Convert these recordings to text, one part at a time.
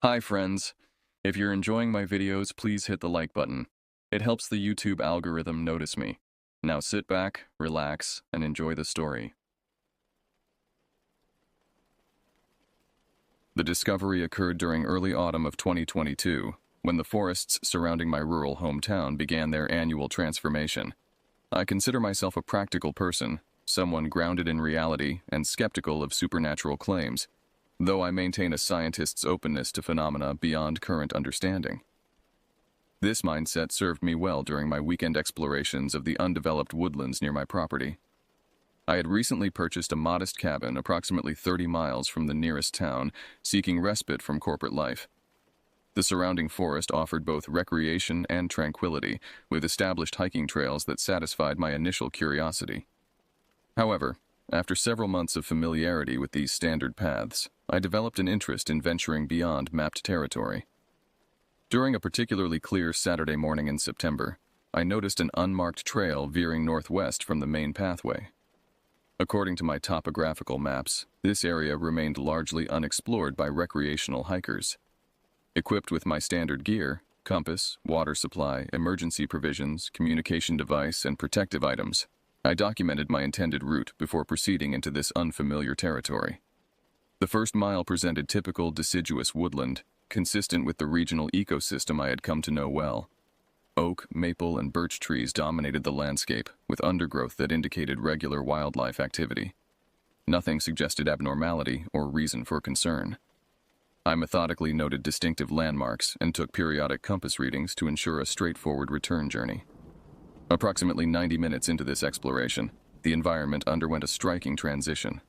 Hi friends. If you're enjoying my videos, please hit the like button. It helps the YouTube algorithm notice me. Now sit back, relax, and enjoy the story. The discovery occurred during early autumn of 2022, when the forests surrounding my rural hometown began their annual transformation. I consider myself a practical person, someone grounded in reality and skeptical of supernatural claims, though I maintain a scientist's openness to phenomena beyond current understanding. This mindset served me well during my weekend explorations of the undeveloped woodlands near my property. I had recently purchased a modest cabin approximately 30 miles from the nearest town, seeking respite from corporate life. The surrounding forest offered both recreation and tranquility, with established hiking trails that satisfied my initial curiosity. However, after several months of familiarity with these standard paths, I developed an interest in venturing beyond mapped territory. During a particularly clear Saturday morning in September, I noticed an unmarked trail veering northwest from the main pathway. According to my topographical maps, this area remained largely unexplored by recreational hikers. Equipped with my standard gear, compass, water supply, emergency provisions, communication device, and protective items, I documented my intended route before proceeding into this unfamiliar territory. The first mile presented typical deciduous woodland, consistent with the regional ecosystem I had come to know well. Oak, maple, and birch trees dominated the landscape, with undergrowth that indicated regular wildlife activity. Nothing suggested abnormality or reason for concern. I methodically noted distinctive landmarks and took periodic compass readings to ensure a straightforward return journey. Approximately 90 minutes into this exploration, the environment underwent a striking transition.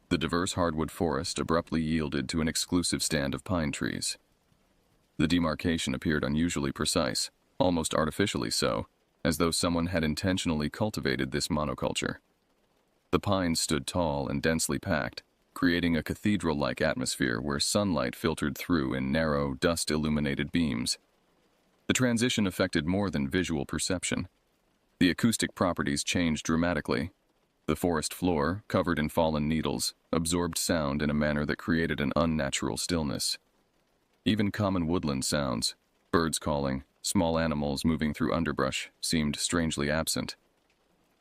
The diverse hardwood forest abruptly yielded to an exclusive stand of pine trees. The demarcation appeared unusually precise, almost artificially so, as though someone had intentionally cultivated this monoculture. The pines stood tall and densely packed, creating a cathedral-like atmosphere where sunlight filtered through in narrow, dust-illuminated beams. The transition affected more than visual perception. The acoustic properties changed dramatically. The forest floor, covered in fallen needles, absorbed sound in a manner that created an unnatural stillness. Even common woodland sounds, birds calling, small animals moving through underbrush, seemed strangely absent.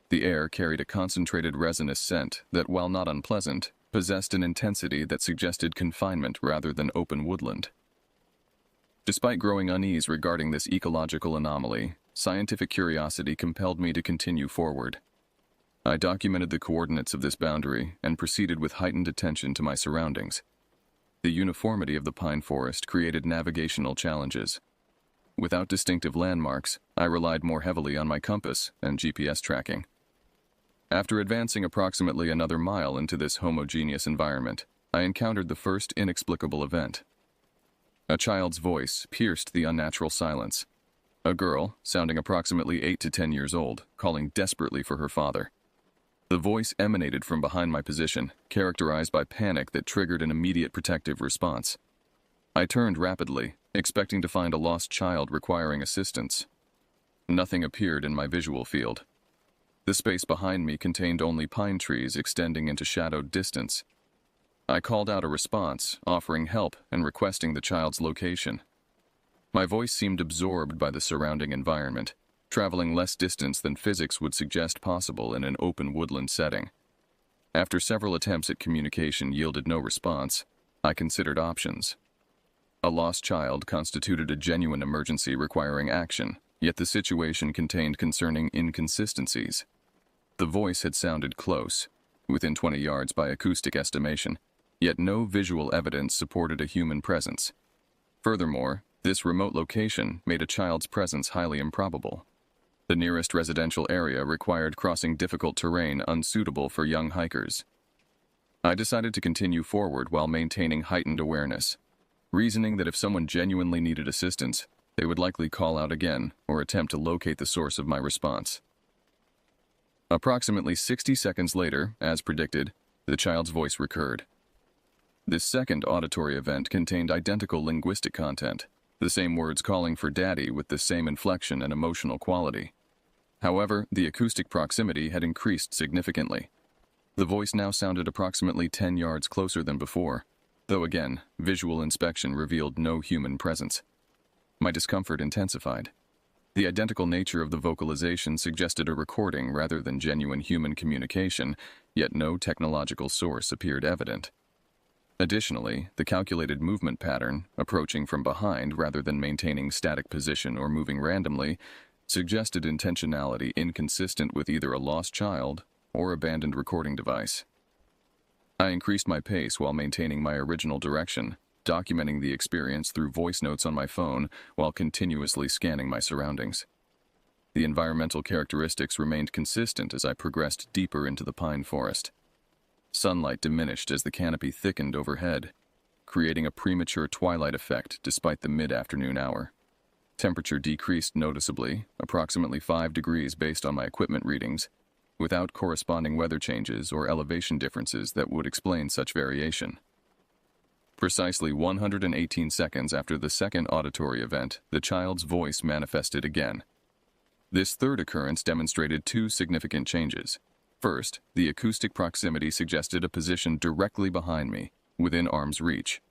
The air carried a concentrated resinous scent that, while not unpleasant, possessed an intensity that suggested confinement rather than open woodland. Despite growing unease regarding this ecological anomaly, scientific curiosity compelled me to continue forward. I documented the coordinates of this boundary and proceeded with heightened attention to my surroundings. The uniformity of the pine forest created navigational challenges. Without distinctive landmarks, I relied more heavily on my compass and GPS tracking. After advancing approximately another mile into this homogeneous environment, I encountered the first inexplicable event. A child's voice pierced the unnatural silence. A girl, sounding approximately 8 to 10 years old, calling desperately for her father. The voice emanated from behind my position, characterized by panic that triggered an immediate protective response. I turned rapidly, expecting to find a lost child requiring assistance. Nothing appeared in my visual field. The space behind me contained only pine trees extending into shadowed distance. I called out a response, offering help and requesting the child's location. My voice seemed absorbed by the surrounding environment, traveling less distance than physics would suggest possible in an open woodland setting. After several attempts at communication yielded no response, I considered options. A lost child constituted a genuine emergency requiring action, yet the situation contained concerning inconsistencies. The voice had sounded close, within 20 yards by acoustic estimation, yet no visual evidence supported a human presence. Furthermore, this remote location made a child's presence highly improbable. The nearest residential area required crossing difficult terrain unsuitable for young hikers. I decided to continue forward while maintaining heightened awareness, reasoning that if someone genuinely needed assistance, they would likely call out again or attempt to locate the source of my response. Approximately 60 seconds later, as predicted, the child's voice recurred. This second auditory event contained identical linguistic content, the same words calling for daddy with the same inflection and emotional quality. However, the acoustic proximity had increased significantly. The voice now sounded approximately 10 yards closer than before, though again, visual inspection revealed no human presence. My discomfort intensified. The identical nature of the vocalization suggested a recording rather than genuine human communication, yet no technological source appeared evident. Additionally, the calculated movement pattern, approaching from behind rather than maintaining static position or moving randomly, suggested intentionality inconsistent with either a lost child or abandoned recording device. I increased my pace while maintaining my original direction, documenting the experience through voice notes on my phone while continuously scanning my surroundings. The environmental characteristics remained consistent as I progressed deeper into the pine forest. Sunlight diminished as the canopy thickened overhead, creating a premature twilight effect despite the mid-afternoon hour. Temperature decreased noticeably, approximately 5 degrees based on my equipment readings, without corresponding weather changes or elevation differences that would explain such variation. Precisely 118 seconds after the second auditory event, the child's voice manifested again. This third occurrence demonstrated two significant changes. First, the acoustic proximity suggested a position directly behind me, within arm's reach.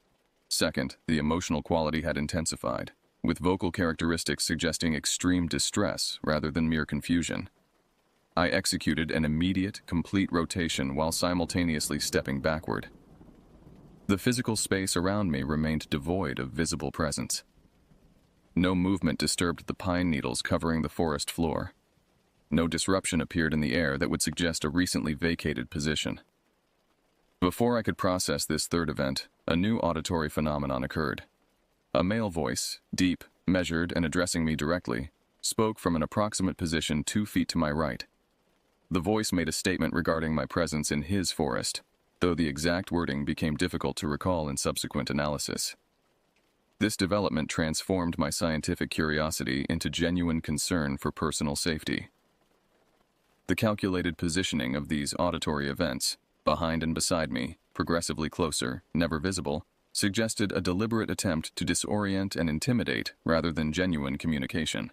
Second, the emotional quality had intensified, with vocal characteristics suggesting extreme distress rather than mere confusion. I executed an immediate, complete rotation while simultaneously stepping backward. The physical space around me remained devoid of visible presence. No movement disturbed the pine needles covering the forest floor. No disruption appeared in the air that would suggest a recently vacated position. Before I could process this third event, a new auditory phenomenon occurred. A male voice, deep, measured, and addressing me directly, spoke from an approximate position 2 feet to my right. The voice made a statement regarding my presence in his forest, though the exact wording became difficult to recall in subsequent analysis. This development transformed my scientific curiosity into genuine concern for personal safety. The calculated positioning of these auditory events, behind and beside me, progressively closer, never visible, suggested a deliberate attempt to disorient and intimidate rather than genuine communication.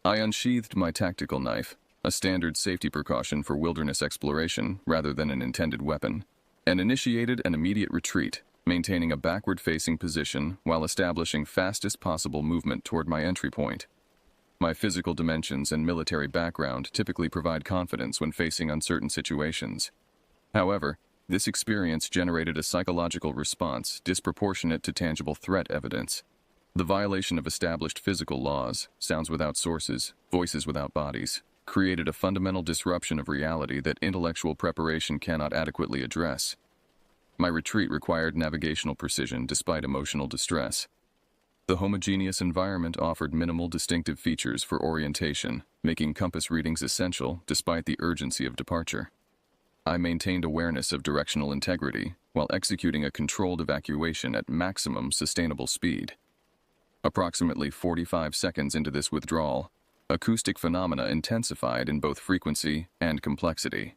I unsheathed my tactical knife, a standard safety precaution for wilderness exploration rather than an intended weapon, and initiated an immediate retreat, maintaining a backward-facing position while establishing fastest possible movement toward my entry point. My physical dimensions and military background typically provide confidence when facing uncertain situations. However, this experience generated a psychological response disproportionate to tangible threat evidence. The violation of established physical laws, sounds without sources, voices without bodies, created a fundamental disruption of reality that intellectual preparation cannot adequately address. My retreat required navigational precision despite emotional distress. The homogeneous environment offered minimal distinctive features for orientation, making compass readings essential despite the urgency of departure. I maintained awareness of directional integrity while executing a controlled evacuation at maximum sustainable speed. Approximately 45 seconds into this withdrawal, acoustic phenomena intensified in both frequency and complexity.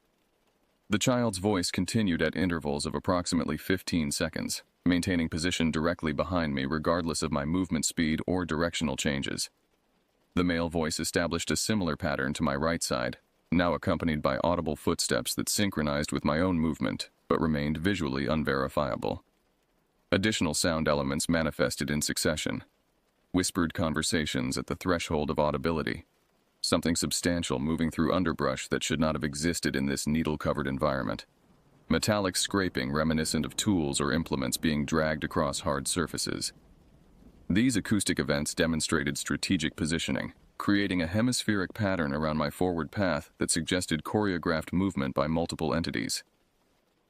The child's voice continued at intervals of approximately 15 seconds, maintaining position directly behind me regardless of my movement speed or directional changes. The male voice established a similar pattern to my right side, now accompanied by audible footsteps that synchronized with my own movement, but remained visually unverifiable. Additional sound elements manifested in succession. Whispered conversations at the threshold of audibility. Something substantial moving through underbrush that should not have existed in this needle-covered environment. Metallic scraping reminiscent of tools or implements being dragged across hard surfaces. These acoustic events demonstrated strategic positioning, creating a hemispheric pattern around my forward path that suggested choreographed movement by multiple entities.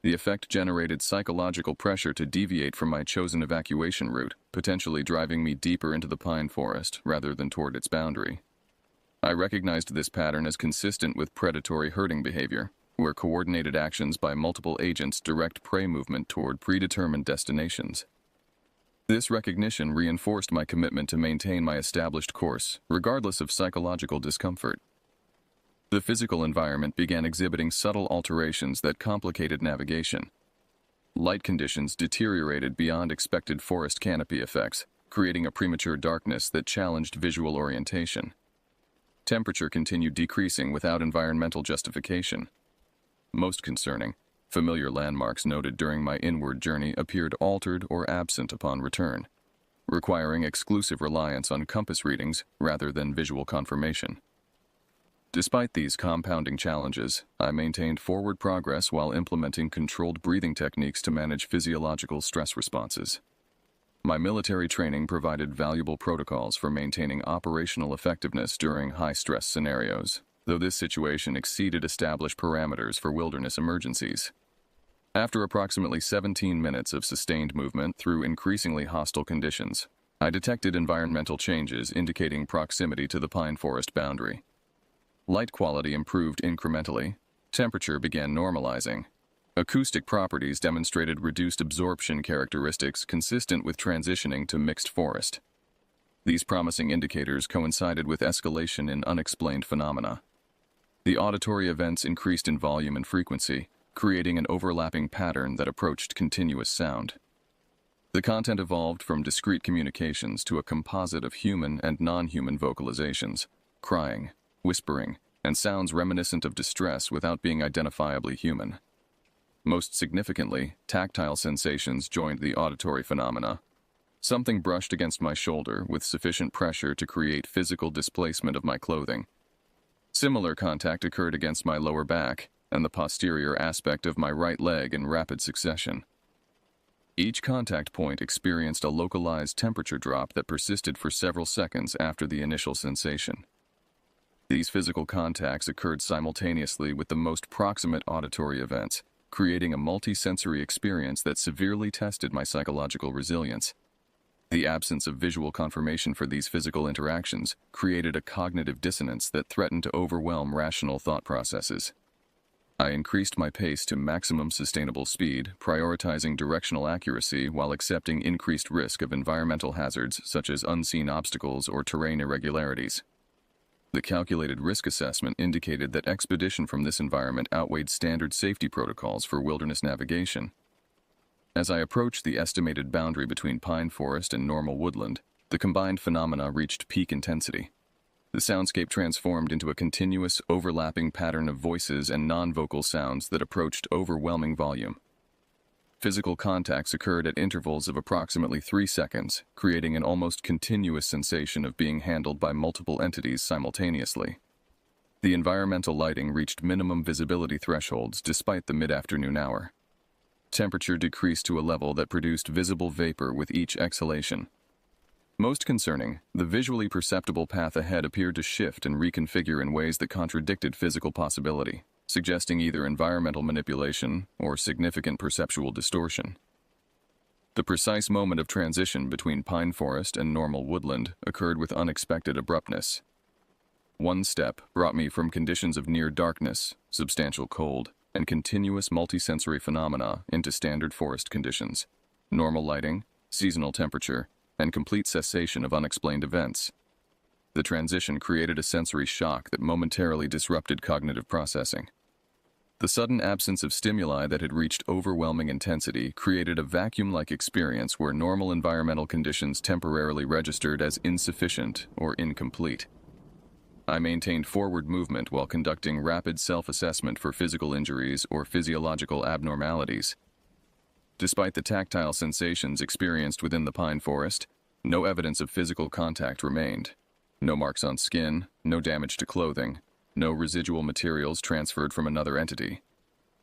The effect generated psychological pressure to deviate from my chosen evacuation route, potentially driving me deeper into the pine forest rather than toward its boundary. I recognized this pattern as consistent with predatory herding behavior, where coordinated actions by multiple agents direct prey movement toward predetermined destinations. This recognition reinforced my commitment to maintain my established course, regardless of psychological discomfort. The physical environment began exhibiting subtle alterations that complicated navigation. Light conditions deteriorated beyond expected forest canopy effects, creating a premature darkness that challenged visual orientation. Temperature continued decreasing without environmental justification. Most concerning, Familiar landmarks noted during my inward journey appeared altered or absent upon return, requiring exclusive reliance on compass readings rather than visual confirmation. Despite these compounding challenges, I maintained forward progress while implementing controlled breathing techniques to manage physiological stress responses. My military training provided valuable protocols for maintaining operational effectiveness during high-stress scenarios, though this situation exceeded established parameters for wilderness emergencies. After approximately 17 minutes of sustained movement through increasingly hostile conditions, I detected environmental changes indicating proximity to the pine forest boundary. Light quality improved incrementally, temperature began normalizing. Acoustic properties demonstrated reduced absorption characteristics consistent with transitioning to mixed forest. These promising indicators coincided with escalation in unexplained phenomena. The auditory events increased in volume and frequency, creating an overlapping pattern that approached continuous sound. The content evolved from discrete communications to a composite of human and non-human vocalizations, crying, whispering, and sounds reminiscent of distress without being identifiably human. Most significantly, tactile sensations joined the auditory phenomena. Something brushed against my shoulder with sufficient pressure to create physical displacement of my clothing. Similar contact occurred against my lower back and the posterior aspect of my right leg in rapid succession. Each contact point experienced a localized temperature drop that persisted for several seconds after the initial sensation. These physical contacts occurred simultaneously with the most proximate auditory events, creating a multi-sensory experience that severely tested my psychological resilience. The absence of visual confirmation for these physical interactions created a cognitive dissonance that threatened to overwhelm rational thought processes. I increased my pace to maximum sustainable speed, prioritizing directional accuracy while accepting increased risk of environmental hazards such as unseen obstacles or terrain irregularities. The calculated risk assessment indicated that expedition from this environment outweighed standard safety protocols for wilderness navigation. As I approached the estimated boundary between pine forest and normal woodland, the combined phenomena reached peak intensity. The soundscape transformed into a continuous, overlapping pattern of voices and non-vocal sounds that approached overwhelming volume. Physical contacts occurred at intervals of approximately 3 seconds, creating an almost continuous sensation of being handled by multiple entities simultaneously. The environmental lighting reached minimum visibility thresholds despite the mid-afternoon hour. Temperature decreased to a level that produced visible vapor with each exhalation. Most concerning, the visually perceptible path ahead appeared to shift and reconfigure in ways that contradicted physical possibility, suggesting either environmental manipulation or significant perceptual distortion. The precise moment of transition between pine forest and normal woodland occurred with unexpected abruptness. One step brought me from conditions of near darkness, substantial cold, and continuous multisensory phenomena into standard forest conditions, normal lighting, seasonal temperature, and complete cessation of unexplained events. The transition created a sensory shock that momentarily disrupted cognitive processing. The sudden absence of stimuli that had reached overwhelming intensity created a vacuum-like experience where normal environmental conditions temporarily registered as insufficient or incomplete. I maintained forward movement while conducting rapid self-assessment for physical injuries or physiological abnormalities. Despite the tactile sensations experienced within the pine forest, no evidence of physical contact remained. No marks on skin, no damage to clothing, no residual materials transferred from another entity.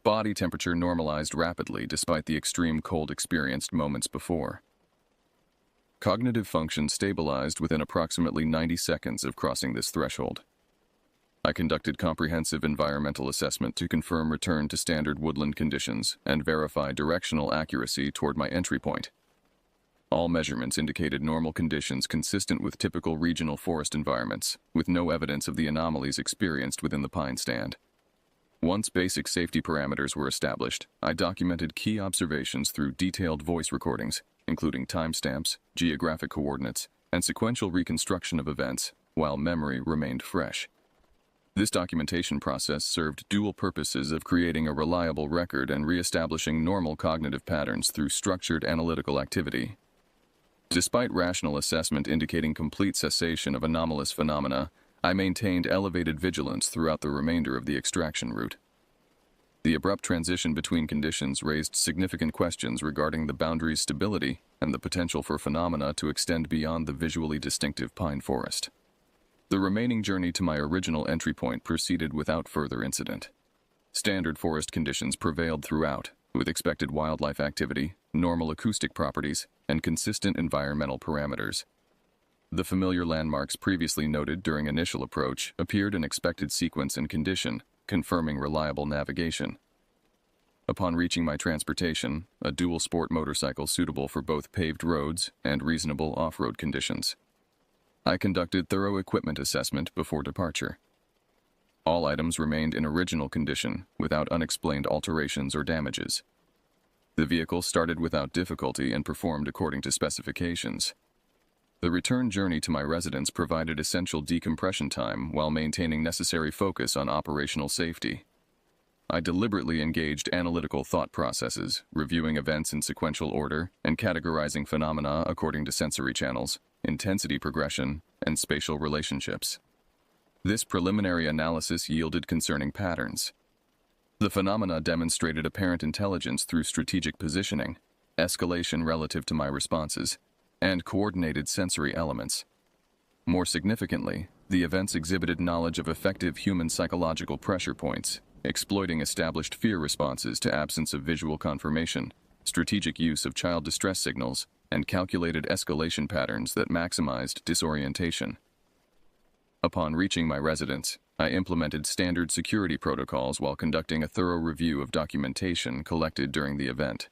Body temperature normalized rapidly despite the extreme cold experienced moments before. Cognitive function stabilized within approximately 90 seconds of crossing this threshold. I conducted comprehensive environmental assessment to confirm return to standard woodland conditions and verify directional accuracy toward my entry point. All measurements indicated normal conditions consistent with typical regional forest environments, with no evidence of the anomalies experienced within the pine stand. Once basic safety parameters were established, I documented key observations through detailed voice recordings, including timestamps, geographic coordinates, and sequential reconstruction of events, while memory remained fresh. This documentation process served dual purposes of creating a reliable record and reestablishing normal cognitive patterns through structured analytical activity. Despite rational assessment indicating complete cessation of anomalous phenomena, I maintained elevated vigilance throughout the remainder of the extraction route. The abrupt transition between conditions raised significant questions regarding the boundary's stability and the potential for phenomena to extend beyond the visually distinctive pine forest. The remaining journey to my original entry point proceeded without further incident. Standard forest conditions prevailed throughout, with expected wildlife activity, normal acoustic properties, and consistent environmental parameters. The familiar landmarks previously noted during initial approach appeared in expected sequence and condition, confirming reliable navigation. Upon reaching my transportation, a dual-sport motorcycle suitable for both paved roads and reasonable off-road conditions, I conducted thorough equipment assessment before departure. All items remained in original condition, without unexplained alterations or damages. The vehicle started without difficulty and performed according to specifications. The return journey to my residence provided essential decompression time while maintaining necessary focus on operational safety. I deliberately engaged analytical thought processes, reviewing events in sequential order and categorizing phenomena according to sensory channels, intensity progression, and spatial relationships. This preliminary analysis yielded concerning patterns. The phenomena demonstrated apparent intelligence through strategic positioning, escalation relative to my responses, and coordinated sensory elements. More significantly, the events exhibited knowledge of effective human psychological pressure points, exploiting established fear responses to absence of visual confirmation, strategic use of child distress signals, and calculated escalation patterns that maximized disorientation. Upon reaching my residence, I implemented standard security protocols while conducting a thorough review of documentation collected during the event.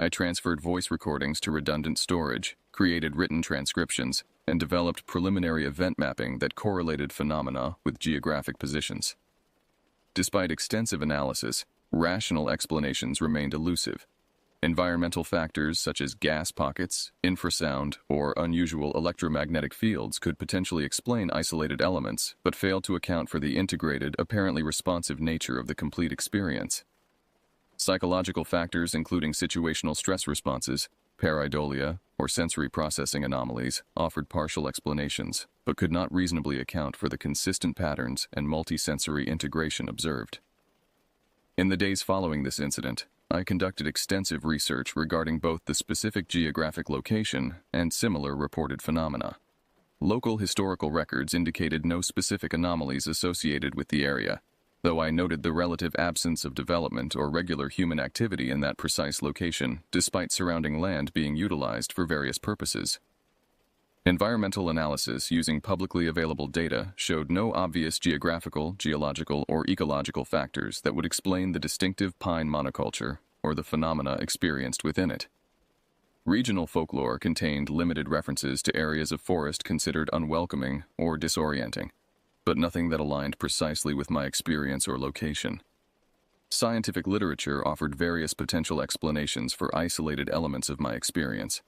I transferred voice recordings to redundant storage, created written transcriptions, and developed preliminary event mapping that correlated phenomena with geographic positions. Despite extensive analysis, rational explanations remained elusive. Environmental factors such as gas pockets, infrasound, or unusual electromagnetic fields could potentially explain isolated elements, but failed to account for the integrated, apparently responsive nature of the complete experience. Psychological factors including situational stress responses, pareidolia, or sensory processing anomalies offered partial explanations, but could not reasonably account for the consistent patterns and multisensory integration observed. In the days following this incident, I conducted extensive research regarding both the specific geographic location and similar reported phenomena. Local historical records indicated no specific anomalies associated with the area, though I noted the relative absence of development or regular human activity in that precise location, despite surrounding land being utilized for various purposes. Environmental analysis using publicly available data showed no obvious geographical, geological, or ecological factors that would explain the distinctive pine monoculture or the phenomena experienced within it. Regional folklore contained limited references to areas of forest considered unwelcoming or disorienting, but nothing that aligned precisely with my experience or location. Scientific literature offered various potential explanations for isolated elements of my experience.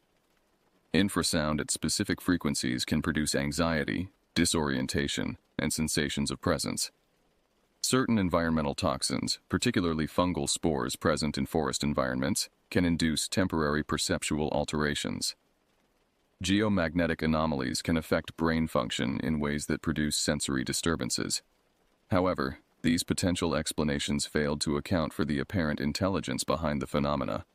Infrasound at specific frequencies can produce anxiety, disorientation, and sensations of presence. Certain environmental toxins, particularly fungal spores present in forest environments, can induce temporary perceptual alterations. Geomagnetic anomalies can affect brain function in ways that produce sensory disturbances. However, these potential explanations failed to account for the apparent intelligence behind the phenomena,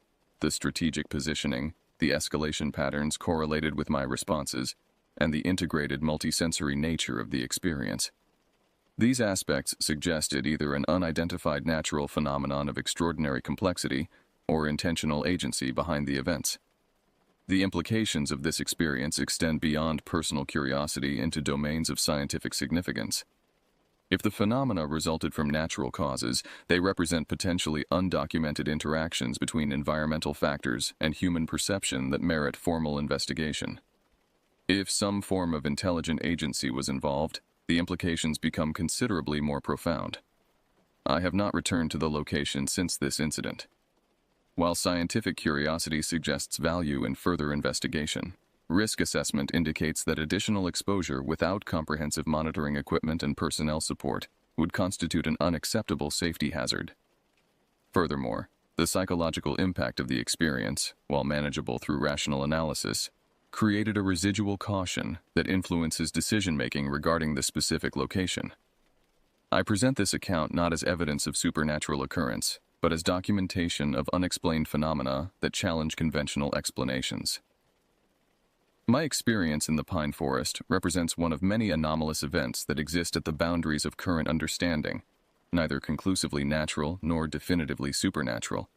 the strategic positioning, the escalation patterns correlated with my responses, and the integrated multisensory nature of the experience. These aspects suggested either an unidentified natural phenomenon of extraordinary complexity or intentional agency behind the events. The implications of this experience extend beyond personal curiosity into domains of scientific significance. If the phenomena resulted from natural causes, they represent potentially undocumented interactions between environmental factors and human perception that merit formal investigation. If some form of intelligent agency was involved, the implications become considerably more profound. I have not returned to the location since this incident. While scientific curiosity suggests value in further investigation, risk assessment indicates that additional exposure without comprehensive monitoring equipment and personnel support would constitute an unacceptable safety hazard. Furthermore, the psychological impact of the experience, while manageable through rational analysis, created a residual caution that influences decision-making regarding the specific location. I present this account not as evidence of supernatural occurrence, but as documentation of unexplained phenomena that challenge conventional explanations. My experience in the pine forest represents one of many anomalous events that exist at the boundaries of current understanding, neither conclusively natural nor definitively supernatural,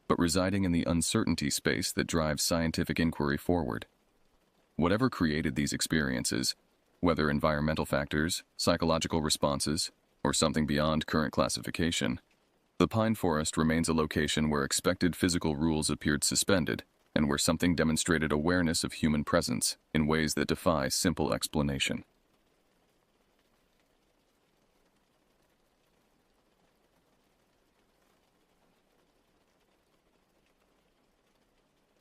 but residing in the uncertainty space that drives scientific inquiry forward. Whatever created these experiences, whether environmental factors, psychological responses, or something beyond current classification, the pine forest remains a location where expected physical rules appeared suspended and where something demonstrated awareness of human presence in ways that defy simple explanation.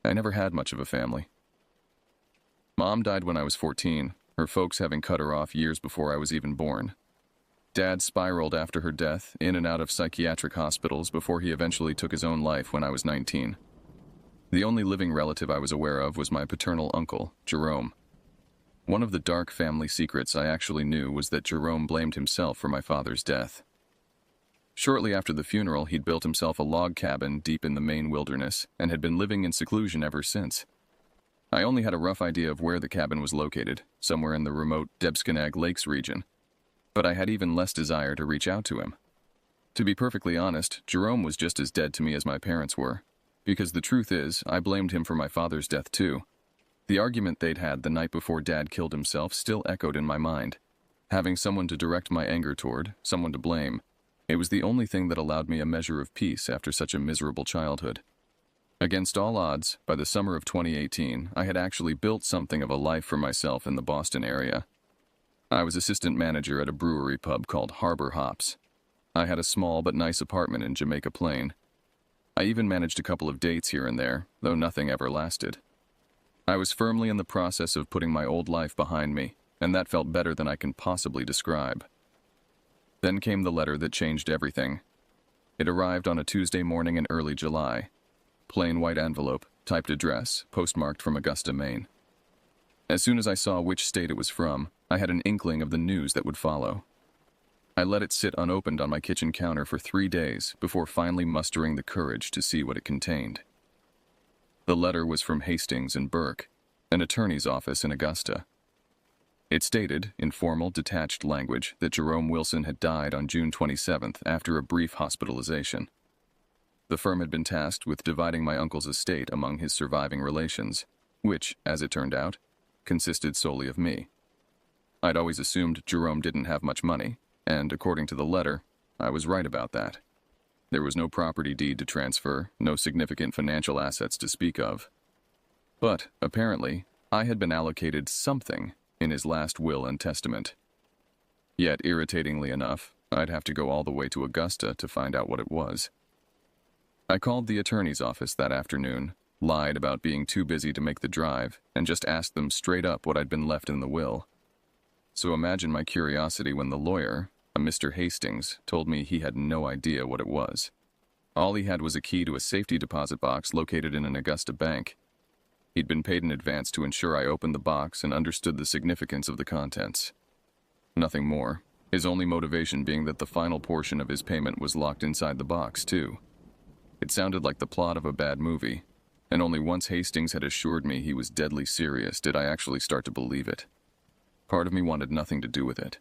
I never had much of a family. Mom died when I was 14, her folks having cut her off years before I was even born. Dad spiraled after her death, in and out of psychiatric hospitals before he eventually took his own life when I was 19. The only living relative I was aware of was my paternal uncle, Jerome. One of the dark family secrets I actually knew was that Jerome blamed himself for my father's death. Shortly after the funeral, he'd built himself a log cabin deep in the Maine wilderness and had been living in seclusion ever since. I only had a rough idea of where the cabin was located, somewhere in the remote Debskinag Lakes region, but I had even less desire to reach out to him. To be perfectly honest, Jerome was just as dead to me as my parents were, because the truth is, I blamed him for my father's death too. The argument they'd had the night before Dad killed himself still echoed in my mind. Having someone to direct my anger toward, someone to blame, it was the only thing that allowed me a measure of peace after such a miserable childhood. Against all odds, by the summer of 2018, I had actually built something of a life for myself in the Boston area. I was assistant manager at a brewery pub called Harbor Hops. I had a small but nice apartment in Jamaica Plain. I even managed a couple of dates here and there, though nothing ever lasted. I was firmly in the process of putting my old life behind me, and that felt better than I can possibly describe. Then came the letter that changed everything. It arrived on a Tuesday morning in early July. Plain white envelope, typed address, postmarked from Augusta, Maine. As soon as I saw which state it was from, I had an inkling of the news that would follow. I let it sit unopened on my kitchen counter for 3 days before finally mustering the courage to see what it contained. The letter was from Hastings and Burke, an attorney's office in Augusta. It stated, in formal, detached language, that Jerome Wilson had died on June 27th after a brief hospitalization. The firm had been tasked with dividing my uncle's estate among his surviving relations, which, as it turned out, consisted solely of me. I'd always assumed Jerome didn't have much money, and according to the letter, I was right about that. There was no property deed to transfer, no significant financial assets to speak of. But, apparently, I had been allocated something in his last will and testament. Yet, irritatingly enough, I'd have to go all the way to Augusta to find out what it was. I called the attorney's office that afternoon, lied about being too busy to make the drive, and just asked them straight up what I'd been left in the will. So imagine my curiosity when the lawyer, a Mr. Hastings, told me he had no idea what it was. All he had was a key to a safety deposit box located in an Augusta bank. He'd been paid in advance to ensure I opened the box and understood the significance of the contents. Nothing more, his only motivation being that the final portion of his payment was locked inside the box, too. It sounded like the plot of a bad movie, and only once Hastings had assured me he was deadly serious did I actually start to believe it. Part of me wanted nothing to do with it.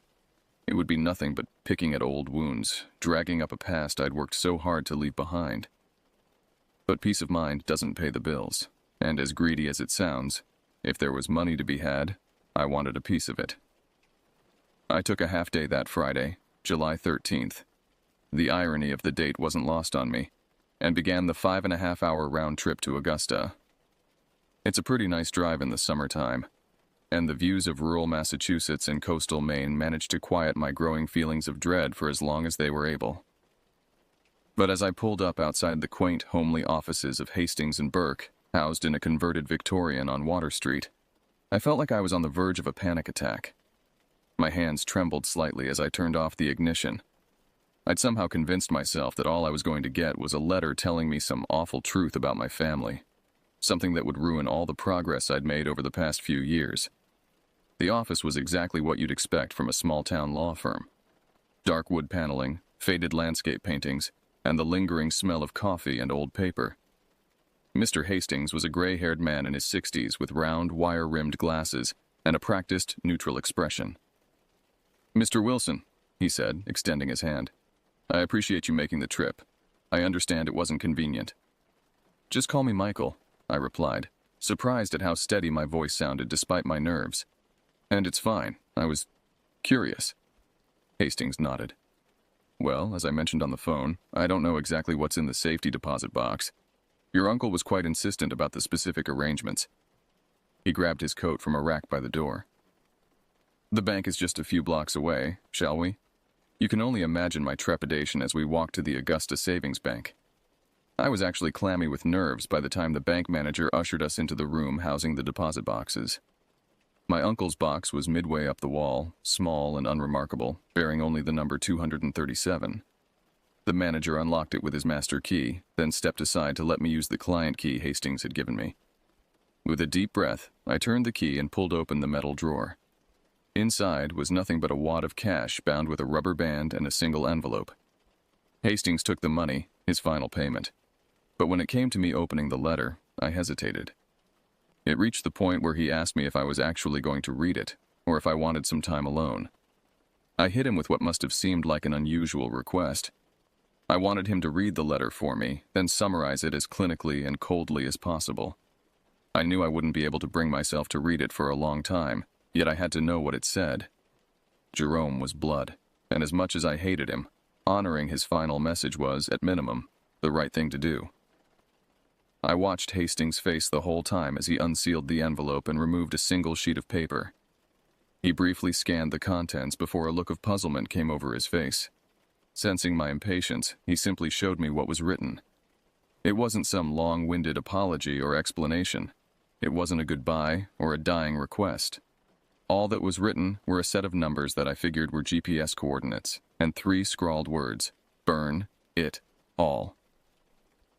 It would be nothing but picking at old wounds, dragging up a past I'd worked so hard to leave behind. But peace of mind doesn't pay the bills, and as greedy as it sounds, if there was money to be had, I wanted a piece of it. I took a half day that Friday, July 13th. The irony of the date wasn't lost on me, and began the 5.5-hour round trip to Augusta. It's a pretty nice drive in the summertime, and the views of rural Massachusetts and coastal Maine managed to quiet my growing feelings of dread for as long as they were able. But as I pulled up outside the quaint, homely offices of Hastings and Burke, housed in a converted Victorian on Water Street, I felt like I was on the verge of a panic attack. My hands trembled slightly as I turned off the ignition. I'd somehow convinced myself that all I was going to get was a letter telling me some awful truth about my family, something that would ruin all the progress I'd made over the past few years. The office was exactly what you'd expect from a small-town law firm. dark wood paneling, faded landscape paintings, and the lingering smell of coffee and old paper. Mr. Hastings was a gray-haired man in his 60s with round, wire-rimmed glasses and a practiced, neutral expression. "Mr. Wilson," he said, extending his hand, "I appreciate you making the trip. I understand it wasn't convenient." "Just call me Michael," I replied, surprised at how steady my voice sounded despite my nerves. "And it's fine. I was curious." Hastings nodded. "Well, as I mentioned on the phone, I don't know exactly what's in the safety deposit box. Your uncle was quite insistent about the specific arrangements." He grabbed his coat from a rack by the door. "The bank is just a few blocks away, shall we?" You can only imagine my trepidation as we walked to the Augusta Savings Bank. I was actually clammy with nerves by the time the bank manager ushered us into the room housing the deposit boxes. My uncle's box was midway up the wall, small and unremarkable, bearing only the number 237. The manager unlocked it with his master key, then stepped aside to let me use the client key Hastings had given me. With a deep breath, I turned the key and pulled open the metal drawer. Inside was nothing but a wad of cash bound with a rubber band and a single envelope. Hastings took the money, his final payment. But when it came to me opening the letter, I hesitated. It reached the point where he asked me if I was actually going to read it, or if I wanted some time alone. I hit him with what must have seemed like an unusual request. I wanted him to read the letter for me, then summarize it as clinically and coldly as possible. I knew I wouldn't be able to bring myself to read it for a long time, yet I had to know what it said. Jerome was blood, and as much as I hated him, honoring his final message was, at minimum, the right thing to do. I watched Hastings' face the whole time as he unsealed the envelope and removed a single sheet of paper. He briefly scanned the contents before a look of puzzlement came over his face. Sensing my impatience, he simply showed me what was written. It wasn't some long-winded apology or explanation. It wasn't a goodbye or a dying request. All that was written were a set of numbers that I figured were GPS coordinates, and 3 scrawled words: burn it all.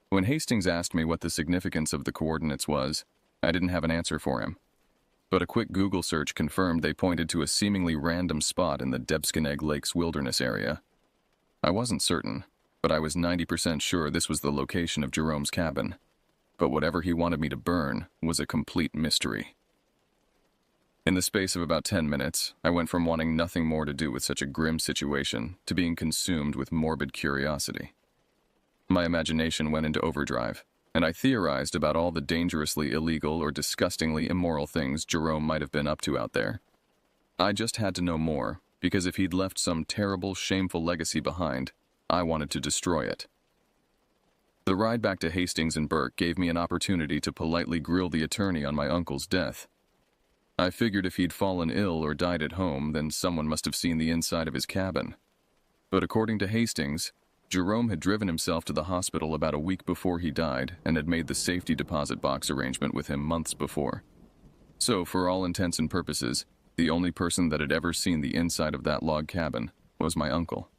When Hastings asked me what the significance of the coordinates was, I didn't have an answer for him. But a quick Google search confirmed they pointed to a seemingly random spot in the Debskineg Lakes wilderness area. I wasn't certain, but I was 90% sure this was the location of Jerome's cabin. But whatever he wanted me to burn was a complete mystery. In the space of about 10 minutes, I went from wanting nothing more to do with such a grim situation to being consumed with morbid curiosity. My imagination went into overdrive, and I theorized about all the dangerously illegal or disgustingly immoral things Jerome might have been up to out there. I just had to know more, because if he'd left some terrible, shameful legacy behind, I wanted to destroy it. The ride back to Hastings and Burke gave me an opportunity to politely grill the attorney on my uncle's death. I figured if he'd fallen ill or died at home, then someone must have seen the inside of his cabin. But according to Hastings, Jerome had driven himself to the hospital about a week before he died and had made the safety deposit box arrangement with him months before. So, for all intents and purposes, the only person that had ever seen the inside of that log cabin was my uncle.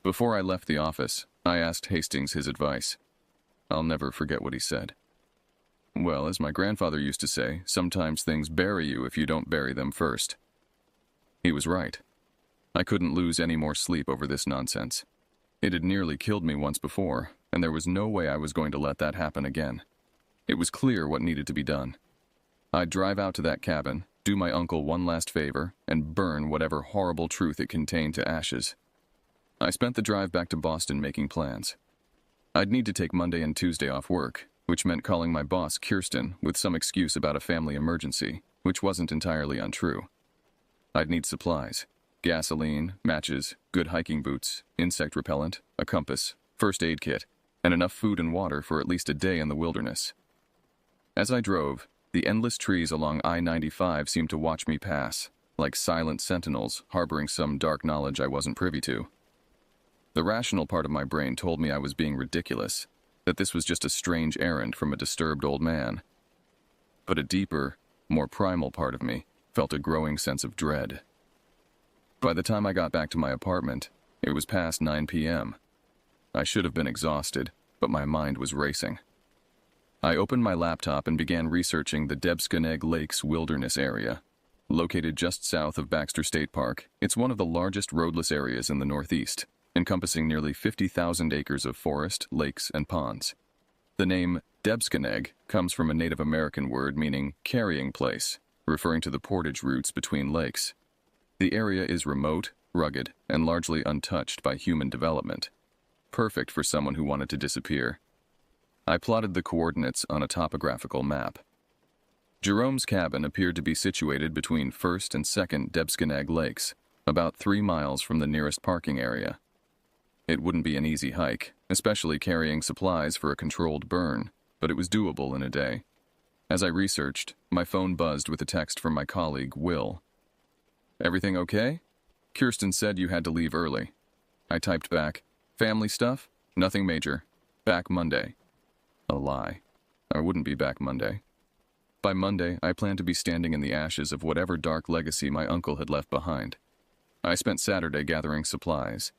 Before I left the office, I asked Hastings his advice. I'll never forget what he said. Well, as my grandfather used to say, sometimes things bury you if you don't bury them first. He was right. I couldn't lose any more sleep over this nonsense. It had nearly killed me once before, and there was no way I was going to let that happen again. It was clear what needed to be done. I'd drive out to that cabin, do my uncle one last favor, and burn whatever horrible truth it contained to ashes. I spent the drive back to Boston making plans. I'd need to take Monday and Tuesday off work, which meant calling my boss, Kirsten, with some excuse about a family emergency, which wasn't entirely untrue. I'd need supplies: gasoline, matches, good hiking boots, insect repellent, a compass, first aid kit, and enough food and water for at least a day in the wilderness. As I drove, the endless trees along I-95 seemed to watch me pass, like silent sentinels harboring some dark knowledge I wasn't privy to. The rational part of my brain told me I was being ridiculous, that this was just a strange errand from a disturbed old man. But a deeper, more primal part of me felt a growing sense of dread. By the time I got back to my apartment, it was past 9 p.m. I should have been exhausted, but my mind was racing. I opened my laptop and began researching the Debskineg Lakes wilderness area. Located just south of Baxter State Park, it's one of the largest roadless areas in the Northeast, encompassing nearly 50,000 acres of forest, lakes, and ponds. The name Debskineg comes from a Native American word meaning carrying place, referring to the portage routes between lakes. The area is remote, rugged, and largely untouched by human development. Perfect for someone who wanted to disappear. I plotted the coordinates on a topographical map. Jerome's cabin appeared to be situated between 1st and 2nd Debskineg Lakes, about 3 miles from the nearest parking area. It wouldn't be an easy hike, especially carrying supplies for a controlled burn, but it was doable in a day. As I researched, my phone buzzed with a text from my colleague, Will. "Everything okay? Kirsten said you had to leave early." I typed back, "Family stuff? Nothing major. Back Monday." A lie. I wouldn't be back Monday. By Monday, I planned to be standing in the ashes of whatever dark legacy my uncle had left behind. I spent Saturday gathering supplies.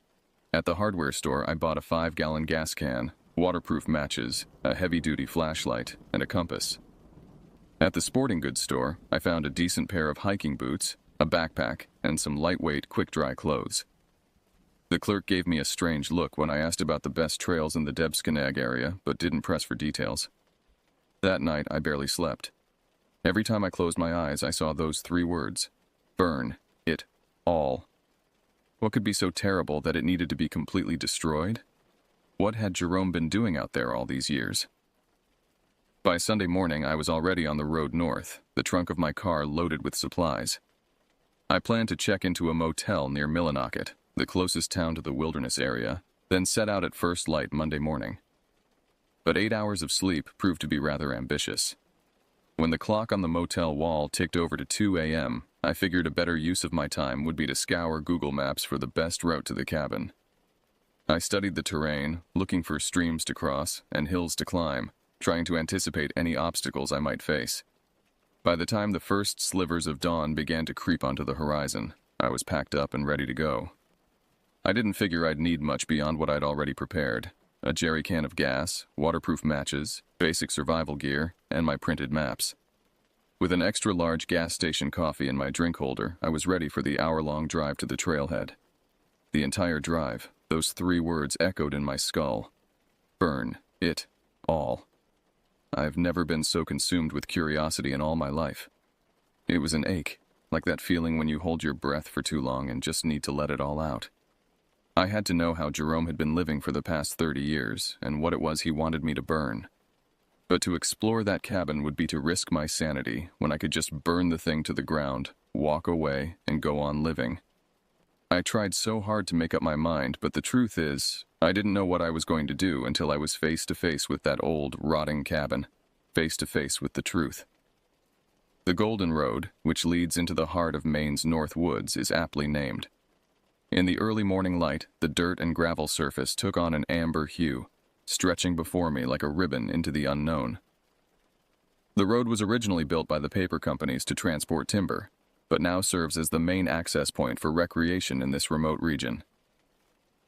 At the hardware store, I bought a 5-gallon gas can, waterproof matches, a heavy-duty flashlight, and a compass. At the sporting goods store, I found a decent pair of hiking boots, a backpack, and some lightweight, quick-dry clothes. The clerk gave me a strange look when I asked about the best trails in the Debskineg area, but didn't press for details. That night, I barely slept. Every time I closed my eyes, I saw those 3 words: burn it all. What could be so terrible that it needed to be completely destroyed? What had Jerome been doing out there all these years? By Sunday morning, I was already on the road north, the trunk of my car loaded with supplies. I planned to check into a motel near Millinocket, the closest town to the wilderness area, then set out at first light Monday morning. But 8 hours of sleep proved to be rather ambitious. When the clock on the motel wall ticked over to 2 a.m., I figured a better use of my time would be to scour Google Maps for the best route to the cabin. I studied the terrain, looking for streams to cross and hills to climb, trying to anticipate any obstacles I might face. By the time the first slivers of dawn began to creep onto the horizon, I was packed up and ready to go. I didn't figure I'd need much beyond what I'd already prepared: a jerry can of gas, waterproof matches, basic survival gear, and my printed maps. With an extra-large gas station coffee in my drink holder, I was ready for the hour-long drive to the trailhead. The entire drive, those 3 words echoed in my skull: burn it all. I've never been so consumed with curiosity in all my life. It was an ache, like that feeling when you hold your breath for too long and just need to let it all out. I had to know how Jerome had been living for the past 30 years and what it was he wanted me to burn. But to explore that cabin would be to risk my sanity when I could just burn the thing to the ground, walk away, and go on living. I tried so hard to make up my mind, but the truth is, I didn't know what I was going to do until I was face to face with that old, rotting cabin, face to face with the truth. The Golden Road, which leads into the heart of Maine's North Woods, is aptly named. In the early morning light, the dirt and gravel surface took on an amber hue, stretching before me like a ribbon into the unknown. The road was originally built by the paper companies to transport timber, but now serves as the main access point for recreation in this remote region.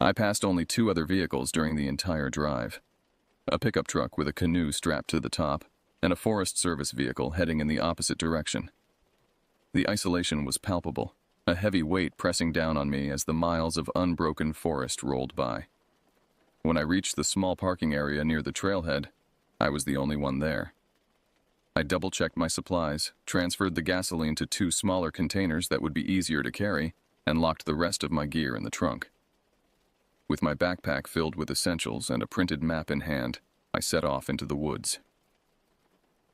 I passed only 2 other vehicles during the entire drive: a pickup truck with a canoe strapped to the top, and a Forest Service vehicle heading in the opposite direction. The isolation was palpable, a heavy weight pressing down on me as the miles of unbroken forest rolled by. When I reached the small parking area near the trailhead, I was the only one there. I double-checked my supplies, transferred the gasoline to 2 smaller containers that would be easier to carry, and locked the rest of my gear in the trunk. With my backpack filled with essentials and a printed map in hand, I set off into the woods.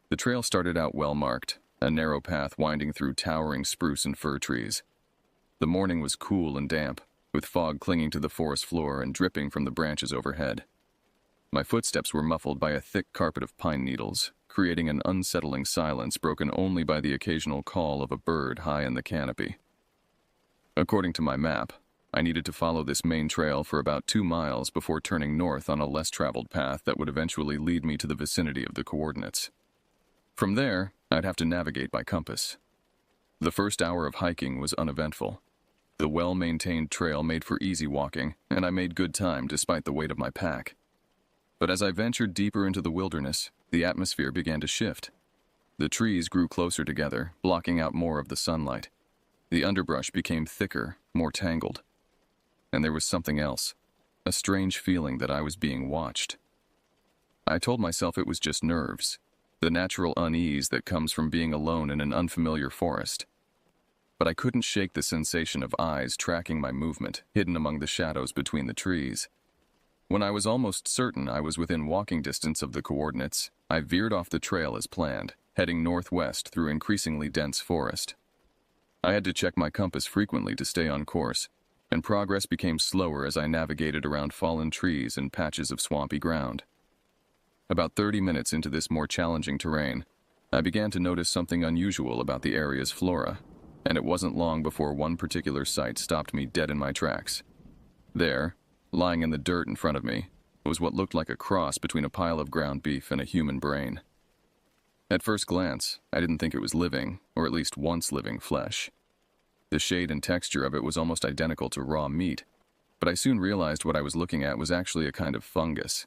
The trail started out well-marked, a narrow path winding through towering spruce and fir trees. The morning was cool and damp, with fog clinging to the forest floor and dripping from the branches overhead. My footsteps were muffled by a thick carpet of pine needles, creating an unsettling silence broken only by the occasional call of a bird high in the canopy. According to my map, I needed to follow this main trail for about 2 miles before turning north on a less traveled path that would eventually lead me to the vicinity of the coordinates. From there, I'd have to navigate by compass. The first hour of hiking was uneventful. The well-maintained trail made for easy walking, and I made good time despite the weight of my pack. But as I ventured deeper into the wilderness, the atmosphere began to shift. The trees grew closer together, blocking out more of the sunlight. The underbrush became thicker, more tangled. And there was something else, a strange feeling that I was being watched. I told myself it was just nerves, the natural unease that comes from being alone in an unfamiliar forest. But I couldn't shake the sensation of eyes tracking my movement, hidden among the shadows between the trees. When I was almost certain I was within walking distance of the coordinates, I veered off the trail as planned, heading northwest through increasingly dense forest. I had to check my compass frequently to stay on course, and progress became slower as I navigated around fallen trees and patches of swampy ground. About 30 minutes into this more challenging terrain, I began to notice something unusual about the area's flora, and it wasn't long before one particular sight stopped me dead in my tracks. There, lying in the dirt in front of me, was what looked like a cross between a pile of ground beef and a human brain. At first glance, I didn't think it was living, or at least once living, flesh. The shade and texture of it was almost identical to raw meat, but I soon realized what I was looking at was actually a kind of fungus.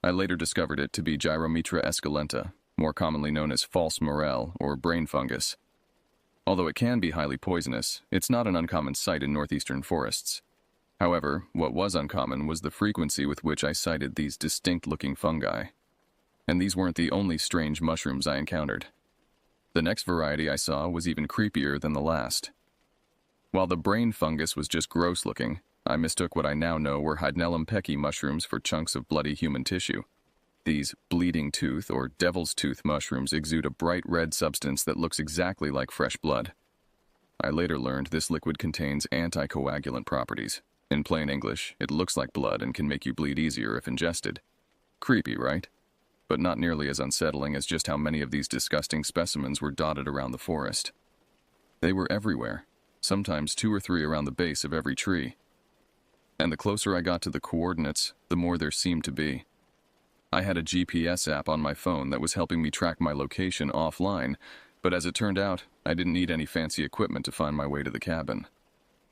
I later discovered it to be Gyrometra esculenta, more commonly known as false morel or brain fungus. Although it can be highly poisonous, it's not an uncommon sight in northeastern forests. However, what was uncommon was the frequency with which I sighted these distinct-looking fungi. And these weren't the only strange mushrooms I encountered. The next variety I saw was even creepier than the last. While the brain fungus was just gross-looking, I mistook what I now know were Hydnellum pecki mushrooms for chunks of bloody human tissue. These bleeding tooth or devil's tooth mushrooms exude a bright red substance that looks exactly like fresh blood. I later learned this liquid contains anticoagulant properties. In plain English, it looks like blood and can make you bleed easier if ingested. Creepy, right? But not nearly as unsettling as just how many of these disgusting specimens were dotted around the forest. They were everywhere, sometimes 2 or 3 around the base of every tree. And the closer I got to the coordinates, the more there seemed to be. I had a GPS app on my phone that was helping me track my location offline, but as it turned out, I didn't need any fancy equipment to find my way to the cabin.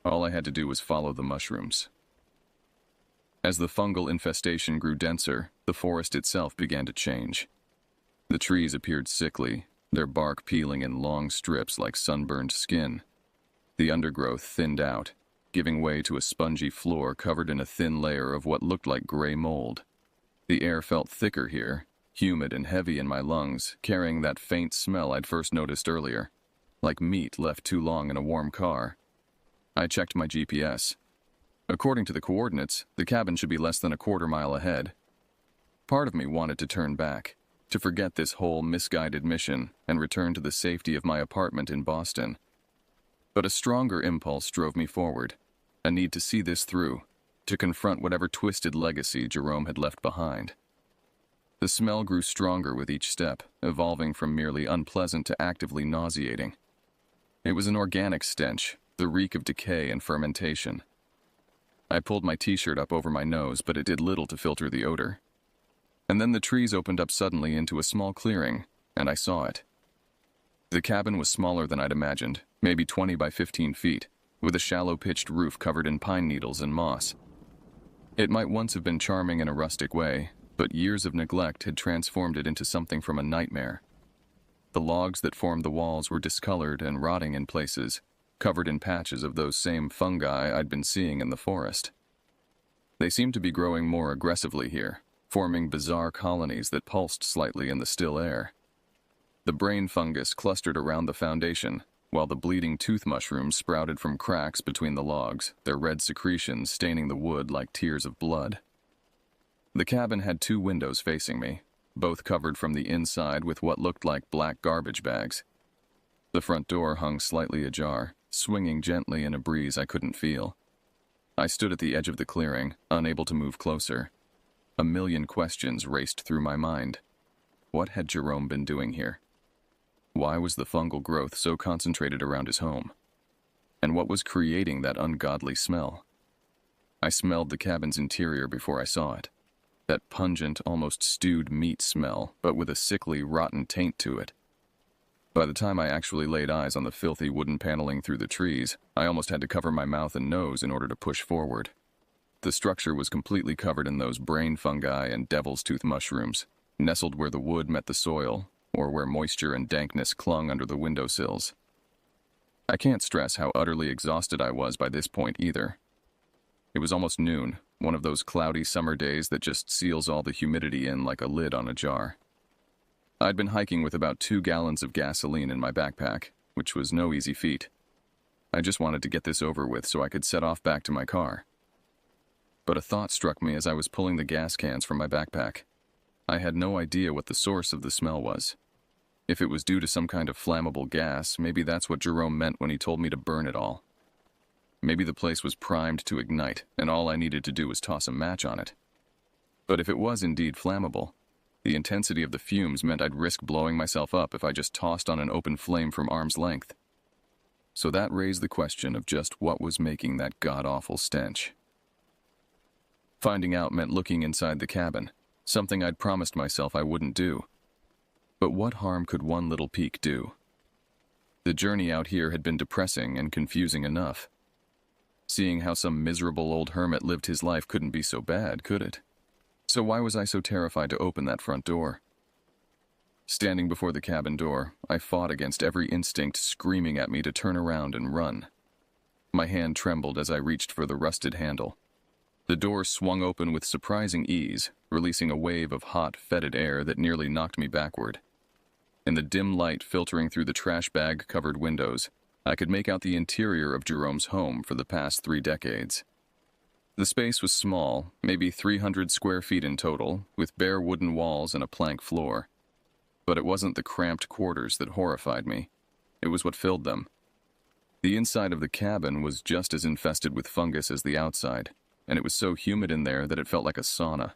All I had to do was follow the mushrooms. As the fungal infestation grew denser, the forest itself began to change. The trees appeared sickly, their bark peeling in long strips like sunburned skin. The undergrowth thinned out, giving way to a spongy floor covered in a thin layer of what looked like gray mold. The air felt thicker here, humid and heavy in my lungs, carrying that faint smell I'd first noticed earlier, like meat left too long in a warm car. I checked my GPS. According to the coordinates, the cabin should be less than a quarter mile ahead. Part of me wanted to turn back, to forget this whole misguided mission and return to the safety of my apartment in Boston. But a stronger impulse drove me forward, a need to see this through, to confront whatever twisted legacy Jerome had left behind. The smell grew stronger with each step, evolving from merely unpleasant to actively nauseating. It was an organic stench, the reek of decay and fermentation. I pulled my t-shirt up over my nose, but it did little to filter the odor. And then the trees opened up suddenly into a small clearing, and I saw it. The cabin was smaller than I'd imagined, maybe 20 by 15 feet, with a shallow pitched roof covered in pine needles and moss. It might once have been charming in a rustic way, but years of neglect had transformed it into something from a nightmare. The logs that formed the walls were discolored and rotting in places, covered in patches of those same fungi I'd been seeing in the forest. They seemed to be growing more aggressively here, forming bizarre colonies that pulsed slightly in the still air. The brain fungus clustered around the foundation, while the bleeding tooth mushrooms sprouted from cracks between the logs, their red secretions staining the wood like tears of blood. The cabin had 2 windows facing me, both covered from the inside with what looked like black garbage bags. The front door hung slightly ajar, swinging gently in a breeze I couldn't feel. I stood at the edge of the clearing, unable to move closer. A million questions raced through my mind. What had Jerome been doing here? Why was the fungal growth so concentrated around his home? And what was creating that ungodly smell? I smelled the cabin's interior before I saw it. That pungent, almost stewed meat smell, but with a sickly, rotten taint to it. By the time I actually laid eyes on the filthy wooden paneling through the trees, I almost had to cover my mouth and nose in order to push forward. The structure was completely covered in those brain fungi and devil's tooth mushrooms, nestled where the wood met the soil, or where moisture and dankness clung under the windowsills. I can't stress how utterly exhausted I was by this point either. It was almost noon, one of those cloudy summer days that just seals all the humidity in like a lid on a jar. I'd been hiking with about 2 gallons of gasoline in my backpack, which was no easy feat. I just wanted to get this over with so I could set off back to my car. But a thought struck me as I was pulling the gas cans from my backpack. I had no idea what the source of the smell was. If it was due to some kind of flammable gas, maybe that's what Jerome meant when he told me to burn it all. Maybe the place was primed to ignite, and all I needed to do was toss a match on it. But if it was indeed flammable, the intensity of the fumes meant I'd risk blowing myself up if I just tossed on an open flame from arm's length. So that raised the question of just what was making that god-awful stench. Finding out meant looking inside the cabin, something I'd promised myself I wouldn't do. But what harm could one little peek do? The journey out here had been depressing and confusing enough. Seeing how some miserable old hermit lived his life couldn't be so bad, could it? So why was I so terrified to open that front door? Standing before the cabin door, I fought against every instinct screaming at me to turn around and run. My hand trembled as I reached for the rusted handle. The door swung open with surprising ease, releasing a wave of hot, fetid air that nearly knocked me backward. In the dim light filtering through the trash bag-covered windows, I could make out the interior of Jerome's home for the past 3 decades. The space was small, maybe 300 square feet in total, with bare wooden walls and a plank floor. But it wasn't the cramped quarters that horrified me. It was what filled them. The inside of the cabin was just as infested with fungus as the outside, and it was so humid in there that it felt like a sauna.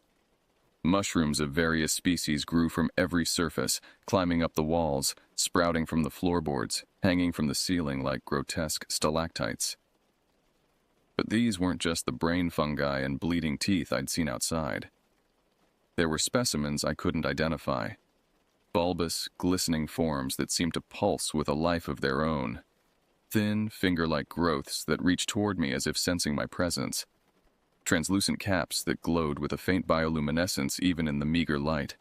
Mushrooms of various species grew from every surface, climbing up the walls, sprouting from the floorboards, hanging from the ceiling like grotesque stalactites. But these weren't just the brain fungi and bleeding teeth I'd seen outside. There were specimens I couldn't identify. Bulbous, glistening forms that seemed to pulse with a life of their own. Thin, finger-like growths that reached toward me as if sensing my presence. Translucent caps that glowed with a faint bioluminescence even in the meager light.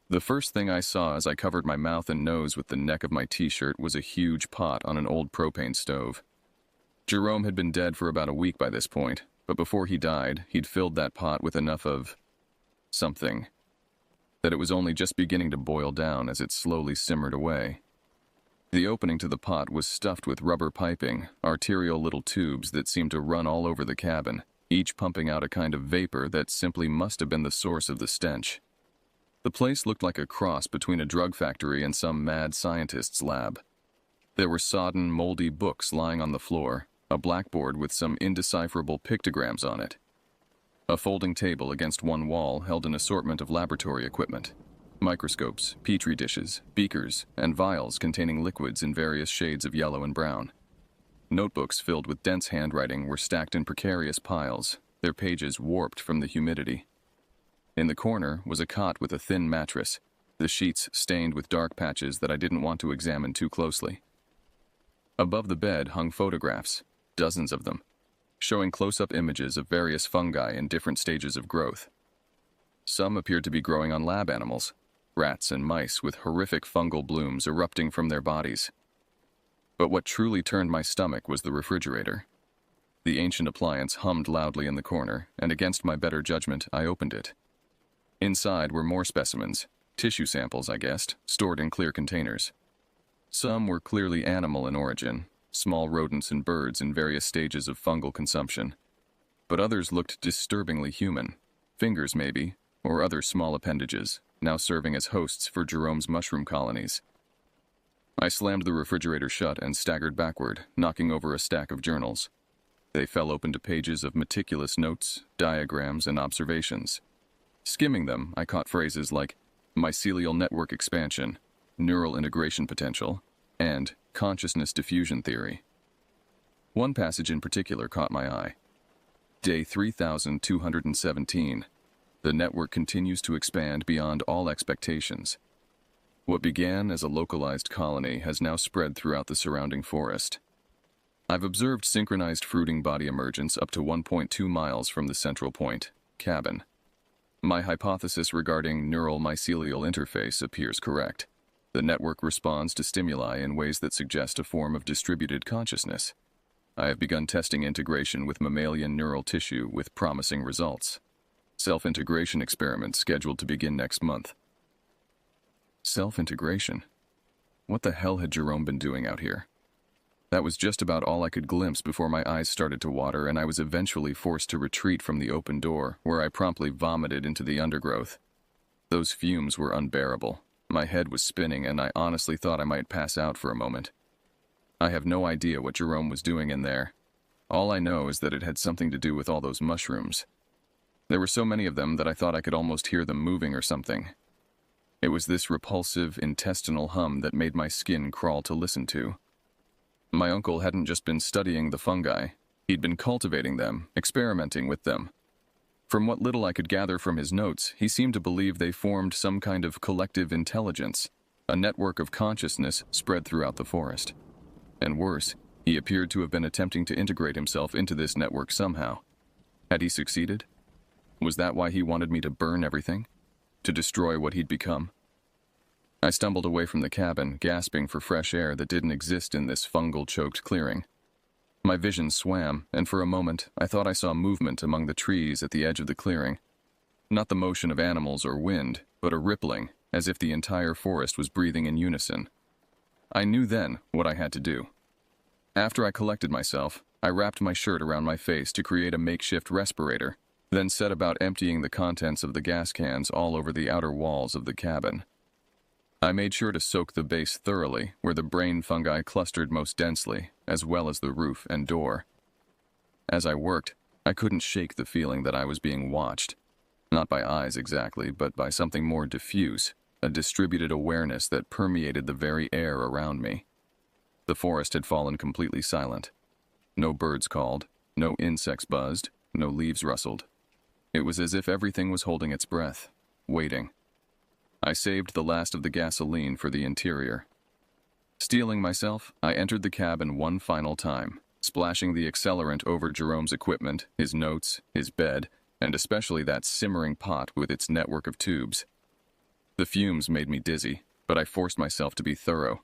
The first thing I saw as I covered my mouth and nose with the neck of my t-shirt was a huge pot on an old propane stove. Jerome had been dead for about a week by this point, but before he died, he'd filled that pot with enough of something that it was only just beginning to boil down as it slowly simmered away. The opening to the pot was stuffed with rubber piping, arterial little tubes that seemed to run all over the cabin, each pumping out a kind of vapor that simply must have been the source of the stench. The place looked like a cross between a drug factory and some mad scientist's lab. There were sodden, moldy books lying on the floor, a blackboard with some indecipherable pictograms on it. A folding table against one wall held an assortment of laboratory equipment. Microscopes, petri dishes, beakers, and vials containing liquids in various shades of yellow and brown. Notebooks filled with dense handwriting were stacked in precarious piles, their pages warped from the humidity. In the corner was a cot with a thin mattress, the sheets stained with dark patches that I didn't want to examine too closely. Above the bed hung photographs, dozens of them, showing close-up images of various fungi in different stages of growth. Some appeared to be growing on lab animals, rats and mice with horrific fungal blooms erupting from their bodies. But what truly turned my stomach was the refrigerator. The ancient appliance hummed loudly in the corner, and against my better judgment, I opened it. Inside were more specimens, tissue samples, I guessed, stored in clear containers. Some were clearly animal in origin, small rodents and birds in various stages of fungal consumption. But others looked disturbingly human, fingers maybe, or other small appendages, now serving as hosts for Jerome's mushroom colonies. I slammed the refrigerator shut and staggered backward, knocking over a stack of journals. They fell open to pages of meticulous notes, diagrams, and observations. Skimming them, I caught phrases like mycelial network expansion, neural integration potential, and consciousness diffusion theory. One passage in particular caught my eye. Day 3217. The network continues to expand beyond all expectations. What began as a localized colony has now spread throughout the surrounding forest. I've observed synchronized fruiting body emergence up to 1.2 miles from the central point, cabin. My hypothesis regarding neural mycelial interface appears correct. The network responds to stimuli in ways that suggest a form of distributed consciousness. I have begun testing integration with mammalian neural tissue with promising results. Self-integration experiments scheduled to begin next month. Self-integration? What the hell had Jerome been doing out here? That was just about all I could glimpse before my eyes started to water and I was eventually forced to retreat from the open door, where I promptly vomited into the undergrowth. Those fumes were unbearable. My head was spinning and I honestly thought I might pass out for a moment. I have no idea what Jerome was doing in there. All I know is that it had something to do with all those mushrooms. There were so many of them that I thought I could almost hear them moving or something. It was this repulsive intestinal hum that made my skin crawl to listen to. My uncle hadn't just been studying the fungi, he'd been cultivating them, experimenting with them. From what little I could gather from his notes, he seemed to believe they formed some kind of collective intelligence, a network of consciousness spread throughout the forest. And worse, he appeared to have been attempting to integrate himself into this network somehow. Had he succeeded? Was that why he wanted me to burn everything? To destroy what he'd become? I stumbled away from the cabin, gasping for fresh air that didn't exist in this fungal-choked clearing. My vision swam, and for a moment I thought I saw movement among the trees at the edge of the clearing. Not the motion of animals or wind, but a rippling, as if the entire forest was breathing in unison. I knew then what I had to do. After I collected myself, I wrapped my shirt around my face to create a makeshift respirator, then set about emptying the contents of the gas cans all over the outer walls of the cabin. I made sure to soak the base thoroughly, where the brain fungi clustered most densely, as well as the roof and door. As I worked, I couldn't shake the feeling that I was being watched. Not by eyes exactly, but by something more diffuse, a distributed awareness that permeated the very air around me. The forest had fallen completely silent. No birds called, no insects buzzed, no leaves rustled. It was as if everything was holding its breath, waiting. I saved the last of the gasoline for the interior. Steeling myself, I entered the cabin one final time, splashing the accelerant over Jerome's equipment, his notes, his bed, and especially that simmering pot with its network of tubes. The fumes made me dizzy, but I forced myself to be thorough.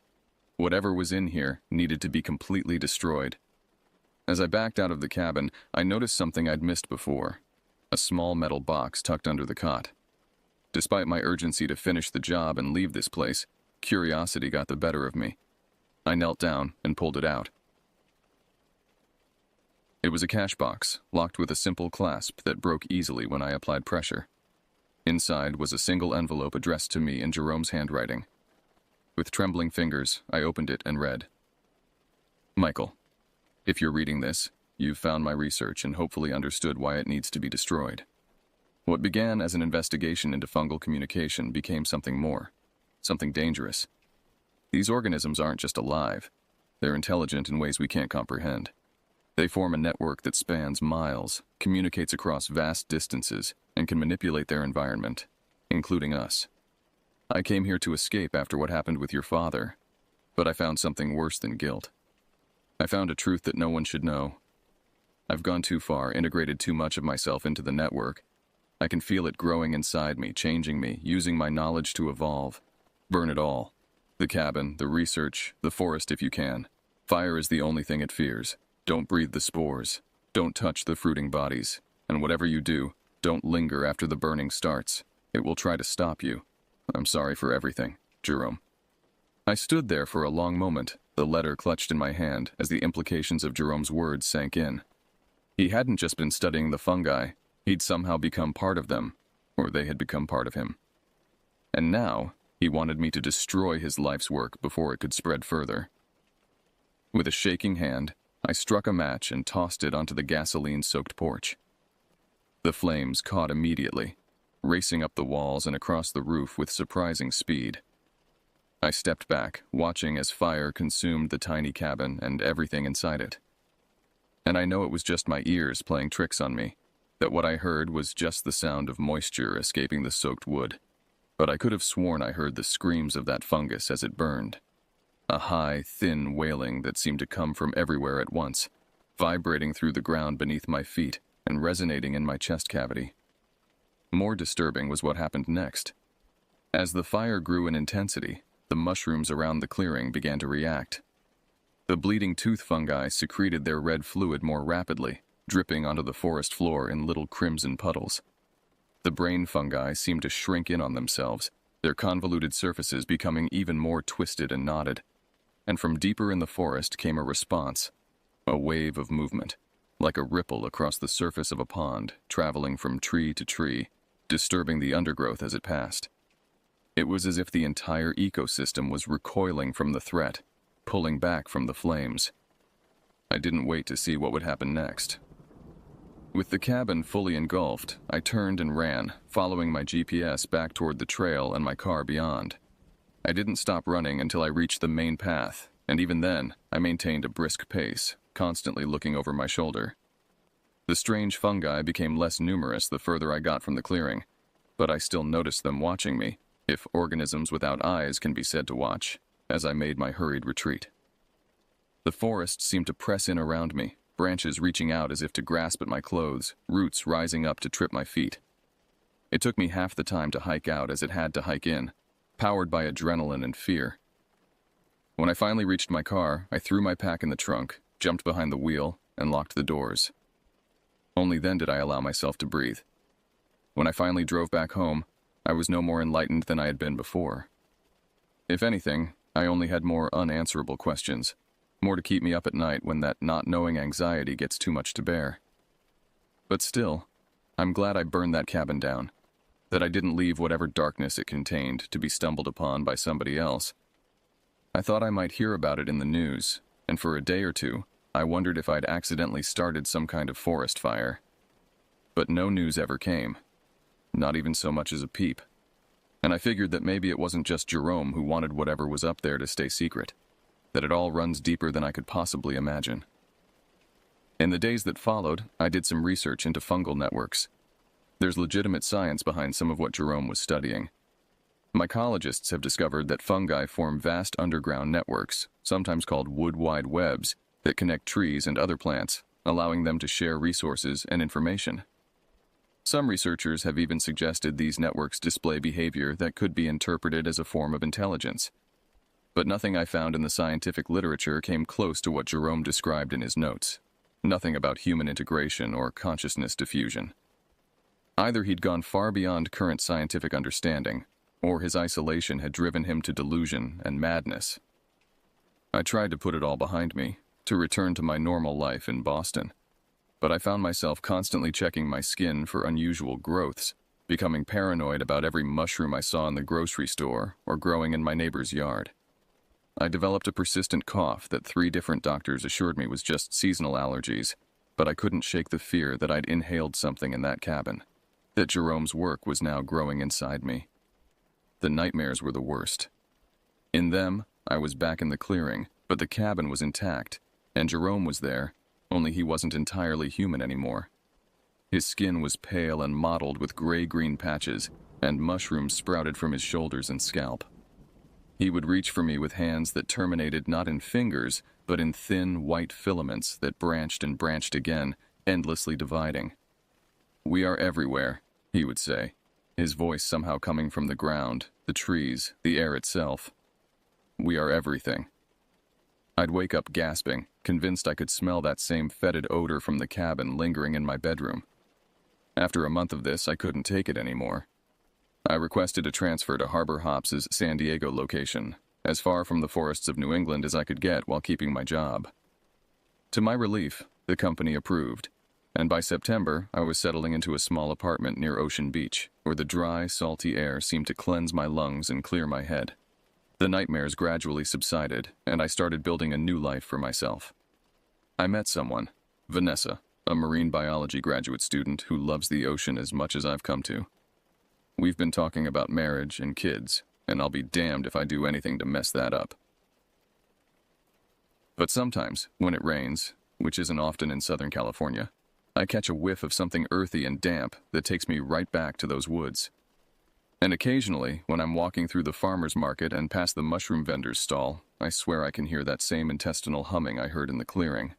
Whatever was in here needed to be completely destroyed. As I backed out of the cabin, I noticed something I'd missed before. A small metal box tucked under the cot. Despite my urgency to finish the job and leave this place, curiosity got the better of me. I knelt down and pulled it out. It was a cash box, locked with a simple clasp that broke easily when I applied pressure. Inside was a single envelope addressed to me in Jerome's handwriting. With trembling fingers, I opened it and read, "Michael, if you're reading this, you've found my research and hopefully understood why it needs to be destroyed. What began as an investigation into fungal communication became something more, something dangerous. These organisms aren't just alive, they're intelligent in ways we can't comprehend. They form a network that spans miles, communicates across vast distances, and can manipulate their environment, including us. I came here to escape after what happened with your father, but I found something worse than guilt. I found a truth that no one should know. I've gone too far, integrated too much of myself into the network. I can feel it growing inside me, changing me, using my knowledge to evolve. Burn it all. The cabin, the research, the forest if you can. Fire is the only thing it fears. Don't breathe the spores. Don't touch the fruiting bodies. And whatever you do, don't linger after the burning starts. It will try to stop you. I'm sorry for everything, Jerome." I stood there for a long moment, the letter clutched in my hand as the implications of Jerome's words sank in. He hadn't just been studying the fungi. He'd somehow become part of them, or they had become part of him. And now, he wanted me to destroy his life's work before it could spread further. With a shaking hand, I struck a match and tossed it onto the gasoline-soaked porch. The flames caught immediately, racing up the walls and across the roof with surprising speed. I stepped back, watching as fire consumed the tiny cabin and everything inside it. And I know it was just my ears playing tricks on me, that what I heard was just the sound of moisture escaping the soaked wood. But I could have sworn I heard the screams of that fungus as it burned. A high, thin wailing that seemed to come from everywhere at once, vibrating through the ground beneath my feet and resonating in my chest cavity. More disturbing was what happened next. As the fire grew in intensity, the mushrooms around the clearing began to react. The bleeding tooth fungi secreted their red fluid more rapidly, dripping onto the forest floor in little crimson puddles. The brain fungi seemed to shrink in on themselves, their convoluted surfaces becoming even more twisted and knotted. And from deeper in the forest came a response, a wave of movement, like a ripple across the surface of a pond, traveling from tree to tree, disturbing the undergrowth as it passed. It was as if the entire ecosystem was recoiling from the threat, pulling back from the flames. I didn't wait to see what would happen next. With the cabin fully engulfed, I turned and ran, following my GPS back toward the trail and my car beyond. I didn't stop running until I reached the main path, and even then, I maintained a brisk pace, constantly looking over my shoulder. The strange fungi became less numerous the further I got from the clearing, but I still noticed them watching me, if organisms without eyes can be said to watch, as I made my hurried retreat. The forest seemed to press in around me, branches reaching out as if to grasp at my clothes, roots rising up to trip my feet. It took me half the time to hike out as it had to hike in, powered by adrenaline and fear. When I finally reached my car, I threw my pack in the trunk, jumped behind the wheel, and locked the doors. Only then did I allow myself to breathe. When I finally drove back home, I was no more enlightened than I had been before. If anything, I only had more unanswerable questions, more to keep me up at night when that not-knowing anxiety gets too much to bear. But still, I'm glad I burned that cabin down, that I didn't leave whatever darkness it contained to be stumbled upon by somebody else. I thought I might hear about it in the news, and for a day or two, I wondered if I'd accidentally started some kind of forest fire. But no news ever came, not even so much as a peep. And I figured that maybe it wasn't just Jerome who wanted whatever was up there to stay secret, that it all runs deeper than I could possibly imagine. In the days that followed, I did some research into fungal networks. There's legitimate science behind some of what Jerome was studying. Mycologists have discovered that fungi form vast underground networks, sometimes called wood-wide webs, that connect trees and other plants, allowing them to share resources and information. Some researchers have even suggested these networks display behavior that could be interpreted as a form of intelligence. But nothing I found in the scientific literature came close to what Jerome described in his notes. Nothing about human integration or consciousness diffusion. Either he'd gone far beyond current scientific understanding, or his isolation had driven him to delusion and madness. I tried to put it all behind me, to return to my normal life in Boston. But I found myself constantly checking my skin for unusual growths, becoming paranoid about every mushroom I saw in the grocery store or growing in my neighbor's yard. I developed a persistent cough that 3 different doctors assured me was just seasonal allergies, but I couldn't shake the fear that I'd inhaled something in that cabin, that Jerome's work was now growing inside me. The nightmares were the worst. In them, I was back in the clearing, but the cabin was intact, and Jerome was there, only he wasn't entirely human anymore. His skin was pale and mottled with gray-green patches, and mushrooms sprouted from his shoulders and scalp. He would reach for me with hands that terminated not in fingers, but in thin, white filaments that branched and branched again, endlessly dividing. "We are everywhere," he would say, his voice somehow coming from the ground, the trees, the air itself. "We are everything." I'd wake up gasping, convinced I could smell that same fetid odor from the cabin lingering in my bedroom. After a month of this, I couldn't take it anymore. I requested a transfer to Harbor Hops' San Diego location, as far from the forests of New England as I could get while keeping my job. To my relief, the company approved, and by September, I was settling into a small apartment near Ocean Beach, where the dry, salty air seemed to cleanse my lungs and clear my head. The nightmares gradually subsided, and I started building a new life for myself. I met someone, Vanessa, a marine biology graduate student who loves the ocean as much as I've come to. We've been talking about marriage and kids, and I'll be damned if I do anything to mess that up. But sometimes, when it rains, which isn't often in Southern California, I catch a whiff of something earthy and damp that takes me right back to those woods. And occasionally, when I'm walking through the farmer's market and past the mushroom vendor's stall, I swear I can hear that same intestinal humming I heard in the clearing.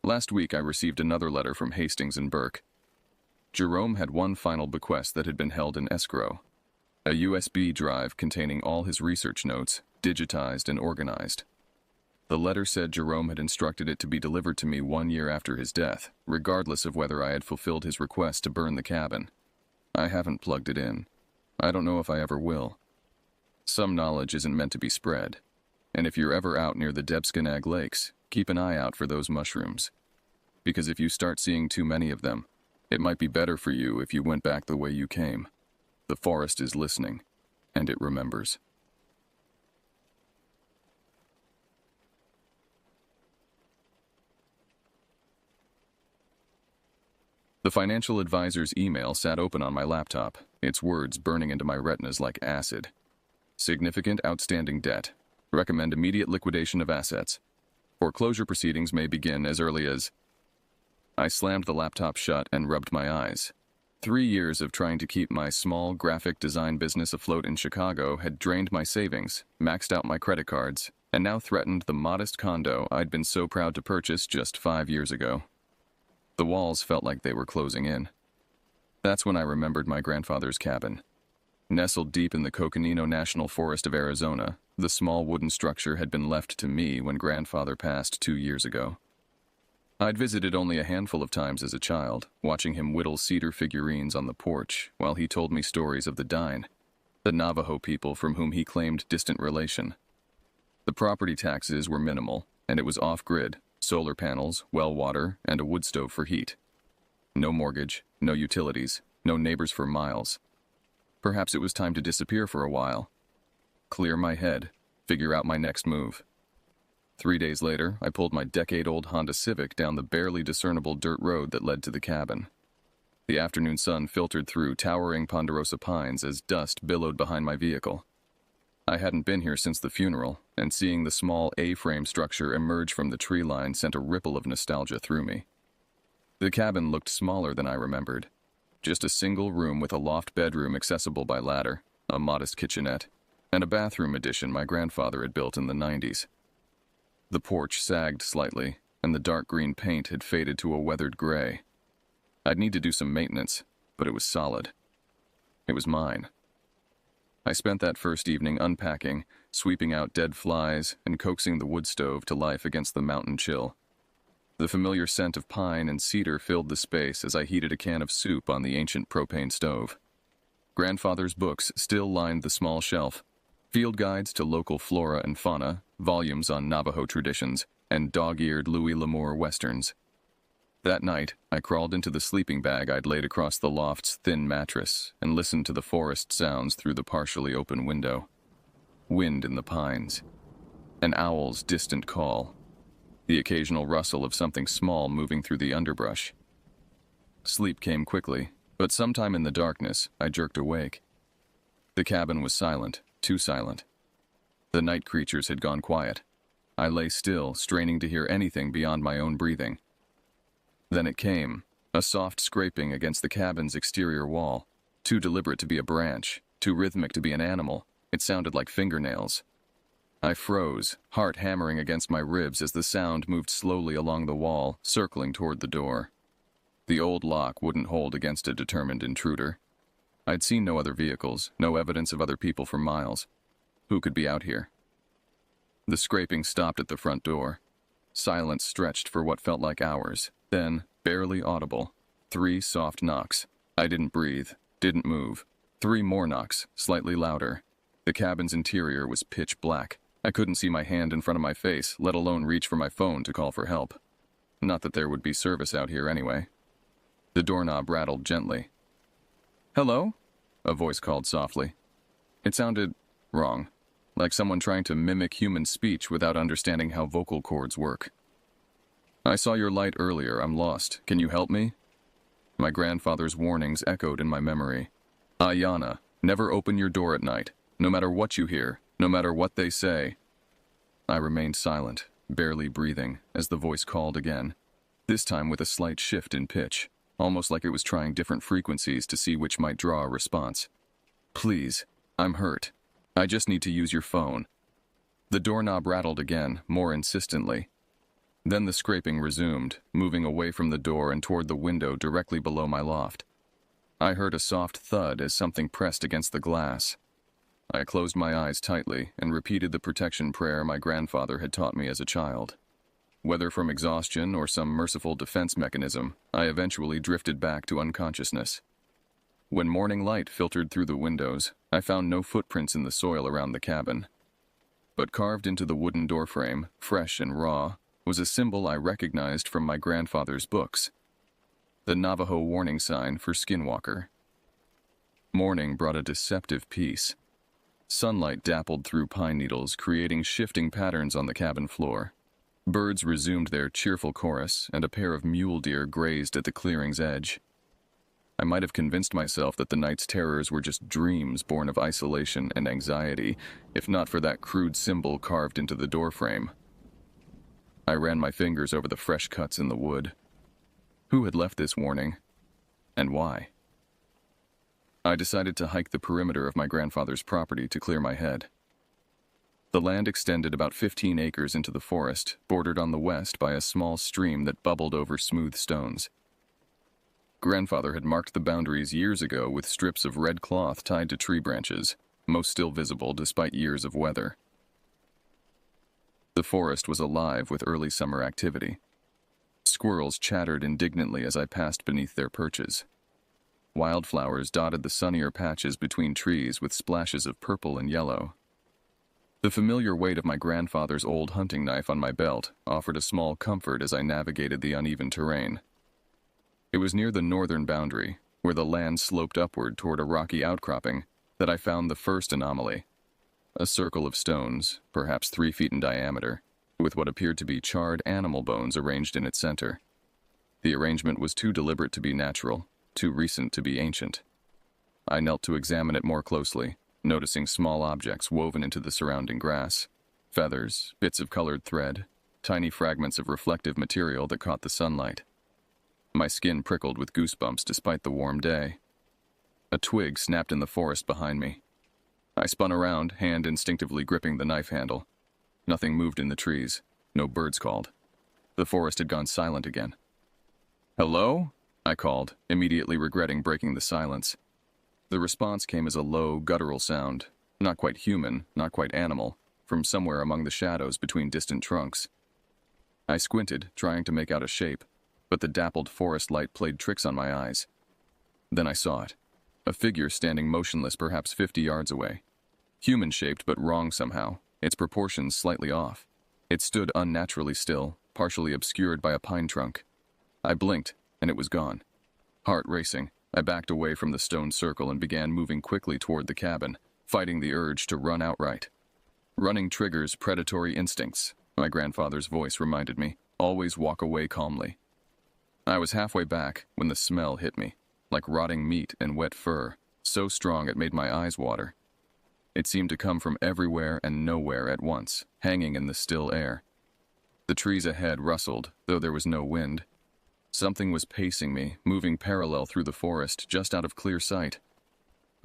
Last week, I received another letter from Hastings and Burke. Jerome had one final bequest that had been held in escrow. A USB drive containing all his research notes, digitized and organized. The letter said Jerome had instructed it to be delivered to me 1 year after his death, regardless of whether I had fulfilled his request to burn the cabin. I haven't plugged it in. I don't know if I ever will. Some knowledge isn't meant to be spread, and if you're ever out near the Debskinag Lakes, keep an eye out for those mushrooms. Because if you start seeing too many of them, it might be better for you if you went back the way you came. The forest is listening, and it remembers. The financial advisor's email sat open on my laptop, its words burning into my retinas like acid. Significant outstanding debt. Recommend immediate liquidation of assets. Foreclosure proceedings may begin as early as... I slammed the laptop shut and rubbed my eyes. 3 years of trying to keep my small graphic design business afloat in Chicago had drained my savings, maxed out my credit cards, and now threatened the modest condo I'd been so proud to purchase just 5 years ago. The walls felt like they were closing in. That's when I remembered my grandfather's cabin. Nestled deep in the Coconino National Forest of Arizona, the small wooden structure had been left to me when grandfather passed 2 years ago. I'd visited only a handful of times as a child, watching him whittle cedar figurines on the porch while he told me stories of the Dine, the Navajo people from whom he claimed distant relation. The property taxes were minimal, and it was off-grid, solar panels, well water, and a wood stove for heat. No mortgage, no utilities, no neighbors for miles. Perhaps it was time to disappear for a while. Clear my head, figure out my next move. 3 days later, I pulled my decade-old Honda Civic down the barely discernible dirt road that led to the cabin. The afternoon sun filtered through towering ponderosa pines as dust billowed behind my vehicle. I hadn't been here since the funeral, and seeing the small A-frame structure emerge from the tree line sent a ripple of nostalgia through me. The cabin looked smaller than I remembered. Just a single room with a loft bedroom accessible by ladder, a modest kitchenette, and a bathroom addition my grandfather had built in the 90s. The porch sagged slightly, and the dark green paint had faded to a weathered gray. I'd need to do some maintenance, but it was solid. It was mine. I spent that first evening unpacking, sweeping out dead flies, and coaxing the wood stove to life against the mountain chill. The familiar scent of pine and cedar filled the space as I heated a can of soup on the ancient propane stove. Grandfather's books still lined the small shelf. Field guides to local flora and fauna, volumes on Navajo traditions, and dog-eared Louis L'Amour westerns. That night, I crawled into the sleeping bag I'd laid across the loft's thin mattress and listened to the forest sounds through the partially open window. Wind in the pines. An owl's distant call. The occasional rustle of something small moving through the underbrush. Sleep came quickly, but sometime in the darkness, I jerked awake. The cabin was silent. Too silent. The night creatures had gone quiet. I lay still, straining to hear anything beyond my own breathing. Then it came, a soft scraping against the cabin's exterior wall. Too deliberate to be a branch, too rhythmic to be an animal. It sounded like fingernails. I froze, heart hammering against my ribs as the sound moved slowly along the wall, circling toward the door. The old lock wouldn't hold against a determined intruder. I'd seen no other vehicles, no evidence of other people for miles. Who could be out here? The scraping stopped at the front door. Silence stretched for what felt like hours. Then, barely audible, 3 soft knocks. I didn't breathe, didn't move. 3 more knocks, slightly louder. The cabin's interior was pitch black. I couldn't see my hand in front of my face, let alone reach for my phone to call for help. Not that there would be service out here anyway. The doorknob rattled gently. "Hello?" a voice called softly. It sounded wrong, like someone trying to mimic human speech without understanding how vocal cords work. "I saw your light earlier. I'm lost. Can you help me?" My grandfather's warnings echoed in my memory. "Ayanna, never open your door at night, no matter what you hear, no matter what they say." I remained silent, barely breathing, as the voice called again, this time with a slight shift in pitch. Almost like it was trying different frequencies to see which might draw a response. "Please, I'm hurt. I just need to use your phone." The doorknob rattled again, more insistently. Then the scraping resumed, moving away from the door and toward the window directly below my loft. I heard a soft thud as something pressed against the glass. I closed my eyes tightly and repeated the protection prayer my grandfather had taught me as a child. Whether from exhaustion or some merciful defense mechanism, I eventually drifted back to unconsciousness. When morning light filtered through the windows, I found no footprints in the soil around the cabin. But carved into the wooden doorframe, fresh and raw, was a symbol I recognized from my grandfather's books: the Navajo warning sign for Skinwalker. Morning brought a deceptive peace. Sunlight dappled through pine needles, creating shifting patterns on the cabin floor. Birds resumed their cheerful chorus, and a pair of mule deer grazed at the clearing's edge. I might have convinced myself that the night's terrors were just dreams born of isolation and anxiety, if not for that crude symbol carved into the doorframe. I ran my fingers over the fresh cuts in the wood. Who had left this warning, and why? I decided to hike the perimeter of my grandfather's property to clear my head. The land extended about 15 acres into the forest, bordered on the west by a small stream that bubbled over smooth stones. Grandfather had marked the boundaries years ago with strips of red cloth tied to tree branches, most still visible despite years of weather. The forest was alive with early summer activity. Squirrels chattered indignantly as I passed beneath their perches. Wildflowers dotted the sunnier patches between trees with splashes of purple and yellow. The familiar weight of my grandfather's old hunting knife on my belt offered a small comfort as I navigated the uneven terrain. It was near the northern boundary, where the land sloped upward toward a rocky outcropping, that I found the first anomaly: a circle of stones, perhaps 3 feet in diameter, with what appeared to be charred animal bones arranged in its center. The arrangement was too deliberate to be natural, too recent to be ancient. I knelt to examine it more closely, noticing small objects woven into the surrounding grass: feathers, bits of colored thread, tiny fragments of reflective material that caught the sunlight. My skin prickled with goosebumps despite the warm day. A twig snapped in the forest behind me. I spun around, hand instinctively gripping the knife handle. Nothing moved in the trees. No birds called. The forest had gone silent again. "Hello?" I called, immediately regretting breaking the silence. The response came as a low, guttural sound, not quite human, not quite animal, from somewhere among the shadows between distant trunks. I squinted, trying to make out a shape, but the dappled forest light played tricks on my eyes. Then I saw it. A figure standing motionless perhaps 50 yards away. Human-shaped but wrong somehow, its proportions slightly off. It stood unnaturally still, partially obscured by a pine trunk. I blinked, and it was gone. Heart racing, I backed away from the stone circle and began moving quickly toward the cabin, fighting the urge to run outright. Running triggers predatory instincts, my grandfather's voice reminded me. Always walk away calmly. I was halfway back when the smell hit me, like rotting meat and wet fur, so strong it made my eyes water. It seemed to come from everywhere and nowhere at once, hanging in the still air. The trees ahead rustled, though there was no wind. Something was pacing me, moving parallel through the forest, just out of clear sight.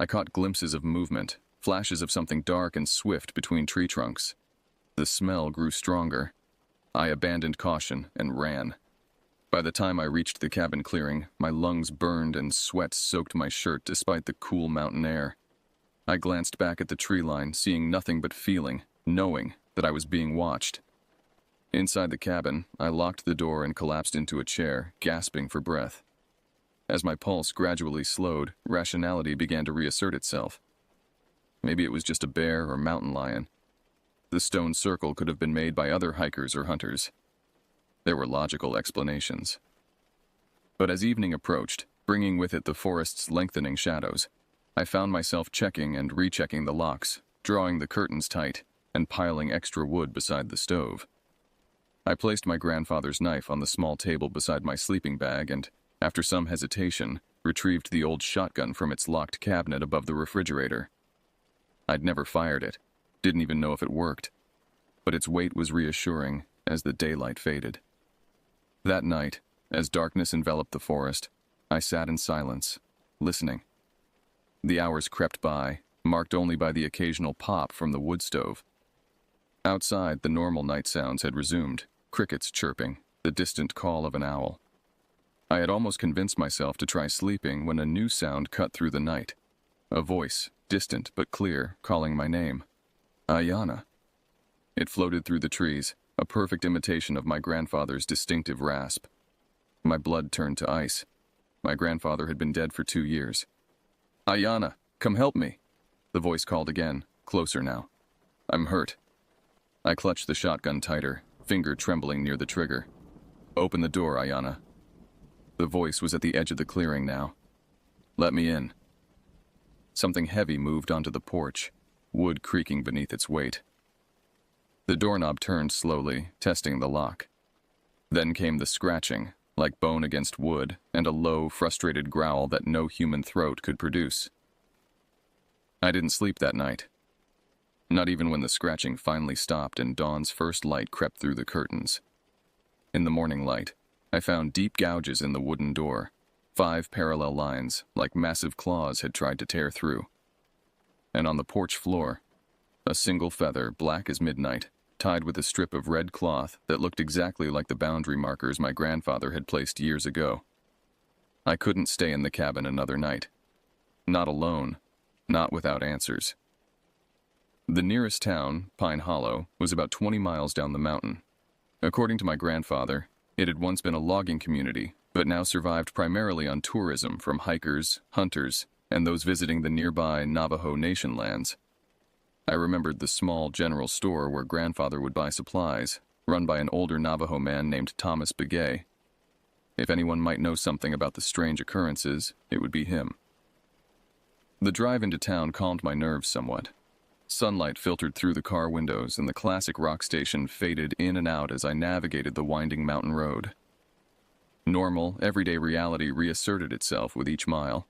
I caught glimpses of movement, flashes of something dark and swift between tree trunks. The smell grew stronger. I abandoned caution and ran. By the time I reached the cabin clearing, my lungs burned and sweat soaked my shirt despite the cool mountain air. I glanced back at the tree line, seeing nothing but feeling, knowing that I was being watched. Inside the cabin, I locked the door and collapsed into a chair, gasping for breath. As my pulse gradually slowed, rationality began to reassert itself. Maybe it was just a bear or mountain lion. The stone circle could have been made by other hikers or hunters. There were logical explanations. But as evening approached, bringing with it the forest's lengthening shadows, I found myself checking and rechecking the locks, drawing the curtains tight, and piling extra wood beside the stove. I placed my grandfather's knife on the small table beside my sleeping bag and, after some hesitation, retrieved the old shotgun from its locked cabinet above the refrigerator. I'd never fired it, didn't even know if it worked, but its weight was reassuring as the daylight faded. That night, as darkness enveloped the forest, I sat in silence, listening. The hours crept by, marked only by the occasional pop from the wood stove. Outside, the normal night sounds had resumed, crickets chirping, the distant call of an owl. I had almost convinced myself to try sleeping when a new sound cut through the night. A voice, distant but clear, calling my name. Ayana. It floated through the trees, a perfect imitation of my grandfather's distinctive rasp. My blood turned to ice. My grandfather had been dead for 2 years. Ayana, come help me. The voice called again, closer now. I'm hurt. I clutched the shotgun tighter, finger trembling near the trigger. Open the door, Ayana. The voice was at the edge of the clearing now. Let me in. Something heavy moved onto the porch, wood creaking beneath its weight. The doorknob turned slowly, testing the lock. Then came the scratching, like bone against wood, and a low, frustrated growl that no human throat could produce. I didn't sleep that night. Not even when the scratching finally stopped and dawn's first light crept through the curtains. In the morning light, I found deep gouges in the wooden door, 5 parallel lines, like massive claws had tried to tear through. And on the porch floor, a single feather, black as midnight, tied with a strip of red cloth that looked exactly like the boundary markers my grandfather had placed years ago. I couldn't stay in the cabin another night. Not alone, not without answers. The nearest town, Pine Hollow, was about 20 miles down the mountain. According to my grandfather, it had once been a logging community, but now survived primarily on tourism from hikers, hunters, and those visiting the nearby Navajo Nation lands. I remembered the small general store where grandfather would buy supplies, run by an older Navajo man named Thomas Begay. If anyone might know something about the strange occurrences, it would be him. The drive into town calmed my nerves somewhat. Sunlight filtered through the car windows and the classic rock station faded in and out as I navigated the winding mountain road. Normal, everyday reality reasserted itself with each mile.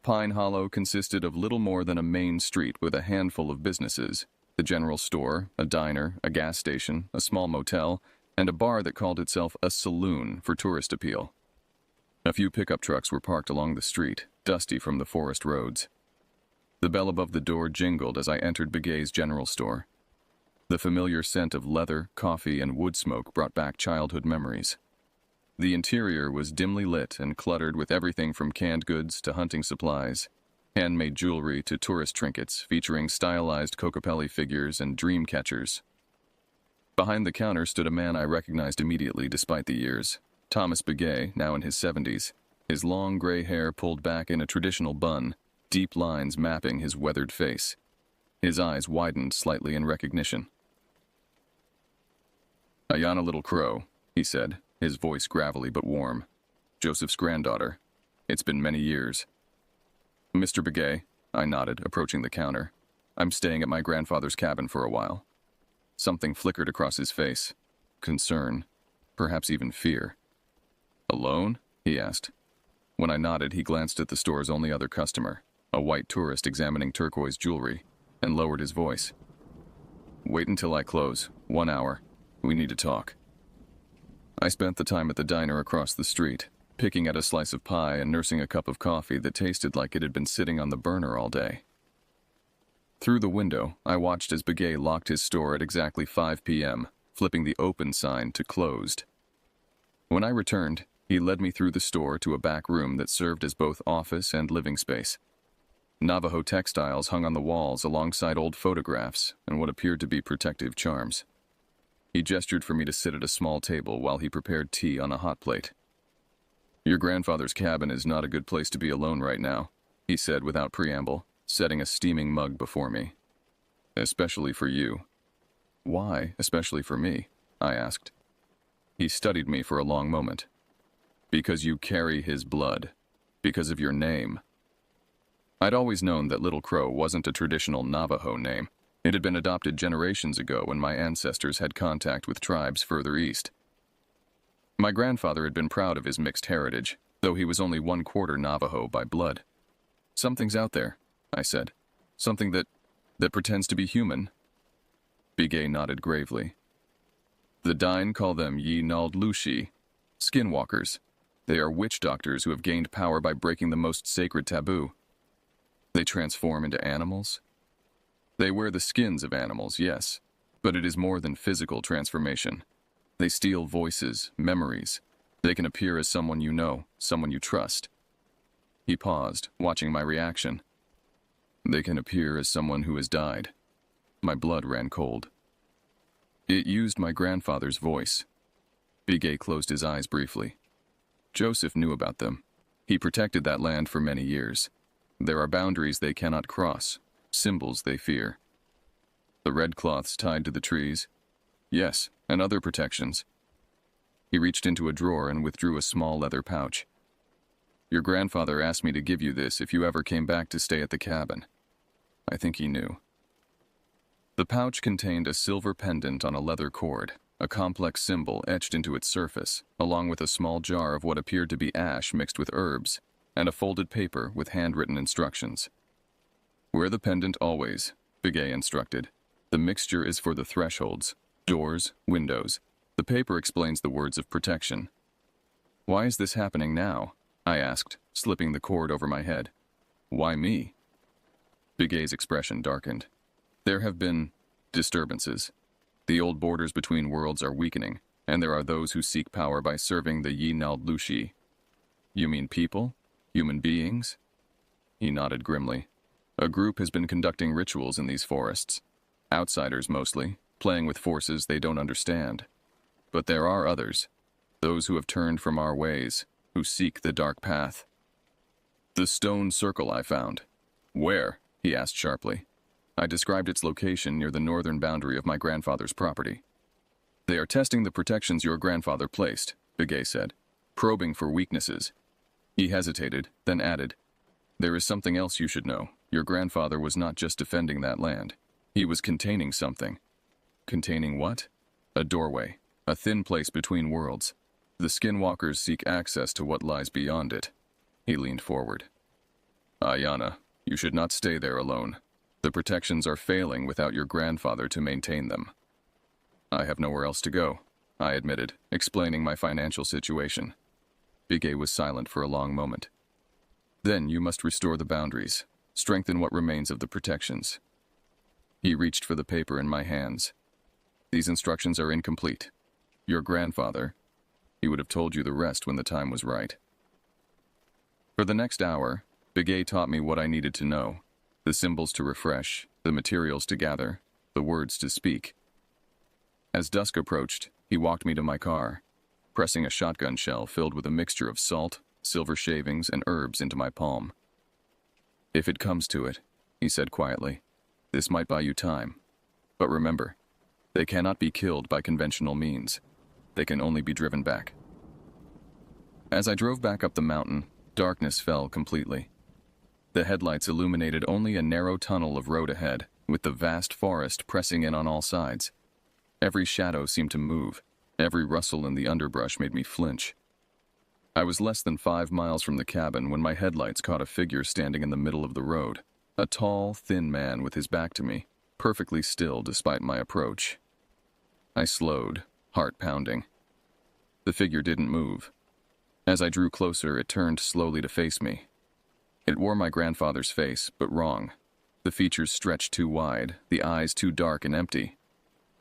Pine Hollow consisted of little more than a main street with a handful of businesses, the general store, a diner, a gas station, a small motel, and a bar that called itself a saloon for tourist appeal. A few pickup trucks were parked along the street, dusty from the forest roads. The bell above the door jingled as I entered Begay's general store. The familiar scent of leather, coffee, and wood smoke brought back childhood memories. The interior was dimly lit and cluttered with everything from canned goods to hunting supplies, handmade jewelry to tourist trinkets featuring stylized Kokopelli figures and dream catchers. Behind the counter stood a man I recognized immediately despite the years, Thomas Begay, now in his 70s, his long gray hair pulled back in a traditional bun, deep lines mapping his weathered face. His eyes widened slightly in recognition. Ayana Little Crow, he said, his voice gravelly but warm. Joseph's granddaughter. It's been many years. Mr. Begay, I nodded, approaching the counter. I'm staying at my grandfather's cabin for a while. Something flickered across his face. Concern. Perhaps even fear. Alone? He asked. When I nodded, he glanced at the store's only other customer, a white tourist examining turquoise jewelry, and lowered his voice. Wait until I close. 1 hour. We need to talk. I spent the time at the diner across the street, picking at a slice of pie and nursing a cup of coffee that tasted like it had been sitting on the burner all day. Through the window, I watched as Begay locked his store at exactly 5 p.m., flipping the open sign to closed. When I returned, he led me through the store to a back room that served as both office and living space. Navajo textiles hung on the walls alongside old photographs and what appeared to be protective charms. He gestured for me to sit at a small table while he prepared tea on a hot plate. Your grandfather's cabin is not a good place to be alone right now, he said without preamble, setting a steaming mug before me. Especially for you. Why, especially for me? I asked. He studied me for a long moment. Because you carry his blood. Because of your name. I'd always known that Little Crow wasn't a traditional Navajo name. It had been adopted generations ago when my ancestors had contact with tribes further east. My grandfather had been proud of his mixed heritage, though he was only 1/4 Navajo by blood. Something's out there, I said. Something that pretends to be human. Begay nodded gravely. The Dine call them Yi Nald Lushi, Skinwalkers. They are witch doctors who have gained power by breaking the most sacred taboo. They transform into animals. They wear the skins of animals, yes, but it is more than physical transformation. They steal voices, memories, They can appear as someone you know, someone you trust. He paused, watching my reaction. They can appear as someone who has died. My blood ran cold. It used my grandfather's voice. Bigay closed his eyes briefly. Joseph knew about them. He protected that land for many years. There are boundaries they cannot cross, symbols they fear. The red cloths tied to the trees. Yes, and other protections. He reached into a drawer and withdrew a small leather pouch. Your grandfather asked me to give you this if you ever came back to stay at the cabin. I think he knew. The pouch contained a silver pendant on a leather cord, a complex symbol etched into its surface, along with a small jar of what appeared to be ash mixed with herbs, and a folded paper with handwritten instructions. Wear the pendant always, Bigay instructed. The mixture is for the thresholds, doors, windows. The paper explains the words of protection. Why is this happening now? I asked, slipping the cord over my head. Why me? Bigay's expression darkened. There have been disturbances. The old borders between worlds are weakening, and there are those who seek power by serving the Yi Nald Lushi. You mean people? Human beings? He nodded grimly. A group has been conducting rituals in these forests. Outsiders mostly, playing with forces they don't understand. But there are others, those who have turned from our ways, who seek the dark path. The stone circle I found. Where? He asked sharply. I described its location near the northern boundary of my grandfather's property. They are testing the protections your grandfather placed, Bigay said, probing for weaknesses. He hesitated, then added, There is something else you should know. Your grandfather was not just defending that land. He was containing something. Containing what? A doorway, a thin place between worlds. The Skinwalkers seek access to what lies beyond it. He leaned forward. Ayana, you should not stay there alone. The protections are failing without your grandfather to maintain them. I have nowhere else to go, I admitted, explaining my financial situation. Bigay was silent for a long moment. Then you must restore the boundaries, strengthen what remains of the protections. He reached for the paper in my hands. These instructions are incomplete. Your grandfather, he would have told you the rest when the time was right. For the next hour, Bigay taught me what I needed to know. The symbols to refresh, the materials to gather, the words to speak. As dusk approached, he walked me to my car, pressing a shotgun shell filled with a mixture of salt, silver shavings, and herbs into my palm. If it comes to it, he said quietly, this might buy you time. But remember, they cannot be killed by conventional means. They can only be driven back. As I drove back up the mountain, darkness fell completely. The headlights illuminated only a narrow tunnel of road ahead, with the vast forest pressing in on all sides. Every shadow seemed to move. Every rustle in the underbrush made me flinch. I was less than 5 miles from the cabin when my headlights caught a figure standing in the middle of the road. A tall, thin man with his back to me, perfectly still despite my approach. I slowed, heart pounding. The figure didn't move. As I drew closer, it turned slowly to face me. It wore my grandfather's face, but wrong. The features stretched too wide, the eyes too dark and empty.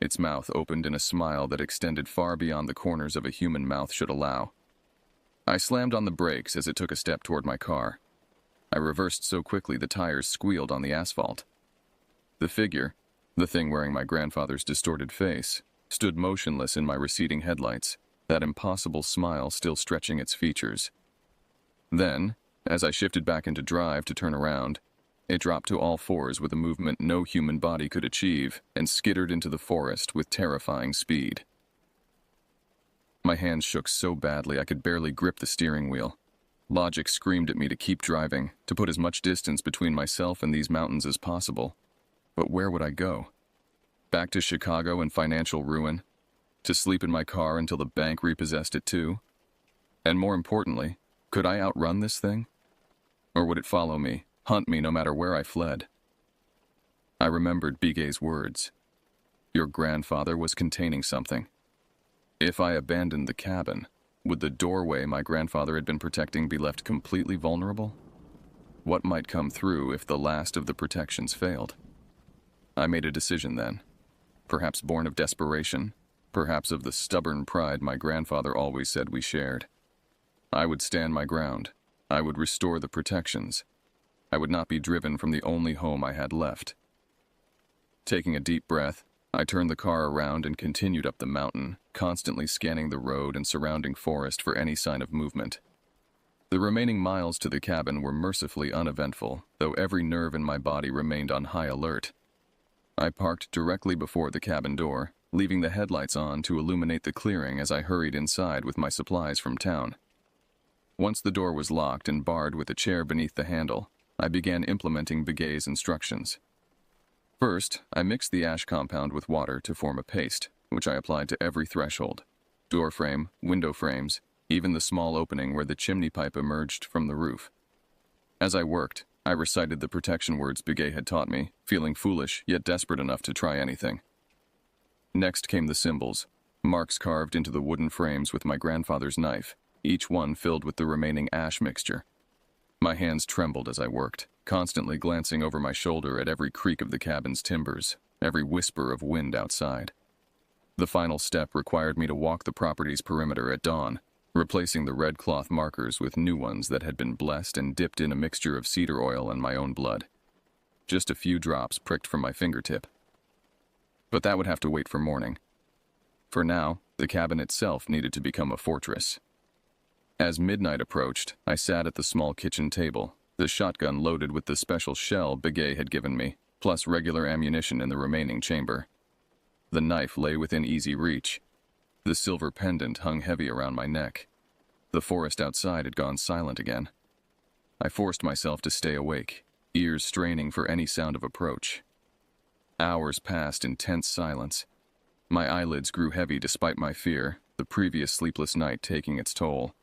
Its mouth opened in a smile that extended far beyond the corners of a human mouth should allow. I slammed on the brakes as it took a step toward my car. I reversed so quickly the tires squealed on the asphalt. The figure, the thing wearing my grandfather's distorted face, stood motionless in my receding headlights, that impossible smile still stretching its features. Then, as I shifted back into drive to turn around, it dropped to all fours with a movement no human body could achieve and skittered into the forest with terrifying speed. My hands shook so badly I could barely grip the steering wheel. Logic screamed at me to keep driving, to put as much distance between myself and these mountains as possible. But where would I go? Back to Chicago in financial ruin? To sleep in my car until the bank repossessed it too? And more importantly, could I outrun this thing? Or would it follow me, hunt me no matter where I fled? I remembered Bigay's words. Your grandfather was containing something. If I abandoned the cabin, would the doorway my grandfather had been protecting be left completely vulnerable? What might come through if the last of the protections failed? I made a decision then, perhaps born of desperation, perhaps of the stubborn pride my grandfather always said we shared. I would stand my ground. I would restore the protections. I would not be driven from the only home I had left. Taking a deep breath, I turned the car around and continued up the mountain, constantly scanning the road and surrounding forest for any sign of movement. The remaining miles to the cabin were mercifully uneventful, though every nerve in my body remained on high alert. I parked directly before the cabin door, leaving the headlights on to illuminate the clearing as I hurried inside with my supplies from town. Once the door was locked and barred with a chair beneath the handle, I began implementing Begay's instructions. First, I mixed the ash compound with water to form a paste, which I applied to every threshold, door frame, window frames, even the small opening where the chimney pipe emerged from the roof. As I worked, I recited the protection words Begay had taught me, feeling foolish yet desperate enough to try anything. Next came the symbols, marks carved into the wooden frames with my grandfather's knife, each one filled with the remaining ash mixture. My hands trembled as I worked, constantly glancing over my shoulder at every creak of the cabin's timbers, every whisper of wind outside. The final step required me to walk the property's perimeter at dawn, replacing the red cloth markers with new ones that had been blessed and dipped in a mixture of cedar oil and my own blood. Just a few drops pricked from my fingertip. But that would have to wait for morning. For now, the cabin itself needed to become a fortress. As midnight approached, I sat at the small kitchen table, the shotgun loaded with the special shell Begay had given me, plus regular ammunition in the remaining chamber. The knife lay within easy reach. The silver pendant hung heavy around my neck. The forest outside had gone silent again. I forced myself to stay awake, ears straining for any sound of approach. Hours passed in tense silence. My eyelids grew heavy despite my fear, the previous sleepless night taking its toll.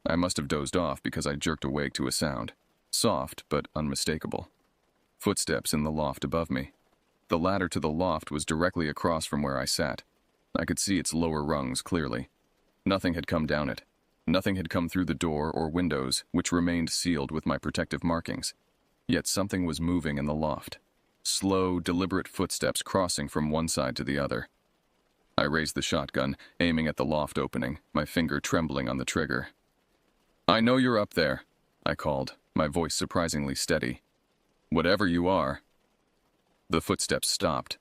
I must have dozed off because I jerked awake to a sound, soft but unmistakable. Footsteps in the loft above me. The ladder to the loft was directly across from where I sat. I could see its lower rungs clearly. Nothing had come down it. Nothing had come through the door or windows, which remained sealed with my protective markings. Yet something was moving in the loft. Slow, deliberate footsteps crossing from one side to the other. I raised the shotgun, aiming at the loft opening, my finger trembling on the trigger. "I know you're up there," I called, my voice surprisingly steady. "Whatever you are." The footsteps stopped.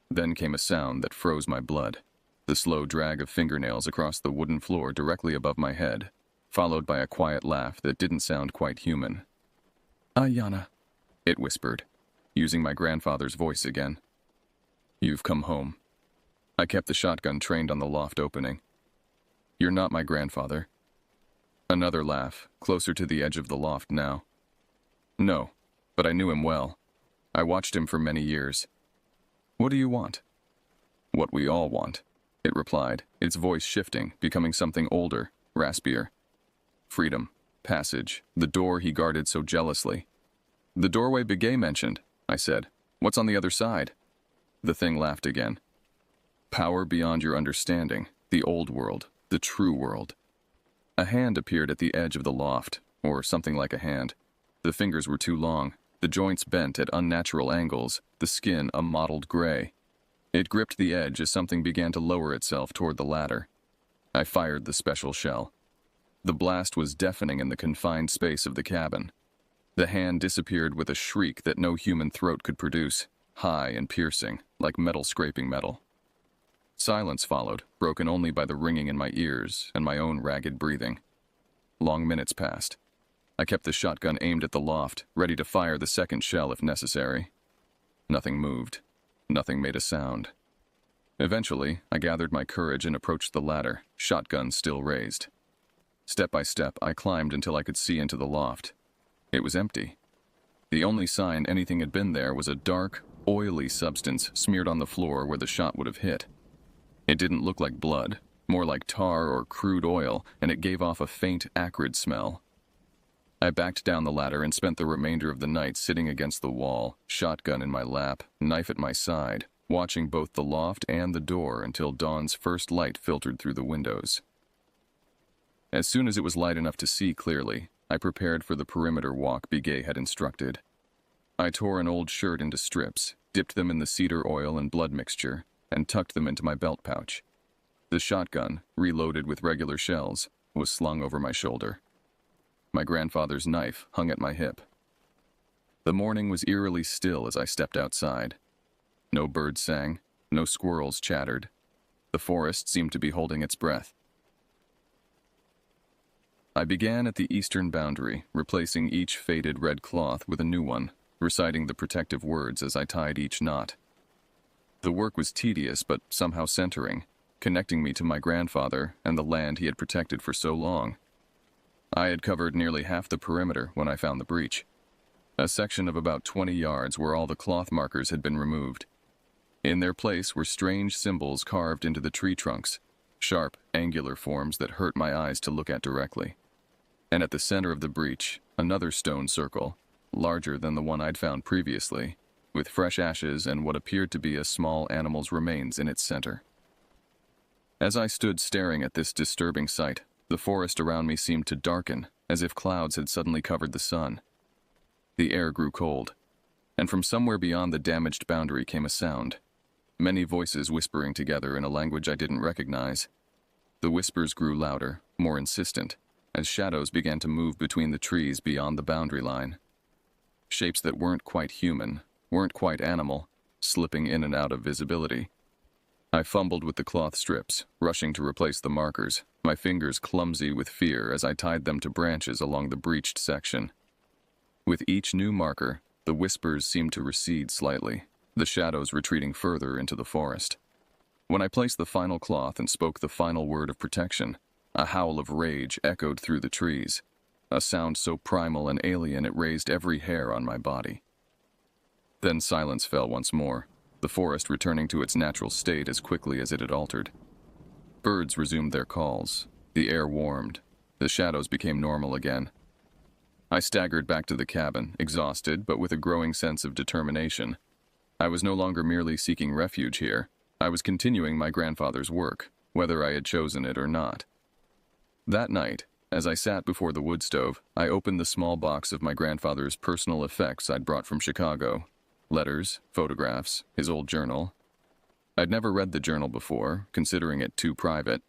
Then came a sound that froze my blood, the slow drag of fingernails across the wooden floor directly above my head, followed by a quiet laugh that didn't sound quite human. "Ayanna," it whispered, using my grandfather's voice again. "You've come home." I kept the shotgun trained on the loft opening. "You're not my grandfather." Another laugh, closer to the edge of the loft now. "No, but I knew him well. I watched him for many years." "What do you want?" "What we all want," it replied, its voice shifting, becoming something older, raspier. "Freedom, passage, the door he guarded so jealously." "The doorway Begay mentioned," I said. "What's on the other side?" The thing laughed again. "Power beyond your understanding, the old world, the true world." A hand appeared at the edge of the loft, or something like a hand. The fingers were too long, the joints bent at unnatural angles, the skin a mottled gray. It gripped the edge as something began to lower itself toward the ladder. I fired the special shell. The blast was deafening in the confined space of the cabin. The hand disappeared with a shriek that no human throat could produce, high and piercing, like metal scraping metal. Silence followed, broken only by the ringing in my ears and my own ragged breathing. Long minutes passed. I kept the shotgun aimed at the loft, ready to fire the second shell if necessary. Nothing moved. Nothing made a sound. Eventually, I gathered my courage and approached the ladder, shotgun still raised. Step by step, I climbed until I could see into the loft. It was empty. The only sign anything had been there was a dark, oily substance smeared on the floor where the shot would have hit. It didn't look like blood, more like tar or crude oil, and it gave off a faint, acrid smell. I backed down the ladder and spent the remainder of the night sitting against the wall, shotgun in my lap, knife at my side, watching both the loft and the door until dawn's first light filtered through the windows. As soon as it was light enough to see clearly, I prepared for the perimeter walk Begay had instructed. I tore an old shirt into strips, dipped them in the cedar oil and blood mixture, and tucked them into my belt pouch. The shotgun, reloaded with regular shells, was slung over my shoulder. My grandfather's knife hung at my hip. The morning was eerily still as I stepped outside. No birds sang, no squirrels chattered. The forest seemed to be holding its breath. I began at the eastern boundary, replacing each faded red cloth with a new one, reciting the protective words as I tied each knot. The work was tedious but somehow centering, connecting me to my grandfather and the land he had protected for so long. I had covered nearly half the perimeter when I found the breach, a section of about 20 yards where all the cloth markers had been removed. In their place were strange symbols carved into the tree trunks, sharp, angular forms that hurt my eyes to look at directly. And at the center of the breach, another stone circle, larger than the one I'd found previously, with fresh ashes and what appeared to be a small animal's remains in its center. As I stood staring at this disturbing sight, the forest around me seemed to darken, as if clouds had suddenly covered the sun. The air grew cold, and from somewhere beyond the damaged boundary came a sound. Many voices whispering together in a language I didn't recognize. The whispers grew louder, more insistent, as shadows began to move between the trees beyond the boundary line. Shapes that weren't quite human, weren't quite animal, slipping in and out of visibility. I fumbled with the cloth strips, rushing to replace the markers, my fingers clumsy with fear as I tied them to branches along the breached section. With each new marker, the whispers seemed to recede slightly, the shadows retreating further into the forest. When I placed the final cloth and spoke the final word of protection, a howl of rage echoed through the trees, a sound so primal and alien it raised every hair on my body. Then silence fell once more, the forest returning to its natural state as quickly as it had altered. Birds resumed their calls, the air warmed, the shadows became normal again. I staggered back to the cabin, exhausted but with a growing sense of determination. I was no longer merely seeking refuge here, I was continuing my grandfather's work, whether I had chosen it or not. That night, as I sat before the wood stove, I opened the small box of my grandfather's personal effects I'd brought from Chicago. Letters, photographs, his old journal. I'd never read the journal before, considering it too private.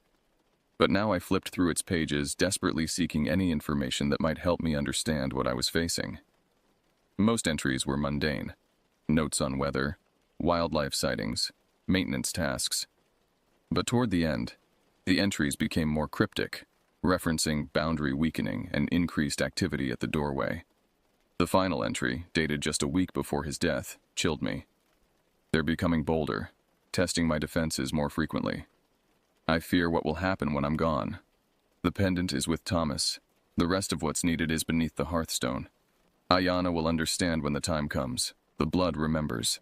But now I flipped through its pages, desperately seeking any information that might help me understand what I was facing. Most entries were mundane. Notes on weather, wildlife sightings, maintenance tasks. But toward the end, the entries became more cryptic, referencing boundary weakening and increased activity at the doorway. The final entry, dated just a week before his death, chilled me. They're becoming bolder, testing my defenses more frequently. I fear what will happen when I'm gone. The pendant is with Thomas. The rest of what's needed is beneath the hearthstone. Ayana will understand when the time comes. The blood remembers.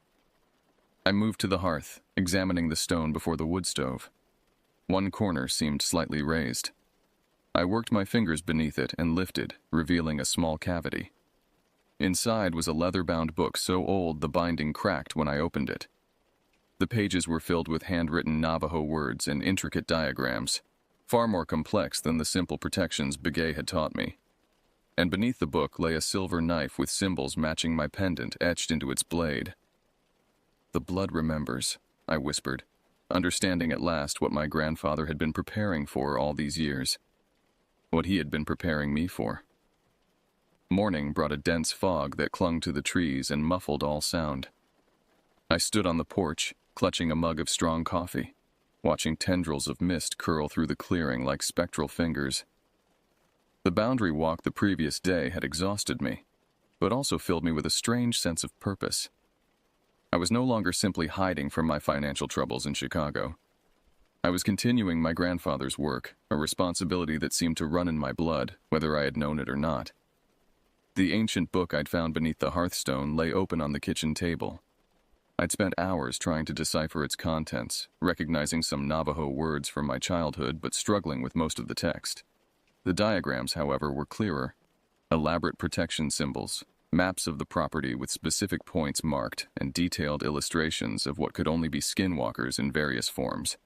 I moved to the hearth, examining the stone before the wood stove. One corner seemed slightly raised. I worked my fingers beneath it and lifted, revealing a small cavity. Inside was a leather-bound book so old the binding cracked when I opened it. The pages were filled with handwritten Navajo words and intricate diagrams, far more complex than the simple protections Begay had taught me. And beneath the book lay a silver knife with symbols matching my pendant etched into its blade. "The blood remembers," I whispered, understanding at last what my grandfather had been preparing for all these years. What he had been preparing me for. Morning brought a dense fog that clung to the trees and muffled all sound. I stood on the porch, clutching a mug of strong coffee, watching tendrils of mist curl through the clearing like spectral fingers. The boundary walk the previous day had exhausted me, but also filled me with a strange sense of purpose. I was no longer simply hiding from my financial troubles in Chicago. I was continuing my grandfather's work, a responsibility that seemed to run in my blood, whether I had known it or not. The ancient book I'd found beneath the hearthstone lay open on the kitchen table. I'd spent hours trying to decipher its contents, recognizing some Navajo words from my childhood but struggling with most of the text. The diagrams, however, were clearer. Elaborate protection symbols, maps of the property with specific points marked, and detailed illustrations of what could only be skinwalkers in various forms.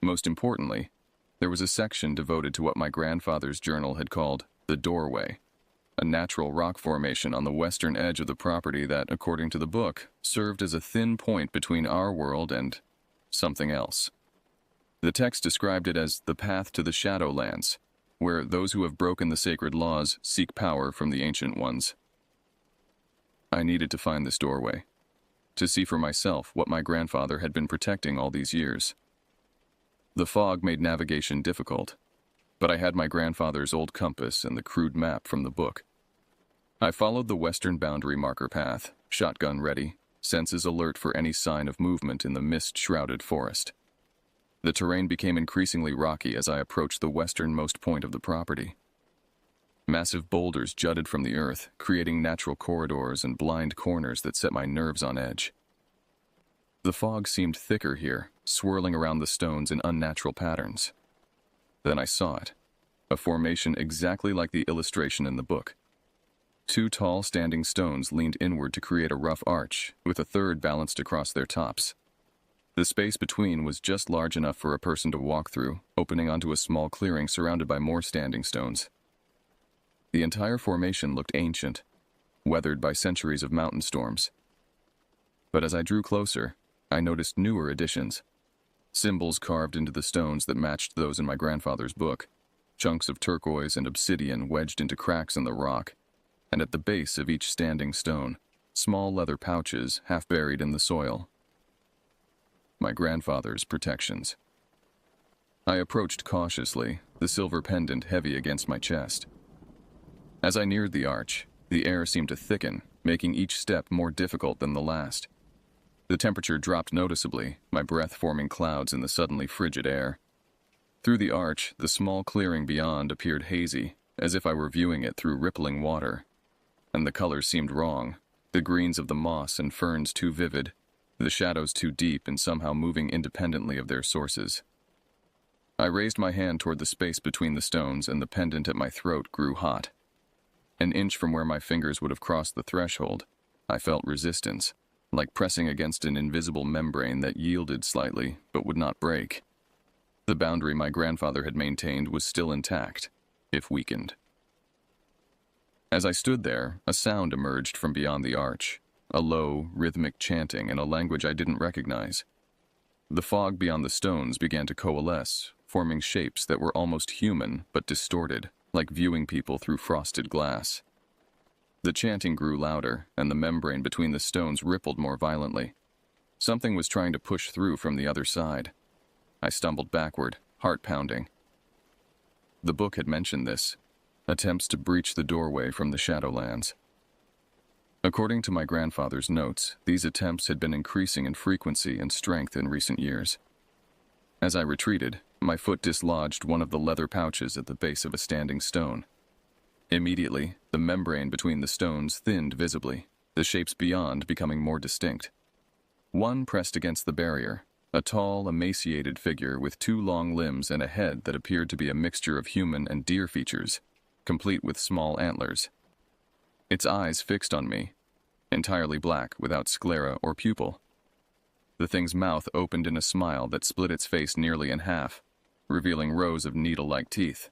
Most importantly, there was a section devoted to what my grandfather's journal had called the doorway, a natural rock formation on the western edge of the property that, according to the book, served as a thin point between our world and something else. The text described it as the path to the Shadowlands, where those who have broken the sacred laws seek power from the Ancient Ones. I needed to find this doorway, to see for myself what my grandfather had been protecting all these years. The fog made navigation difficult, but I had my grandfather's old compass and the crude map from the book. I followed the western boundary marker path, shotgun ready, senses alert for any sign of movement in the mist-shrouded forest. The terrain became increasingly rocky as I approached the westernmost point of the property. Massive boulders jutted from the earth, creating natural corridors and blind corners that set my nerves on edge. The fog seemed thicker here, swirling around the stones in unnatural patterns. Then I saw it, a formation exactly like the illustration in the book. Two tall standing stones leaned inward to create a rough arch, with a third balanced across their tops. The space between was just large enough for a person to walk through, opening onto a small clearing surrounded by more standing stones. The entire formation looked ancient, weathered by centuries of mountain storms. But as I drew closer, I noticed newer additions. Symbols carved into the stones that matched those in my grandfather's book, chunks of turquoise and obsidian wedged into cracks in the rock, and at the base of each standing stone, small leather pouches half buried in the soil. My grandfather's protections. I approached cautiously, the silver pendant heavy against my chest. As I neared the arch, the air seemed to thicken, making each step more difficult than the last. The temperature dropped noticeably, my breath forming clouds in the suddenly frigid air. Through the arch, the small clearing beyond appeared hazy, as if I were viewing it through rippling water. And the colors seemed wrong, the greens of the moss and ferns too vivid, the shadows too deep and somehow moving independently of their sources. I raised my hand toward the space between the stones, and the pendant at my throat grew hot. An inch from where my fingers would have crossed the threshold, I felt resistance, like pressing against an invisible membrane that yielded slightly but would not break. The boundary my grandfather had maintained was still intact, if weakened. As I stood there, a sound emerged from beyond the arch. A low, rhythmic chanting in a language I didn't recognize. The fog beyond the stones began to coalesce, forming shapes that were almost human but distorted, like viewing people through frosted glass. The chanting grew louder, and the membrane between the stones rippled more violently. Something was trying to push through from the other side. I stumbled backward, heart pounding. The book had mentioned this, attempts to breach the doorway from the Shadowlands. According to my grandfather's notes, these attempts had been increasing in frequency and strength in recent years. As I retreated, my foot dislodged one of the leather pouches at the base of a standing stone. Immediately, the membrane between the stones thinned visibly, the shapes beyond becoming more distinct. One pressed against the barrier, a tall, emaciated figure with two long limbs and a head that appeared to be a mixture of human and deer features, complete with small antlers. Its eyes fixed on me, entirely black without sclera or pupil. The thing's mouth opened in a smile that split its face nearly in half, revealing rows of needle-like teeth.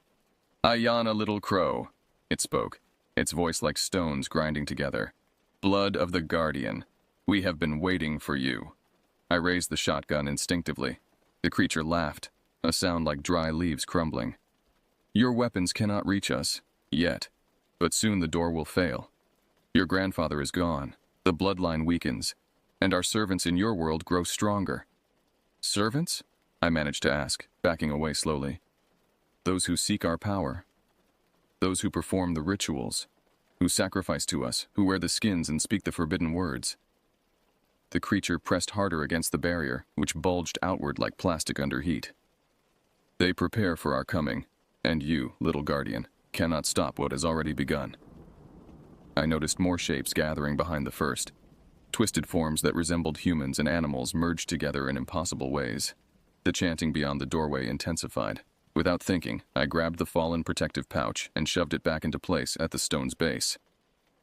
"Ayana, little crow," it spoke, its voice like stones grinding together. "Blood of the Guardian, we have been waiting for you." I raised the shotgun instinctively. The creature laughed, a sound like dry leaves crumbling. "Your weapons cannot reach us, yet. But soon the door will fail. Your grandfather is gone, the bloodline weakens, and our servants in your world grow stronger." "Servants?" I managed to ask, backing away slowly. "Those who seek our power. Those who perform the rituals, who sacrifice to us, who wear the skins and speak the forbidden words." The creature pressed harder against the barrier, which bulged outward like plastic under heat. "They prepare for our coming, and you, little guardian, cannot stop what has already begun." I noticed more shapes gathering behind the first. Twisted forms that resembled humans and animals merged together in impossible ways. The chanting beyond the doorway intensified. Without thinking, I grabbed the fallen protective pouch and shoved it back into place at the stone's base.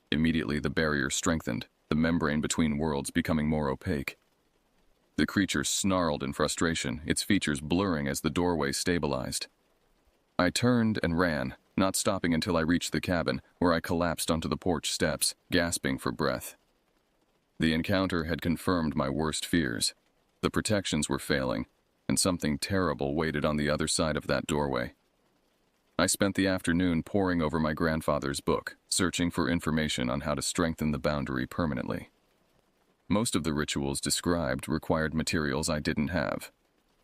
Immediately, the barrier strengthened, the membrane between worlds becoming more opaque. The creature snarled in frustration, its features blurring as the doorway stabilized. I turned and ran, not stopping until I reached the cabin, where I collapsed onto the porch steps, gasping for breath. The encounter had confirmed my worst fears. The protections were failing, and something terrible waited on the other side of that doorway. I spent the afternoon poring over my grandfather's book, searching for information on how to strengthen the boundary permanently. Most of the rituals described required materials I didn't have.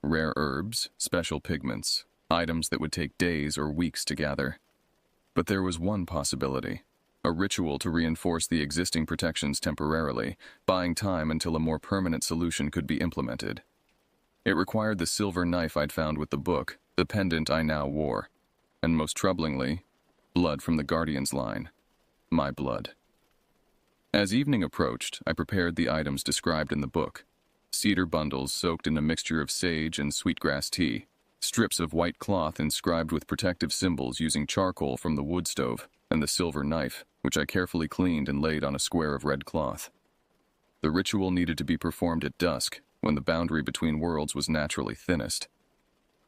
Rare herbs, special pigments, items that would take days or weeks to gather. But there was one possibility: a ritual to reinforce the existing protections temporarily, buying time until a more permanent solution could be implemented. It required the silver knife I'd found with the book, the pendant I now wore, and most troublingly, blood from the Guardian's line. My blood. As evening approached, I prepared the items described in the book: cedar bundles soaked in a mixture of sage and sweetgrass tea, strips of white cloth inscribed with protective symbols using charcoal from the wood stove, and the silver knife, which I carefully cleaned and laid on a square of red cloth. The ritual needed to be performed at dusk, when the boundary between worlds was naturally thinnest.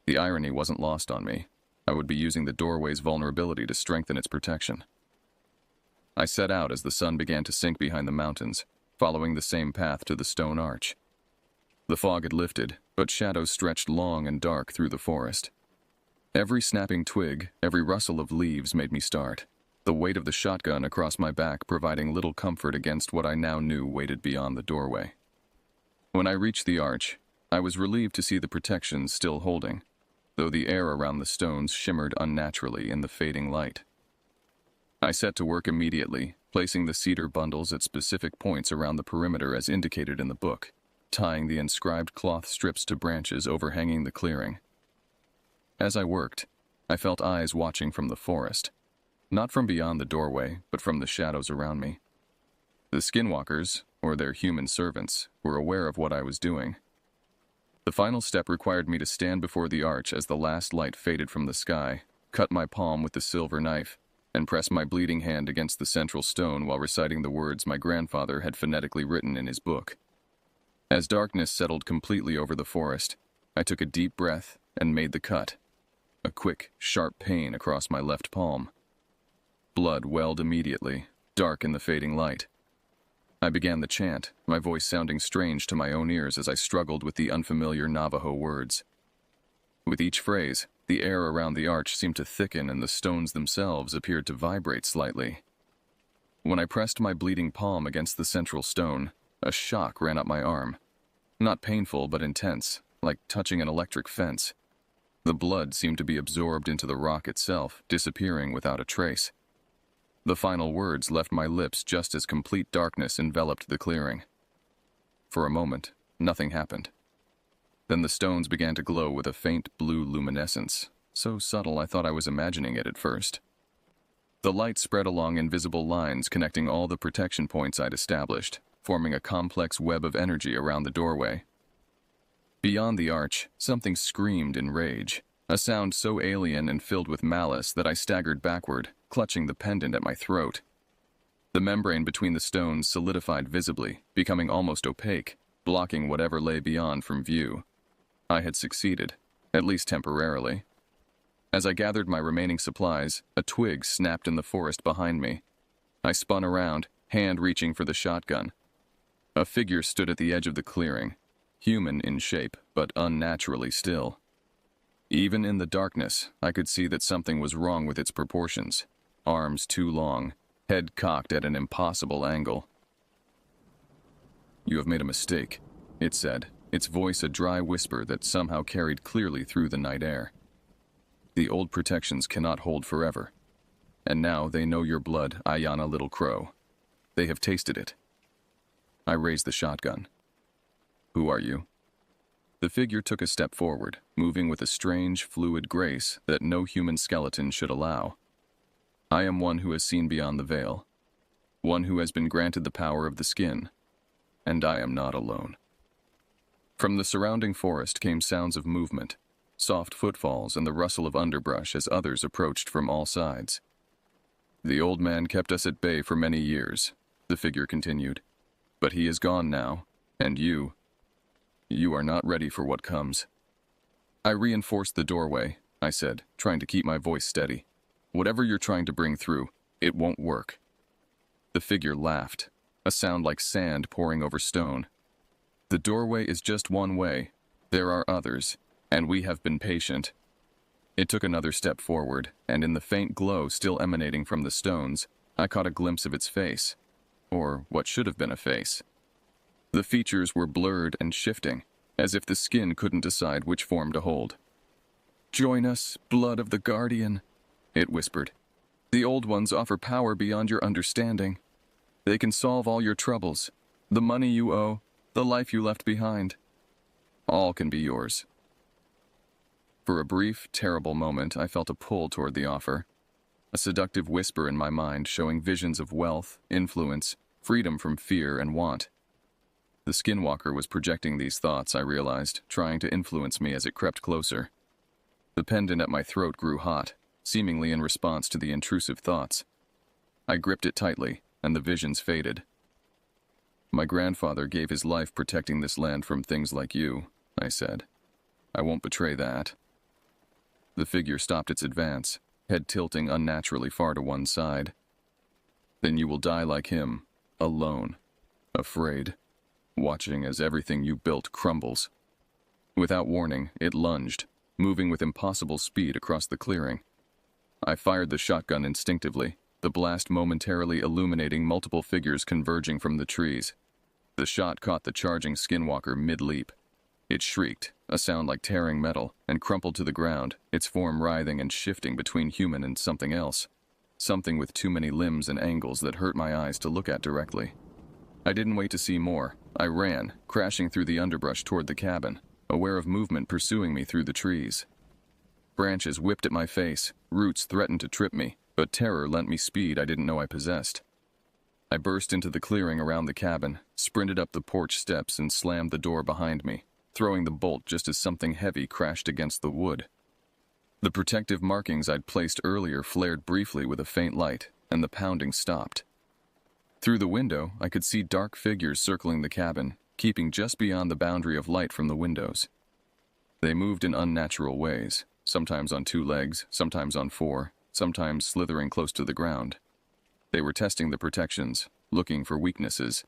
The irony wasn't lost on me. I would be using the doorway's vulnerability to strengthen its protection. I set out as the sun began to sink behind the mountains, following the same path to the stone arch. The fog had lifted, but shadows stretched long and dark through the forest. Every snapping twig, every rustle of leaves made me start, the weight of the shotgun across my back providing little comfort against what I now knew waited beyond the doorway. When I reached the arch, I was relieved to see the protections still holding, though the air around the stones shimmered unnaturally in the fading light. I set to work immediately, placing the cedar bundles at specific points around the perimeter as indicated in the book, tying the inscribed cloth strips to branches overhanging the clearing. As I worked, I felt eyes watching from the forest, not from beyond the doorway, but from the shadows around me. The Skinwalkers, or their human servants, were aware of what I was doing. The final step required me to stand before the arch as the last light faded from the sky, cut my palm with the silver knife, and press my bleeding hand against the central stone while reciting the words my grandfather had phonetically written in his book. As darkness settled completely over the forest, I took a deep breath and made the cut. A quick, sharp pain across my left palm. Blood welled immediately, dark in the fading light. I began the chant, my voice sounding strange to my own ears as I struggled with the unfamiliar Navajo words. With each phrase, the air around the arch seemed to thicken and the stones themselves appeared to vibrate slightly. When I pressed my bleeding palm against the central stone, a shock ran up my arm. Not painful, but intense, like touching an electric fence. The blood seemed to be absorbed into the rock itself, disappearing without a trace. The final words left my lips just as complete darkness enveloped the clearing. For a moment, nothing happened. Then the stones began to glow with a faint blue luminescence, so subtle I thought I was imagining it at first. The light spread along invisible lines connecting all the protection points I'd established, forming a complex web of energy around the doorway. Beyond the arch, something screamed in rage, a sound so alien and filled with malice that I staggered backward, clutching the pendant at my throat. The membrane between the stones solidified visibly, becoming almost opaque, blocking whatever lay beyond from view. I had succeeded, at least temporarily. As I gathered my remaining supplies, a twig snapped in the forest behind me. I spun around, hand reaching for the shotgun. A figure stood at the edge of the clearing, human in shape, but unnaturally still. Even in the darkness, I could see that something was wrong with its proportions. Arms too long, head cocked at an impossible angle. "You have made a mistake," it said, its voice a dry whisper that somehow carried clearly through the night air. "The old protections cannot hold forever. And now they know your blood, Ayana Little Crow. They have tasted it." I raised the shotgun. "Who are you?" The figure took a step forward, moving with a strange, fluid grace that no human skeleton should allow. "I am one who has seen beyond the veil. One who has been granted the power of the skin. And I am not alone." From the surrounding forest came sounds of movement, soft footfalls and the rustle of underbrush as others approached from all sides. "The old man kept us at bay for many years," the figure continued. "But he is gone now, and you are not ready for what comes." I reinforced the doorway, I said, trying to keep my voice steady. "Whatever you're trying to bring through, it won't work." The figure laughed, a sound like sand pouring over stone. "The doorway is just one way. There are others, And we have been patient. It took another step forward, and in the faint glow still emanating from the stones, I caught a glimpse of its face. Or what should have been a face. The features were blurred and shifting, as if the skin couldn't decide which form to hold. "Join us, blood of the Guardian," it whispered. "The old ones offer power beyond your understanding. They can solve all your troubles, the money you owe, the life you left behind. All can be yours." For a brief, terrible moment, I felt a pull toward the offer. A seductive whisper in my mind showing visions of wealth, influence, freedom from fear and want. The Skinwalker was projecting these thoughts, I realized, trying to influence me as it crept closer. The pendant at my throat grew hot, seemingly in response to the intrusive thoughts. I gripped it tightly, and the visions faded. "My grandfather gave his life protecting this land from things like you," I said. "I won't betray that." The figure stopped its advance, head tilting unnaturally far to one side. "Then you will die like him, alone, afraid, watching as everything you built crumbles." Without warning, it lunged, moving with impossible speed across the clearing. I fired the shotgun instinctively, the blast momentarily illuminating multiple figures converging from the trees. The shot caught the charging Skinwalker mid-leap. It shrieked, a sound like tearing metal, and crumpled to the ground, its form writhing and shifting between human and something else. Something with too many limbs and angles that hurt my eyes to look at directly. I didn't wait to see more. I ran, crashing through the underbrush toward the cabin, aware of movement pursuing me through the trees. Branches whipped at my face, roots threatened to trip me, but terror lent me speed I didn't know I possessed. I burst into the clearing around the cabin, sprinted up the porch steps and slammed the door behind me, throwing the bolt just as something heavy crashed against the wood. The protective markings I'd placed earlier flared briefly with a faint light, and the pounding stopped. Through the window, I could see dark figures circling the cabin, keeping just beyond the boundary of light from the windows. They moved in unnatural ways, sometimes on 2 legs, sometimes on 4, sometimes slithering close to the ground. They were testing the protections, looking for weaknesses.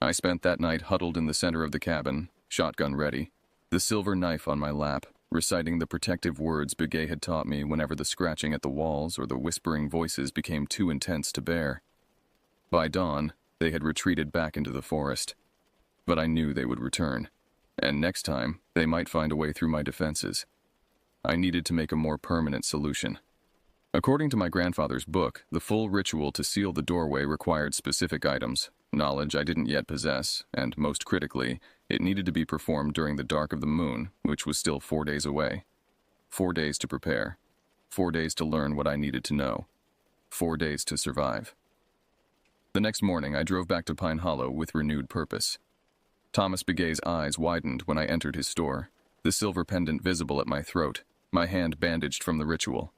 I spent that night huddled in the center of the cabin, shotgun ready, the silver knife on my lap, reciting the protective words Begay had taught me whenever the scratching at the walls or the whispering voices became too intense to bear. By dawn, they had retreated back into the forest. But I knew they would return, and next time, they might find a way through my defenses. I needed to make a more permanent solution. According to my grandfather's book, the full ritual to seal the doorway required specific items, knowledge I didn't yet possess, and most critically, it needed to be performed during the dark of the moon, which was still 4 days away. 4 days to prepare. 4 days to learn what I needed to know. 4 days to survive. The next morning, I drove back to Pine Hollow with renewed purpose. Thomas Begay's eyes widened when I entered his store, the silver pendant visible at my throat, my hand bandaged from the ritual.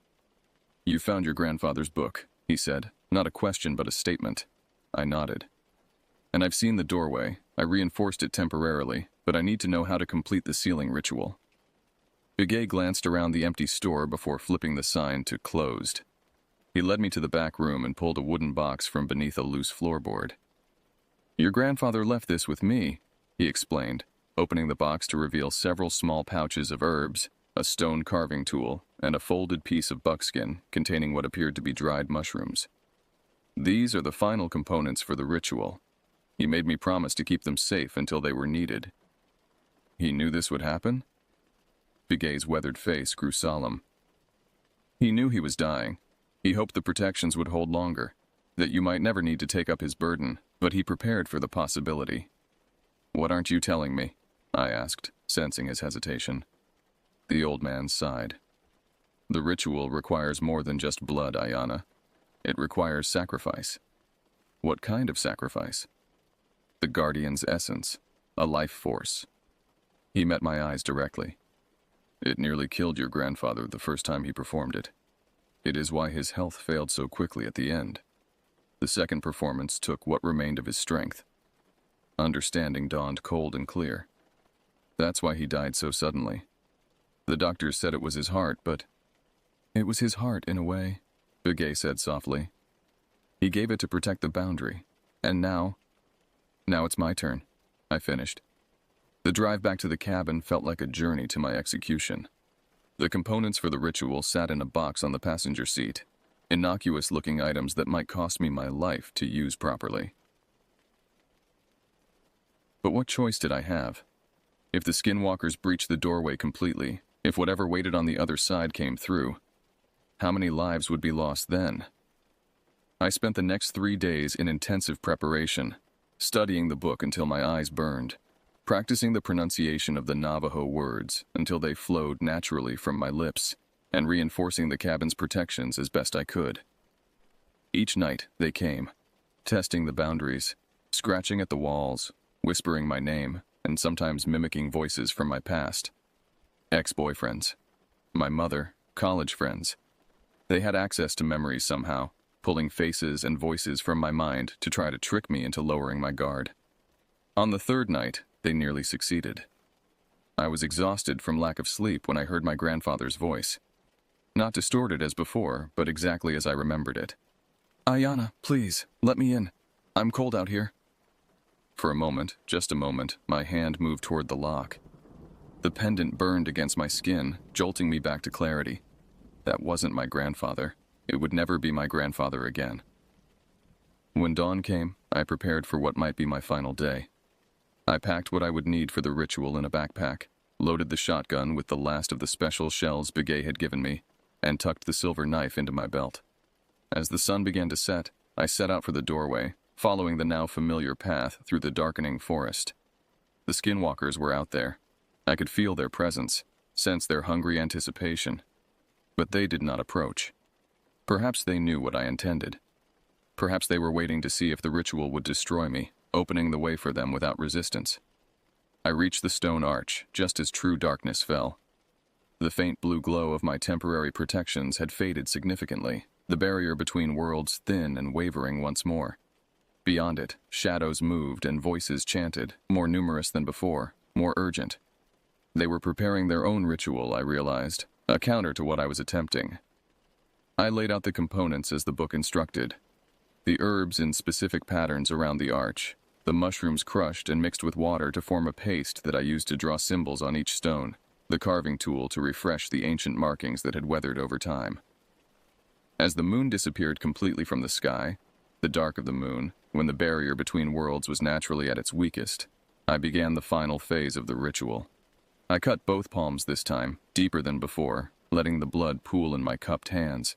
"You found your grandfather's book," he said, not a question but a statement. I nodded. "And I've seen the doorway. I reinforced it temporarily, but I need to know how to complete the sealing ritual." Begay glanced around the empty store before flipping the sign to "closed." He led me to the back room and pulled a wooden box from beneath a loose floorboard. "Your grandfather left this with me," he explained, opening the box to reveal several small pouches of herbs, a stone carving tool, and a folded piece of buckskin containing what appeared to be dried mushrooms. "These are the final components for the ritual. He made me promise to keep them safe until they were needed." "He knew this would happen?" Begay's weathered face grew solemn. "He knew he was dying. He hoped the protections would hold longer, that you might never need to take up his burden, but he prepared for the possibility." "What aren't you telling me?" I asked, sensing his hesitation. The old man sighed. "The ritual requires more than just blood, Ayana. It requires sacrifice." "What kind of sacrifice?" "The Guardian's essence, a life force." He met my eyes directly. "It nearly killed your grandfather the first time he performed it. It is why his health failed so quickly at the end. The second performance took what remained of his strength. Understanding dawned cold and clear. That's why he died so suddenly. The doctors said it was his heart, but..." "It was his heart, in a way," Begay said softly. "He gave it to protect the boundary. And now it's my turn," I finished. The drive back to the cabin felt like a journey to my execution. The components for the ritual sat in a box on the passenger seat, innocuous-looking items that might cost me my life to use properly. But what choice did I have? If the Skinwalkers breached the doorway completely, if whatever waited on the other side came through, how many lives would be lost then? I spent the next 3 days in intensive preparation, studying the book until my eyes burned, practicing the pronunciation of the Navajo words until they flowed naturally from my lips, and reinforcing the cabin's protections as best I could. Each night they came, testing the boundaries, scratching at the walls, whispering my name, and sometimes mimicking voices from my past. Ex-boyfriends, my mother, college friends. They had access to memories somehow, pulling faces and voices from my mind to try to trick me into lowering my guard. On the third night, they nearly succeeded. I was exhausted from lack of sleep when I heard my grandfather's voice. Not distorted as before, but exactly as I remembered it. "Ayana, please, let me in. I'm cold out here." For a moment, just a moment, my hand moved toward the lock. The pendant burned against my skin, jolting me back to clarity. That wasn't my grandfather. It would never be my grandfather again. When dawn came, I prepared for what might be my final day. I packed what I would need for the ritual in a backpack, loaded the shotgun with the last of the special shells Begay had given me, and tucked the silver knife into my belt. As the sun began to set, I set out for the doorway, following the now familiar path through the darkening forest. The Skinwalkers were out there. I could feel their presence, sense their hungry anticipation. But they did not approach. Perhaps they knew what I intended. Perhaps they were waiting to see if the ritual would destroy me, opening the way for them without resistance. I reached the stone arch just as true darkness fell. The faint blue glow of my temporary protections had faded significantly, the barrier between worlds thin and wavering once more. Beyond it, shadows moved and voices chanted, more numerous than before, more urgent. They were preparing their own ritual, I realized, a counter to what I was attempting. I laid out the components as the book instructed. The herbs in specific patterns around the arch, the mushrooms crushed and mixed with water to form a paste that I used to draw symbols on each stone, the carving tool to refresh the ancient markings that had weathered over time. As the moon disappeared completely from the sky, the dark of the moon, when the barrier between worlds was naturally at its weakest, I began the final phase of the ritual. I cut both palms this time, deeper than before, letting the blood pool in my cupped hands.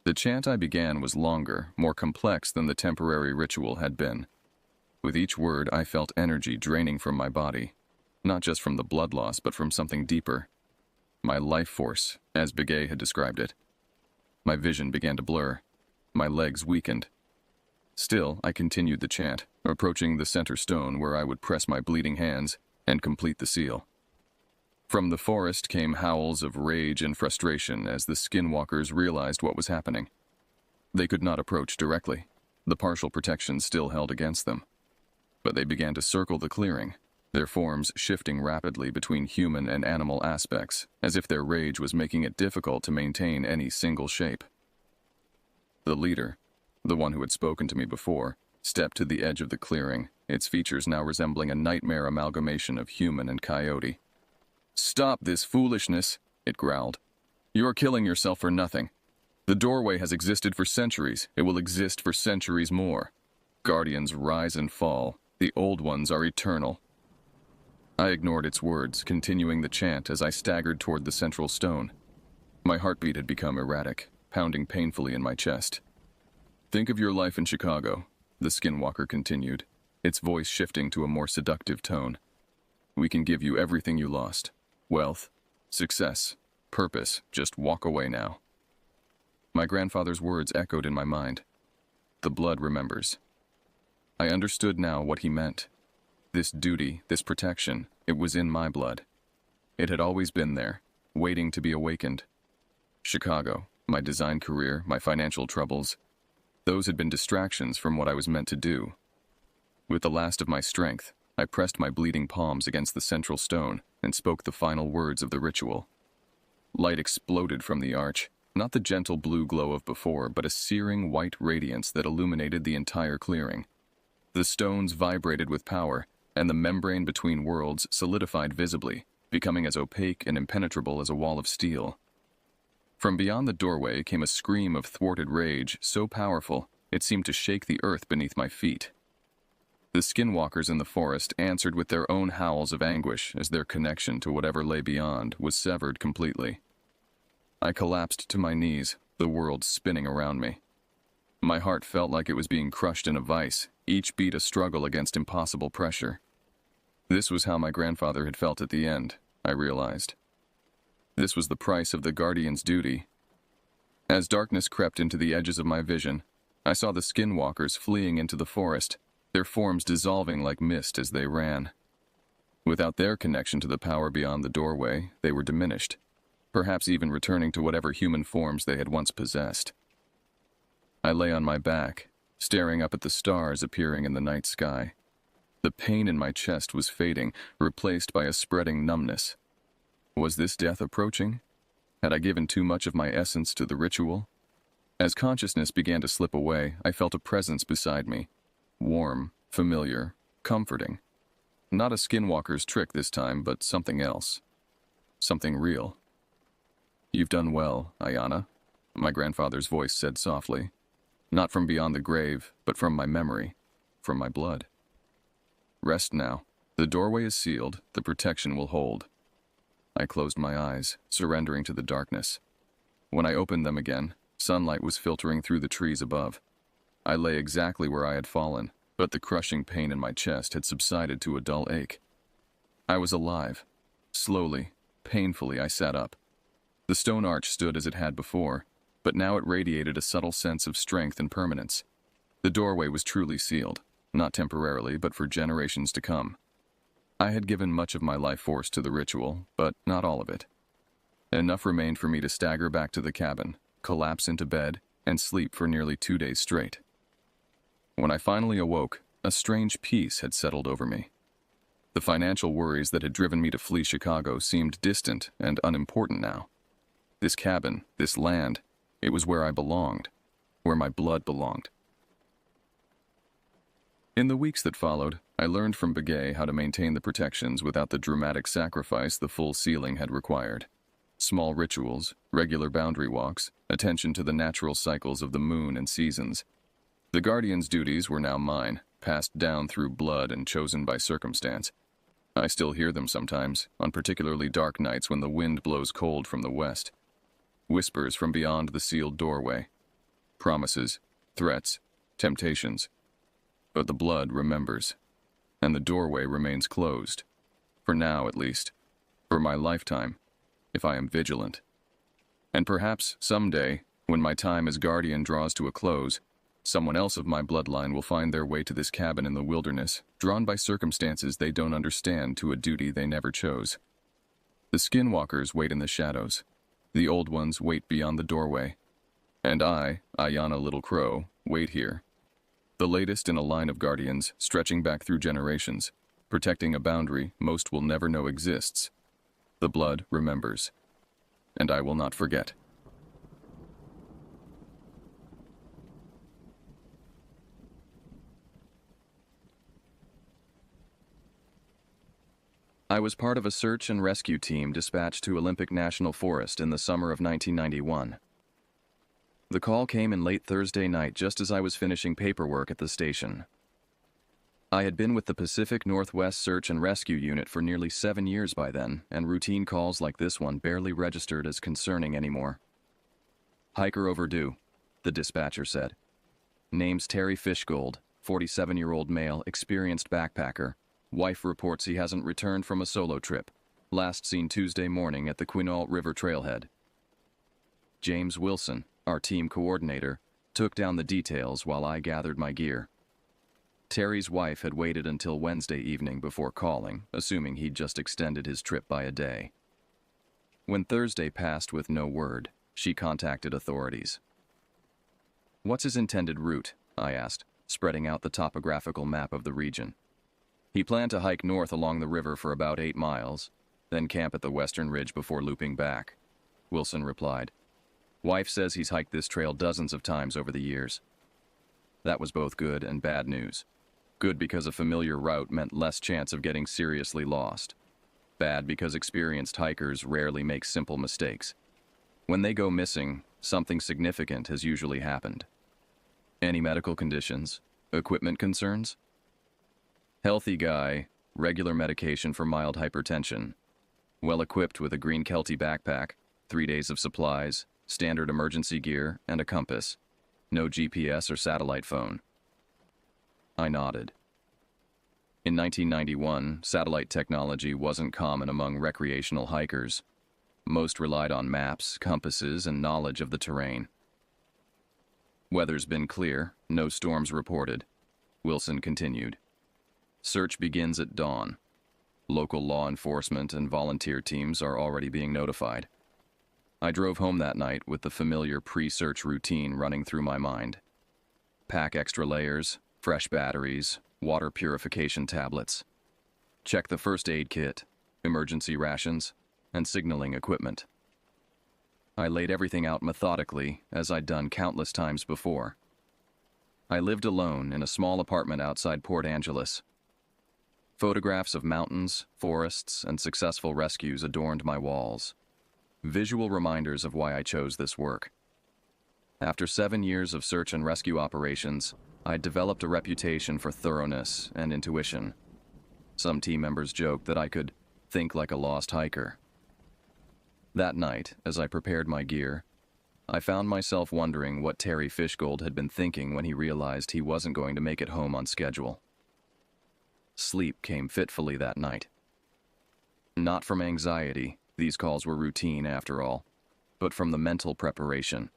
The chant I began was longer, more complex than the temporary ritual had been. With each word, I felt energy draining from my body, not just from the blood loss, but from something deeper. My life force, as Begay had described it. My vision began to blur. My legs weakened. Still, I continued the chant, approaching the center stone where I would press my bleeding hands and complete the seal. From the forest came howls of rage and frustration as the Skinwalkers realized what was happening. They could not approach directly. The partial protection still held against them. But they began to circle the clearing, their forms shifting rapidly between human and animal aspects, as if their rage was making it difficult to maintain any single shape. The leader, the one who had spoken to me before, stepped to the edge of the clearing, its features now resembling a nightmare amalgamation of human and coyote. "Stop this foolishness," it growled. "You're killing yourself for nothing. The doorway has existed for centuries. It will exist for centuries more. Guardians rise and fall. The old ones are eternal." I ignored its words, continuing the chant as I staggered toward the central stone. My heartbeat had become erratic, pounding painfully in my chest. "Think of your life in Chicago," the Skinwalker continued, its voice shifting to a more seductive tone. "We can give you everything you lost. Wealth, success, purpose. Just walk away now." My grandfather's words echoed in my mind. The blood remembers. I understood now what he meant. This duty, this protection, it was in my blood. It had always been there, waiting to be awakened. Chicago, my design career, my financial troubles, those had been distractions from what I was meant to do. With the last of my strength, I pressed my bleeding palms against the central stone and spoke the final words of the ritual. Light exploded from the arch, not the gentle blue glow of before, but a searing white radiance that illuminated the entire clearing. The stones vibrated with power, and the membrane between worlds solidified visibly, becoming as opaque and impenetrable as a wall of steel. From beyond the doorway came a scream of thwarted rage so powerful it seemed to shake the earth beneath my feet. The skinwalkers in the forest answered with their own howls of anguish as their connection to whatever lay beyond was severed completely. I collapsed to my knees, the world spinning around me. My heart felt like it was being crushed in a vice, each beat a struggle against impossible pressure. This was how my grandfather had felt at the end, I realized. This was the price of the guardian's duty. As darkness crept into the edges of my vision, I saw the skinwalkers fleeing into the forest, their forms dissolving like mist as they ran. Without their connection to the power beyond the doorway, they were diminished, perhaps even returning to whatever human forms they had once possessed. I lay on my back, staring up at the stars appearing in the night sky. The pain in my chest was fading, replaced by a spreading numbness. Was this death approaching? Had I given too much of my essence to the ritual? As consciousness began to slip away, I felt a presence beside me. Warm, familiar, comforting. Not a skinwalker's trick this time, but something else. Something real. "You've done well, Ayana," my grandfather's voice said softly. Not from beyond the grave, but from my memory, from my blood. "Rest now. The doorway is sealed, the protection will hold." I closed my eyes, surrendering to the darkness. When I opened them again, sunlight was filtering through the trees above. I lay exactly where I had fallen, but the crushing pain in my chest had subsided to a dull ache. I was alive. Slowly, painfully, I sat up. The stone arch stood as it had before, but now it radiated a subtle sense of strength and permanence. The doorway was truly sealed, not temporarily, but for generations to come. I had given much of my life force to the ritual, but not all of it. Enough remained for me to stagger back to the cabin, collapse into bed, and sleep for nearly 2 days straight. When I finally awoke, a strange peace had settled over me. The financial worries that had driven me to flee Chicago seemed distant and unimportant now. This cabin, this land, it was where I belonged, where my blood belonged. In the weeks that followed, I learned from Begay how to maintain the protections without the dramatic sacrifice the full sealing had required. Small rituals, regular boundary walks, attention to the natural cycles of the moon and seasons. The guardian's duties were now mine, passed down through blood and chosen by circumstance. I still hear them sometimes, on particularly dark nights when the wind blows cold from the west. Whispers from beyond the sealed doorway. Promises, threats, temptations. But the blood remembers, and the doorway remains closed. For now, at least. For my lifetime, if I am vigilant. And perhaps someday, when my time as guardian draws to a close, someone else of my bloodline will find their way to this cabin in the wilderness, drawn by circumstances they don't understand to a duty they never chose. The skinwalkers wait in the shadows. The old ones wait beyond the doorway. And I, Ayana Little Crow, wait here. The latest in a line of guardians stretching back through generations, protecting a boundary most will never know exists. The blood remembers. And I will not forget. I was part of a search and rescue team dispatched to Olympic National Forest in the summer of 1991. The call came in late Thursday night just as I was finishing paperwork at the station. I had been with the Pacific Northwest Search and Rescue Unit for nearly 7 years by then, and routine calls like this one barely registered as concerning anymore. "Hiker overdue," the dispatcher said. "Name's Terry Fishgold, 47-year-old male, experienced backpacker. Wife reports he hasn't returned from a solo trip. Last seen Tuesday morning at the Quinault River trailhead." James Wilson, our team coordinator, took down the details while I gathered my gear. Terry's wife had waited until Wednesday evening before calling, assuming he'd just extended his trip by a day. When Thursday passed with no word, she contacted authorities. "What's his intended route?" I asked, spreading out the topographical map of the region. "He planned to hike north along the river for about 8 miles, then camp at the western ridge before looping back," Wilson replied. "Wife says he's hiked this trail dozens of times over the years." That was both good and bad news. Good because a familiar route meant less chance of getting seriously lost. Bad because experienced hikers rarely make simple mistakes. When they go missing, something significant has usually happened. Any medical conditions? Equipment concerns? Healthy guy, regular medication for mild hypertension. Well equipped with a green Kelty backpack, 3 days of supplies, standard emergency gear, and a compass. No GPS or satellite phone. I nodded. In 1991, satellite technology wasn't common among recreational hikers. Most relied on maps, compasses, and knowledge of the terrain. Weather's been clear, no storms reported. Wilson continued. Search begins at dawn. Local law enforcement and volunteer teams are already being notified. I drove home that night with the familiar pre-search routine running through my mind. Pack extra layers, fresh batteries, water purification tablets. Check the first aid kit, emergency rations, and signaling equipment. I laid everything out methodically, as I'd done countless times before. I lived alone in a small apartment outside Port Angeles. Photographs of mountains, forests, and successful rescues adorned my walls. Visual reminders of why I chose this work. After 7 years of search and rescue operations, I'd developed a reputation for thoroughness and intuition. Some team members joked that I could think like a lost hiker. That night, as I prepared my gear, I found myself wondering what Terry Fishgold had been thinking when he realized he wasn't going to make it home on schedule. Sleep came fitfully that night. Not from anxiety, these calls were routine after all, but from the mental preparation.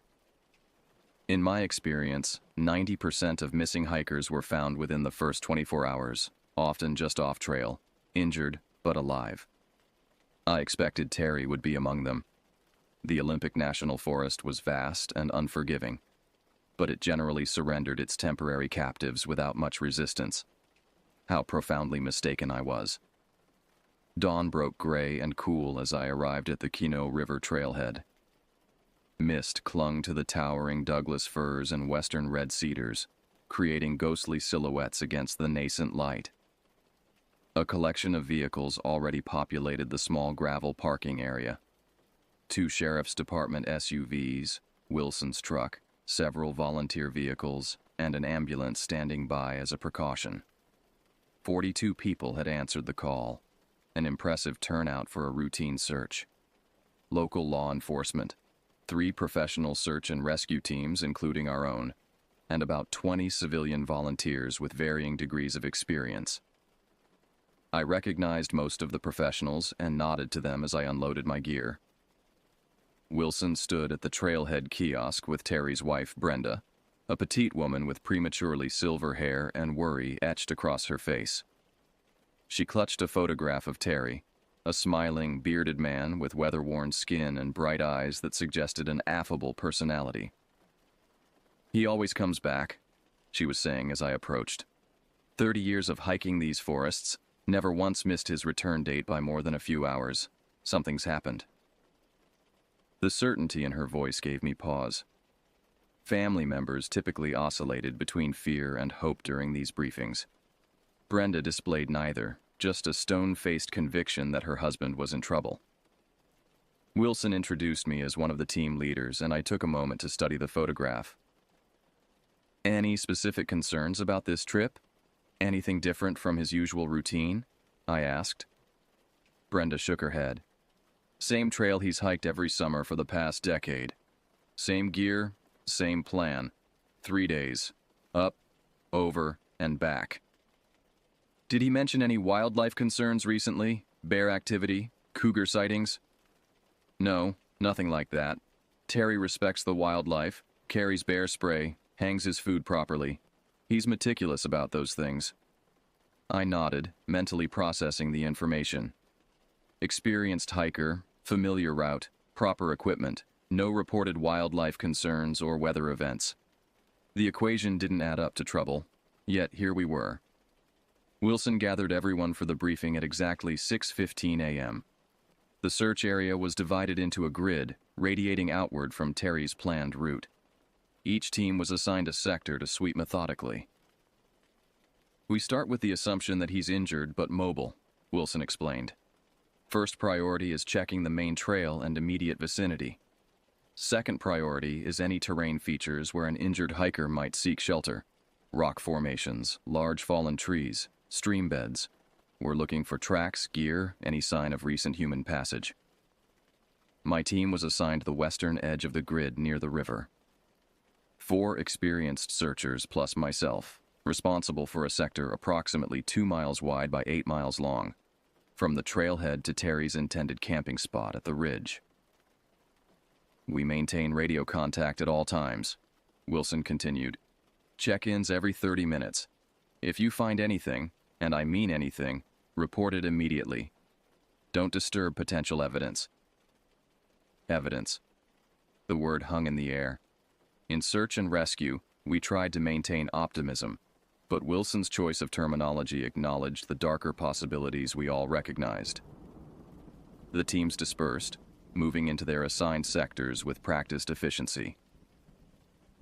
In my experience, 90% of missing hikers were found within the first 24 hours, often just off trail, injured but alive. I expected Terry would be among them. The Olympic National Forest was vast and unforgiving, but it generally surrendered its temporary captives without much resistance. How profoundly mistaken I was. Dawn broke gray and cool as I arrived at the Kino River trailhead. Mist clung to the towering Douglas firs and western red cedars, creating ghostly silhouettes against the nascent light. A collection of vehicles already populated the small gravel parking area. 2 Sheriff's Department SUVs, Wilson's truck, several volunteer vehicles, and an ambulance standing by as a precaution. 42 people had answered the call, an impressive turnout for a routine search. Local law enforcement, 3 professional search and rescue teams, including our own, and about 20 civilian volunteers with varying degrees of experience. I recognized most of the professionals and nodded to them as I unloaded my gear. Wilson stood at the trailhead kiosk with Terry's wife, Brenda, a petite woman with prematurely silver hair and worry etched across her face. She clutched a photograph of Terry, a smiling, bearded man with weather-worn skin and bright eyes that suggested an affable personality. "He always comes back," she was saying as I approached. 30 years of hiking these forests, never once missed his return date by more than a few hours. Something's happened. The certainty in her voice gave me pause. Family members typically oscillated between fear and hope during these briefings. Brenda displayed neither, just a stone-faced conviction that her husband was in trouble. Wilson introduced me as one of the team leaders, and I took a moment to study the photograph. "Any specific concerns about this trip? Anything different from his usual routine?" I asked. Brenda shook her head. "Same trail he's hiked every summer for the past decade. Same gear, same plan. 3 days. Up, over, and back." "Did he mention any wildlife concerns recently? Bear activity? Cougar sightings?" "No, nothing like that. Terry respects the wildlife, carries bear spray, hangs his food properly. He's meticulous about those things." I nodded, mentally processing the information. Experienced hiker, familiar route, proper equipment, no reported wildlife concerns or weather events. The equation didn't add up to trouble, yet here we were. Wilson gathered everyone for the briefing at exactly 6:15 a.m. The search area was divided into a grid, radiating outward from Terry's planned route. Each team was assigned a sector to sweep methodically. We start with the assumption that he's injured but mobile, Wilson explained. First priority is checking the main trail and immediate vicinity. Second priority is any terrain features where an injured hiker might seek shelter. Rock formations, large fallen trees, stream beds. We're looking for tracks, gear, any sign of recent human passage. My team was assigned the western edge of the grid near the river. 4 experienced searchers plus myself, responsible for a sector approximately 2 miles wide by 8 miles long, from the trailhead to Terry's intended camping spot at the ridge. We maintain radio contact at all times, Wilson continued. Check-ins every 30 minutes. If you find anything, and I mean anything, report it immediately. Don't disturb potential evidence. Evidence. The word hung in the air. In search and rescue, we tried to maintain optimism, but Wilson's choice of terminology acknowledged the darker possibilities we all recognized. The teams dispersed, moving into their assigned sectors with practiced efficiency.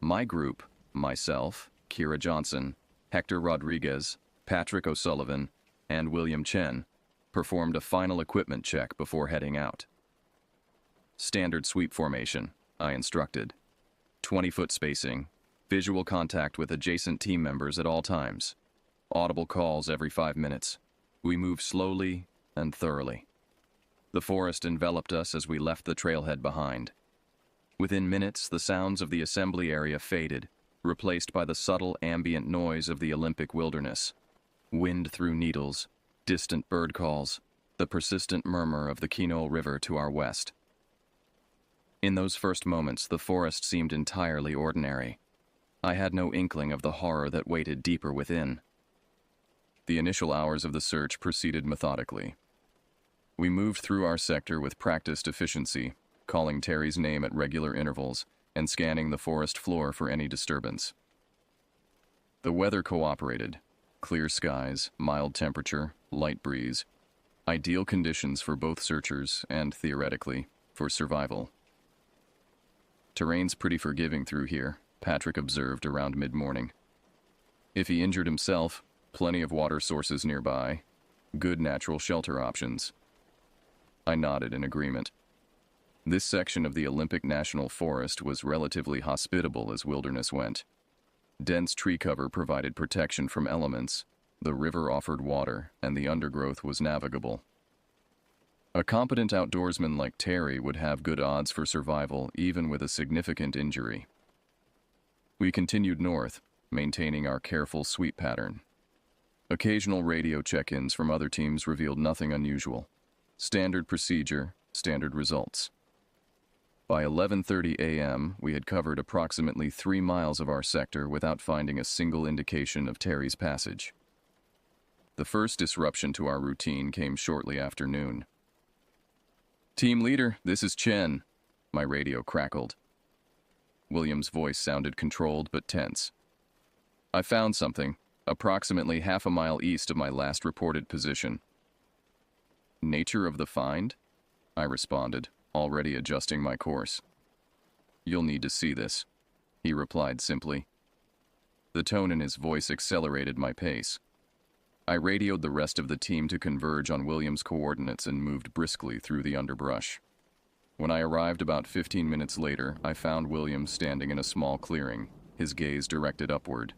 My group, myself, Kira Johnson, Hector Rodriguez, Patrick O'Sullivan, and William Chen, performed a final equipment check before heading out. Standard sweep formation, I instructed. 20-foot spacing, visual contact with adjacent team members at all times, audible calls every 5 minutes. We moved slowly and thoroughly. The forest enveloped us as we left the trailhead behind. Within minutes, the sounds of the assembly area faded, replaced by the subtle ambient noise of the Olympic wilderness. Wind through needles, distant bird calls, the persistent murmur of the Kino River to our west. In those first moments, the forest seemed entirely ordinary. I had no inkling of the horror that waited deeper within. The initial hours of the search proceeded methodically. We moved through our sector with practiced efficiency, calling Terry's name at regular intervals and scanning the forest floor for any disturbance. The weather cooperated. Clear skies, mild temperature, light breeze. Ideal conditions for both searchers and, theoretically, for survival. Terrain's pretty forgiving through here, Patrick observed around mid-morning. If he injured himself, plenty of water sources nearby, good natural shelter options. I nodded in agreement. This section of the Olympic National Forest was relatively hospitable as wilderness went. Dense tree cover provided protection from elements, the river offered water, and the undergrowth was navigable. A competent outdoorsman like Terry would have good odds for survival even with a significant injury. We continued north, maintaining our careful sweep pattern. Occasional radio check-ins from other teams revealed nothing unusual. Standard procedure, standard results. By 11:30 a.m., we had covered approximately 3 miles of our sector without finding a single indication of Terry's passage. The first disruption to our routine came shortly after noon. "Team leader, this is Chen," my radio crackled. William's voice sounded controlled but tense. "I found something, approximately half a mile east of my last reported position." "Nature of the find?" I responded, already adjusting my course. "You'll need to see this," he replied simply. The tone in his voice accelerated my pace. I radioed the rest of the team to converge on William's coordinates and moved briskly through the underbrush. When I arrived about 15 minutes later, I found William standing in a small clearing, his gaze directed upward.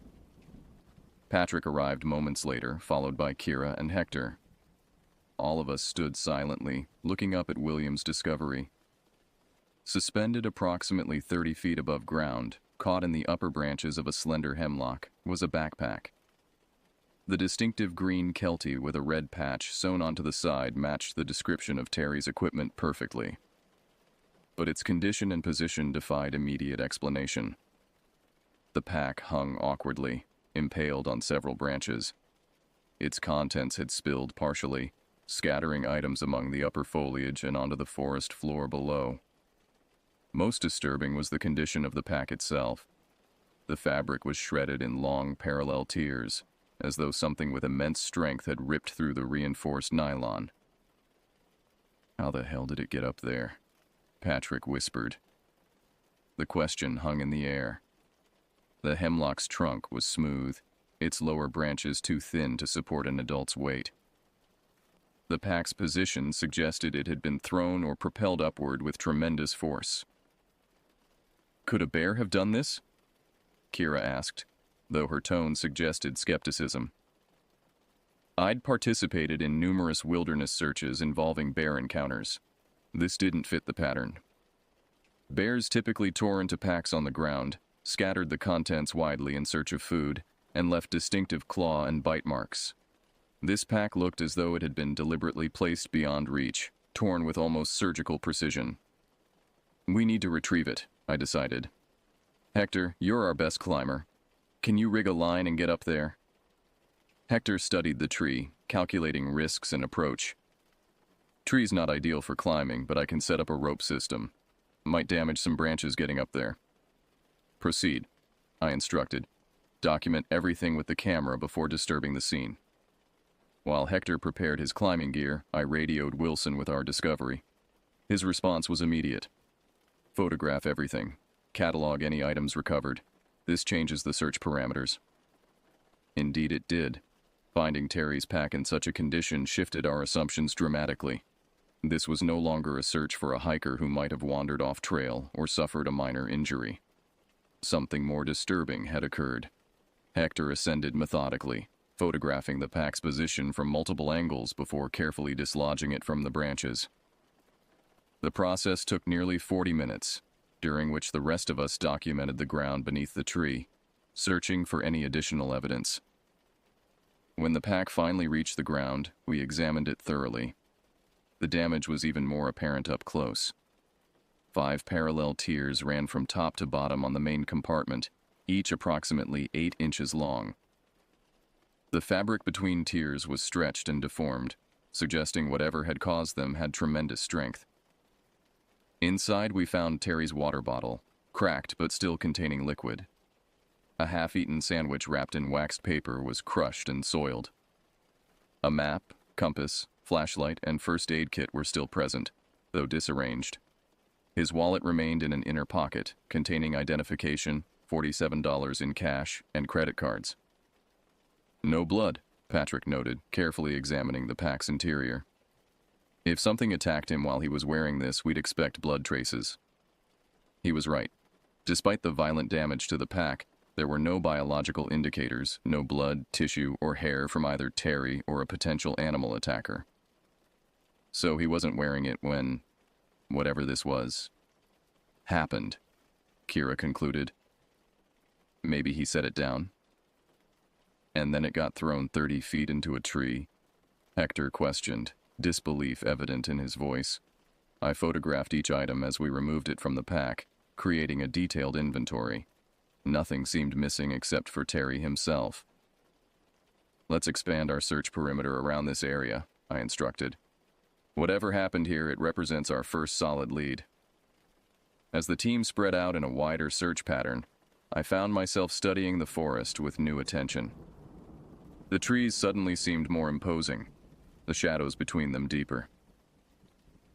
Patrick arrived moments later, followed by Kira and Hector. All of us stood silently, looking up at William's discovery. Suspended approximately 30 feet above ground, caught in the upper branches of a slender hemlock, was a backpack. The distinctive green Kelty with a red patch sewn onto the side matched the description of Terry's equipment perfectly. But its condition and position defied immediate explanation. The pack hung awkwardly, impaled on several branches. Its contents had spilled partially, scattering items among the upper foliage and onto the forest floor below. Most disturbing was the condition of the pack itself. The fabric was shredded in long, parallel tiers, as though something with immense strength had ripped through the reinforced nylon. "How the hell did it get up there?" Patrick whispered. The question hung in the air. The hemlock's trunk was smooth, its lower branches too thin to support an adult's weight. The pack's position suggested it had been thrown or propelled upward with tremendous force. Could a bear have done this? Kira asked, though her tone suggested skepticism. I'd participated in numerous wilderness searches involving bear encounters. This didn't fit the pattern. Bears typically tore into packs on the ground, scattered the contents widely in search of food, and left distinctive claw and bite marks. This pack looked as though it had been deliberately placed beyond reach, torn with almost surgical precision. We need to retrieve it, I decided. Hector, you're our best climber. Can you rig a line and get up there? Hector studied the tree, calculating risks and approach. Tree's not ideal for climbing, but I can set up a rope system. Might damage some branches getting up there. Proceed, I instructed. Document everything with the camera before disturbing the scene. While Hector prepared his climbing gear, I radioed Wilson with our discovery. His response was immediate. Photograph everything. Catalog any items recovered. This changes the search parameters. Indeed it did. Finding Terry's pack in such a condition shifted our assumptions dramatically. This was no longer a search for a hiker who might have wandered off trail or suffered a minor injury. Something more disturbing had occurred. Hector ascended methodically, photographing the pack's position from multiple angles before carefully dislodging it from the branches. The process took nearly 40 minutes, during which the rest of us documented the ground beneath the tree, searching for any additional evidence. When the pack finally reached the ground, we examined it thoroughly. The damage was even more apparent up close. 5 parallel tiers ran from top to bottom on the main compartment, each approximately 8 inches long. The fabric between tiers was stretched and deformed, suggesting whatever had caused them had tremendous strength. Inside we found Terry's water bottle, cracked but still containing liquid. A half-eaten sandwich wrapped in waxed paper was crushed and soiled. A map, compass, flashlight, and first aid kit were still present, though disarranged. His wallet remained in an inner pocket, containing identification, $47 in cash, and credit cards. No blood, Patrick noted, carefully examining the pack's interior. If something attacked him while he was wearing this, we'd expect blood traces. He was right. Despite the violent damage to the pack, there were no biological indicators, no blood, tissue, or hair from either Terry or a potential animal attacker. So he wasn't wearing it when, whatever this was, happened, Kira concluded. Maybe he set it down. And then it got thrown 30 feet into a tree, Hector questioned, disbelief evident in his voice. I photographed each item as we removed it from the pack, creating a detailed inventory. Nothing seemed missing except for Terry himself. Let's expand our search perimeter around this area, I instructed. Whatever happened here, it represents our first solid lead. As the team spread out in a wider search pattern, I found myself studying the forest with new attention. The trees suddenly seemed more imposing, the shadows between them deeper.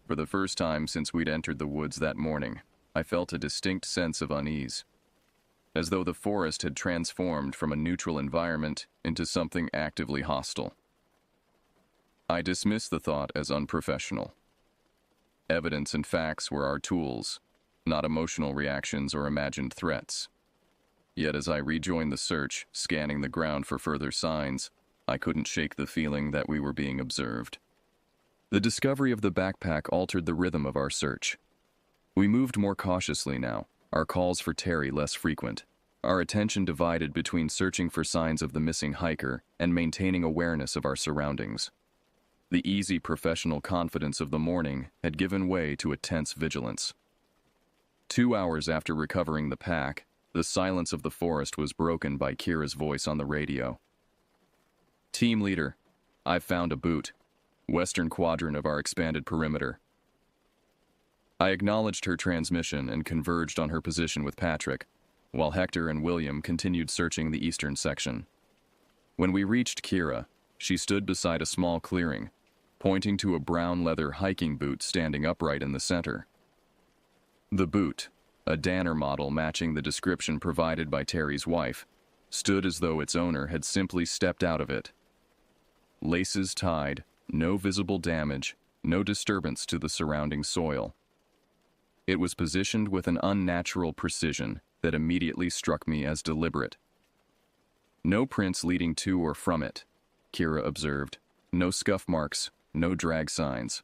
For the first time since we'd entered the woods that morning, I felt a distinct sense of unease, as though the forest had transformed from a neutral environment into something actively hostile. I dismissed the thought as unprofessional. Evidence and facts were our tools, not emotional reactions or imagined threats. Yet as I rejoined the search, scanning the ground for further signs, I couldn't shake the feeling that we were being observed. The discovery of the backpack altered the rhythm of our search. We moved more cautiously now, our calls for Terry less frequent, our attention divided between searching for signs of the missing hiker and maintaining awareness of our surroundings. The easy professional confidence of the morning had given way to a tense vigilance. 2 hours after recovering the pack, the silence of the forest was broken by Kira's voice on the radio. Team leader, I've found a boot, western quadrant of our expanded perimeter. I acknowledged her transmission and converged on her position with Patrick, while Hector and William continued searching the eastern section. When we reached Kira, she stood beside a small clearing, pointing to a brown leather hiking boot standing upright in the center. The boot, a Danner model matching the description provided by Terry's wife, stood as though its owner had simply stepped out of it. Laces tied, no visible damage, no disturbance to the surrounding soil. It was positioned with an unnatural precision that immediately struck me as deliberate. No prints leading to or from it, Kira observed. No scuff marks, no drag signs.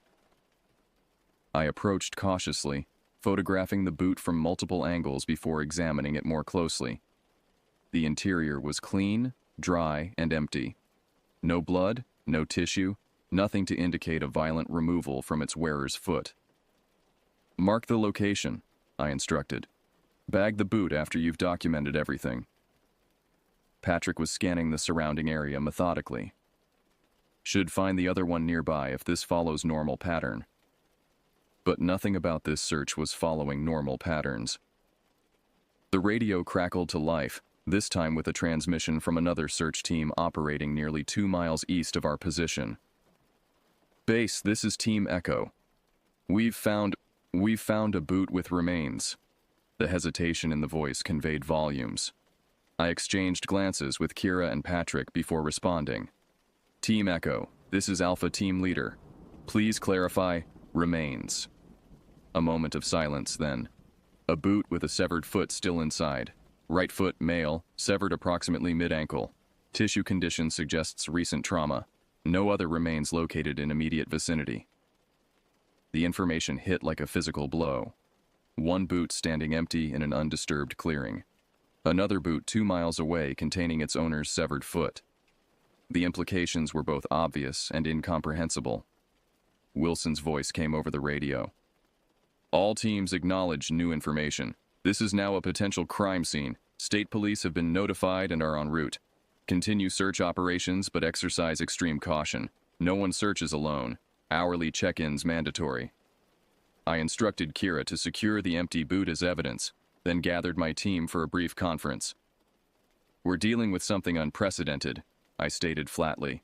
I approached cautiously, photographing the boot from multiple angles before examining it more closely. The interior was clean, dry, and empty. No blood, no tissue, nothing to indicate a violent removal from its wearer's foot. Mark the location, I instructed. Bag the boot after you've documented everything. Patrick was scanning the surrounding area methodically. Should find the other one nearby if this follows normal pattern. But nothing about this search was following normal patterns. The radio crackled to life, this time with a transmission from another search team operating nearly 2 miles east of our position. Base, this is Team Echo. We've found a boot with remains. The hesitation in the voice conveyed volumes. I exchanged glances with Kira and Patrick before responding. Team Echo, this is Alpha Team Leader. Please clarify, remains. A moment of silence then. A boot with a severed foot still inside. Right foot, male, severed approximately mid-ankle. Tissue condition suggests recent trauma. No other remains located in immediate vicinity. The information hit like a physical blow. One boot standing empty in an undisturbed clearing. Another boot 2 miles away containing its owner's severed foot. The implications were both obvious and incomprehensible. Wilson's voice came over the radio. All teams acknowledge new information. This is now a potential crime scene. State police have been notified and are en route. Continue search operations but exercise extreme caution. No one searches alone. Hourly check-ins mandatory. I instructed Kira to secure the empty boot as evidence, then gathered my team for a brief conference. We're dealing with something unprecedented, I stated flatly.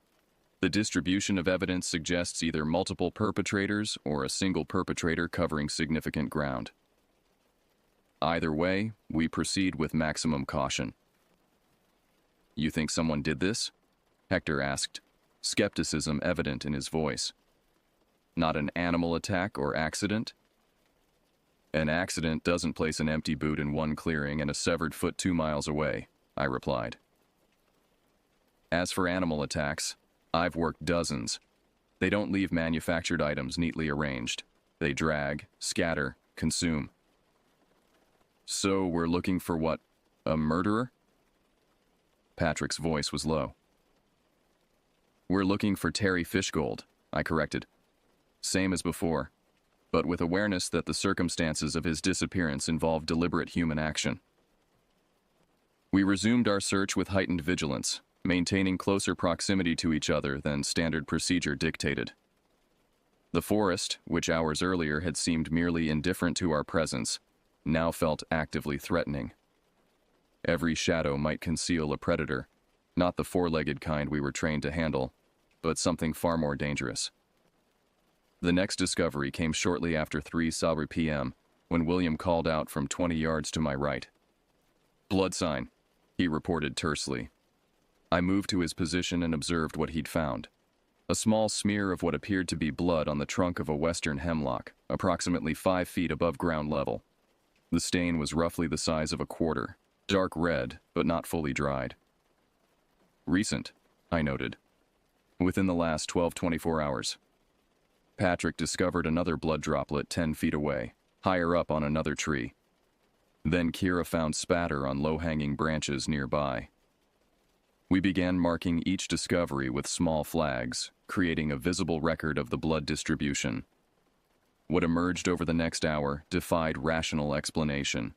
The distribution of evidence suggests either multiple perpetrators or a single perpetrator covering significant ground. Either way, we proceed with maximum caution. You think someone did this? Hector asked, skepticism evident in his voice. Not an animal attack or accident? An accident doesn't place an empty boot in one clearing and a severed foot 2 miles away, I replied. As for animal attacks, I've worked dozens. They don't leave manufactured items neatly arranged. They drag, scatter, consume. So we're looking for what? A murderer? Patrick's voice was low. We're looking for Terry Fishgold, I corrected. Same as before, but with awareness that the circumstances of his disappearance involved deliberate human action. We resumed our search with heightened vigilance, maintaining closer proximity to each other than standard procedure dictated. The forest, which hours earlier had seemed merely indifferent to our presence, now felt actively threatening. Every shadow might conceal a predator, not the four-legged kind we were trained to handle, but something far more dangerous. The next discovery came shortly after 3 p.m., when William called out from 20 yards to my right. Blood sign, he reported tersely. I moved to his position and observed what he'd found. A small smear of what appeared to be blood on the trunk of a western hemlock, approximately 5 feet above ground level. The stain was roughly the size of a quarter, dark red, but not fully dried. Recent, I noted. Within the last 24 hours. Patrick discovered another blood droplet 10 feet away, higher up on another tree. Then Kira found spatter on low-hanging branches nearby. We began marking each discovery with small flags, creating a visible record of the blood distribution. What emerged over the next hour defied rational explanation.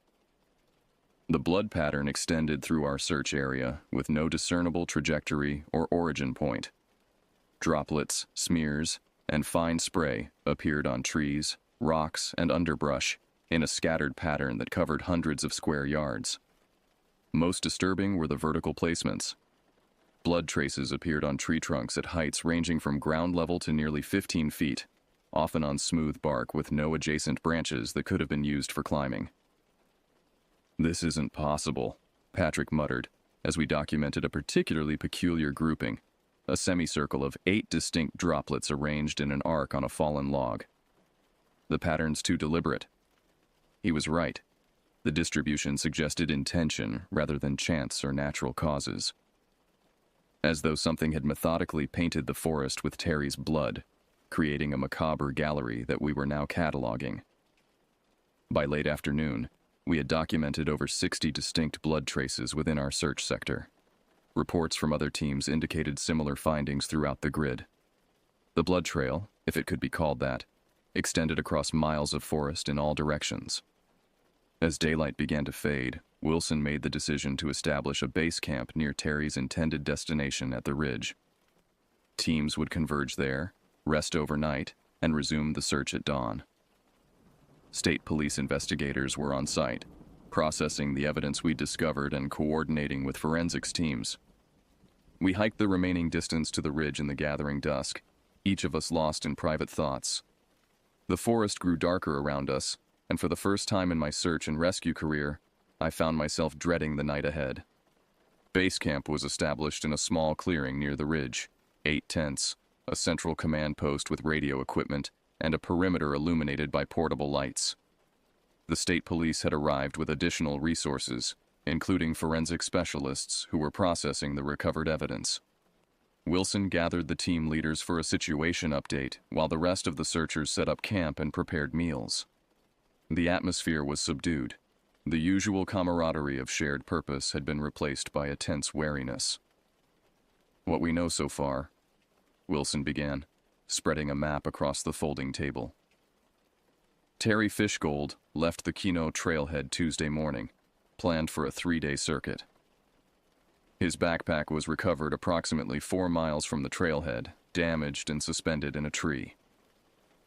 The blood pattern extended through our search area with no discernible trajectory or origin point. Droplets, smears, and fine spray appeared on trees, rocks, and underbrush in a scattered pattern that covered hundreds of square yards. Most disturbing were the vertical placements. Blood traces appeared on tree trunks at heights ranging from ground level to nearly 15 feet, often on smooth bark with no adjacent branches that could have been used for climbing. This isn't possible, Patrick muttered. as we documented a particularly peculiar grouping, a semicircle of 8 distinct droplets arranged in an arc on a fallen log. The pattern's too deliberate. He was right. The distribution suggested intention rather than chance or natural causes. As though something had methodically painted the forest with Terry's blood, creating a macabre gallery that we were now cataloging. By late afternoon, we had documented over 60 distinct blood traces within our search sector. Reports from other teams indicated similar findings throughout the grid. The blood trail, if it could be called that, extended across miles of forest in all directions. As daylight began to fade, Wilson made the decision to establish a base camp near Terry's intended destination at the ridge. Teams would converge there, rest overnight, and resume the search at dawn. State police investigators were on site, processing the evidence we discovered and coordinating with forensics teams. We hiked the remaining distance to the ridge in the gathering dusk, each of us lost in private thoughts. The forest grew darker around us, and for the first time in my search and rescue career, I found myself dreading the night ahead. Base camp was established in a small clearing near the ridge, 8 tents, a central command post with radio equipment, and a perimeter illuminated by portable lights. The state police had arrived with additional resources, including forensic specialists who were processing the recovered evidence. Wilson gathered the team leaders for a situation update while the rest of the searchers set up camp and prepared meals. The atmosphere was subdued. The usual camaraderie of shared purpose had been replaced by a tense wariness. What we know so far, Wilson began, spreading a map across the folding table. Terry Fishgold left the Kino trailhead Tuesday morning, planned for a 3-day circuit. His backpack was recovered approximately 4 miles from the trailhead, damaged and suspended in a tree.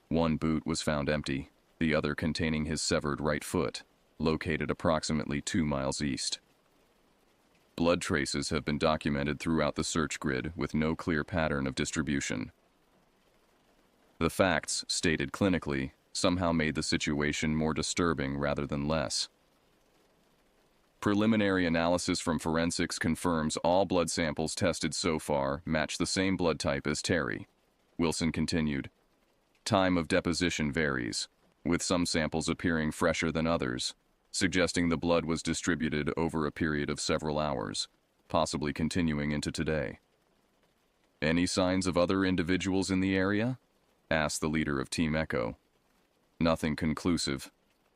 One boot was found empty, the other containing his severed right foot, located approximately 2 miles east. Blood traces have been documented throughout the search grid with no clear pattern of distribution. The facts, stated clinically, somehow made the situation more disturbing rather than less. Preliminary analysis from forensics confirms all blood samples tested so far match the same blood type as Terry, Wilson continued. Time of deposition varies, with some samples appearing fresher than others, suggesting the blood was distributed over a period of several hours, possibly continuing into today. Any signs of other individuals in the area? Asked the leader of Team Echo. Nothing conclusive.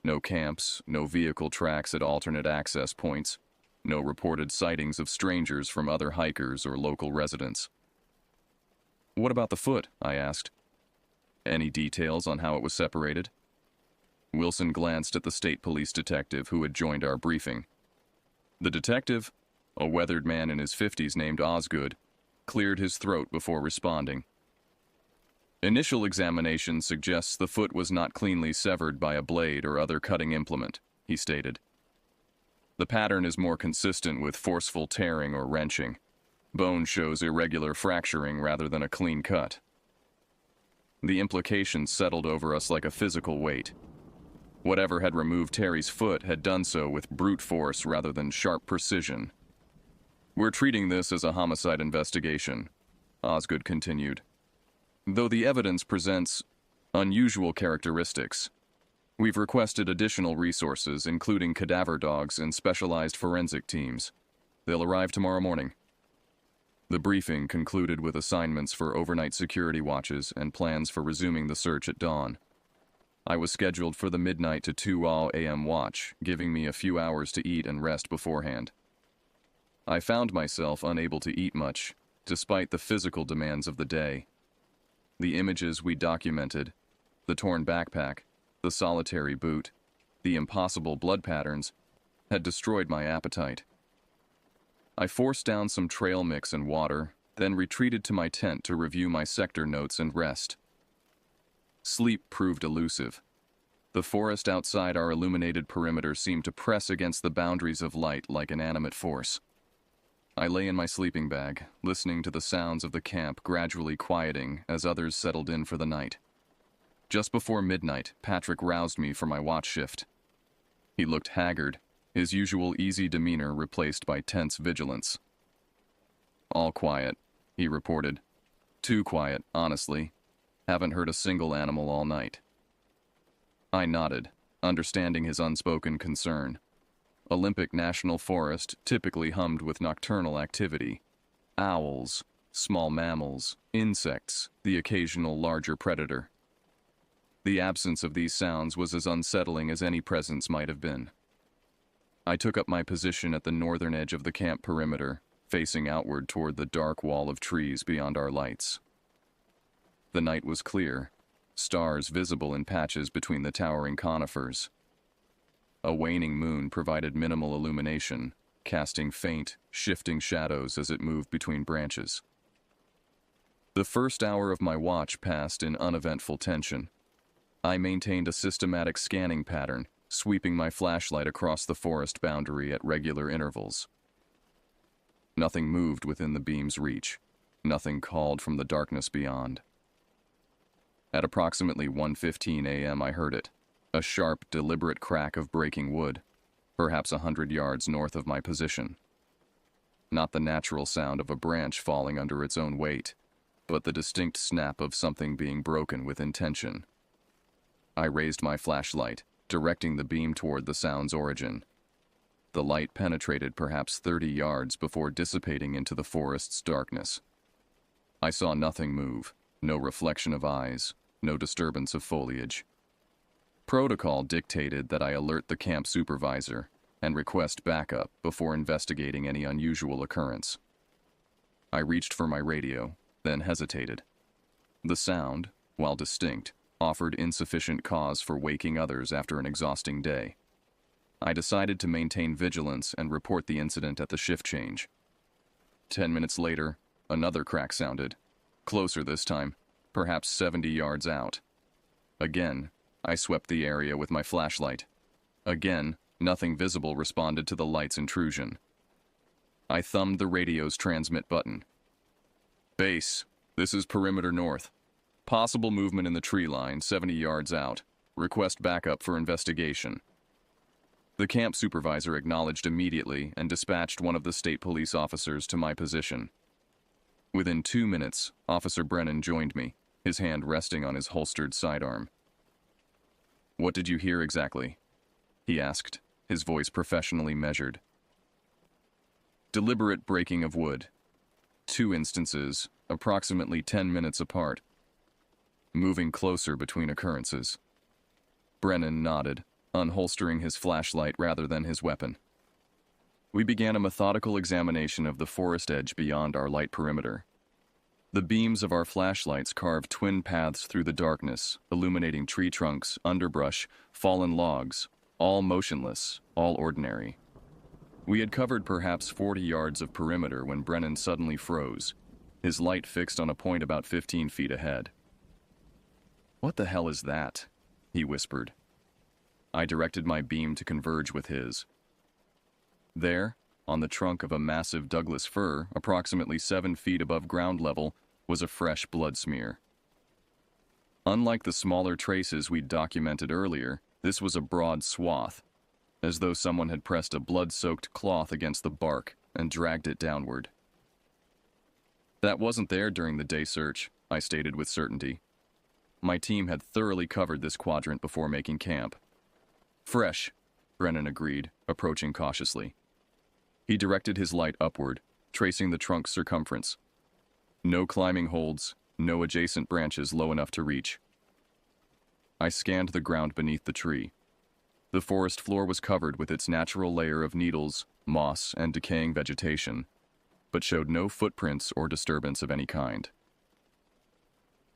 No camps, no vehicle tracks at alternate access points, no reported sightings of strangers from other hikers or local residents. What about the foot? I asked. Any details on how it was separated? Wilson glanced at the state police detective who had joined our briefing. The detective, a weathered man in his 50s named Osgood, cleared his throat before responding. Initial examination suggests the foot was not cleanly severed by a blade or other cutting implement, he stated. The pattern is more consistent with forceful tearing or wrenching. Bone shows irregular fracturing rather than a clean cut. The implications settled over us like a physical weight. Whatever had removed Terry's foot had done so with brute force rather than sharp precision. We're treating this as a homicide investigation, Osgood continued. Though the evidence presents unusual characteristics, we've requested additional resources, including cadaver dogs and specialized forensic teams. They'll arrive tomorrow morning. The briefing concluded with assignments for overnight security watches and plans for resuming the search at dawn. I was scheduled for the midnight to 2 a.m. watch, giving me a few hours to eat and rest beforehand. I found myself unable to eat much, despite the physical demands of the day. The images we documented, the torn backpack, the solitary boot, the impossible blood patterns, had destroyed my appetite. I forced down some trail mix and water, then retreated to my tent to review my sector notes and rest. Sleep proved elusive. The forest outside our illuminated perimeter seemed to press against the boundaries of light like an animate force. I lay in my sleeping bag, listening to the sounds of the camp gradually quieting as others settled in for the night. Just before midnight, Patrick roused me for my watch shift. He looked haggard, his usual easy demeanor replaced by tense vigilance. "All quiet," he reported. "Too quiet, honestly. Haven't heard a single animal all night." I nodded, understanding his unspoken concern. Olympic National Forest typically hummed with nocturnal activity. Owls, small mammals, insects, the occasional larger predator. The absence of these sounds was as unsettling as any presence might have been. I took up my position at the northern edge of the camp perimeter, facing outward toward the dark wall of trees beyond our lights. The night was clear, stars visible in patches between the towering conifers. A waning moon provided minimal illumination, casting faint, shifting shadows as it moved between branches. The first hour of my watch passed in uneventful tension. I maintained a systematic scanning pattern, sweeping my flashlight across the forest boundary at regular intervals. Nothing moved within the beam's reach. Nothing called from the darkness beyond. At approximately 1:15 a.m. I heard it, a sharp, deliberate crack of breaking wood, perhaps 100 yards north of my position. Not the natural sound of a branch falling under its own weight, but the distinct snap of something being broken with intention. I raised my flashlight, directing the beam toward the sound's origin. The light penetrated perhaps 30 yards before dissipating into the forest's darkness. I saw nothing move, no reflection of eyes, no disturbance of foliage. Protocol dictated that I alert the camp supervisor and request backup before investigating any unusual occurrence. I reached for my radio, then hesitated. The sound, while distinct, offered insufficient cause for waking others after an exhausting day. I decided to maintain vigilance and report the incident at the shift change. 10 minutes later, another crack sounded, closer this time, perhaps 70 yards out. Again, I swept the area with my flashlight. Again, nothing visible responded to the light's intrusion. I thumbed the radio's transmit button. "Base, this is perimeter north. Possible movement in the tree line 70 yards out. Request backup for investigation." The camp supervisor acknowledged immediately and dispatched one of the state police officers to my position. Within 2 minutes, Officer Brennan joined me, his hand resting on his holstered sidearm. "What did you hear exactly?" he asked, his voice professionally measured. "Deliberate breaking of wood. 2 instances, approximately 10 minutes apart. Moving closer between occurrences." Brennan nodded, unholstering his flashlight rather than his weapon. We began a methodical examination of the forest edge beyond our light perimeter. The beams of our flashlights carved twin paths through the darkness, illuminating tree trunks, underbrush, fallen logs, all motionless, all ordinary. We had covered perhaps 40 yards of perimeter when Brennan suddenly froze, his light fixed on a point about 15 feet ahead. "What the hell is that?" he whispered. I directed my beam to converge with his. There, on the trunk of a massive Douglas fir, approximately 7 feet above ground level, was a fresh blood smear. Unlike the smaller traces we'd documented earlier, this was a broad swath, as though someone had pressed a blood-soaked cloth against the bark and dragged it downward. "That wasn't there during the day search," I stated with certainty. My team had thoroughly covered this quadrant before making camp. "Fresh," Brennan agreed, approaching cautiously. He directed his light upward, tracing the trunk's circumference. No climbing holds, no adjacent branches low enough to reach. I scanned the ground beneath the tree. The forest floor was covered with its natural layer of needles, moss, and decaying vegetation, but showed no footprints or disturbance of any kind.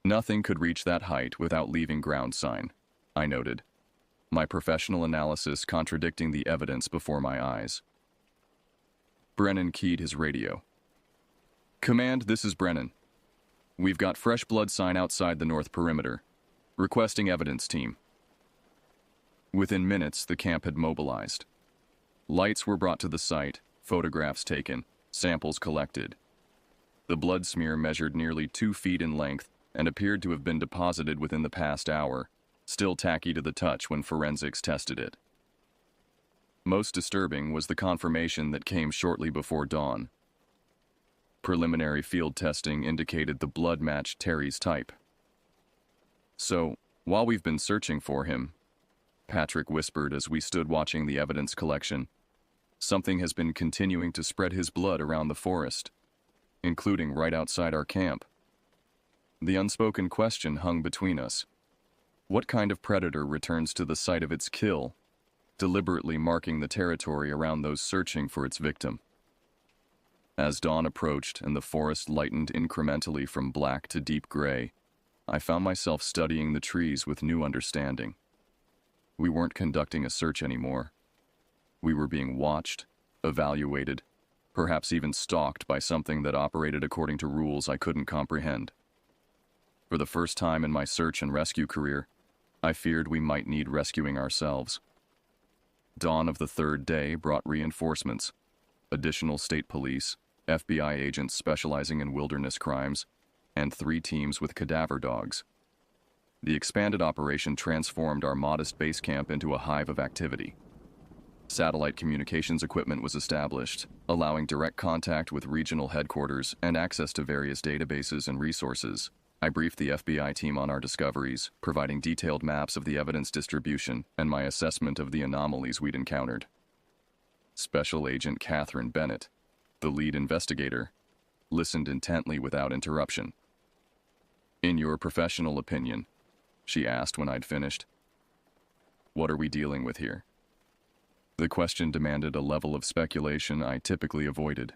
Nothing could reach that height without leaving ground sign, I noted, my professional analysis contradicting the evidence before my eyes. Brennan keyed his radio. "Command, this is Brennan. We've got fresh blood sign outside the north perimeter. Requesting evidence team." Within minutes, the camp had mobilized. Lights were brought to the site, photographs taken, samples collected. The blood smear measured nearly 2 feet in length and appeared to have been deposited within the past hour, still tacky to the touch when forensics tested it. Most disturbing was the confirmation that came shortly before dawn. Preliminary field testing indicated the blood matched Terry's type. So, while we've been searching for him, Patrick whispered as we stood watching the evidence collection, something has been continuing to spread his blood around the forest, including right outside our camp. The unspoken question hung between us. What kind of predator returns to the site of its kill, deliberately marking the territory around those searching for its victim? As dawn approached and the forest lightened incrementally from black to deep gray, I found myself studying the trees with new understanding. We weren't conducting a search anymore. We were being watched, evaluated, perhaps even stalked by something that operated according to rules I couldn't comprehend. For the first time in my search and rescue career, I feared we might need rescuing ourselves. Dawn of the third day brought reinforcements, additional state police, FBI agents specializing in wilderness crimes, and 3 teams with cadaver dogs. The expanded operation transformed our modest base camp into a hive of activity. Satellite communications equipment was established, allowing direct contact with regional headquarters and access to various databases and resources. I briefed the FBI team on our discoveries, providing detailed maps of the evidence distribution and my assessment of the anomalies we'd encountered. Special Agent Catherine Bennett, the lead investigator, listened intently without interruption. "In your professional opinion," she asked when I'd finished, "what are we dealing with here?" The question demanded a level of speculation I typically avoided.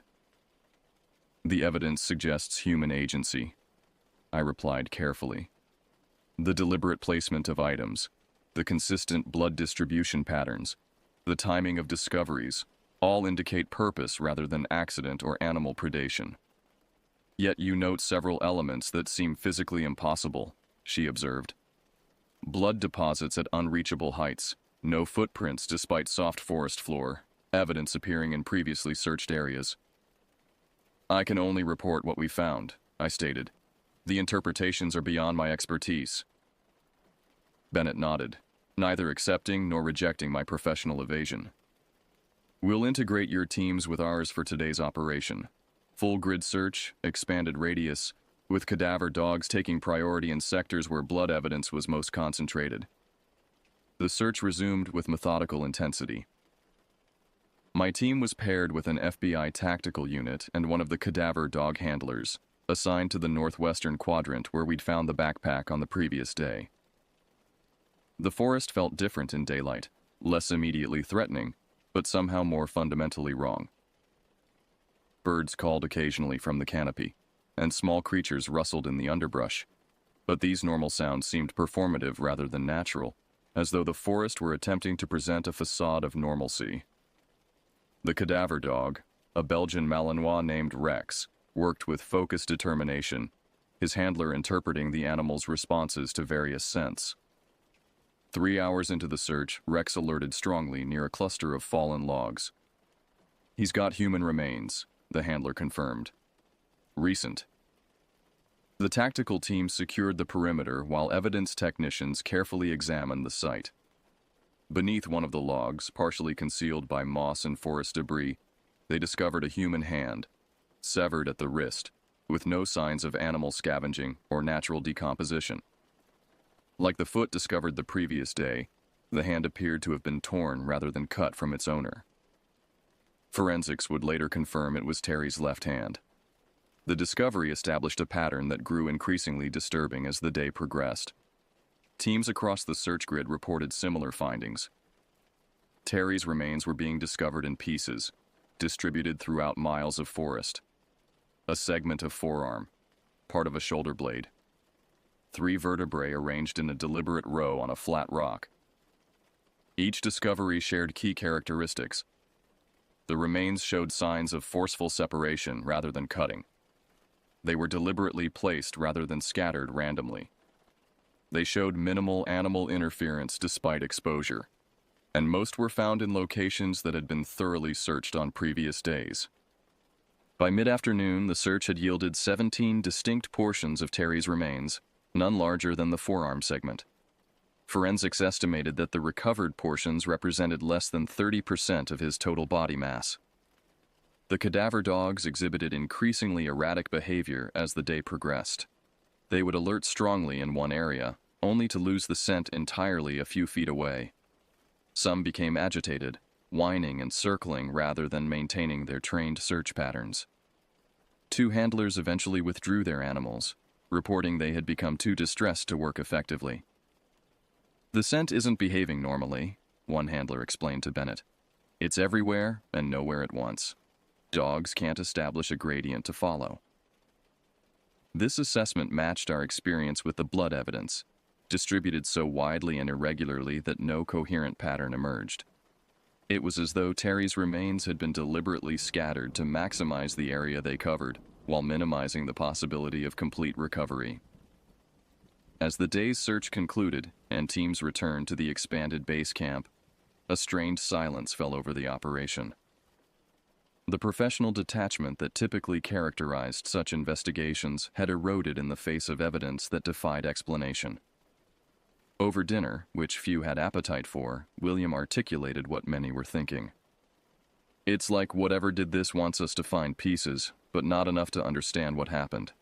"The evidence suggests human agency," I replied carefully. "The deliberate placement of items, the consistent blood distribution patterns, the timing of discoveries, all indicate purpose rather than accident or animal predation. Yet you note several elements that seem physically impossible," she observed. "Blood deposits at unreachable heights, no footprints despite soft forest floor, evidence appearing in previously searched areas." "I can only report what we found," I stated. "The interpretations are beyond my expertise." Bennett nodded, neither accepting nor rejecting my professional evasion. "We'll integrate your teams with ours for today's operation. Full grid search, expanded radius, with cadaver dogs taking priority in sectors where blood evidence was most concentrated." The search resumed with methodical intensity. My team was paired with an FBI tactical unit and one of the cadaver dog handlers, assigned to the northwestern quadrant where we'd found the backpack on the previous day. The forest felt different in daylight, less immediately threatening, but somehow more fundamentally wrong. Birds called occasionally from the canopy, and small creatures rustled in the underbrush, but these normal sounds seemed performative rather than natural, as though the forest were attempting to present a facade of normalcy. The cadaver dog, a Belgian Malinois named Rex, worked with focused determination, his handler interpreting the animal's responses to various scents. 3 hours into the search, Rex alerted strongly near a cluster of fallen logs. "He's got human remains," the handler confirmed. "Recent." The tactical team secured the perimeter while evidence technicians carefully examined the site. Beneath one of the logs, partially concealed by moss and forest debris, they discovered a human hand, severed at the wrist, with no signs of animal scavenging or natural decomposition. Like the foot discovered the previous day, the hand appeared to have been torn rather than cut from its owner. Forensics would later confirm it was Terry's left hand. The discovery established a pattern that grew increasingly disturbing as the day progressed. Teams across the search grid reported similar findings. Terry's remains were being discovered in pieces, distributed throughout miles of forest. A segment of forearm, part of a shoulder blade. 3 vertebrae arranged in a deliberate row on a flat rock. Each discovery shared key characteristics. The remains showed signs of forceful separation rather than cutting. They were deliberately placed rather than scattered randomly. They showed minimal animal interference despite exposure, and most were found in locations that had been thoroughly searched on previous days. By mid-afternoon, the search had yielded 17 distinct portions of Terry's remains, none larger than the forearm segment. Forensics estimated that the recovered portions represented less than 30% of his total body mass. The cadaver dogs exhibited increasingly erratic behavior as the day progressed. They would alert strongly in one area, only to lose the scent entirely a few feet away. Some became agitated, whining and circling rather than maintaining their trained search patterns. 2 handlers eventually withdrew their animals, reporting they had become too distressed to work effectively. "The scent isn't behaving normally," one handler explained to Bennett. "It's everywhere and nowhere at once. Dogs can't establish a gradient to follow." This assessment matched our experience with the blood evidence, distributed so widely and irregularly that no coherent pattern emerged. It was as though Terry's remains had been deliberately scattered to maximize the area they covered, while minimizing the possibility of complete recovery. As the day's search concluded and teams returned to the expanded base camp, a strained silence fell over the operation. The professional detachment that typically characterized such investigations had eroded in the face of evidence that defied explanation. Over dinner, which few had appetite for, William articulated what many were thinking. "It's like whatever did this wants us to find pieces, but not enough to understand what happened."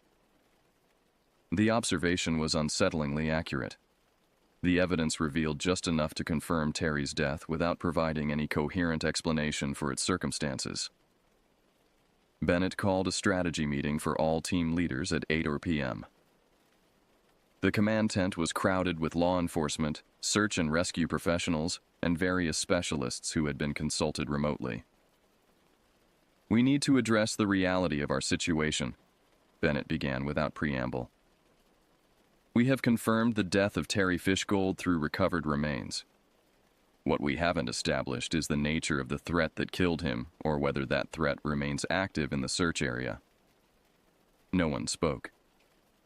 The observation was unsettlingly accurate. The evidence revealed just enough to confirm Terry's death without providing any coherent explanation for its circumstances. Bennett called a strategy meeting for all team leaders at 8 p.m. The command tent was crowded with law enforcement, search and rescue professionals, and various specialists who had been consulted remotely. "We need to address the reality of our situation," Bennett began without preamble. "We have confirmed the death of Terry Fishgold through recovered remains. What we haven't established is the nature of the threat that killed him, or whether that threat remains active in the search area." No one spoke.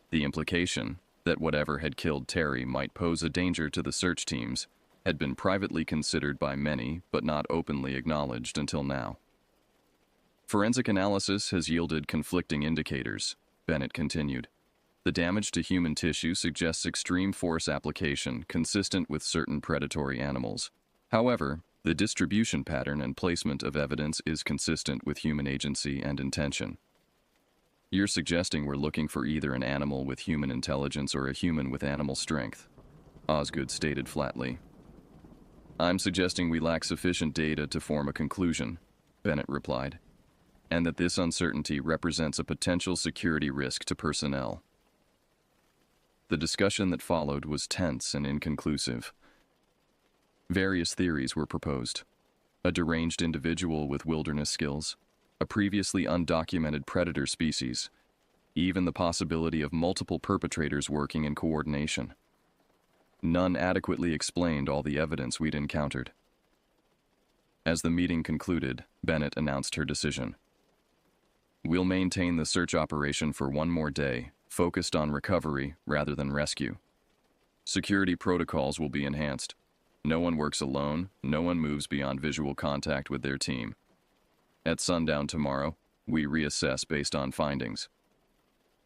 The implication that whatever had killed Terry might pose a danger to the search teams had been privately considered by many but not openly acknowledged until now. "Forensic analysis has yielded conflicting indicators," Bennett continued. "The damage to human tissue suggests extreme force application consistent with certain predatory animals. However, the distribution pattern and placement of evidence is consistent with human agency and intention." "You're suggesting we're looking for either an animal with human intelligence or a human with animal strength," Osgood stated flatly. "I'm suggesting we lack sufficient data to form a conclusion," Bennett replied, "and that this uncertainty represents a potential security risk to personnel." The discussion that followed was tense and inconclusive. Various theories were proposed: a deranged individual with wilderness skills, a previously undocumented predator species, even the possibility of multiple perpetrators working in coordination. None adequately explained all the evidence we'd encountered. As the meeting concluded, Bennett announced her decision. "We'll maintain the search operation for one more day, focused on recovery rather than rescue. Security protocols will be enhanced. No one works alone, no one moves beyond visual contact with their team. At sundown tomorrow, we reassess based on findings."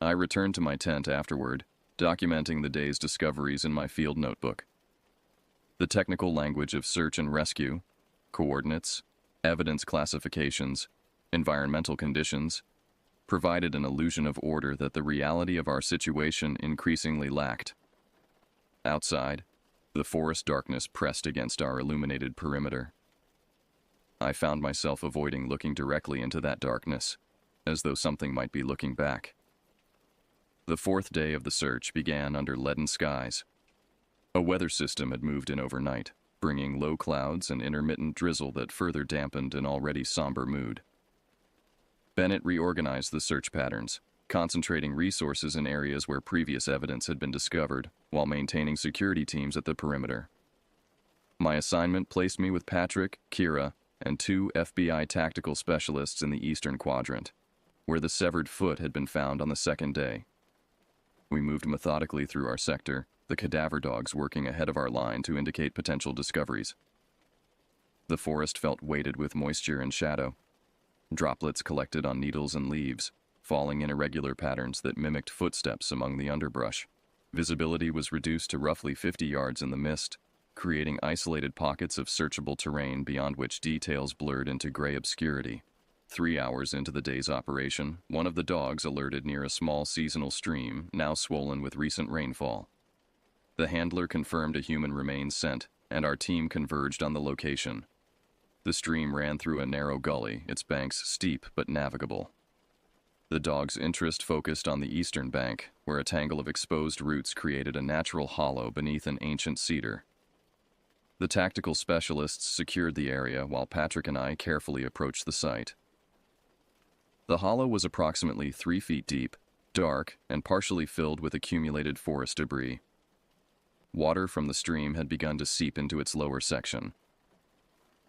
I returned to my tent afterward, documenting the day's discoveries in my field notebook. The technical language of search and rescue, coordinates, evidence classifications, environmental conditions, provided an illusion of order that the reality of our situation increasingly lacked. Outside, the forest darkness pressed against our illuminated perimeter. I found myself avoiding looking directly into that darkness, as though something might be looking back. The 4th day of the search began under leaden skies. A weather system had moved in overnight, bringing low clouds and intermittent drizzle that further dampened an already somber mood. Bennett reorganized the search patterns, concentrating resources in areas where previous evidence had been discovered, while maintaining security teams at the perimeter. My assignment placed me with Patrick, Kira, and 2 FBI tactical specialists in the eastern quadrant, where the severed foot had been found on the 2nd day. We moved methodically through our sector, the cadaver dogs working ahead of our line to indicate potential discoveries. The forest felt weighted with moisture and shadow. Droplets collected on needles and leaves, falling in irregular patterns that mimicked footsteps among the underbrush. Visibility was reduced to roughly 50 yards in the mist, creating isolated pockets of searchable terrain beyond which details blurred into gray obscurity. 3 hours into the day's operation, one of the dogs alerted near a small seasonal stream, now swollen with recent rainfall. The handler confirmed a human remains scent, and our team converged on the location. The stream ran through a narrow gully, its banks steep but navigable. The dog's interest focused on the eastern bank, where a tangle of exposed roots created a natural hollow beneath an ancient cedar. The tactical specialists secured the area while Patrick and I carefully approached the site. The hollow was approximately 3 feet deep, dark, and partially filled with accumulated forest debris. Water from the stream had begun to seep into its lower section.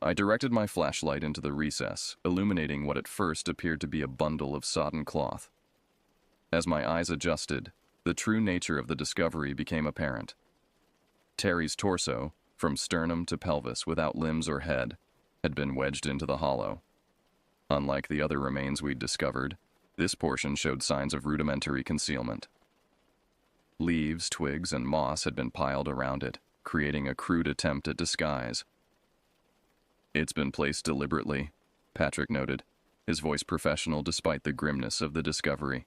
I directed my flashlight into the recess, illuminating what at first appeared to be a bundle of sodden cloth. As my eyes adjusted, the true nature of the discovery became apparent. Terry's torso, from sternum to pelvis without limbs or head, had been wedged into the hollow. Unlike the other remains we'd discovered, this portion showed signs of rudimentary concealment. Leaves, twigs, and moss had been piled around it, creating a crude attempt at disguise. "It's been placed deliberately," Patrick noted, his voice professional despite the grimness of the discovery.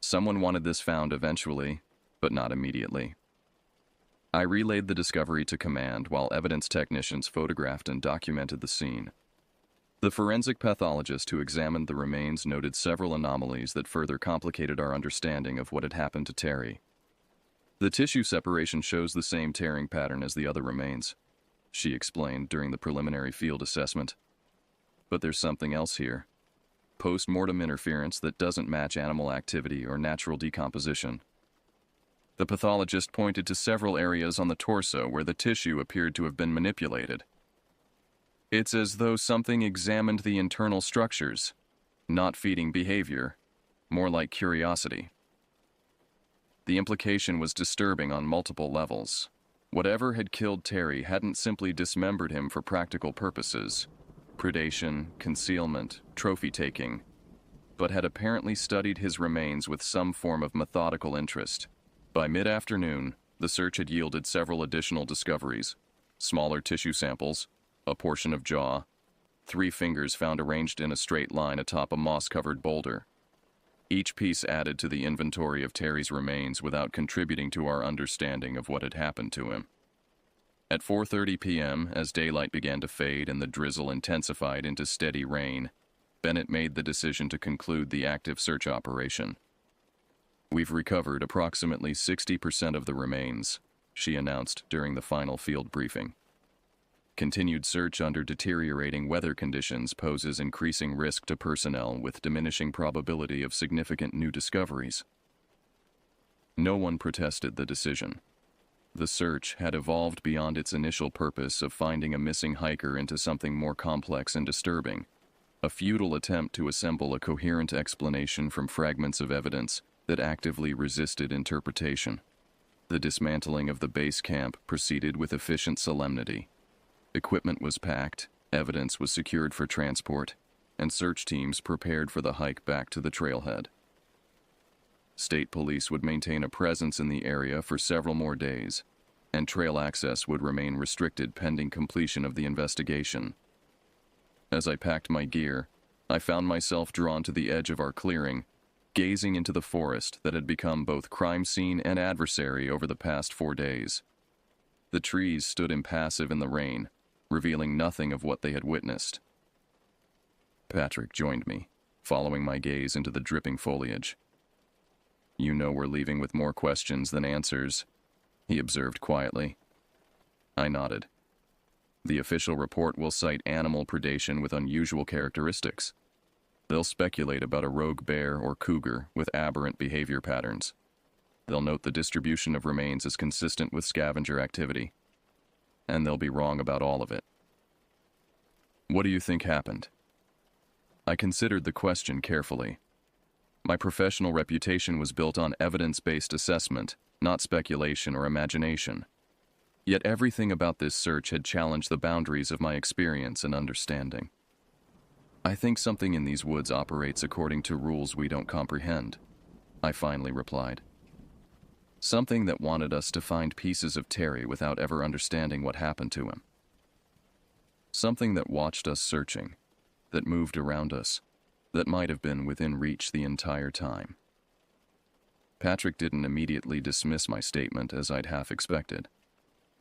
"Someone wanted this found eventually, but not immediately." I relayed the discovery to command while evidence technicians photographed and documented the scene. The forensic pathologist who examined the remains noted several anomalies that further complicated our understanding of what had happened to Terry. "The tissue separation shows the same tearing pattern as the other remains," she explained during the preliminary field assessment. "But there's something else here. Post-mortem interference that doesn't match animal activity or natural decomposition." The pathologist pointed to several areas on the torso where the tissue appeared to have been manipulated. "It's as though something examined the internal structures, not feeding behavior, more like curiosity." The implication was disturbing on multiple levels. Whatever had killed Terry hadn't simply dismembered him for practical purposes, predation, concealment, trophy-taking, but had apparently studied his remains with some form of methodical interest. By mid-afternoon, the search had yielded several additional discoveries: smaller tissue samples, a portion of jaw, 3 fingers found arranged in a straight line atop a moss-covered boulder. Each piece added to the inventory of Terry's remains without contributing to our understanding of what had happened to him. At 4:30 p.m., as daylight began to fade and the drizzle intensified into steady rain, Bennett made the decision to conclude the active search operation. "We've recovered approximately 60% of the remains," she announced during the final field briefing. "Continued search under deteriorating weather conditions poses increasing risk to personnel with diminishing probability of significant new discoveries." No one protested the decision. The search had evolved beyond its initial purpose of finding a missing hiker into something more complex and disturbing, a futile attempt to assemble a coherent explanation from fragments of evidence that actively resisted interpretation. The dismantling of the base camp proceeded with efficient solemnity. Equipment was packed, evidence was secured for transport, and search teams prepared for the hike back to the trailhead. State police would maintain a presence in the area for several more days, and trail access would remain restricted pending completion of the investigation. As I packed my gear, I found myself drawn to the edge of our clearing, gazing into the forest that had become both crime scene and adversary over the past 4 days. The trees stood impassive in the rain, revealing nothing of what they had witnessed. Patrick joined me, following my gaze into the dripping foliage. "You know we're leaving with more questions than answers," he observed quietly. I nodded. "The official report will cite animal predation with unusual characteristics. They'll speculate about a rogue bear or cougar with aberrant behavior patterns. They'll note the distribution of remains is consistent with scavenger activity. And they'll be wrong about all of it." "What do you think happened?" I considered the question carefully. My professional reputation was built on evidence-based assessment, not speculation or imagination. Yet everything about this search had challenged the boundaries of my experience and understanding. "I think something in these woods operates according to rules we don't comprehend," I finally replied. Something that wanted us to find pieces of Terry without ever understanding what happened to him. Something that watched us searching, that moved around us, that might have been within reach the entire time. Patrick didn't immediately dismiss my statement as I'd half expected.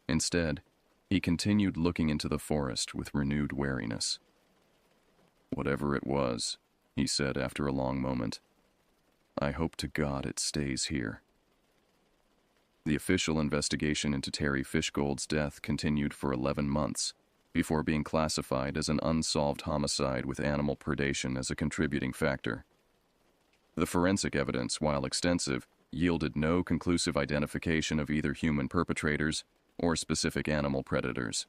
Instead, he continued looking into the forest with renewed wariness. "Whatever it was," he said after a long moment, "I hope to God it stays here." The official investigation into Terry Fishgold's death continued for 11 months, before being classified as an unsolved homicide with animal predation as a contributing factor. The forensic evidence, while extensive, yielded no conclusive identification of either human perpetrators or specific animal predators.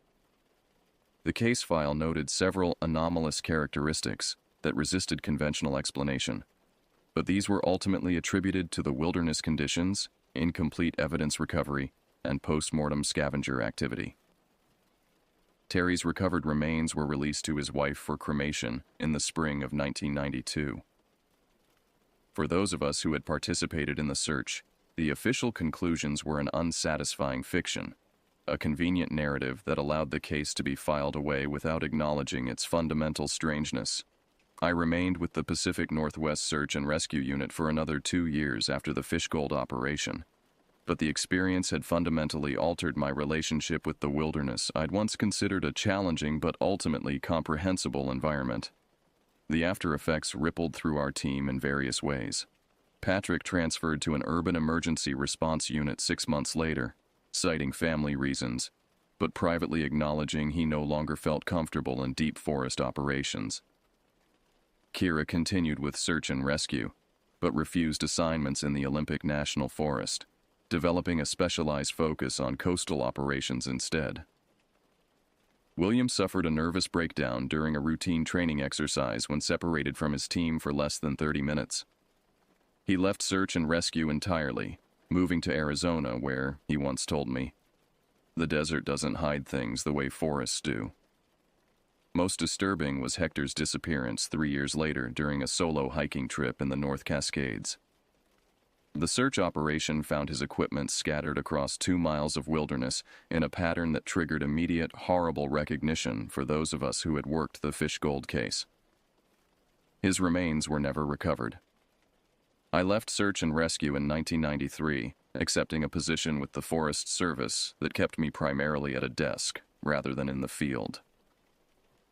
The case file noted several anomalous characteristics that resisted conventional explanation, but these were ultimately attributed to the wilderness conditions, incomplete evidence recovery, and post-mortem scavenger activity. Terry's recovered remains were released to his wife for cremation in the spring of 1992. For those of us who had participated in the search, the official conclusions were an unsatisfying fiction, a convenient narrative that allowed the case to be filed away without acknowledging its fundamental strangeness. I remained with the Pacific Northwest Search and Rescue Unit for another 2 years after the Fishgold operation, but the experience had fundamentally altered my relationship with the wilderness I'd once considered a challenging but ultimately comprehensible environment. The after effects rippled through our team in various ways. Patrick transferred to an urban emergency response unit 6 months later, citing family reasons, but privately acknowledging he no longer felt comfortable in deep forest operations. Kira continued with search and rescue, but refused assignments in the Olympic National Forest, developing a specialized focus on coastal operations instead. William suffered a nervous breakdown during a routine training exercise when separated from his team for less than 30 minutes. He left search and rescue entirely, moving to Arizona where, he once told me, the desert doesn't hide things the way forests do. Most disturbing was Hector's disappearance 3 years later during a solo hiking trip in the North Cascades. The search operation found his equipment scattered across 2 miles of wilderness in a pattern that triggered immediate, horrible recognition for those of us who had worked the Fishgold case. His remains were never recovered. I left search and rescue in 1993, accepting a position with the Forest Service that kept me primarily at a desk rather than in the field.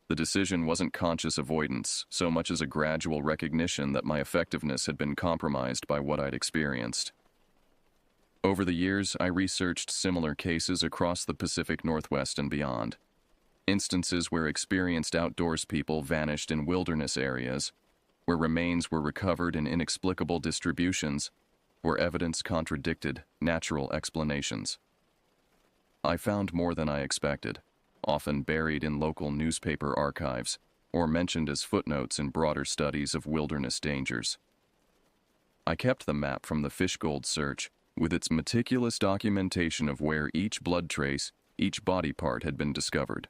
The decision wasn't conscious avoidance so much as a gradual recognition that my effectiveness had been compromised by what I'd experienced. Over the years, I researched similar cases across the Pacific Northwest and beyond. Instances where experienced outdoors people vanished in wilderness areas, where remains were recovered in inexplicable distributions, where evidence contradicted natural explanations. I found more than I expected, often buried in local newspaper archives or mentioned as footnotes in broader studies of wilderness dangers. I kept the map from the Fishgold search with its meticulous documentation of where each blood trace, each body part had been discovered.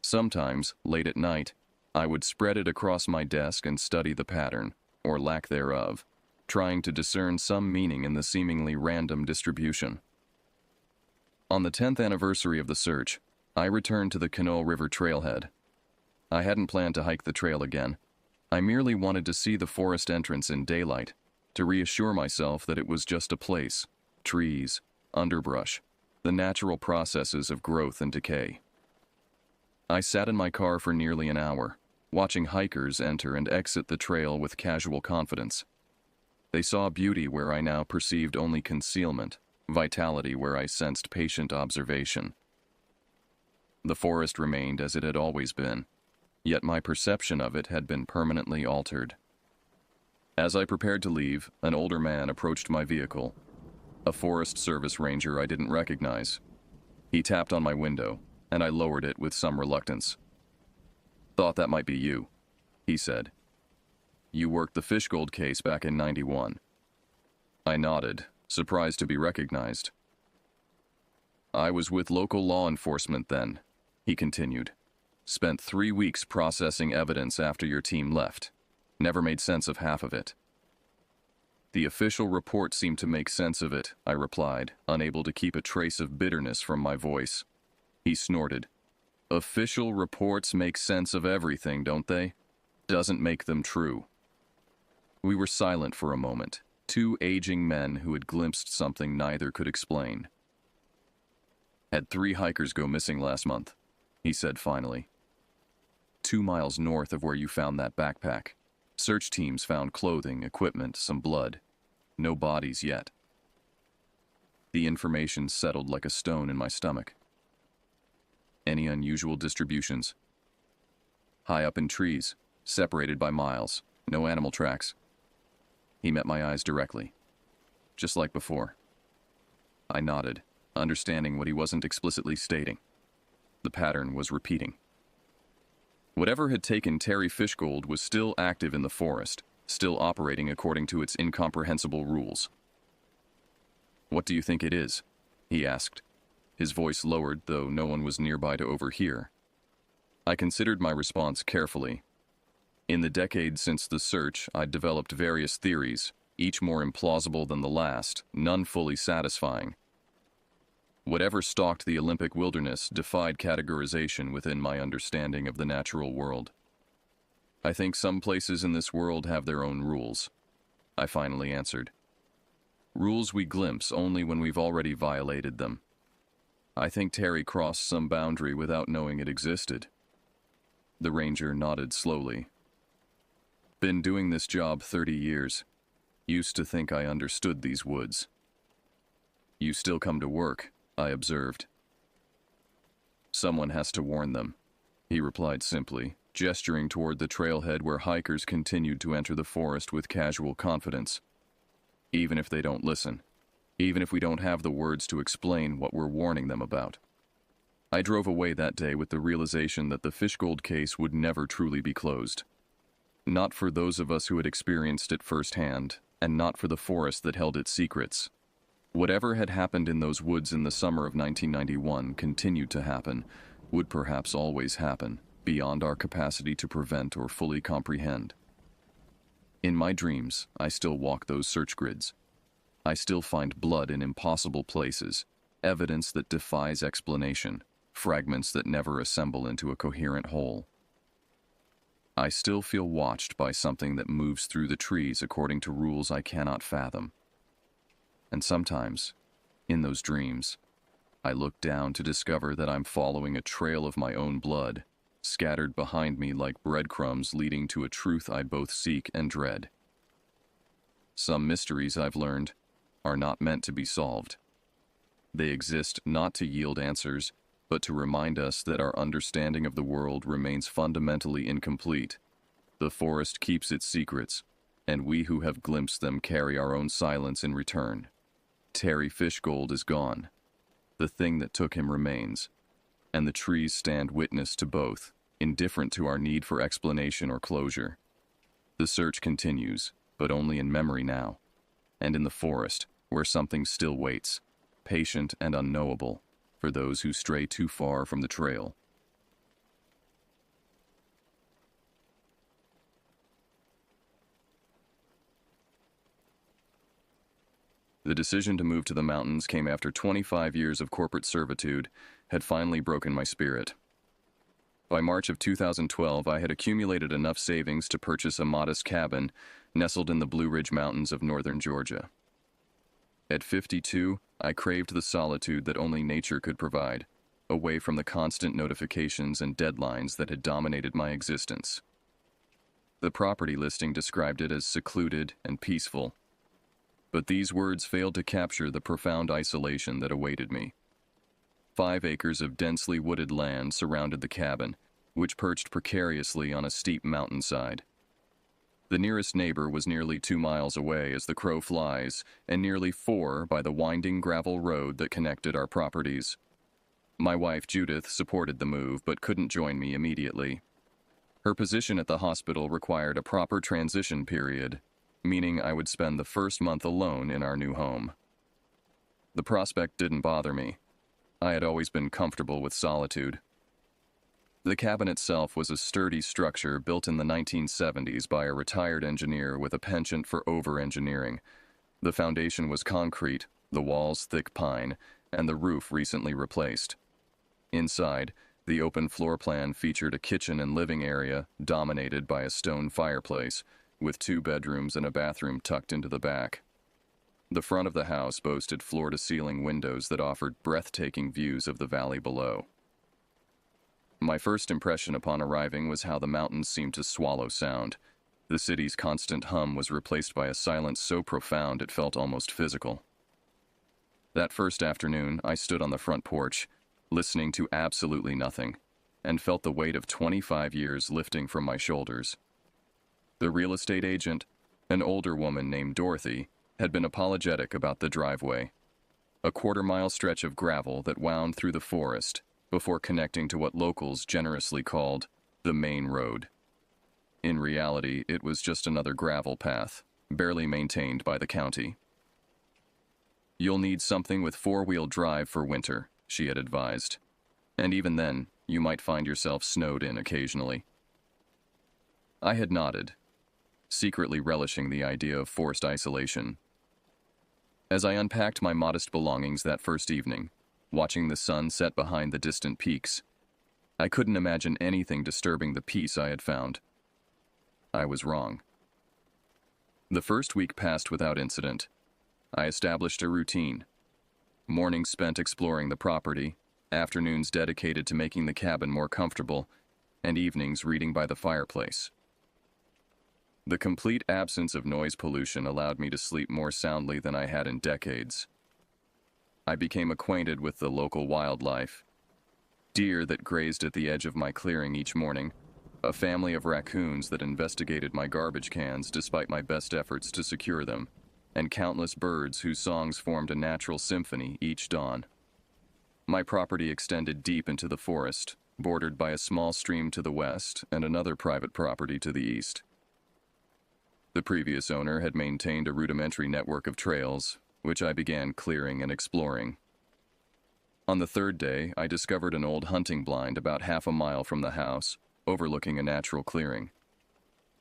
Sometimes, late at night, I would spread it across my desk and study the pattern, or lack thereof, trying to discern some meaning in the seemingly random distribution. On the 10th anniversary of the search, I returned to the Canoe River trailhead. I hadn't planned to hike the trail again. I merely wanted to see the forest entrance in daylight, to reassure myself that it was just a place, trees, underbrush, the natural processes of growth and decay. I sat in my car for nearly an hour, watching hikers enter and exit the trail with casual confidence. They saw beauty where I now perceived only concealment, vitality where I sensed patient observation. The forest remained as it had always been, yet my perception of it had been permanently altered. As I prepared to leave, an older man approached my vehicle, a Forest Service ranger I didn't recognize. He tapped on my window, and I lowered it with some reluctance. "Thought that might be you," he said. "You worked the Fishgold case back in '91. I nodded, surprised to be recognized. "I was with local law enforcement then," he continued. "Spent 3 weeks processing evidence after your team left. Never made sense of half of it." The official report seemed to make sense of it, I replied, unable to keep a trace of bitterness from my voice. He snorted. Official reports make sense of everything, don't they? Doesn't make them true. We were silent for a moment, two aging men who had glimpsed something neither could explain. Had 3 hikers go missing last month, he said finally. 2 miles north of where you found that backpack. Search teams found clothing, equipment, some blood. No bodies yet. The information settled like a stone in my stomach. Any unusual distributions? High up in trees, separated by miles, no animal tracks. He met my eyes directly, just like before. I nodded, understanding what he wasn't explicitly stating. The pattern was repeating. Whatever had taken Terry Fishgold was still active in the forest, still operating according to its incomprehensible rules. What do you think it is? He asked, his voice lowered, though no one was nearby to overhear. I considered my response carefully. In the decades since the search, I'd developed various theories, each more implausible than the last, none fully satisfying. Whatever stalked the Olympic wilderness defied categorization within my understanding of the natural world. I think some places in this world have their own rules, I finally answered. Rules we glimpse only when we've already violated them. I think Terry crossed some boundary without knowing it existed. The ranger nodded slowly. Been doing this job 30 years. Used to think I understood these woods. You still come to work, I observed. Someone has to warn them, he replied simply, gesturing toward the trailhead where hikers continued to enter the forest with casual confidence. Even if they don't listen, even if we don't have the words to explain what we're warning them about. I drove away that day with the realization that the Fishgold case would never truly be closed. Not for those of us who had experienced it firsthand, and not for the forest that held its secrets. Whatever had happened in those woods in the summer of 1991 continued to happen, would perhaps always happen, beyond our capacity to prevent or fully comprehend. In my dreams, I still walk those search grids. I still find blood in impossible places, evidence that defies explanation, fragments that never assemble into a coherent whole. I still feel watched by something that moves through the trees according to rules I cannot fathom. And sometimes, in those dreams, I look down to discover that I'm following a trail of my own blood, scattered behind me like breadcrumbs leading to a truth I both seek and dread. Some mysteries, I've learned, are not meant to be solved. They exist not to yield answers, but to remind us that our understanding of the world remains fundamentally incomplete. The forest keeps its secrets, and we who have glimpsed them carry our own silence in return. Terry Fishgold is gone. The thing that took him remains, and the trees stand witness to both, indifferent to our need for explanation or closure. The search continues, but only in memory now, and in the forest, where something still waits, patient and unknowable, for those who stray too far from the trail. The decision to move to the mountains came after 25 years of corporate servitude had finally broken my spirit. By March of 2012, I had accumulated enough savings to purchase a modest cabin nestled in the Blue Ridge Mountains of northern Georgia. At 52, I craved the solitude that only nature could provide, away from the constant notifications and deadlines that had dominated my existence. The property listing described it as secluded and peaceful, but these words failed to capture the profound isolation that awaited me. 5 acres of densely wooded land surrounded the cabin, which perched precariously on a steep mountainside. The nearest neighbor was nearly 2 miles away as the crow flies, and nearly 4 by the winding gravel road that connected our properties. My wife, Judith, supported the move but couldn't join me immediately. Her position at the hospital required a proper transition period, meaning I would spend the first month alone in our new home. The prospect didn't bother me. I had always been comfortable with solitude. The cabin itself was a sturdy structure built in the 1970s by a retired engineer with a penchant for over-engineering. The foundation was concrete, the walls thick pine, and the roof recently replaced. Inside, the open floor plan featured a kitchen and living area dominated by a stone fireplace, with 2 bedrooms and a bathroom tucked into the back. The front of the house boasted floor-to-ceiling windows that offered breathtaking views of the valley below. My first impression upon arriving was how the mountains seemed to swallow sound. The city's constant hum was replaced by a silence so profound it felt almost physical. That first afternoon, I stood on the front porch, listening to absolutely nothing, and felt the weight of 25 years lifting from my shoulders. The real estate agent, an older woman named Dorothy, had been apologetic about the driveway, a quarter-mile stretch of gravel that wound through the forest before connecting to what locals generously called the main road. In reality, it was just another gravel path, barely maintained by the county. "You'll need something with 4-wheel drive for winter," she had advised. "And even then, you might find yourself snowed in occasionally." I had nodded, secretly relishing the idea of forced isolation. As I unpacked my modest belongings that first evening, watching the sun set behind the distant peaks, I couldn't imagine anything disturbing the peace I had found. I was wrong. The first week passed without incident. I established a routine. Mornings spent exploring the property, afternoons dedicated to making the cabin more comfortable, and evenings reading by the fireplace. The complete absence of noise pollution allowed me to sleep more soundly than I had in decades. I became acquainted with the local wildlife. Deer that grazed at the edge of my clearing each morning, a family of raccoons that investigated my garbage cans despite my best efforts to secure them, and countless birds whose songs formed a natural symphony each dawn. My property extended deep into the forest, bordered by a small stream to the west and another private property to the east. The previous owner had maintained a rudimentary network of trails, which I began clearing and exploring. On the 3rd day, I discovered an old hunting blind about half a mile from the house, overlooking a natural clearing.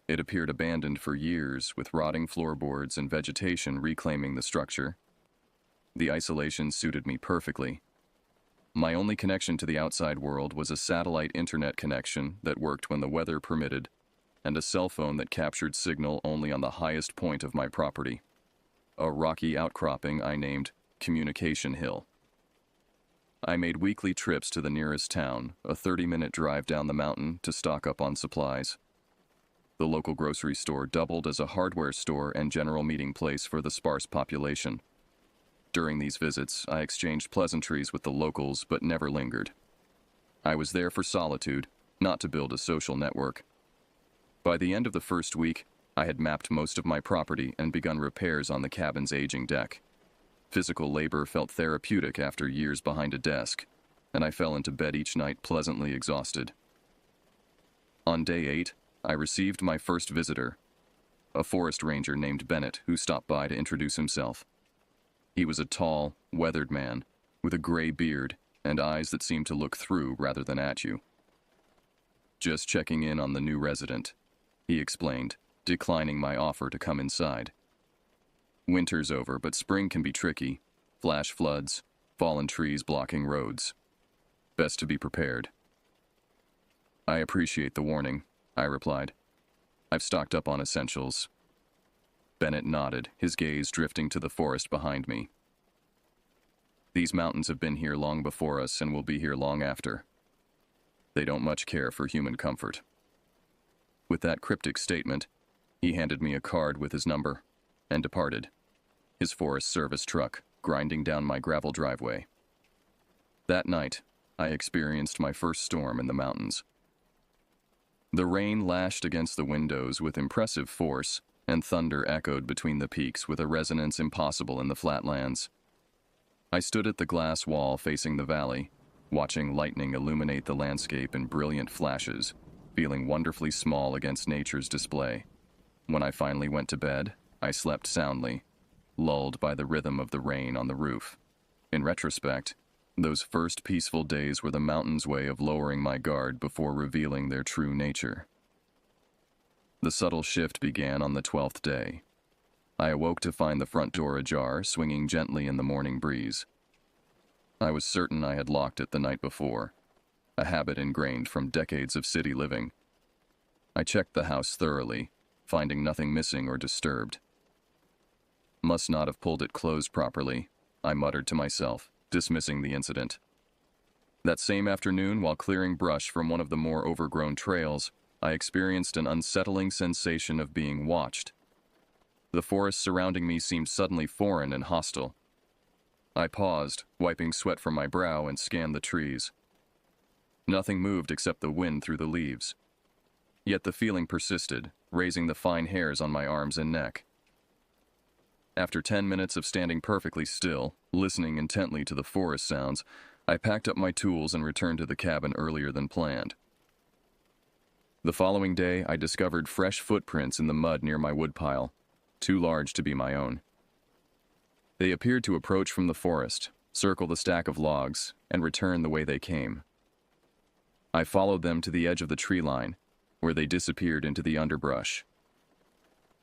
It appeared abandoned for years, with rotting floorboards and vegetation reclaiming the structure. The isolation suited me perfectly. My only connection to the outside world was a satellite internet connection that worked when the weather permitted, and a cell phone that captured signal only on the highest point of my property, a rocky outcropping I named Communication Hill. I made weekly trips to the nearest town, a 30-minute drive down the mountain to stock up on supplies. The local grocery store doubled as a hardware store and general meeting place for the sparse population. During these visits, I exchanged pleasantries with the locals but never lingered. I was there for solitude, not to build a social network. By the end of the first week, I had mapped most of my property and begun repairs on the cabin's aging deck. Physical labor felt therapeutic after years behind a desk, and I fell into bed each night pleasantly exhausted. On day 8, I received my first visitor, a forest ranger named Bennett who stopped by to introduce himself. He was a tall, weathered man with a gray beard and eyes that seemed to look through rather than at you. "Just checking in on the new resident," he explained, declining my offer to come inside. "Winter's over, but spring can be tricky. Flash floods, fallen trees blocking roads. Best to be prepared." "I appreciate the warning," I replied. "I've stocked up on essentials." Bennett nodded, his gaze drifting to the forest behind me. "These mountains have been here long before us and will be here long after. They don't much care for human comfort." With that cryptic statement, he handed me a card with his number and departed, his Forest Service truck grinding down my gravel driveway. That night, I experienced my first storm in the mountains. The rain lashed against the windows with impressive force, and thunder echoed between the peaks with a resonance impossible in the flatlands. I stood at the glass wall facing the valley, watching lightning illuminate the landscape in brilliant flashes, feeling wonderfully small against nature's display. When I finally went to bed, I slept soundly, lulled by the rhythm of the rain on the roof. In retrospect, Those first peaceful days were the mountain's way of lowering my guard before revealing their true nature. The subtle shift began on the 12th day. I awoke to find the front door ajar, swinging gently in the morning breeze. I was certain I had locked it the night before, a habit ingrained from decades of city living. I checked the house thoroughly, finding nothing missing or disturbed. Must not have pulled it closed properly, I muttered to myself, dismissing the incident. That same afternoon, while clearing brush from one of the more overgrown trails, I experienced an unsettling sensation of being watched. The forest surrounding me seemed suddenly foreign and hostile. I paused, wiping sweat from my brow, and scanned the trees. Nothing moved except the wind through the leaves. Yet the feeling persisted, raising the fine hairs on my arms and neck. After 10 minutes of standing perfectly still, listening intently to the forest sounds, I packed up my tools and returned to the cabin earlier than planned. The following day, I discovered fresh footprints in the mud near my woodpile, too large to be my own. They appeared to approach from the forest, circle the stack of logs, and return the way they came. I followed them to the edge of the tree line, where they disappeared into the underbrush.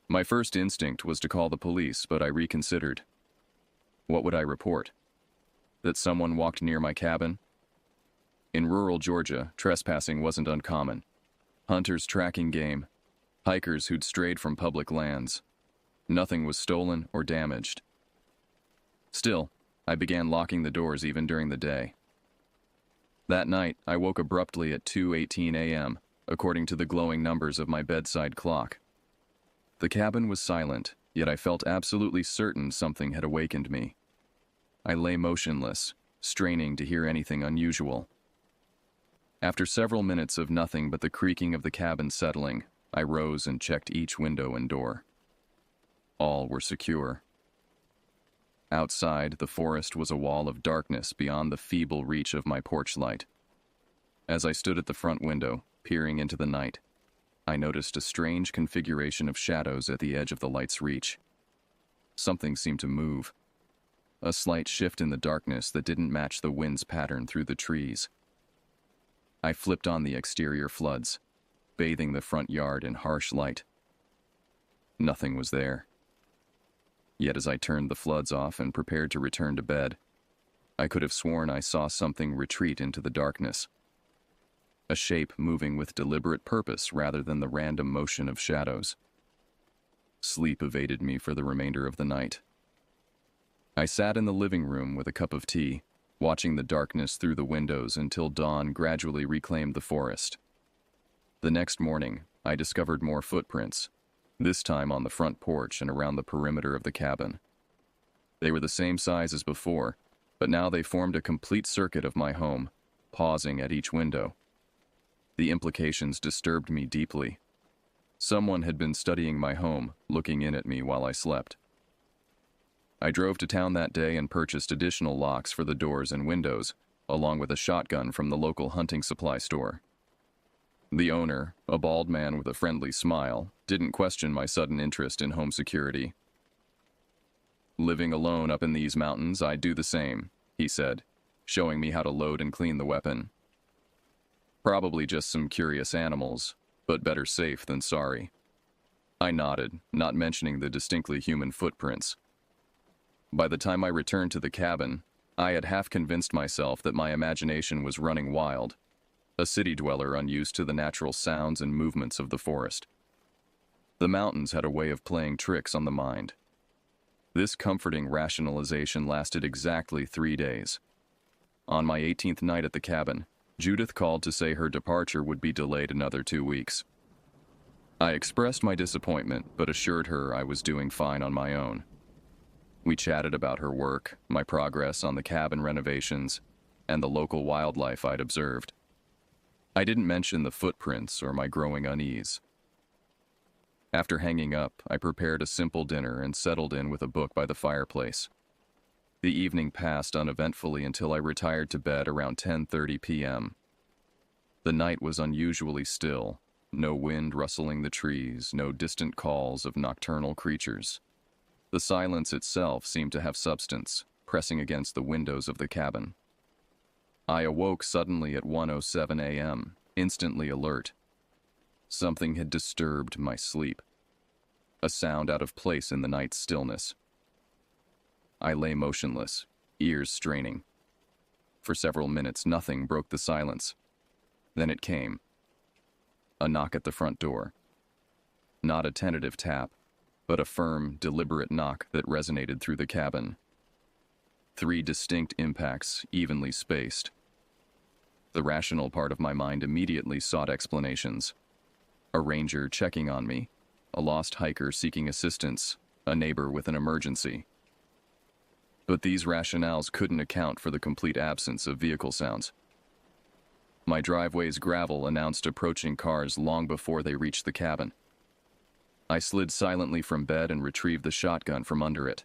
My first instinct was to call the police, but I reconsidered. What would I report? That someone walked near my cabin? In rural Georgia, trespassing wasn't uncommon. Hunters tracking game, hikers who'd strayed from public lands. Nothing was stolen or damaged. Still, I began locking the doors even during the day. That night, I woke abruptly at 2:18 a.m., according to the glowing numbers of my bedside clock. The cabin was silent, yet I felt absolutely certain something had awakened me. I lay motionless, straining to hear anything unusual. After several minutes of nothing but the creaking of the cabin settling, I rose and checked each window and door. All were secure. Outside, the forest was a wall of darkness beyond the feeble reach of my porch light. As I stood at the front window, peering into the night, I noticed a strange configuration of shadows at the edge of the light's reach. Something seemed to move. A slight shift in the darkness that didn't match the wind's pattern through the trees. I flipped on the exterior floods, bathing the front yard in harsh light. Nothing was there. Yet as I turned the floods off and prepared to return to bed, I could have sworn I saw something retreat into the darkness. A shape moving with deliberate purpose rather than the random motion of shadows. Sleep evaded me for the remainder of the night. I sat in the living room with a cup of tea, watching the darkness through the windows until dawn gradually reclaimed the forest. The next morning, I discovered more footprints, this time on the front porch and around the perimeter of the cabin. They were the same size as before, but now they formed a complete circuit of my home, pausing at each window. The implications disturbed me deeply. Someone had been studying my home, looking in at me while I slept. I drove to town that day and purchased additional locks for the doors and windows, along with a shotgun from the local hunting supply store. The owner, a bald man with a friendly smile, didn't question my sudden interest in home security. "Living alone up in these mountains, I'd do the same," he said, showing me how to load and clean the weapon. "Probably just some curious animals, but better safe than sorry." I nodded, not mentioning the distinctly human footprints. By the time I returned to the cabin, I had half convinced myself that my imagination was running wild, a city dweller unused to the natural sounds and movements of the forest. The mountains had a way of playing tricks on the mind. This comforting rationalization lasted exactly 3 days. On my 18th night at the cabin, Judith called to say her departure would be delayed another 2 weeks. I expressed my disappointment, but assured her I was doing fine on my own. We chatted about her work, my progress on the cabin renovations, and the local wildlife I'd observed. I didn't mention the footprints or my growing unease. After hanging up, I prepared a simple dinner and settled in with a book by the fireplace. The evening passed uneventfully until I retired to bed around 10:30 p.m. The night was unusually still, no wind rustling the trees, no distant calls of nocturnal creatures. The silence itself seemed to have substance, pressing against the windows of the cabin. I awoke suddenly at 1:07 a.m., instantly alert. Something had disturbed my sleep. A sound out of place in the night's stillness. I lay motionless, ears straining. For several minutes, nothing broke the silence. Then it came. A knock at the front door. Not a tentative tap, but a firm, deliberate knock that resonated through the cabin. 3 distinct impacts, evenly spaced. The rational part of my mind immediately sought explanations. A ranger checking on me, a lost hiker seeking assistance, a neighbor with an emergency. But these rationales couldn't account for the complete absence of vehicle sounds. My driveway's gravel announced approaching cars long before they reached the cabin. I slid silently from bed and retrieved the shotgun from under it.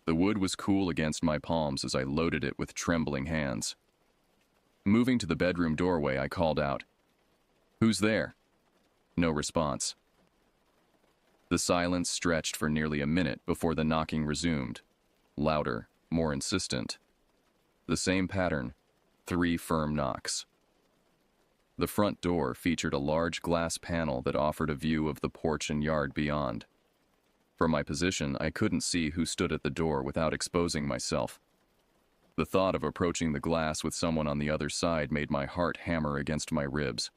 The wood was cool against my palms as I loaded it with trembling hands. Moving to the bedroom doorway, I called out, "Who's there?" No response. The silence stretched for nearly a minute before the knocking resumed. Louder, more insistent. The same pattern, 3 firm knocks. The front door featured a large glass panel that offered a view of the porch and yard beyond. From my position, I couldn't see who stood at the door without exposing myself. The thought of approaching the glass with someone on the other side made my heart hammer against my ribs.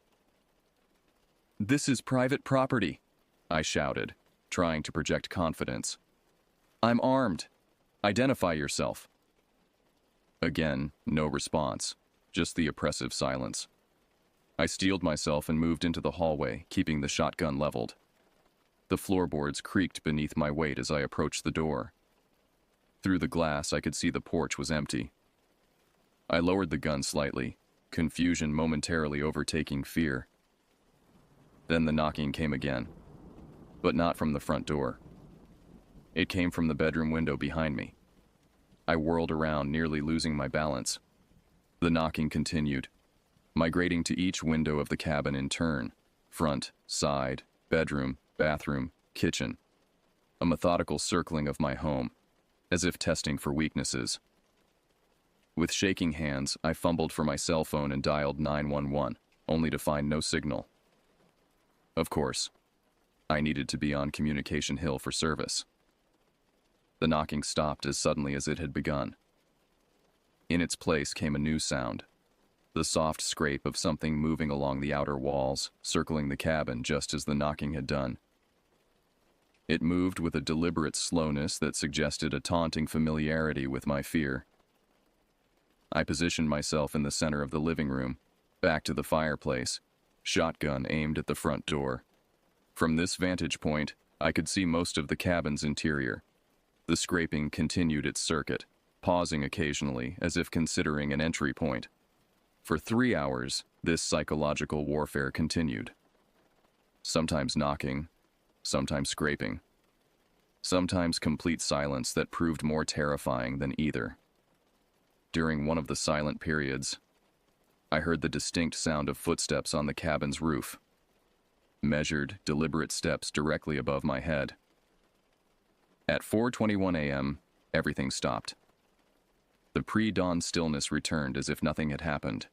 "This is private property," I shouted, trying to project confidence. "I'm armed. Identify yourself." Again, no response, just the oppressive silence. I steeled myself and moved into the hallway, keeping the shotgun leveled. The floorboards creaked beneath my weight as I approached the door. Through the glass, I could see the porch was empty. I lowered the gun slightly, confusion momentarily overtaking fear. Then the knocking came again, but not from the front door. It came from the bedroom window behind me. I whirled around, nearly losing my balance. The knocking continued, migrating to each window of the cabin in turn: front, side, bedroom, bathroom, kitchen. A methodical circling of my home, as if testing for weaknesses. With shaking hands, I fumbled for my cell phone and dialed 911, only to find no signal. Of course, I needed to be on Communication Hill for service. The knocking stopped as suddenly as it had begun. In its place came a new sound, the soft scrape of something moving along the outer walls, circling the cabin just as the knocking had done. It moved with a deliberate slowness that suggested a taunting familiarity with my fear. I positioned myself in the center of the living room, back to the fireplace, shotgun aimed at the front door. From this vantage point, I could see most of the cabin's interior. The scraping continued its circuit, pausing occasionally as if considering an entry point. For 3 hours, this psychological warfare continued. Sometimes knocking, sometimes scraping. Sometimes complete silence that proved more terrifying than either. During one of the silent periods, I heard the distinct sound of footsteps on the cabin's roof. Measured, deliberate steps directly above my head. At 4:21 a.m., everything stopped. The pre-dawn stillness returned as if nothing had happened.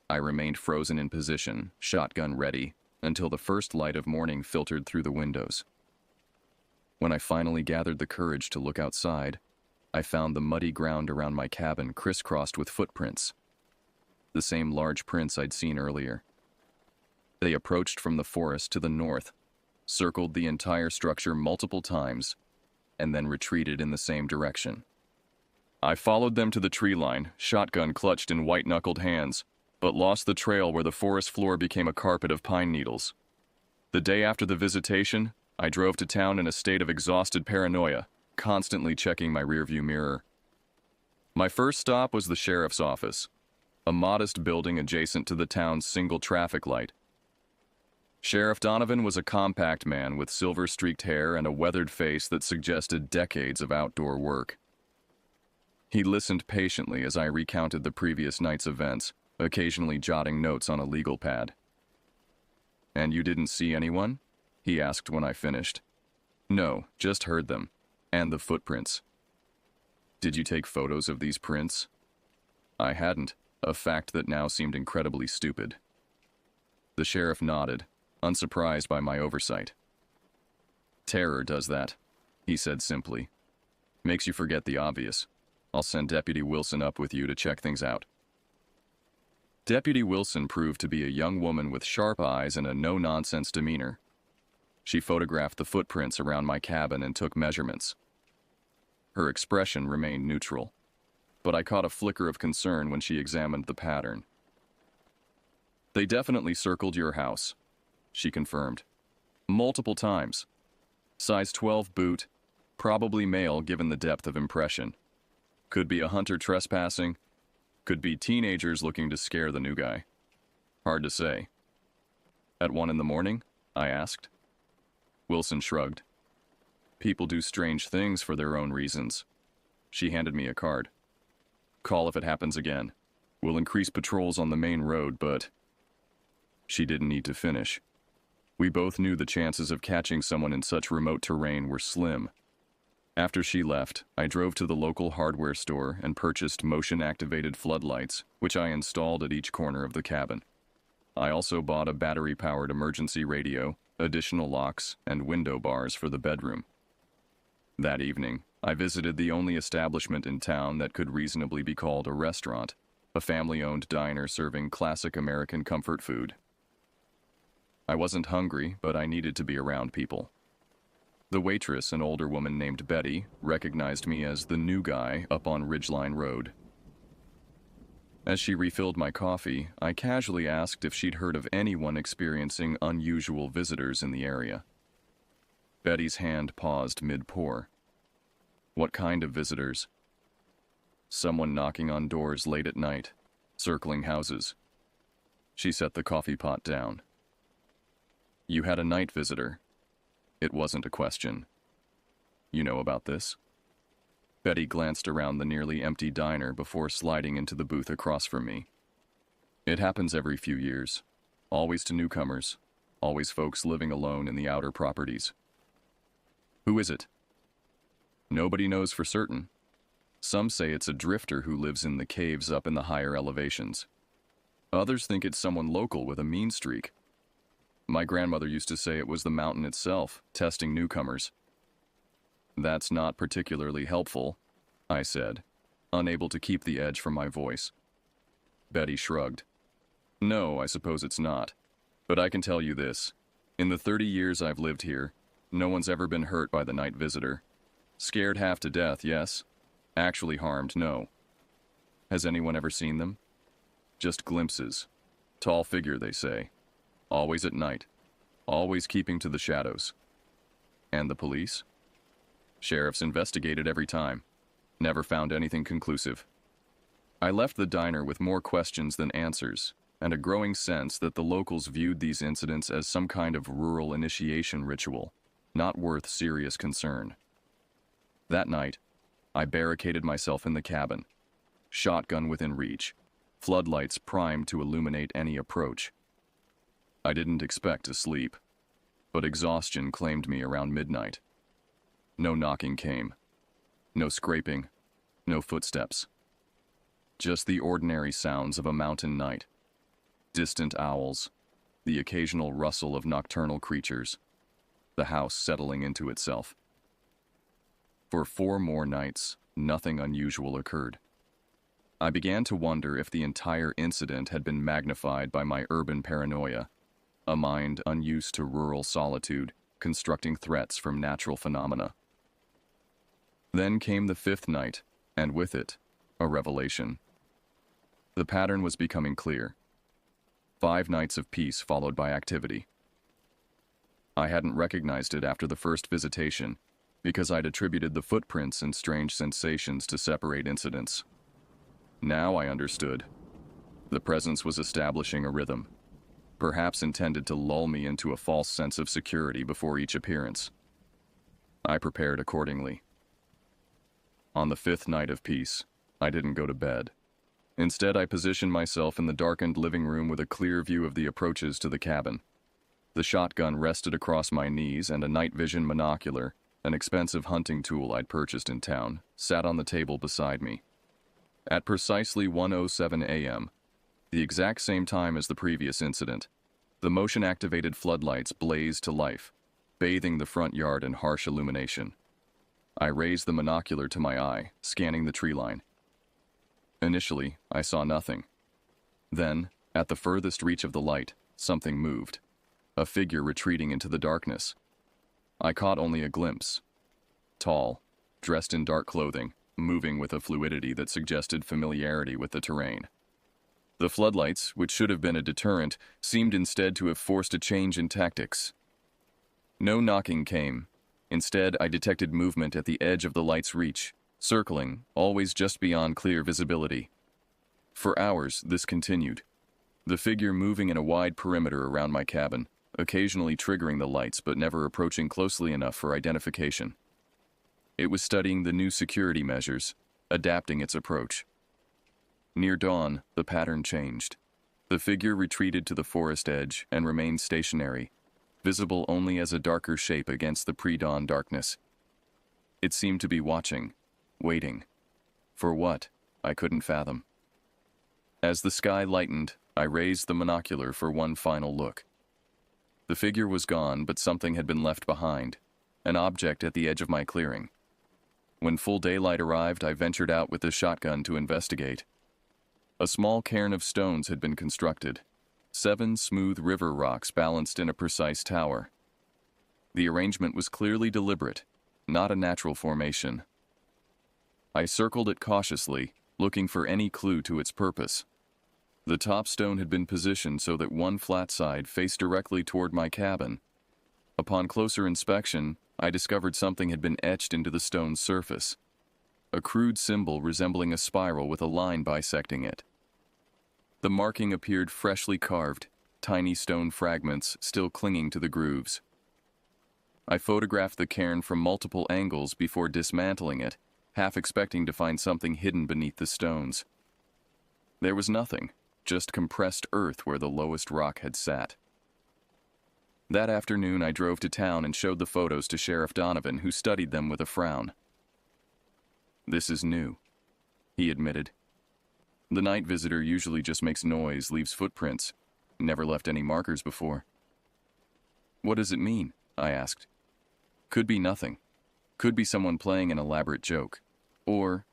I remained frozen in position, shotgun ready, until the first light of morning filtered through the windows. When I finally gathered the courage to look outside, I found the muddy ground around my cabin crisscrossed with footprints. The same large prints I'd seen earlier. They approached from the forest to the north, circled the entire structure multiple times, and then retreated in the same direction. I followed them to the tree line, shotgun clutched in white-knuckled hands, but lost the trail where the forest floor became a carpet of pine needles. The day after the visitation, I drove to town in a state of exhausted paranoia, constantly checking my rearview mirror. My first stop was the sheriff's office, a modest building adjacent to the town's single traffic light. Sheriff Donovan was a compact man with silver-streaked hair and a weathered face that suggested decades of outdoor work. He listened patiently as I recounted the previous night's events, occasionally jotting notes on a legal pad. "And you didn't see anyone?" he asked when I finished. "No, just heard them. And the footprints." "Did you take photos of these prints?" I hadn't, a fact that now seemed incredibly stupid. The sheriff nodded, unsurprised by my oversight. "Terror does that," he said simply. "Makes you forget the obvious. I'll send Deputy Wilson up with you to check things out." Deputy Wilson proved to be a young woman with sharp eyes and a no-nonsense demeanor. She photographed the footprints around my cabin and took measurements. Her expression remained neutral, but I caught a flicker of concern when she examined the pattern. "They definitely circled your house," she confirmed. "Multiple times. Size 12 boot, probably male given the depth of impression. Could be a hunter trespassing, could be teenagers looking to scare the new guy. Hard to say." "At 1 in the morning?" I asked. Wilson shrugged. "People do strange things for their own reasons." She handed me a card. "Call if it happens again. We'll increase patrols on the main road, but..." She didn't need to finish. We both knew the chances of catching someone in such remote terrain were slim. After she left, I drove to the local hardware store and purchased motion-activated floodlights, which I installed at each corner of the cabin. I also bought a battery-powered emergency radio, additional locks, and window bars for the bedroom. That evening, I visited the only establishment in town that could reasonably be called a restaurant, a family-owned diner serving classic American comfort food. I wasn't hungry, but I needed to be around people. The waitress, an older woman named Betty, recognized me as the new guy up on Ridgeline Road. As she refilled my coffee, I casually asked if she'd heard of anyone experiencing unusual visitors in the area. Betty's hand paused mid-pour. "What kind of visitors?" "Someone knocking on doors late at night, circling houses." She set the coffee pot down. "You had a night visitor." It wasn't a question. "You know about this?" Betty glanced around the nearly empty diner before sliding into the booth across from me. "It happens every few years. Always to newcomers. Always folks living alone in the outer properties." "Who is it?" "Nobody knows for certain. Some say it's a drifter who lives in the caves up in the higher elevations. Others think it's someone local with a mean streak. My grandmother used to say it was the mountain itself, testing newcomers." "That's not particularly helpful," I said, unable to keep the edge from my voice. Betty shrugged. "No, I suppose it's not. But I can tell you this. In the 30 years I've lived here, no one's ever been hurt by the night visitor. Scared half to death, yes. Actually harmed, no. Has anyone ever seen them? Just glimpses. Tall figure, they say. Always at night. Always keeping to the shadows." "And the police?" "Sheriffs investigated every time. Never found anything conclusive." I left the diner with more questions than answers, and a growing sense that the locals viewed these incidents as some kind of rural initiation ritual, not worth serious concern. That night, I barricaded myself in the cabin, shotgun within reach, floodlights primed to illuminate any approach. I didn't expect to sleep, but exhaustion claimed me around midnight. No knocking came. No scraping. No footsteps. Just the ordinary sounds of a mountain night. Distant owls. The occasional rustle of nocturnal creatures. The house settling into itself. For 4 more nights, nothing unusual occurred. I began to wonder if the entire incident had been magnified by my urban paranoia, a mind unused to rural solitude, constructing threats from natural phenomena. Then came the 5th night, and with it, a revelation. The pattern was becoming clear. 5 nights of peace followed by activity. I hadn't recognized it after the first visitation, because I'd attributed the footprints and strange sensations to separate incidents. Now I understood. The presence was establishing a rhythm, perhaps intended to lull me into a false sense of security before each appearance. I prepared accordingly. On the 5th night of peace, I didn't go to bed. Instead, I positioned myself in the darkened living room with a clear view of the approaches to the cabin. The shotgun rested across my knees, and a night vision monocular, an expensive hunting tool I'd purchased in town, sat on the table beside me. At precisely 1:07 a.m., the exact same time as the previous incident, the motion-activated floodlights blazed to life, bathing the front yard in harsh illumination. I raised the monocular to my eye, scanning the tree line. Initially, I saw nothing. Then, at the furthest reach of the light, something moved. A figure retreating into the darkness. I caught only a glimpse. Tall, dressed in dark clothing, moving with a fluidity that suggested familiarity with the terrain. The floodlights, which should have been a deterrent, seemed instead to have forced a change in tactics. No knocking came. Instead, I detected movement at the edge of the light's reach, circling, always just beyond clear visibility. For hours, this continued. The figure moving in a wide perimeter around my cabin, occasionally triggering the lights but never approaching closely enough for identification. It was studying the new security measures, adapting its approach. Near dawn, the pattern changed. The figure retreated to the forest edge and remained stationary, visible only as a darker shape against the pre-dawn darkness. It seemed to be watching, waiting. For what? I couldn't fathom. As the sky lightened, I raised the monocular for one final look. The figure was gone, but something had been left behind, an object at the edge of my clearing. When full daylight arrived, I ventured out with the shotgun to investigate. A small cairn of stones had been constructed, 7 smooth river rocks balanced in a precise tower. The arrangement was clearly deliberate, not a natural formation. I circled it cautiously, looking for any clue to its purpose. The top stone had been positioned so that one flat side faced directly toward my cabin. Upon closer inspection, I discovered something had been etched into the stone's surface. A crude symbol resembling a spiral with a line bisecting it. The marking appeared freshly carved, tiny stone fragments still clinging to the grooves. I photographed the cairn from multiple angles before dismantling it, half expecting to find something hidden beneath the stones. There was nothing, just compressed earth where the lowest rock had sat. That afternoon, I drove to town and showed the photos to Sheriff Donovan, who studied them with a frown. "This is new," he admitted. "The night visitor usually just makes noise, leaves footprints. Never left any markers before." "What does it mean?" I asked. "Could be nothing. Could be someone playing an elaborate joke. Or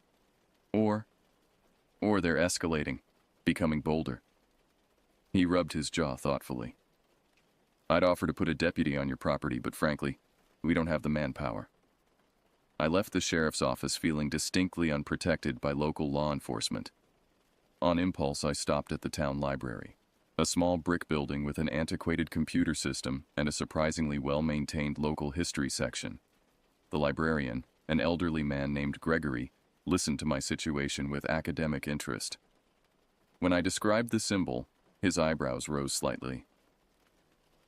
they're escalating, becoming bolder." He rubbed his jaw thoughtfully. "I'd offer to put a deputy on your property, but frankly, we don't have the manpower." I left the sheriff's office feeling distinctly unprotected by local law enforcement. On impulse, I stopped at the town library, a small brick building with an antiquated computer system and a surprisingly well-maintained local history section. The librarian, an elderly man named Gregory, listened to my situation with academic interest. When I described the symbol, his eyebrows rose slightly.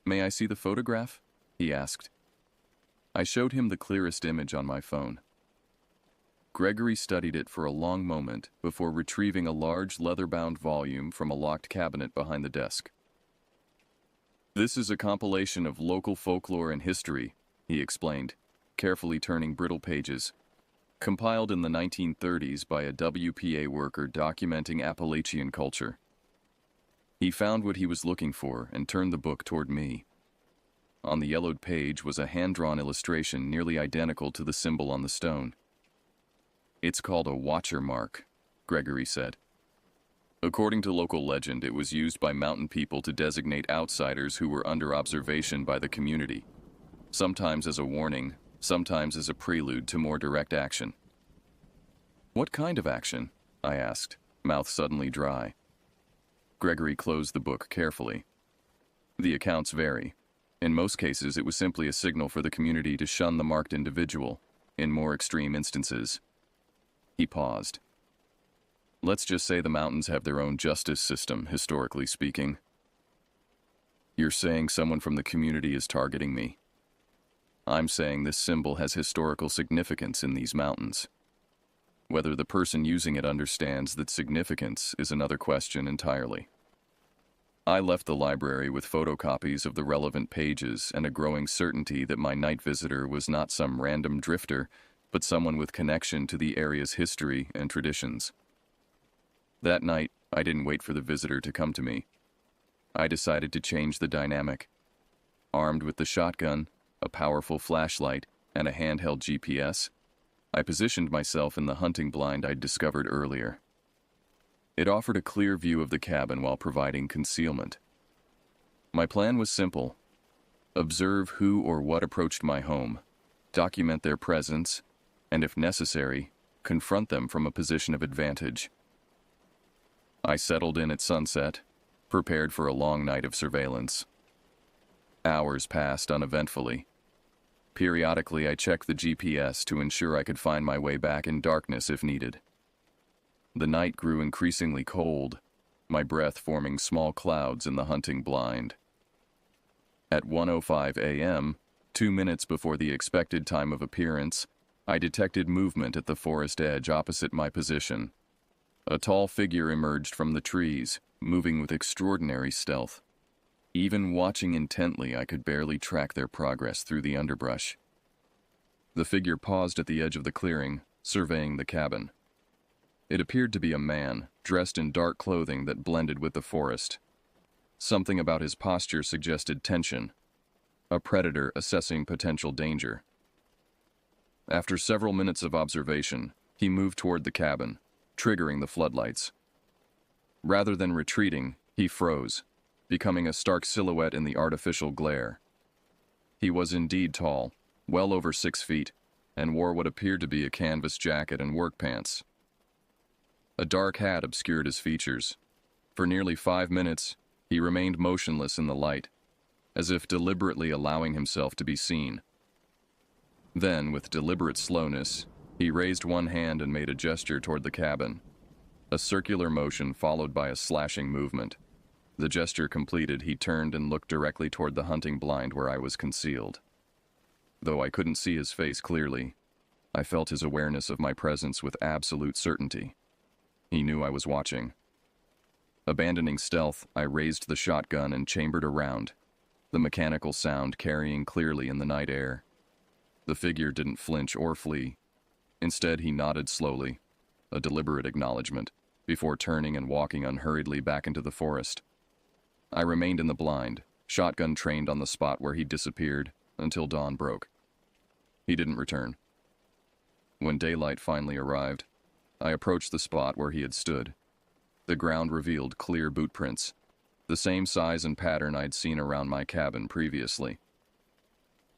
"May I see the photograph?" he asked. I showed him the clearest image on my phone. Gregory studied it for a long moment before retrieving a large leather-bound volume from a locked cabinet behind the desk. "This is a compilation of local folklore and history," he explained, carefully turning brittle pages. "Compiled in the 1930s by a WPA worker documenting Appalachian culture." He found what he was looking for and turned the book toward me. On the yellowed page was a hand-drawn illustration nearly identical to the symbol on the stone. "It's called a watcher mark," Gregory said. "According to local legend, it was used by mountain people to designate outsiders who were under observation by the community, sometimes as a warning, sometimes as a prelude to more direct action." "What kind of action?" I asked, mouth suddenly dry. Gregory closed the book carefully. "The accounts vary. In most cases, it was simply a signal for the community to shun the marked individual. In more extreme instances..." He paused. "Let's just say the mountains have their own justice system, historically speaking." "You're saying someone from the community is targeting me?" "I'm saying this symbol has historical significance in these mountains. Whether the person using it understands that significance is another question entirely." I left the library with photocopies of the relevant pages and a growing certainty that my night visitor was not some random drifter, but someone with connection to the area's history and traditions. That night, I didn't wait for the visitor to come to me. I decided to change the dynamic. Armed with the shotgun, a powerful flashlight, and a handheld GPS, I positioned myself in the hunting blind I'd discovered earlier. It offered a clear view of the cabin while providing concealment. My plan was simple: observe who or what approached my home, document their presence, and if necessary, confront them from a position of advantage. I settled in at sunset, prepared for a long night of surveillance. Hours passed uneventfully. Periodically, I checked the GPS to ensure I could find my way back in darkness if needed. The night grew increasingly cold, my breath forming small clouds in the hunting blind. At 1:05 a.m., 2 minutes before the expected time of appearance, I detected movement at the forest edge opposite my position. A tall figure emerged from the trees, moving with extraordinary stealth. Even watching intently, I could barely track their progress through the underbrush. The figure paused at the edge of the clearing, surveying the cabin. It appeared to be a man, dressed in dark clothing that blended with the forest. Something about his posture suggested tension, a predator assessing potential danger. After several minutes of observation, he moved toward the cabin, triggering the floodlights. Rather than retreating, he froze, becoming a stark silhouette in the artificial glare. He was indeed tall, well over 6 feet, and wore what appeared to be a canvas jacket and work pants. A dark hat obscured his features. For nearly 5 minutes, he remained motionless in the light, as if deliberately allowing himself to be seen. Then, with deliberate slowness, he raised one hand and made a gesture toward the cabin. A circular motion followed by a slashing movement. The gesture completed, he turned and looked directly toward the hunting blind where I was concealed. Though I couldn't see his face clearly, I felt his awareness of my presence with absolute certainty. He knew I was watching. Abandoning stealth, I raised the shotgun and chambered around, the mechanical sound carrying clearly in the night air. The figure didn't flinch or flee. Instead, he nodded slowly, a deliberate acknowledgement, before turning and walking unhurriedly back into the forest. I remained in the blind, shotgun trained on the spot where he disappeared, until dawn broke. He didn't return. When daylight finally arrived, I approached the spot where he had stood. The ground revealed clear boot prints, the same size and pattern I'd seen around my cabin previously.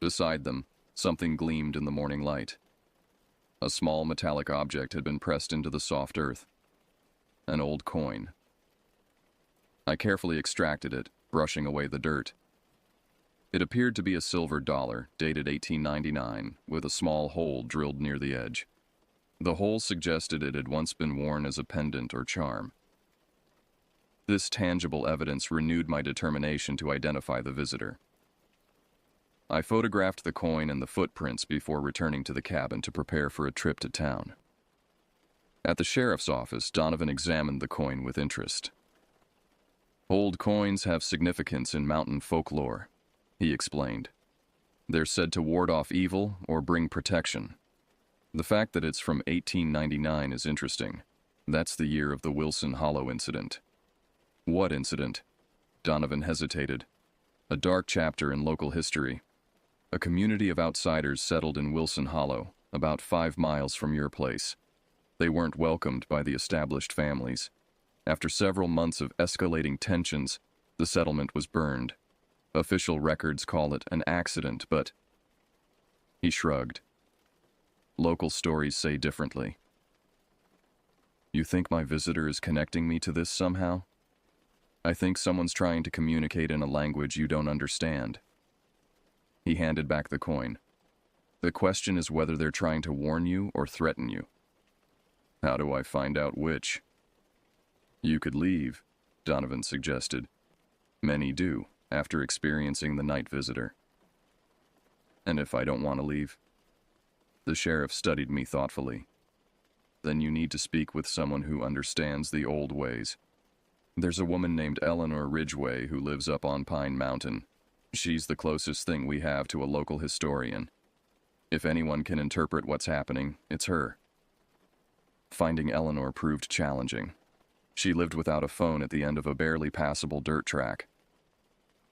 Beside them, something gleamed in the morning light. A small metallic object had been pressed into the soft earth. An old coin. I carefully extracted it, brushing away the dirt. It appeared to be a silver dollar, dated 1899, with a small hole drilled near the edge. The hole suggested it had once been worn as a pendant or charm. This tangible evidence renewed my determination to identify the visitor. I photographed the coin and the footprints before returning to the cabin to prepare for a trip to town. At the sheriff's office, Donovan examined the coin with interest. Old coins have significance in mountain folklore, he explained. They're said to ward off evil or bring protection. The fact that it's from 1899 is interesting. That's the year of the Wilson Hollow incident. What incident? Donovan hesitated. A dark chapter in local history. A community of outsiders settled in Wilson Hollow, about 5 miles from your place. They weren't welcomed by the established families. After several months of escalating tensions, the settlement was burned. Official records call it an accident, but... He shrugged. Local stories say differently. You think my visitor is connecting me to this somehow? I think someone's trying to communicate in a language you don't understand. He handed back the coin. The question is whether they're trying to warn you or threaten you. How do I find out which? You could leave, Donovan suggested. Many do, after experiencing the night visitor. And if I don't want to leave? The sheriff studied me thoughtfully. Then you need to speak with someone who understands the old ways. There's a woman named Eleanor Ridgway who lives up on Pine Mountain. She's the closest thing we have to a local historian. If anyone can interpret what's happening, it's her. Finding Eleanor proved challenging. She lived without a phone at the end of a barely passable dirt track.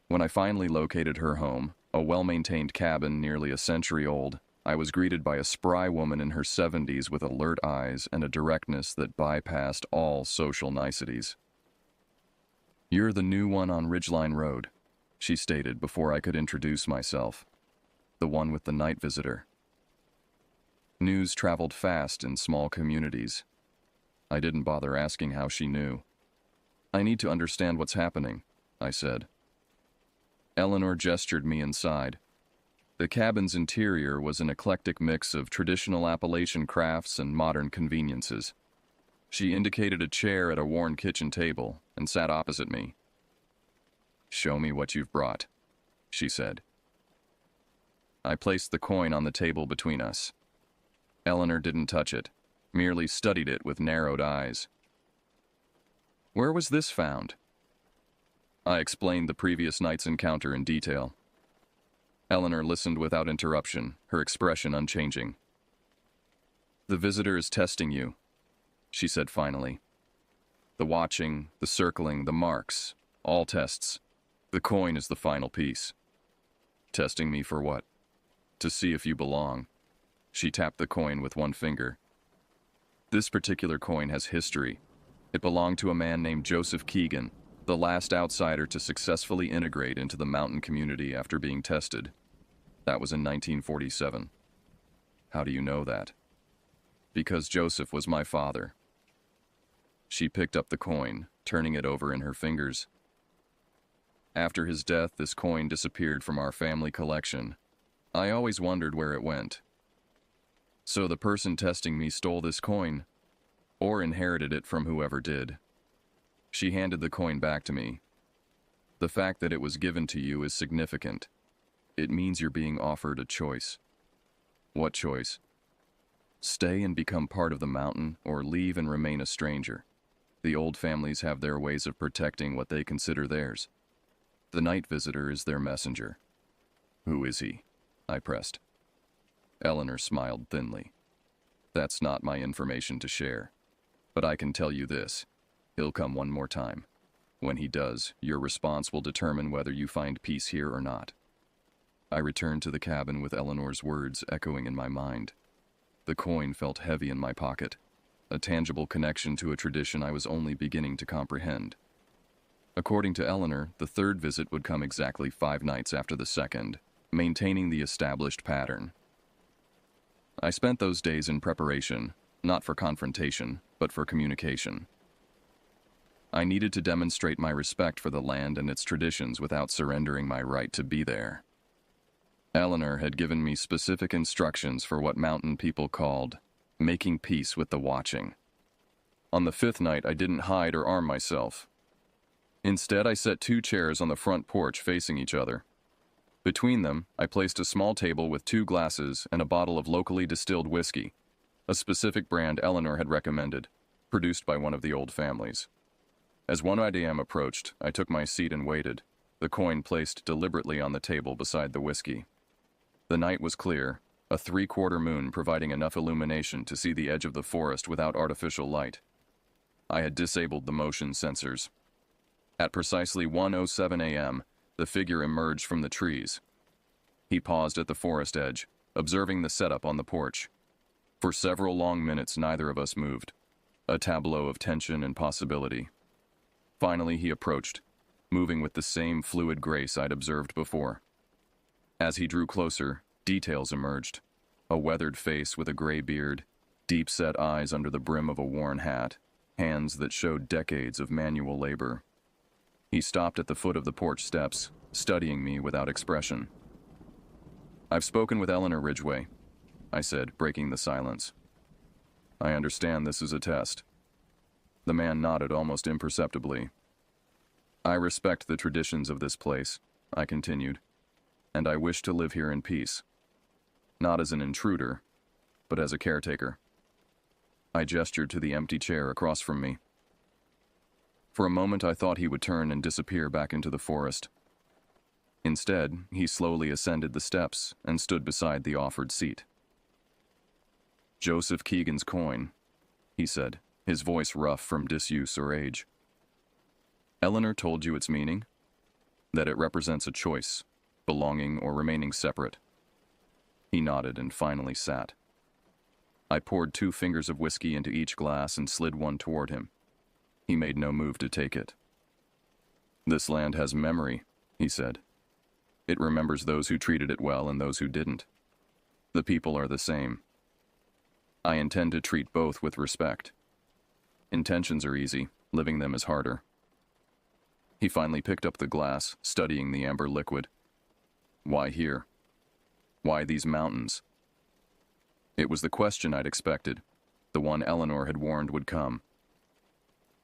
When I finally located her home, a well-maintained cabin nearly a century old, I was greeted by a spry woman in her 70s with alert eyes and a directness that bypassed all social niceties. "You're the new one on Ridgeline Road," she stated before I could introduce myself. "The one with the night visitor." News traveled fast in small communities. I didn't bother asking how she knew. "I need to understand what's happening," I said. Eleanor gestured me inside. The cabin's interior was an eclectic mix of traditional Appalachian crafts and modern conveniences. She indicated a chair at a worn kitchen table and sat opposite me. "Show me what you've brought," she said. I placed the coin on the table between us. Eleanor didn't touch it, merely studied it with narrowed eyes. "Where was this found?" I explained the previous night's encounter in detail. Eleanor listened without interruption, her expression unchanging. "The visitor is testing you," she said finally. "The watching, the circling, the marks, all tests. The coin is the final piece." "Testing me for what?" "To see if you belong." She tapped the coin with one finger. "This particular coin has history. It belonged to a man named Joseph Keegan, the last outsider to successfully integrate into the mountain community after being tested. That was in 1947. "How do you know that?" "Because Joseph was my father." She picked up the coin, turning it over in her fingers. "After his death, this coin disappeared from our family collection. I always wondered where it went. So the person testing me stole this coin, or inherited it from whoever did." She handed the coin back to me. "The fact that it was given to you is significant. It means you're being offered a choice." "What choice?" "Stay and become part of the mountain, or leave and remain a stranger. The old families have their ways of protecting what they consider theirs. The night visitor is their messenger." "Who is he?" I pressed. Eleanor smiled thinly. "That's not my information to share. But I can tell you this. He'll come one more time. When he does, your response will determine whether you find peace here or not." I returned to the cabin with Eleanor's words echoing in my mind. The coin felt heavy in my pocket, a tangible connection to a tradition I was only beginning to comprehend. According to Eleanor, the third visit would come exactly 5 nights after the second, maintaining the established pattern. I spent those days in preparation, not for confrontation, but for communication. I needed to demonstrate my respect for the land and its traditions without surrendering my right to be there. Eleanor had given me specific instructions for what mountain people called making peace with the watching. On the 5th night, I didn't hide or arm myself. Instead, I set 2 chairs on the front porch facing each other. Between them, I placed a small table with 2 glasses and a bottle of locally distilled whiskey, a specific brand Eleanor had recommended, produced by one of the old families. As 1 a.m. approached, I took my seat and waited, the coin placed deliberately on the table beside the whiskey. The night was clear, a 3/4 moon providing enough illumination to see the edge of the forest without artificial light. I had disabled the motion sensors. At precisely 1:07 a.m., the figure emerged from the trees. He paused at the forest edge, observing the setup on the porch. For several long minutes, neither of us moved, a tableau of tension and possibility. Finally, he approached, moving with the same fluid grace I'd observed before. As he drew closer, details emerged. A weathered face with a gray beard, deep-set eyes under the brim of a worn hat, hands that showed decades of manual labor. He stopped at the foot of the porch steps, studying me without expression. "I've spoken with Eleanor Ridgway," I said, breaking the silence. "I understand this is a test." The man nodded almost imperceptibly. "I respect the traditions of this place," I continued, "and I wish to live here in peace. Not as an intruder, but as a caretaker." I gestured to the empty chair across from me. For a moment I thought he would turn and disappear back into the forest. Instead, he slowly ascended the steps and stood beside the offered seat. "Joseph Keegan's coin," he said, his voice rough from disuse or age. Eleanor told you its meaning? That it represents a choice, belonging or remaining separate. He nodded and finally sat. I poured 2 fingers of whiskey into each glass and slid one toward him. He made no move to take it. This land has memory, he said. It remembers those who treated it well and those who didn't. The people are the same. I intend to treat both with respect. Intentions are easy, living them is harder. He finally picked up the glass, studying the amber liquid. Why here? Why these mountains? It was the question I'd expected, the one Eleanor had warned would come.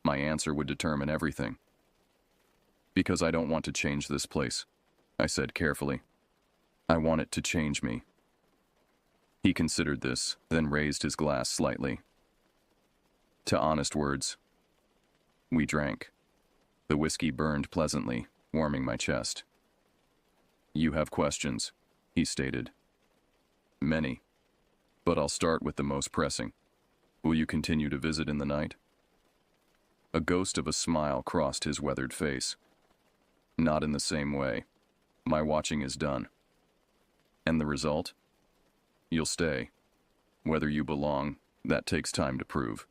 My answer would determine everything. Because I don't want to change this place, I said carefully. I want it to change me. He considered this, then raised his glass slightly. To honest words. We drank. The whiskey burned pleasantly, warming my chest. You have questions, he stated. Many. But I'll start with the most pressing. Will you continue to visit in the night? A ghost of a smile crossed his weathered face. Not in the same way. My watching is done. And the result? You'll stay. Whether you belong, that takes time to prove.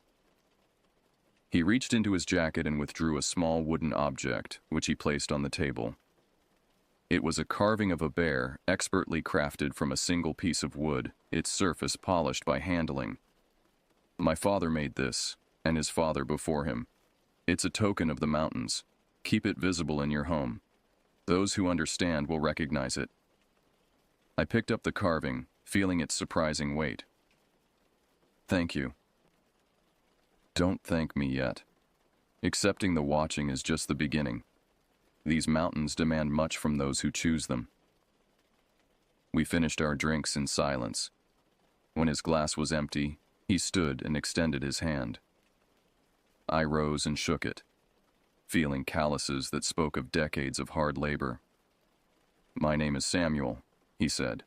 He reached into his jacket and withdrew a small wooden object, which he placed on the table. It was a carving of a bear, expertly crafted from a single piece of wood, its surface polished by handling. My father made this, and his father before him. It's a token of the mountains. Keep it visible in your home. Those who understand will recognize it. I picked up the carving, feeling its surprising weight. Thank you. Don't thank me yet. Accepting the watching is just the beginning. These mountains demand much from those who choose them. We finished our drinks in silence. When his glass was empty, he stood and extended his hand. I rose and shook it, feeling calluses that spoke of decades of hard labor. My name is Samuel, he said.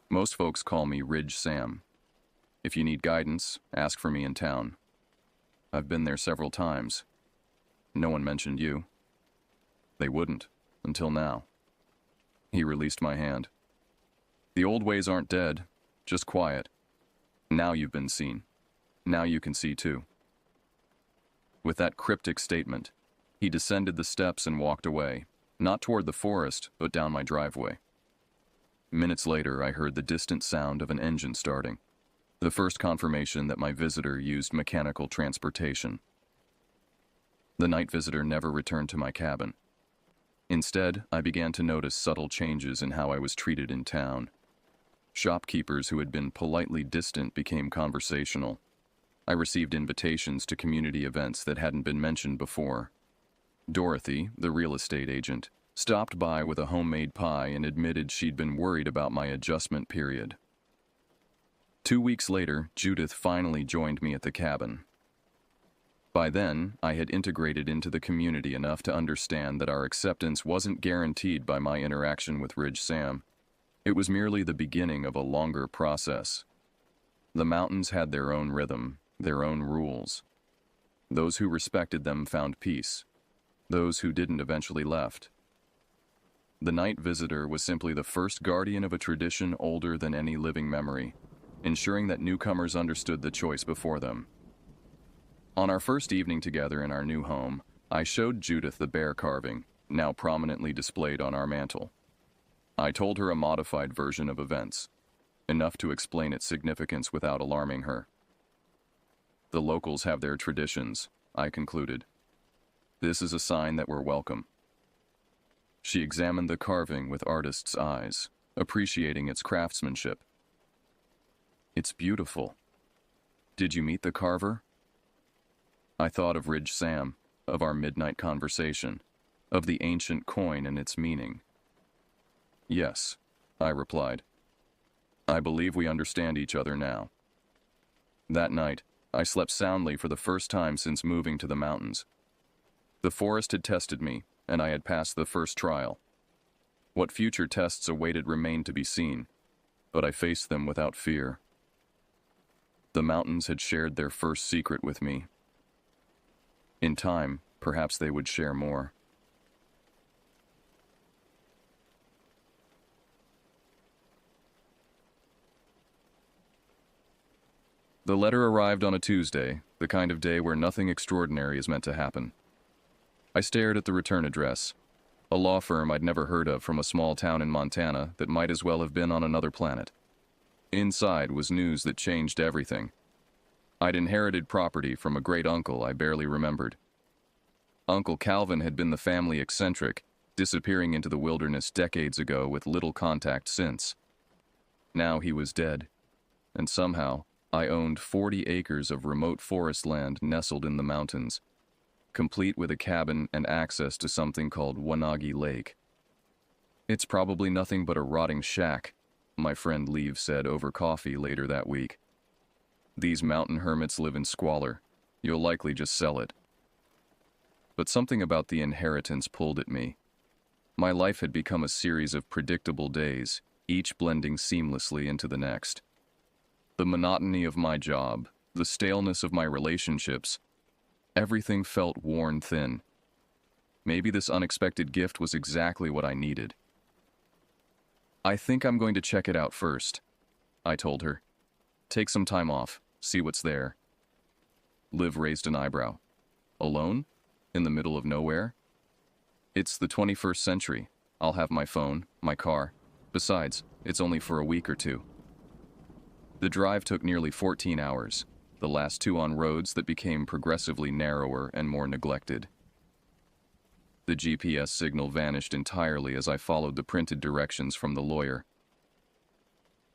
Most folks call me Ridge Sam. If you need guidance, ask for me in town. I've been there several times. No one mentioned you. They wouldn't, until now. He released my hand. The old ways aren't dead, just quiet. Now you've been seen. Now you can see too. With that cryptic statement, he descended the steps and walked away, not toward the forest, but down my driveway. Minutes later, I heard the distant sound of an engine starting, the first confirmation that my visitor used mechanical transportation. The night visitor never returned to my cabin. Instead, I began to notice subtle changes in how I was treated in town. Shopkeepers who had been politely distant became conversational. I received invitations to community events that hadn't been mentioned before. Dorothy, the real estate agent, stopped by with a homemade pie and admitted she'd been worried about my adjustment period. 2 weeks later, Judith finally joined me at the cabin. By then, I had integrated into the community enough to understand that our acceptance wasn't guaranteed by my interaction with Ridge Sam. It was merely the beginning of a longer process. The mountains had their own rhythm, their own rules. Those who respected them found peace. Those who didn't eventually left. The night visitor was simply the first guardian of a tradition older than any living memory, ensuring that newcomers understood the choice before them. On our first evening together in our new home, I showed Judith the bear carving, now prominently displayed on our mantel. I told her a modified version of events, enough to explain its significance without alarming her. The locals have their traditions, I concluded. This is a sign that we're welcome. She examined the carving with artist's eyes, appreciating its craftsmanship. It's beautiful. Did you meet the carver? I thought of Ridge Sam, of our midnight conversation, of the ancient coin and its meaning. Yes, I replied. I believe we understand each other now. That night, I slept soundly for the first time since moving to the mountains. The forest had tested me, and I had passed the first trial. What future tests awaited remained to be seen, but I faced them without fear. The mountains had shared their first secret with me. In time, perhaps they would share more. The letter arrived on a Tuesday, the kind of day where nothing extraordinary is meant to happen. I stared at the return address, a law firm I'd never heard of from a small town in Montana that might as well have been on another planet. Inside was news that changed everything. I'd inherited property from a great uncle I barely remembered. Uncle Calvin had been the family eccentric, disappearing into the wilderness decades ago with little contact since. Now he was dead, and somehow I owned 40 acres of remote forest land nestled in the mountains, complete with a cabin and access to something called Wanagi Lake. It's probably nothing but a rotting shack, my friend Leave said over coffee later that week. These mountain hermits live in squalor. You'll likely just sell it. But something about the inheritance pulled at me. My life had become a series of predictable days, each blending seamlessly into the next. The monotony of my job, the staleness of my relationships, everything felt worn thin. Maybe this unexpected gift was exactly what I needed. I think I'm going to check it out first, I told her. Take some time off, see what's there. Liv raised an eyebrow. Alone? In the middle of nowhere? It's the 21st century. I'll have my phone, my car. Besides, it's only for a week or two. The drive took nearly 14 hours, the last two on roads that became progressively narrower and more neglected. The GPS signal vanished entirely as I followed the printed directions from the lawyer.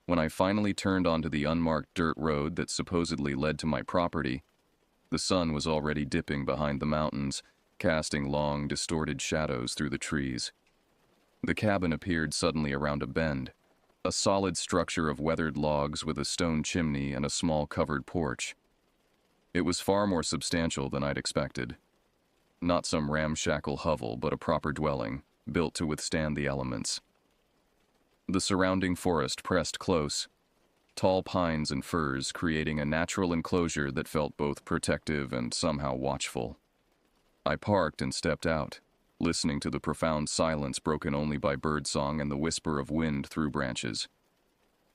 When I finally turned onto the unmarked dirt road that supposedly led to my property, the sun was already dipping behind the mountains, casting long, distorted shadows through the trees. The cabin appeared suddenly around a bend, a solid structure of weathered logs with a stone chimney and a small covered porch. It was far more substantial than I'd expected. Not some ramshackle hovel, but a proper dwelling, built to withstand the elements. The surrounding forest pressed close, tall pines and firs creating a natural enclosure that felt both protective and somehow watchful. I parked and stepped out, listening to the profound silence broken only by birdsong and the whisper of wind through branches.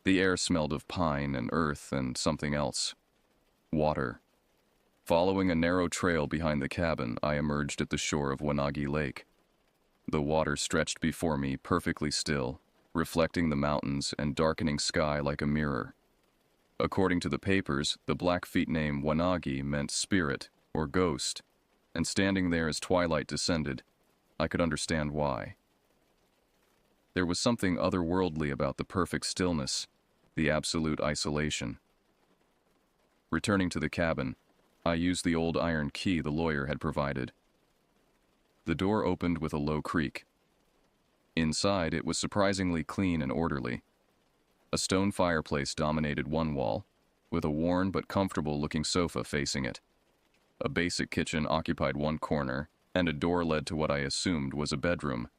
The air smelled of pine and earth and something else. Water. Following a narrow trail behind the cabin, I emerged at the shore of Wanagi Lake. The water stretched before me perfectly still, reflecting the mountains and darkening sky like a mirror. According to the papers, the Blackfeet name Wanagi meant spirit or ghost, and standing there as twilight descended, I could understand why. There was something otherworldly about the perfect stillness, the absolute isolation. Returning to the cabin, I used the old iron key the lawyer had provided. The door opened with a low creak. Inside, it was surprisingly clean and orderly. A stone fireplace dominated one wall, with a worn but comfortable-looking sofa facing it. A basic kitchen occupied one corner, and a door led to what I assumed was a bedroom.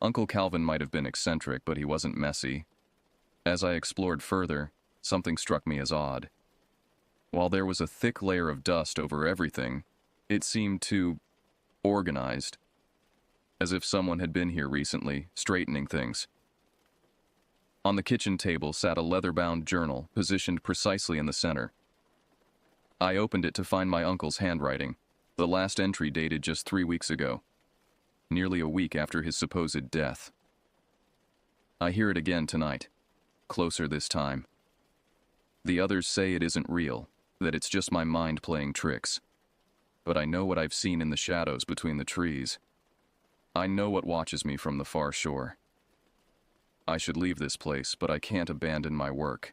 Uncle Calvin might have been eccentric, but he wasn't messy. As I explored further, something struck me as odd. While there was a thick layer of dust over everything, it seemed too organized, as if someone had been here recently, straightening things. On the kitchen table sat a leather-bound journal, positioned precisely in the center. I opened it to find my uncle's handwriting, the last entry dated just 3 weeks ago, nearly a week after his supposed death. I hear it again tonight, closer this time. The others say it isn't real, that it's just my mind playing tricks. But I know what I've seen in the shadows between the trees. I know what watches me from the far shore. I should leave this place, but I can't abandon my work.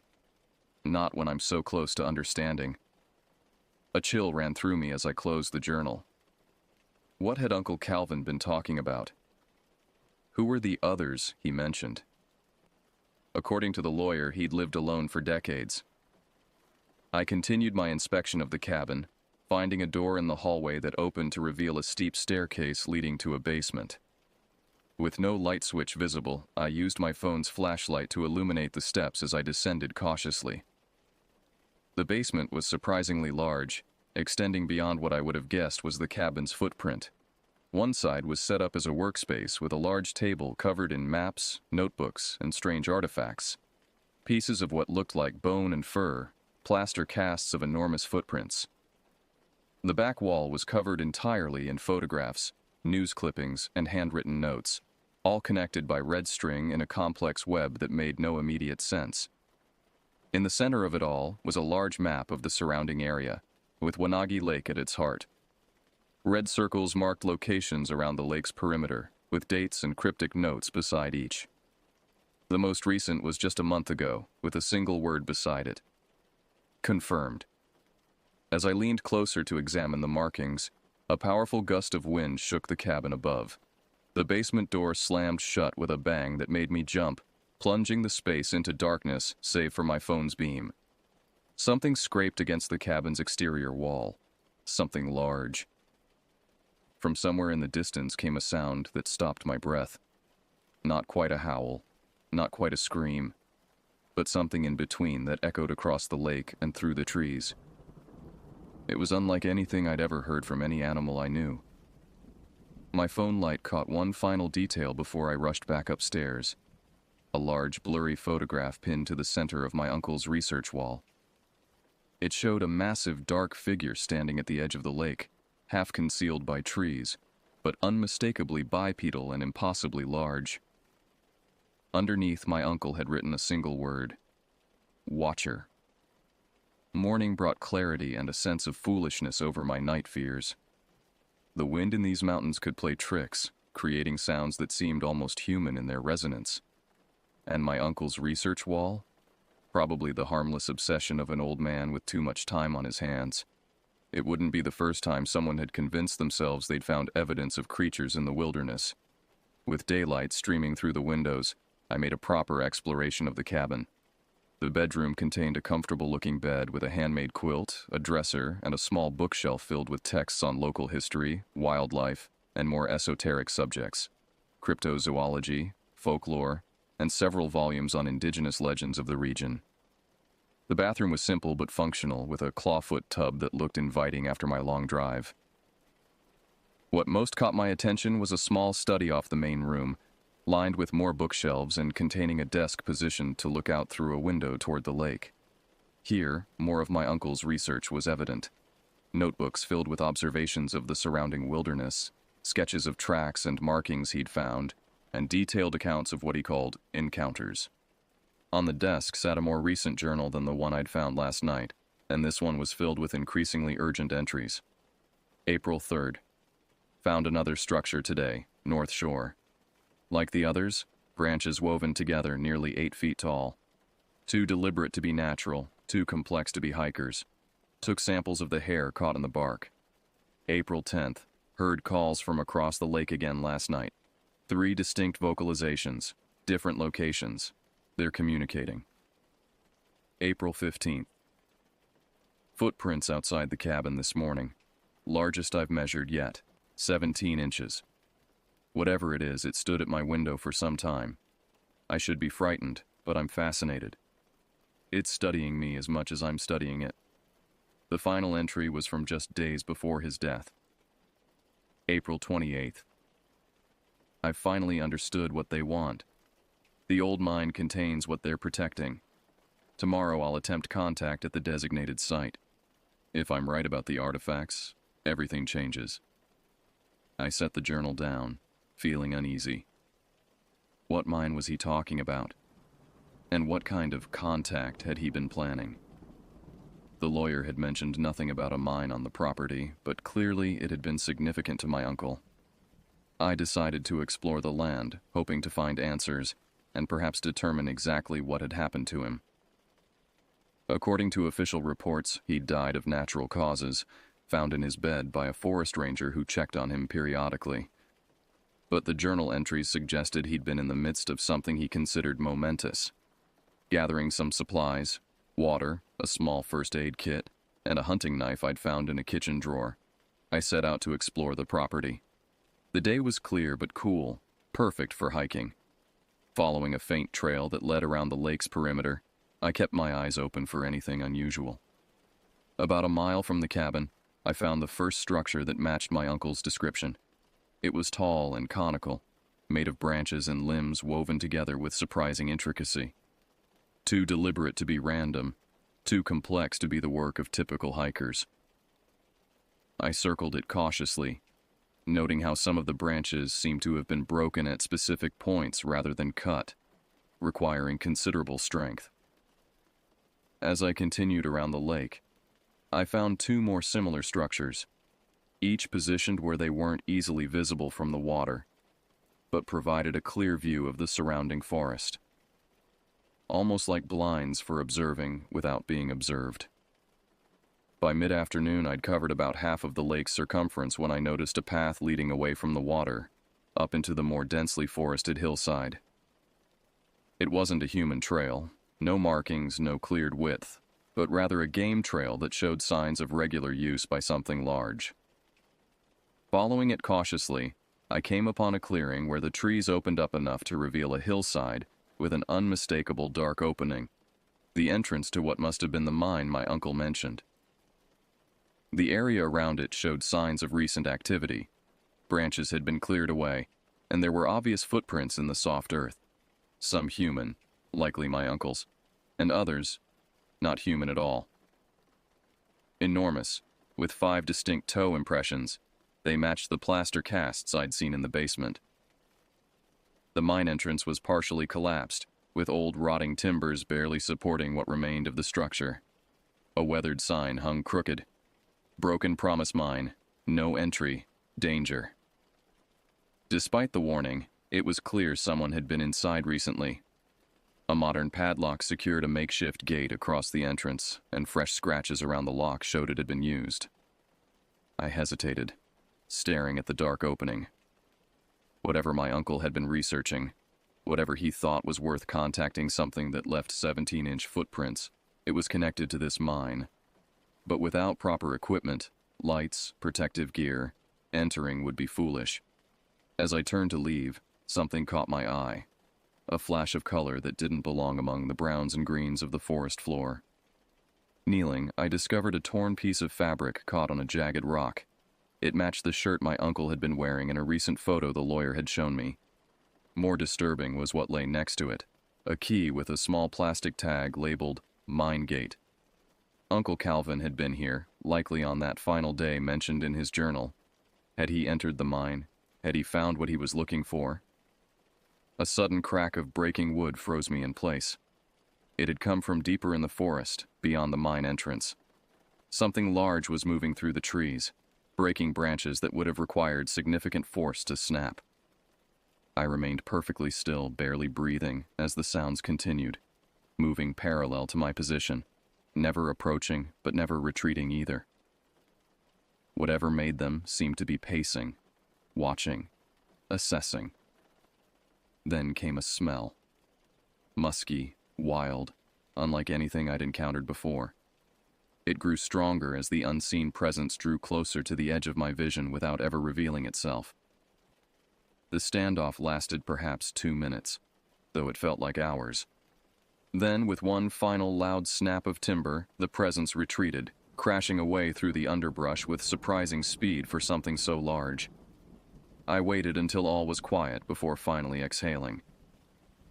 Not when I'm so close to understanding. A chill ran through me as I closed the journal. What had Uncle Calvin been talking about? Who were the others he mentioned? According to the lawyer, he'd lived alone for decades. I continued my inspection of the cabin, finding a door in the hallway that opened to reveal a steep staircase leading to a basement. With no light switch visible, I used my phone's flashlight to illuminate the steps as I descended cautiously. The basement was surprisingly large, extending beyond what I would have guessed was the cabin's footprint. One side was set up as a workspace with a large table covered in maps, notebooks, and strange artifacts. Pieces of what looked like bone and fur, plaster casts of enormous footprints. The back wall was covered entirely in photographs, news clippings, and handwritten notes, all connected by red string in a complex web that made no immediate sense. In the center of it all was a large map of the surrounding area, with Wanagi Lake at its heart. Red circles marked locations around the lake's perimeter, with dates and cryptic notes beside each. The most recent was just a month ago, with a single word beside it. Confirmed. As I leaned closer to examine the markings, a powerful gust of wind shook the cabin above. The basement door slammed shut with a bang that made me jump, plunging the space into darkness save for my phone's beam. Something scraped against the cabin's exterior wall. Something large. From somewhere in the distance came a sound that stopped my breath. Not quite a howl, not quite a scream, but something in between that echoed across the lake and through the trees. It was unlike anything I'd ever heard from any animal I knew. My phone light caught one final detail before I rushed back upstairs. A large, blurry photograph pinned to the center of my uncle's research wall. It showed a massive, dark figure standing at the edge of the lake, half concealed by trees, but unmistakably bipedal and impossibly large. Underneath, my uncle had written a single word: Watcher. Morning brought clarity and a sense of foolishness over my night fears. The wind in these mountains could play tricks, creating sounds that seemed almost human in their resonance. And my uncle's research wall? Probably the harmless obsession of an old man with too much time on his hands. It wouldn't be the first time someone had convinced themselves they'd found evidence of creatures in the wilderness. With daylight streaming through the windows, I made a proper exploration of the cabin. The bedroom contained a comfortable-looking bed with a handmade quilt, a dresser, and a small bookshelf filled with texts on local history, wildlife, and more esoteric subjects: cryptozoology, folklore, and several volumes on indigenous legends of the region. The bathroom was simple but functional, with a clawfoot tub that looked inviting after my long drive. What most caught my attention was a small study off the main room, lined with more bookshelves and containing a desk positioned to look out through a window toward the lake. Here, more of my uncle's research was evident. Notebooks filled with observations of the surrounding wilderness, sketches of tracks and markings he'd found, and detailed accounts of what he called encounters. On the desk sat a more recent journal than the one I'd found last night, and this one was filled with increasingly urgent entries. April 3rd. Found another structure today, North Shore. Like the others, branches woven together nearly 8 feet tall. Too deliberate to be natural, too complex to be hikers. Took samples of the hair caught in the bark. April 10th. Heard calls from across the lake again last night. 3 distinct vocalizations, different locations. They're communicating. April 15th. Footprints outside the cabin this morning. Largest I've measured yet, 17 inches. Whatever it is, it stood at my window for some time. I should be frightened, but I'm fascinated. It's studying me as much as I'm studying it. The final entry was from just days before his death. April 28th. I've finally understood what they want. The old mine contains what they're protecting. Tomorrow I'll attempt contact at the designated site. If I'm right about the artifacts, everything changes. I set the journal down, feeling uneasy. What mine was he talking about? And what kind of contact had he been planning? The lawyer had mentioned nothing about a mine on the property, but clearly it had been significant to my uncle. I decided to explore the land, hoping to find answers, and perhaps determine exactly what had happened to him. According to official reports, he'd died of natural causes, found in his bed by a forest ranger who checked on him periodically. But the journal entries suggested he'd been in the midst of something he considered momentous. Gathering some supplies, water, a small first aid kit, and a hunting knife I'd found in a kitchen drawer, I set out to explore the property. The day was clear but cool, perfect for hiking. Following a faint trail that led around the lake's perimeter, I kept my eyes open for anything unusual. About a mile from the cabin, I found the first structure that matched my uncle's description. It was tall and conical, made of branches and limbs woven together with surprising intricacy. Too deliberate to be random, too complex to be the work of typical hikers. I circled it cautiously, noting how some of the branches seemed to have been broken at specific points rather than cut, requiring considerable strength. As I continued around the lake, I found two more similar structures, each positioned where they weren't easily visible from the water, but provided a clear view of the surrounding forest. Almost like blinds for observing without being observed. By mid-afternoon, I'd covered about half of the lake's circumference when I noticed a path leading away from the water, up into the more densely forested hillside. It wasn't a human trail, no markings, no cleared width, but rather a game trail that showed signs of regular use by something large. Following it cautiously, I came upon a clearing where the trees opened up enough to reveal a hillside with an unmistakable dark opening, the entrance to what must have been the mine my uncle mentioned. The area around it showed signs of recent activity. Branches had been cleared away, and there were obvious footprints in the soft earth. Some human, likely my uncle's, and others, not human at all. Enormous, with 5 distinct toe impressions, they matched the plaster casts I'd seen in the basement. The mine entrance was partially collapsed, with old rotting timbers barely supporting what remained of the structure. A weathered sign hung crooked. Broken Promise Mine, no entry, danger. Despite the warning, it was clear someone had been inside recently. A modern padlock secured a makeshift gate across the entrance, and fresh scratches around the lock showed it had been used. I hesitated, staring at the dark opening. Whatever my uncle had been researching, whatever he thought was worth contacting something that left 17-inch footprints, it was connected to this mine. But without proper equipment, lights, protective gear, entering would be foolish. As I turned to leave, something caught my eye. A flash of color that didn't belong among the browns and greens of the forest floor. Kneeling, I discovered a torn piece of fabric caught on a jagged rock. It matched the shirt my uncle had been wearing in a recent photo the lawyer had shown me. More disturbing was what lay next to it, a key with a small plastic tag labeled Mine Gate. Uncle Calvin had been here, likely on that final day mentioned in his journal. Had he entered the mine? Had he found what he was looking for? A sudden crack of breaking wood froze me in place. It had come from deeper in the forest, beyond the mine entrance. Something large was moving through the trees, breaking branches that would have required significant force to snap. I remained perfectly still, barely breathing, as the sounds continued, moving parallel to my position, never approaching, but never retreating either. Whatever made them seemed to be pacing, watching, assessing. Then came a smell. Musky, wild, unlike anything I'd encountered before. It grew stronger as the unseen presence drew closer to the edge of my vision without ever revealing itself. The standoff lasted perhaps 2 minutes, though it felt like hours. Then, with one final loud snap of timber, the presence retreated, crashing away through the underbrush with surprising speed for something so large. I waited until all was quiet before finally exhaling.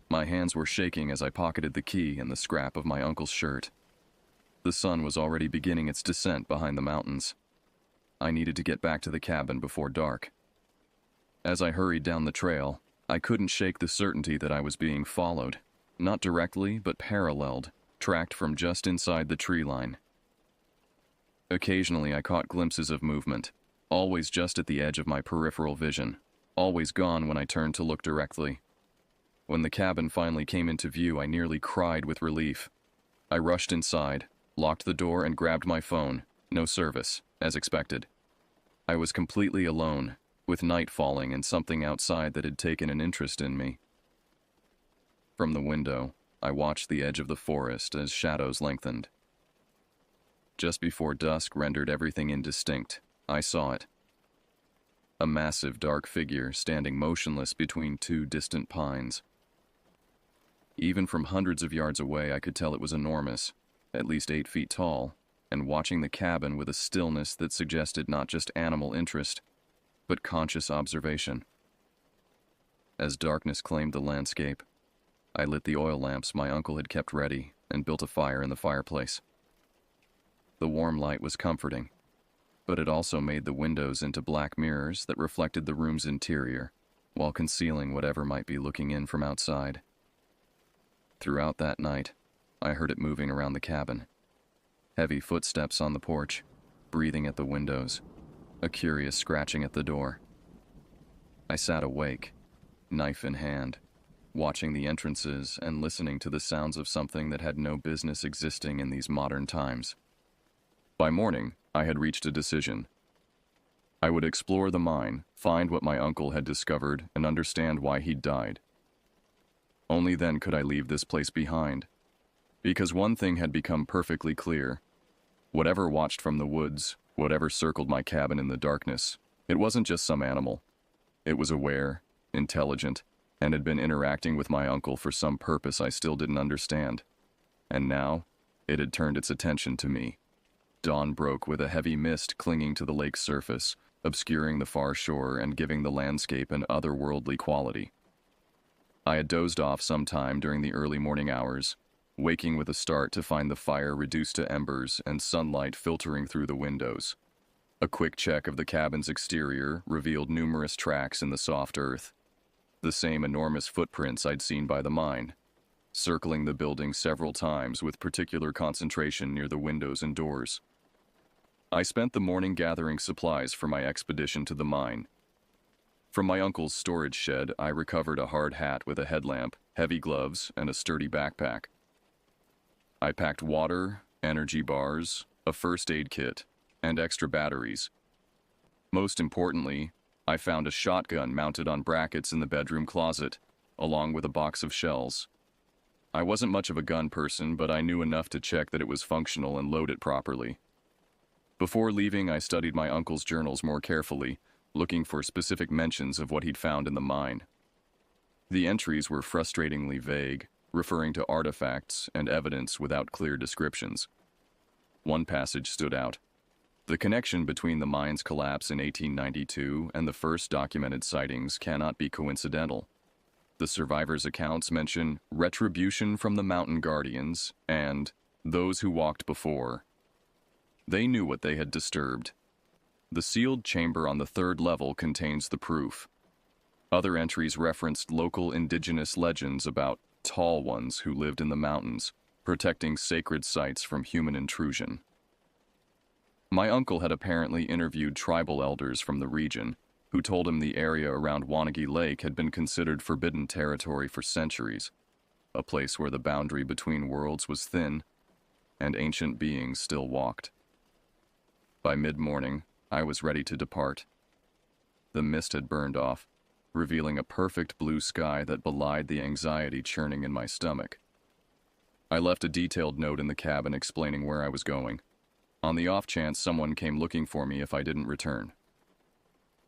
My hands were shaking as I pocketed the key and the scrap of my uncle's shirt. The sun was already beginning its descent behind the mountains. I needed to get back to the cabin before dark. As I hurried down the trail, I couldn't shake the certainty that I was being followed. Not directly, but paralleled, tracked from just inside the tree line. Occasionally I caught glimpses of movement, always just at the edge of my peripheral vision, always gone when I turned to look directly. When the cabin finally came into view, I nearly cried with relief. I rushed inside, locked the door, and grabbed my phone. No service, as expected. I was completely alone, with night falling and something outside that had taken an interest in me. From the window, I watched the edge of the forest as shadows lengthened. Just before dusk rendered everything indistinct, I saw it. A massive dark figure standing motionless between 2 distant pines. Even from hundreds of yards away, I could tell it was enormous, at least 8 feet tall, and watching the cabin with a stillness that suggested not just animal interest, but conscious observation. As darkness claimed the landscape, I lit the oil lamps my uncle had kept ready and built a fire in the fireplace. The warm light was comforting, but it also made the windows into black mirrors that reflected the room's interior, while concealing whatever might be looking in from outside. Throughout that night, I heard it moving around the cabin. Heavy footsteps on the porch, breathing at the windows, a curious scratching at the door. I sat awake, knife in hand, watching the entrances and listening to the sounds of something that had no business existing in these modern times. By morning, I had reached a decision. I would explore the mine, find what my uncle had discovered, and understand why he'd died. Only then could I leave this place behind. Because one thing had become perfectly clear. Whatever watched from the woods, whatever circled my cabin in the darkness, it wasn't just some animal. It was aware, intelligent, and had been interacting with my uncle for some purpose I still didn't understand. And now, it had turned its attention to me. Dawn broke with a heavy mist clinging to the lake's surface, obscuring the far shore and giving the landscape an otherworldly quality. I had dozed off some time during the early morning hours, waking with a start to find the fire reduced to embers and sunlight filtering through the windows. A quick check of the cabin's exterior revealed numerous tracks in the soft earth, the same enormous footprints I'd seen by the mine, circling the building several times with particular concentration near the windows and doors. I spent the morning gathering supplies for my expedition to the mine. From my uncle's storage shed, I recovered a hard hat with a headlamp, heavy gloves, and a sturdy backpack. I packed water, energy bars, a first aid kit, and extra batteries. Most importantly, I found a shotgun mounted on brackets in the bedroom closet, along with a box of shells. I wasn't much of a gun person, but I knew enough to check that it was functional and load it properly. Before leaving, I studied my uncle's journals more carefully, looking for specific mentions of what he'd found in the mine. The entries were frustratingly vague, referring to artifacts and evidence without clear descriptions. One passage stood out. The connection between the mine's collapse in 1892 and the first documented sightings cannot be coincidental. The survivors' accounts mention retribution from the mountain guardians and those who walked before. They knew what they had disturbed. The sealed chamber on the third level contains the proof. Other entries referenced local indigenous legends about tall ones who lived in the mountains, protecting sacred sites from human intrusion. My uncle had apparently interviewed tribal elders from the region, who told him the area around Wanagi Lake had been considered forbidden territory for centuries, a place where the boundary between worlds was thin, and ancient beings still walked. By mid-morning, I was ready to depart. The mist had burned off, revealing a perfect blue sky that belied the anxiety churning in my stomach. I left a detailed note in the cabin explaining where I was going, on the off chance someone came looking for me if I didn't return.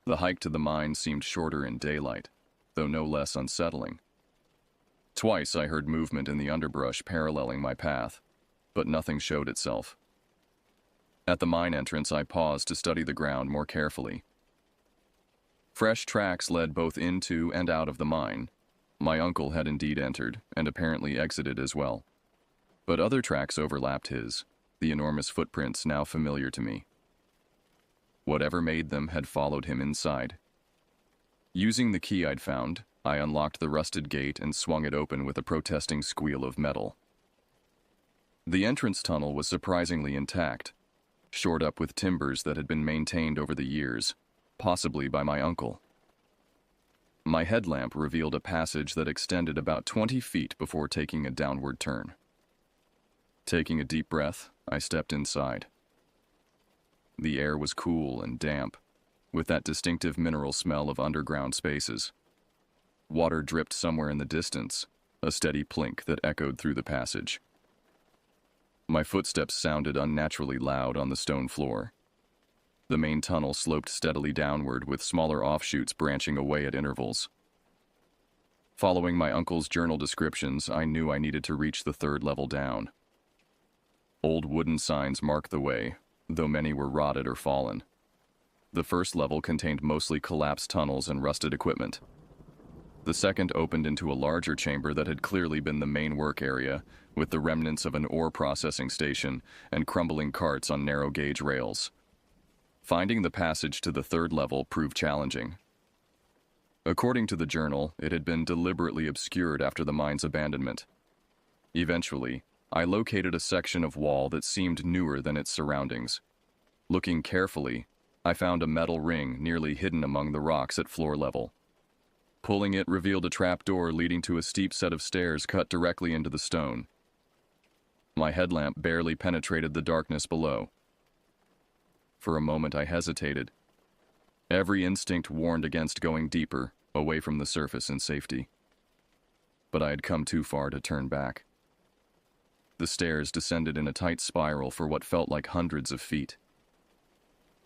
The hike to the mine seemed shorter in daylight, though no less unsettling. Twice I heard movement in the underbrush paralleling my path, but nothing showed itself. At the mine entrance, I paused to study the ground more carefully. Fresh tracks led both into and out of the mine. My uncle had indeed entered, and apparently exited as well. But other tracks overlapped his, the enormous footprints now familiar to me. Whatever made them had followed him inside. Using the key I'd found, I unlocked the rusted gate and swung it open with a protesting squeal of metal. The entrance tunnel was surprisingly intact, shored up with timbers that had been maintained over the years, possibly by my uncle. My headlamp revealed a passage that extended about 20 feet before taking a downward turn. Taking a deep breath, I stepped inside. The air was cool and damp, with that distinctive mineral smell of underground spaces. Water dripped somewhere in the distance, a steady plink that echoed through the passage. My footsteps sounded unnaturally loud on the stone floor. The main tunnel sloped steadily downward with smaller offshoots branching away at intervals. Following my uncle's journal descriptions, I knew I needed to reach the third level down. Old wooden signs marked the way, though many were rotted or fallen. The first level contained mostly collapsed tunnels and rusted equipment. The second opened into a larger chamber that had clearly been the main work area, with the remnants of an ore processing station and crumbling carts on narrow-gauge rails. Finding the passage to the third level proved challenging. According to the journal, it had been deliberately obscured after the mine's abandonment. Eventually, I located a section of wall that seemed newer than its surroundings. Looking carefully, I found a metal ring nearly hidden among the rocks at floor level. Pulling it revealed a trapdoor leading to a steep set of stairs cut directly into the stone. My headlamp barely penetrated the darkness below. For a moment I hesitated. Every instinct warned against going deeper, away from the surface and safety. But I had come too far to turn back. The stairs descended in a tight spiral for what felt like hundreds of feet.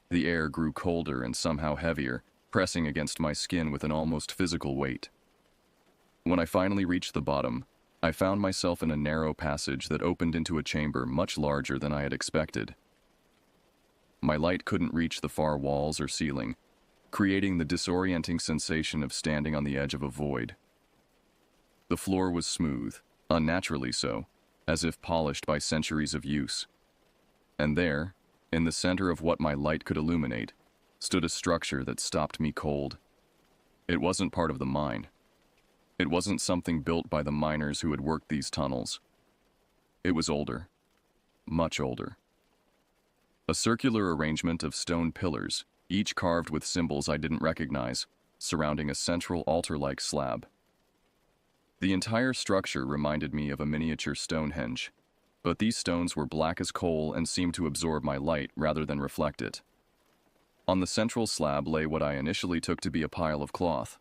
The air grew colder and somehow heavier, pressing against my skin with an almost physical weight. When I finally reached the bottom, I found myself in a narrow passage that opened into a chamber much larger than I had expected. My light couldn't reach the far walls or ceiling, creating the disorienting sensation of standing on the edge of a void. The floor was smooth, unnaturally so, as if polished by centuries of use. And there, in the center of what my light could illuminate, stood a structure that stopped me cold. It wasn't part of the mine. It wasn't something built by the miners who had worked these tunnels. It was older. Much older. A circular arrangement of stone pillars, each carved with symbols I didn't recognize, surrounding a central altar-like slab. The entire structure reminded me of a miniature Stonehenge, but these stones were black as coal and seemed to absorb my light rather than reflect it. On the central slab lay what I initially took to be a pile of cloth.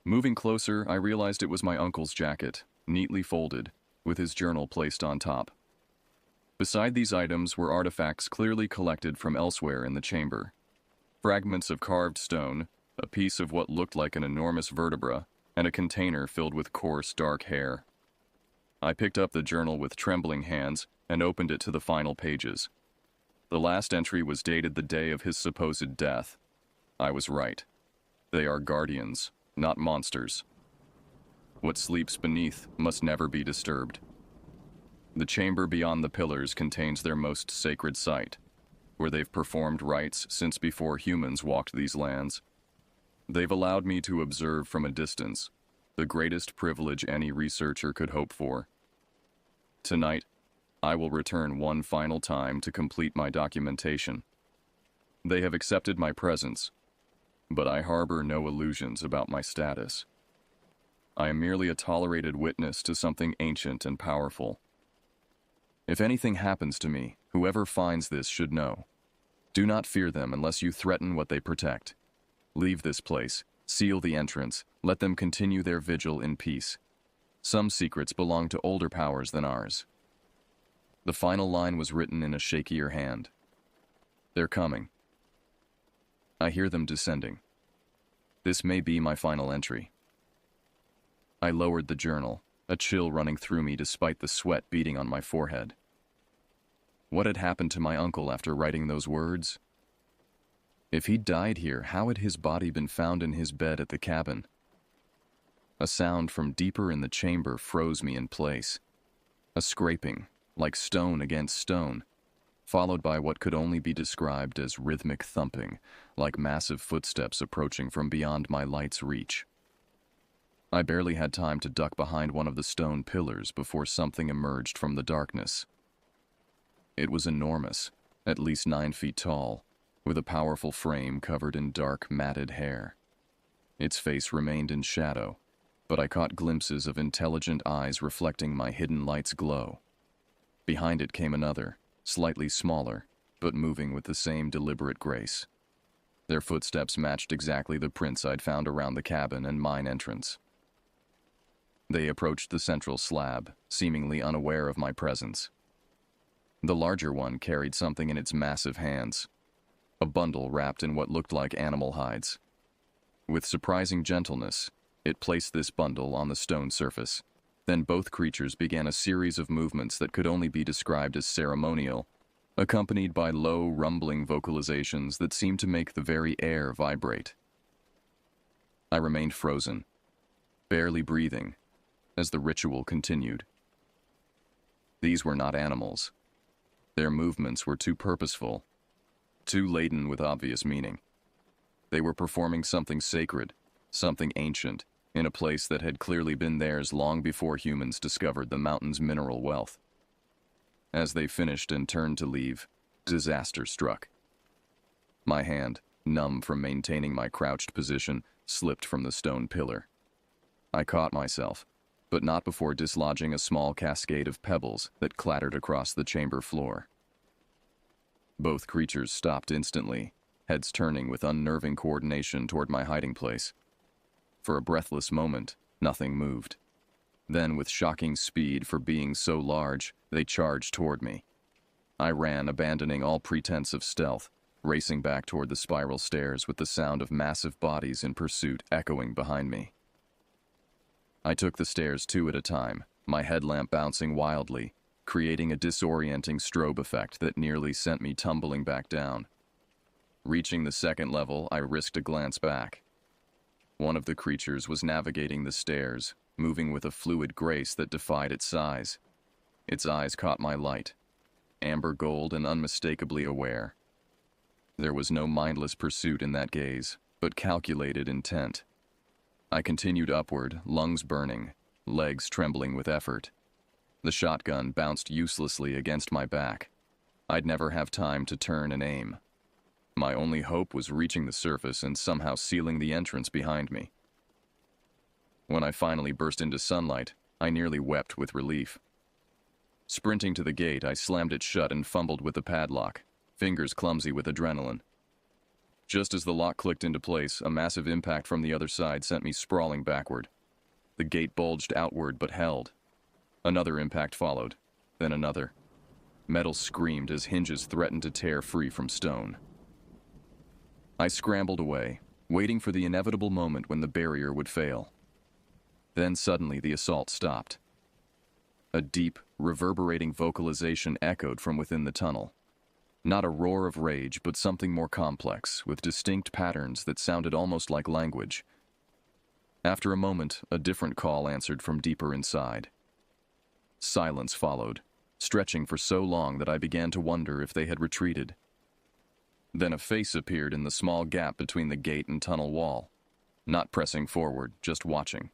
Moving closer, I realized it was my uncle's jacket, neatly folded, with his journal placed on top. Beside these items were artifacts clearly collected from elsewhere in the chamber. Fragments of carved stone, a piece of what looked like an enormous vertebra, and a container filled with coarse, dark hair. I picked up the journal with trembling hands and opened it to the final pages. The last entry was dated the day of his supposed death. I was right. They are guardians, not monsters. What sleeps beneath must never be disturbed. The chamber beyond the pillars contains their most sacred site, where they've performed rites since before humans walked these lands. They've allowed me to observe from a distance, the greatest privilege any researcher could hope for. Tonight, I will return one final time to complete my documentation. They have accepted my presence, but I harbor no illusions about my status. I am merely a tolerated witness to something ancient and powerful. If anything happens to me, whoever finds this should know. Do not fear them unless you threaten what they protect. Leave this place, seal the entrance, let them continue their vigil in peace. Some secrets belong to older powers than ours. The final line was written in a shakier hand. They're coming. I hear them descending. This may be my final entry. I lowered the journal, a chill running through me despite the sweat beading on my forehead. What had happened to my uncle after writing those words? If he'd died here, how had his body been found in his bed at the cabin? A sound from deeper in the chamber froze me in place. A scraping, like stone against stone, followed by what could only be described as rhythmic thumping, like massive footsteps approaching from beyond my light's reach. I barely had time to duck behind one of the stone pillars before something emerged from the darkness. It was enormous, at least 9 feet tall, with a powerful frame covered in dark, matted hair. Its face remained in shadow, but I caught glimpses of intelligent eyes reflecting my hidden light's glow. Behind it came another, slightly smaller, but moving with the same deliberate grace. Their footsteps matched exactly the prints I'd found around the cabin and mine entrance. They approached the central slab, seemingly unaware of my presence. The larger one carried something in its massive hands, a bundle wrapped in what looked like animal hides. With surprising gentleness, it placed this bundle on the stone surface, Then both creatures began a series of movements that could only be described as ceremonial, accompanied by low, rumbling vocalizations that seemed to make the very air vibrate. I remained frozen, barely breathing, as the ritual continued. These were not animals. Their movements were too purposeful, too laden with obvious meaning. They were performing something sacred, something ancient, in a place that had clearly been theirs long before humans discovered the mountain's mineral wealth. As they finished and turned to leave, disaster struck. My hand, numb from maintaining my crouched position, slipped from the stone pillar. I caught myself, but not before dislodging a small cascade of pebbles that clattered across the chamber floor. Both creatures stopped instantly, heads turning with unnerving coordination toward my hiding place. For a breathless moment, nothing moved. Then, with shocking speed for being so large, they charged toward me. I ran, abandoning all pretense of stealth, racing back toward the spiral stairs with the sound of massive bodies in pursuit echoing behind me. I took the stairs 2 at a time, my headlamp bouncing wildly, creating a disorienting strobe effect that nearly sent me tumbling back down. Reaching the 2nd level, I risked a glance back. One of the creatures was navigating the stairs, moving with a fluid grace that defied its size. Its eyes caught my light, amber gold and unmistakably aware. There was no mindless pursuit in that gaze, but calculated intent. I continued upward, lungs burning, legs trembling with effort. The shotgun bounced uselessly against my back. I'd never have time to turn and aim. My only hope was reaching the surface and somehow sealing the entrance behind me. When I finally burst into sunlight, I nearly wept with relief. Sprinting to the gate, I slammed it shut and fumbled with the padlock, fingers clumsy with adrenaline. Just as the lock clicked into place, a massive impact from the other side sent me sprawling backward. The gate bulged outward but held. Another impact followed, then another. Metal screamed as hinges threatened to tear free from stone. I scrambled away, waiting for the inevitable moment when the barrier would fail. Then suddenly the assault stopped. A deep, reverberating vocalization echoed from within the tunnel. Not a roar of rage, but something more complex, with distinct patterns that sounded almost like language. After a moment, a different call answered from deeper inside. Silence followed, stretching for so long that I began to wonder if they had retreated. Then a face appeared in the small gap between the gate and tunnel wall, not pressing forward, just watching.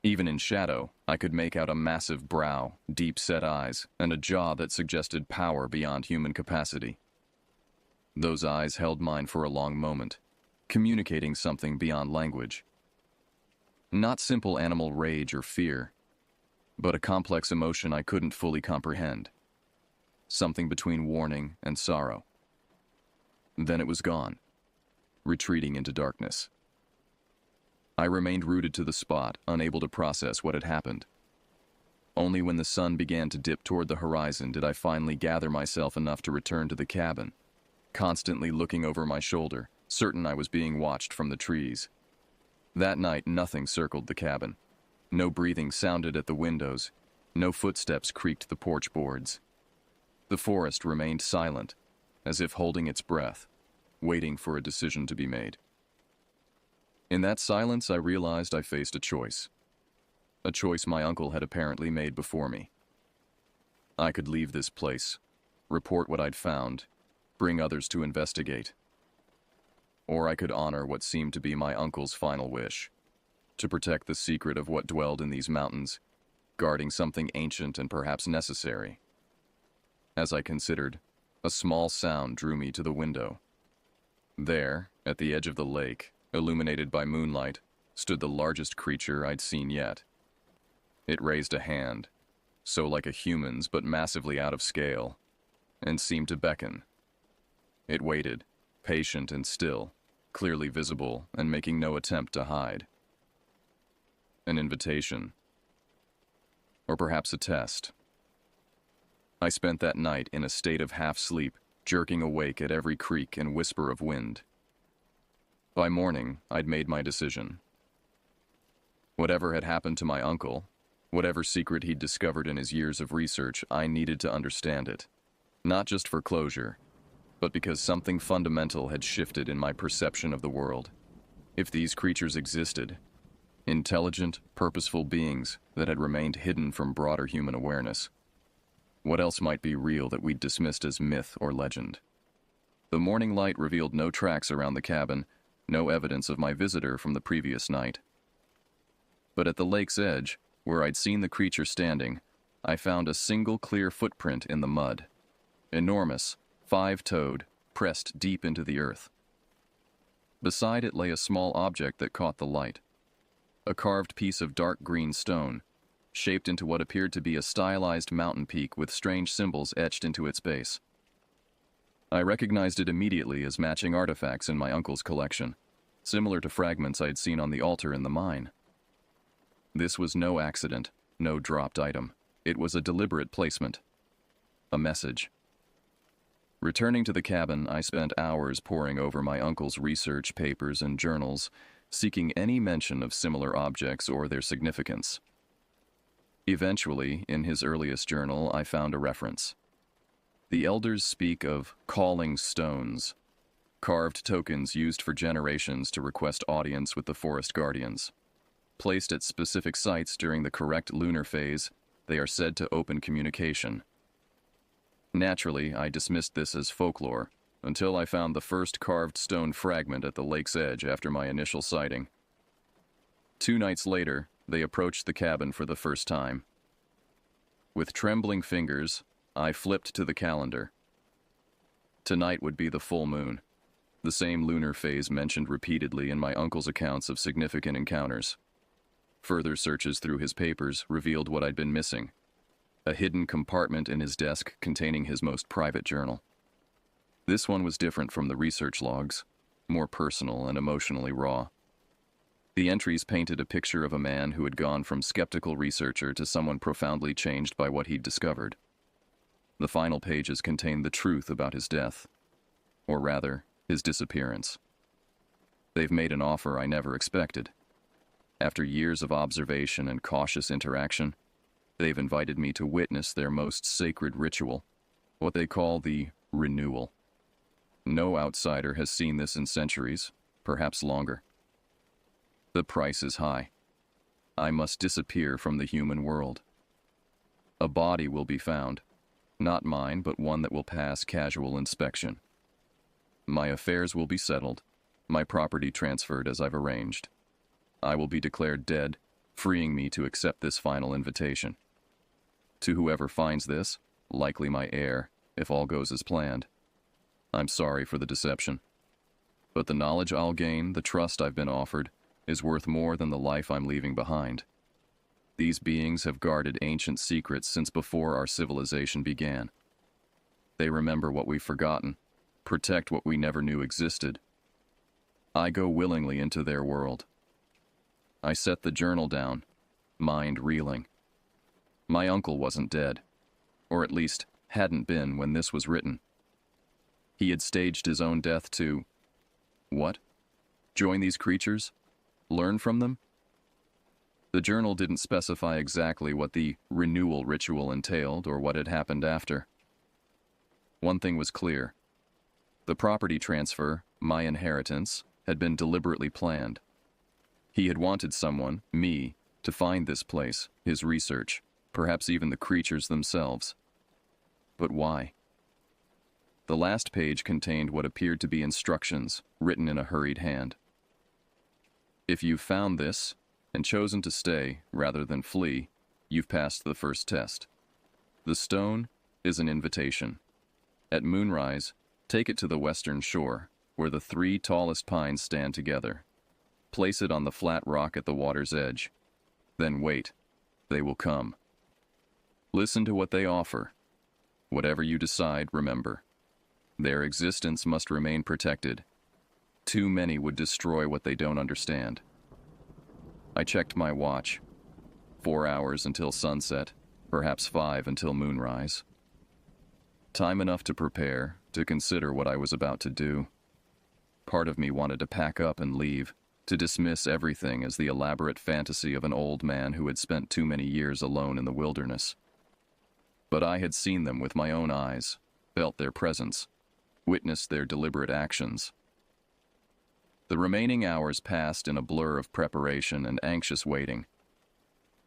Even in shadow, I could make out a massive brow, deep-set eyes, and a jaw that suggested power beyond human capacity. Those eyes held mine for a long moment, communicating something beyond language. Not simple animal rage or fear, but a complex emotion I couldn't fully comprehend. Something between warning and sorrow. Then it was gone, retreating into darkness. I remained rooted to the spot, unable to process what had happened. Only when the sun began to dip toward the horizon did I finally gather myself enough to return to the cabin, constantly looking over my shoulder, certain I was being watched from the trees. That night, nothing circled the cabin. No breathing sounded at the windows. No footsteps creaked the porch boards. The forest remained silent, as if holding its breath, waiting for a decision to be made. In that silence, I realized I faced a choice my uncle had apparently made before me. I could leave this place, report what I'd found, bring others to investigate. Or I could honor what seemed to be my uncle's final wish, to protect the secret of what dwelled in these mountains, guarding something ancient and perhaps necessary. As I considered, a small sound drew me to the window. There, at the edge of the lake, illuminated by moonlight, stood the largest creature I'd seen yet. It raised a hand, so like a human's but massively out of scale, and seemed to beckon. It waited, patient and still, clearly visible and making no attempt to hide. An invitation. Or perhaps a test. I spent that night in a state of half-sleep, jerking awake at every creak and whisper of wind. By morning, I'd made my decision. Whatever had happened to my uncle, Whatever secret he'd discovered in his years of research, I needed to understand it. Not just for closure, but because something fundamental had shifted in my perception of the world. If these creatures existed, intelligent, purposeful beings that had remained hidden from broader human awareness, what else might be real that we'd dismissed as myth or legend? The morning light revealed no tracks around the cabin, no evidence of my visitor from the previous night. But at the lake's edge, where I'd seen the creature standing, I found a single clear footprint in the mud. Enormous, 5-toed, pressed deep into the earth. Beside it lay a small object that caught the light. A carved piece of dark green stone, shaped into what appeared to be a stylized mountain peak with strange symbols etched into its base. I recognized it immediately as matching artifacts in my uncle's collection, similar to fragments I'd seen on the altar in the mine. This was no accident, no dropped item. It was a deliberate placement. A message. Returning to the cabin, I spent hours poring over my uncle's research papers and journals, seeking any mention of similar objects or their significance. Eventually, in his earliest journal, I found a reference. The elders speak of calling stones, carved tokens used for generations to request audience with the forest guardians. Placed at specific sites during the correct lunar phase, they are said to open communication. Naturally, I dismissed this as folklore, until I found the first carved stone fragment at the lake's edge after my initial sighting. 2 nights later, they approached the cabin for the first time. With trembling fingers, I flipped to the calendar. Tonight would be the full moon, the same lunar phase mentioned repeatedly in my uncle's accounts of significant encounters. Further searches through his papers revealed what I'd been missing: a hidden compartment in his desk containing his most private journal. This one was different from the research logs, more personal and emotionally raw. The entries painted a picture of a man who had gone from skeptical researcher to someone profoundly changed by what he'd discovered. The final pages contained the truth about his death, or rather, his disappearance. They've made an offer I never expected. After years of observation and cautious interaction, they've invited me to witness their most sacred ritual, what they call the renewal. No outsider has seen this in centuries, perhaps longer. The price is high. I must disappear from the human world. A body will be found, not mine, but one that will pass casual inspection. My affairs will be settled, my property transferred as I've arranged. I will be declared dead, freeing me to accept this final invitation. To whoever finds this, likely my heir, if all goes as planned, I'm sorry for the deception. But the knowledge I'll gain, the trust I've been offered, is worth more than the life I'm leaving behind. These beings have guarded ancient secrets since before our civilization began. They remember what we've forgotten, protect what we never knew existed. I go willingly into their world. I set the journal down, mind reeling. My uncle wasn't dead, or at least hadn't been when this was written. He had staged his own death to, what? Join these creatures? Learn from them? The journal didn't specify exactly what the renewal ritual entailed or what had happened after. One thing was clear. The property transfer, my inheritance, had been deliberately planned. He had wanted someone, me, to find this place, his research, perhaps even the creatures themselves. But why? The last page contained what appeared to be instructions, written in a hurried hand. If you've found this, and chosen to stay rather than flee, you've passed the first test. The stone is an invitation. At moonrise, take it to the western shore, where the 3 tallest pines stand together. Place it on the flat rock at the water's edge. Then wait. They will come. Listen to what they offer. Whatever you decide, remember. Their existence must remain protected. Too many would destroy what they don't understand. I checked my watch. 4 hours until sunset, perhaps 5 until moonrise. Time enough to prepare, to consider what I was about to do. Part of me wanted to pack up and leave, to dismiss everything as the elaborate fantasy of an old man who had spent too many years alone in the wilderness. But I had seen them with my own eyes, felt their presence, witnessed their deliberate actions. The remaining hours passed in a blur of preparation and anxious waiting.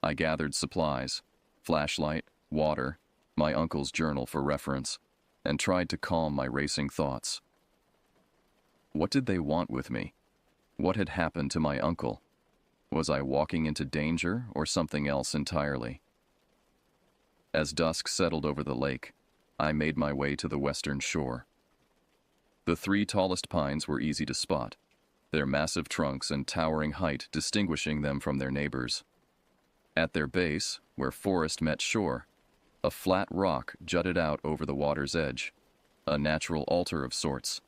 I gathered supplies, flashlight, water, my uncle's journal for reference, and tried to calm my racing thoughts. What did they want with me? What had happened to my uncle? Was I walking into danger or something else entirely? As dusk settled over the lake, I made my way to the western shore. The 3 tallest pines were easy to spot, their massive trunks and towering height distinguishing them from their neighbors. At their base, where forest met shore, a flat rock jutted out over the water's edge, a natural altar of sorts.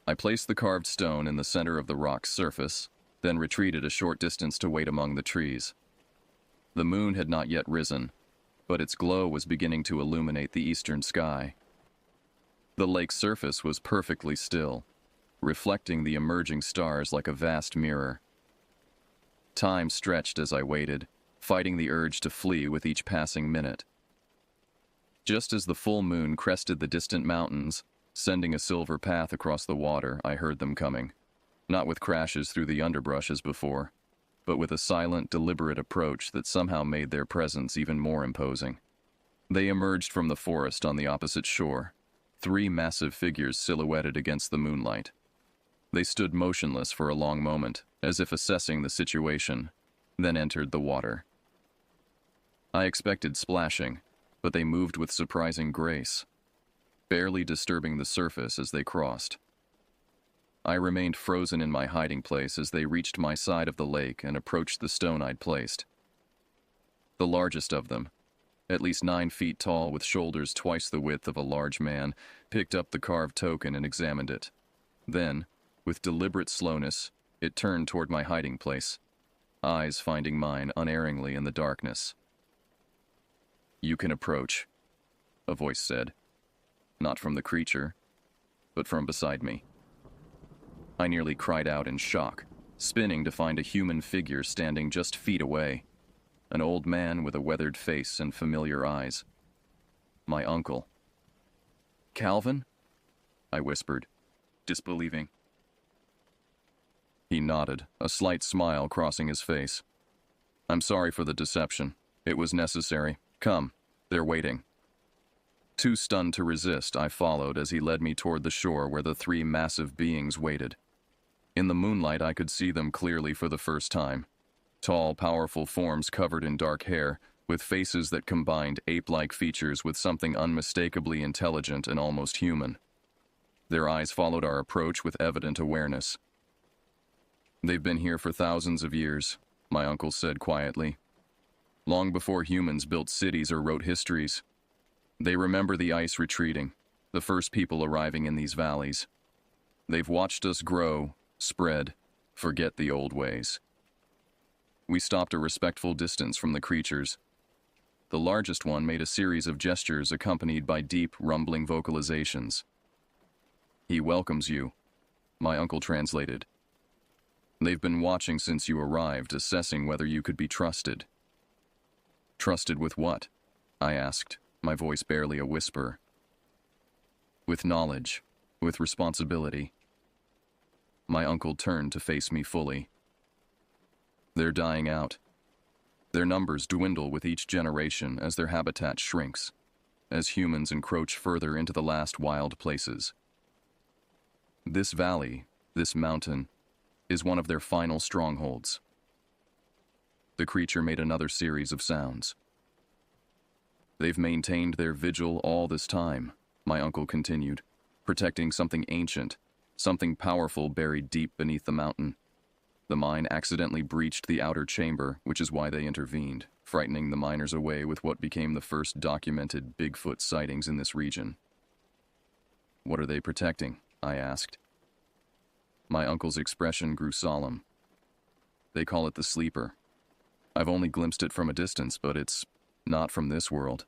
I placed the carved stone in the center of the rock's surface, then retreated a short distance to wait among the trees. The moon had not yet risen, but its glow was beginning to illuminate the eastern sky. The lake's surface was perfectly still, reflecting the emerging stars like a vast mirror. Time stretched as I waited, fighting the urge to flee with each passing minute. Just as the full moon crested the distant mountains, sending a silver path across the water, I heard them coming, not with crashes through the underbrush as before, but with a silent, deliberate approach that somehow made their presence even more imposing. They emerged from the forest on the opposite shore, 3 massive figures silhouetted against the moonlight. They stood motionless for a long moment, as if assessing the situation, then entered the water. I expected splashing, but they moved with surprising grace, barely disturbing the surface as they crossed. I remained frozen in my hiding place as they reached my side of the lake and approached the stone I'd placed. The largest of them, at least 9 feet tall with shoulders twice the width of a large man, picked up the carved token and examined it. Then, with deliberate slowness, it turned toward my hiding place, eyes finding mine unerringly in the darkness. "You can approach," a voice said, not from the creature, but from beside me. I nearly cried out in shock, spinning to find a human figure standing just feet away, an old man with a weathered face and familiar eyes. My uncle. "Calvin?" I whispered, disbelieving. He nodded, a slight smile crossing his face. "I'm sorry for the deception. It was necessary. Come, they're waiting." Too stunned to resist, I followed as he led me toward the shore where the 3 massive beings waited. In the moonlight, I could see them clearly for the first time. Tall, powerful forms covered in dark hair, with faces that combined ape-like features with something unmistakably intelligent and almost human. Their eyes followed our approach with evident awareness. "They've been here for thousands of years," my uncle said quietly. "Long before humans built cities or wrote histories. They remember the ice retreating, the first people arriving in these valleys. They've watched us grow, spread, forget the old ways." We stopped a respectful distance from the creatures. The largest one made a series of gestures accompanied by deep, rumbling vocalizations. "He welcomes you," my uncle translated. "They've been watching since you arrived, assessing whether you could be trusted." "Trusted with what?" I asked, my voice barely a whisper. "With knowledge, with responsibility." My uncle turned to face me fully. "They're dying out. Their numbers dwindle with each generation as their habitat shrinks, as humans encroach further into the last wild places. This valley, this mountain, is one of their final strongholds." The creature made another series of sounds. "They've maintained their vigil all this time," my uncle continued, "protecting something ancient, something powerful buried deep beneath the mountain. The mine accidentally breached the outer chamber, which is why they intervened, frightening the miners away with what became the first documented Bigfoot sightings in this region." "What are they protecting?" I asked. My uncle's expression grew solemn. "They call it the Sleeper. I've only glimpsed it from a distance, but it's not from this world.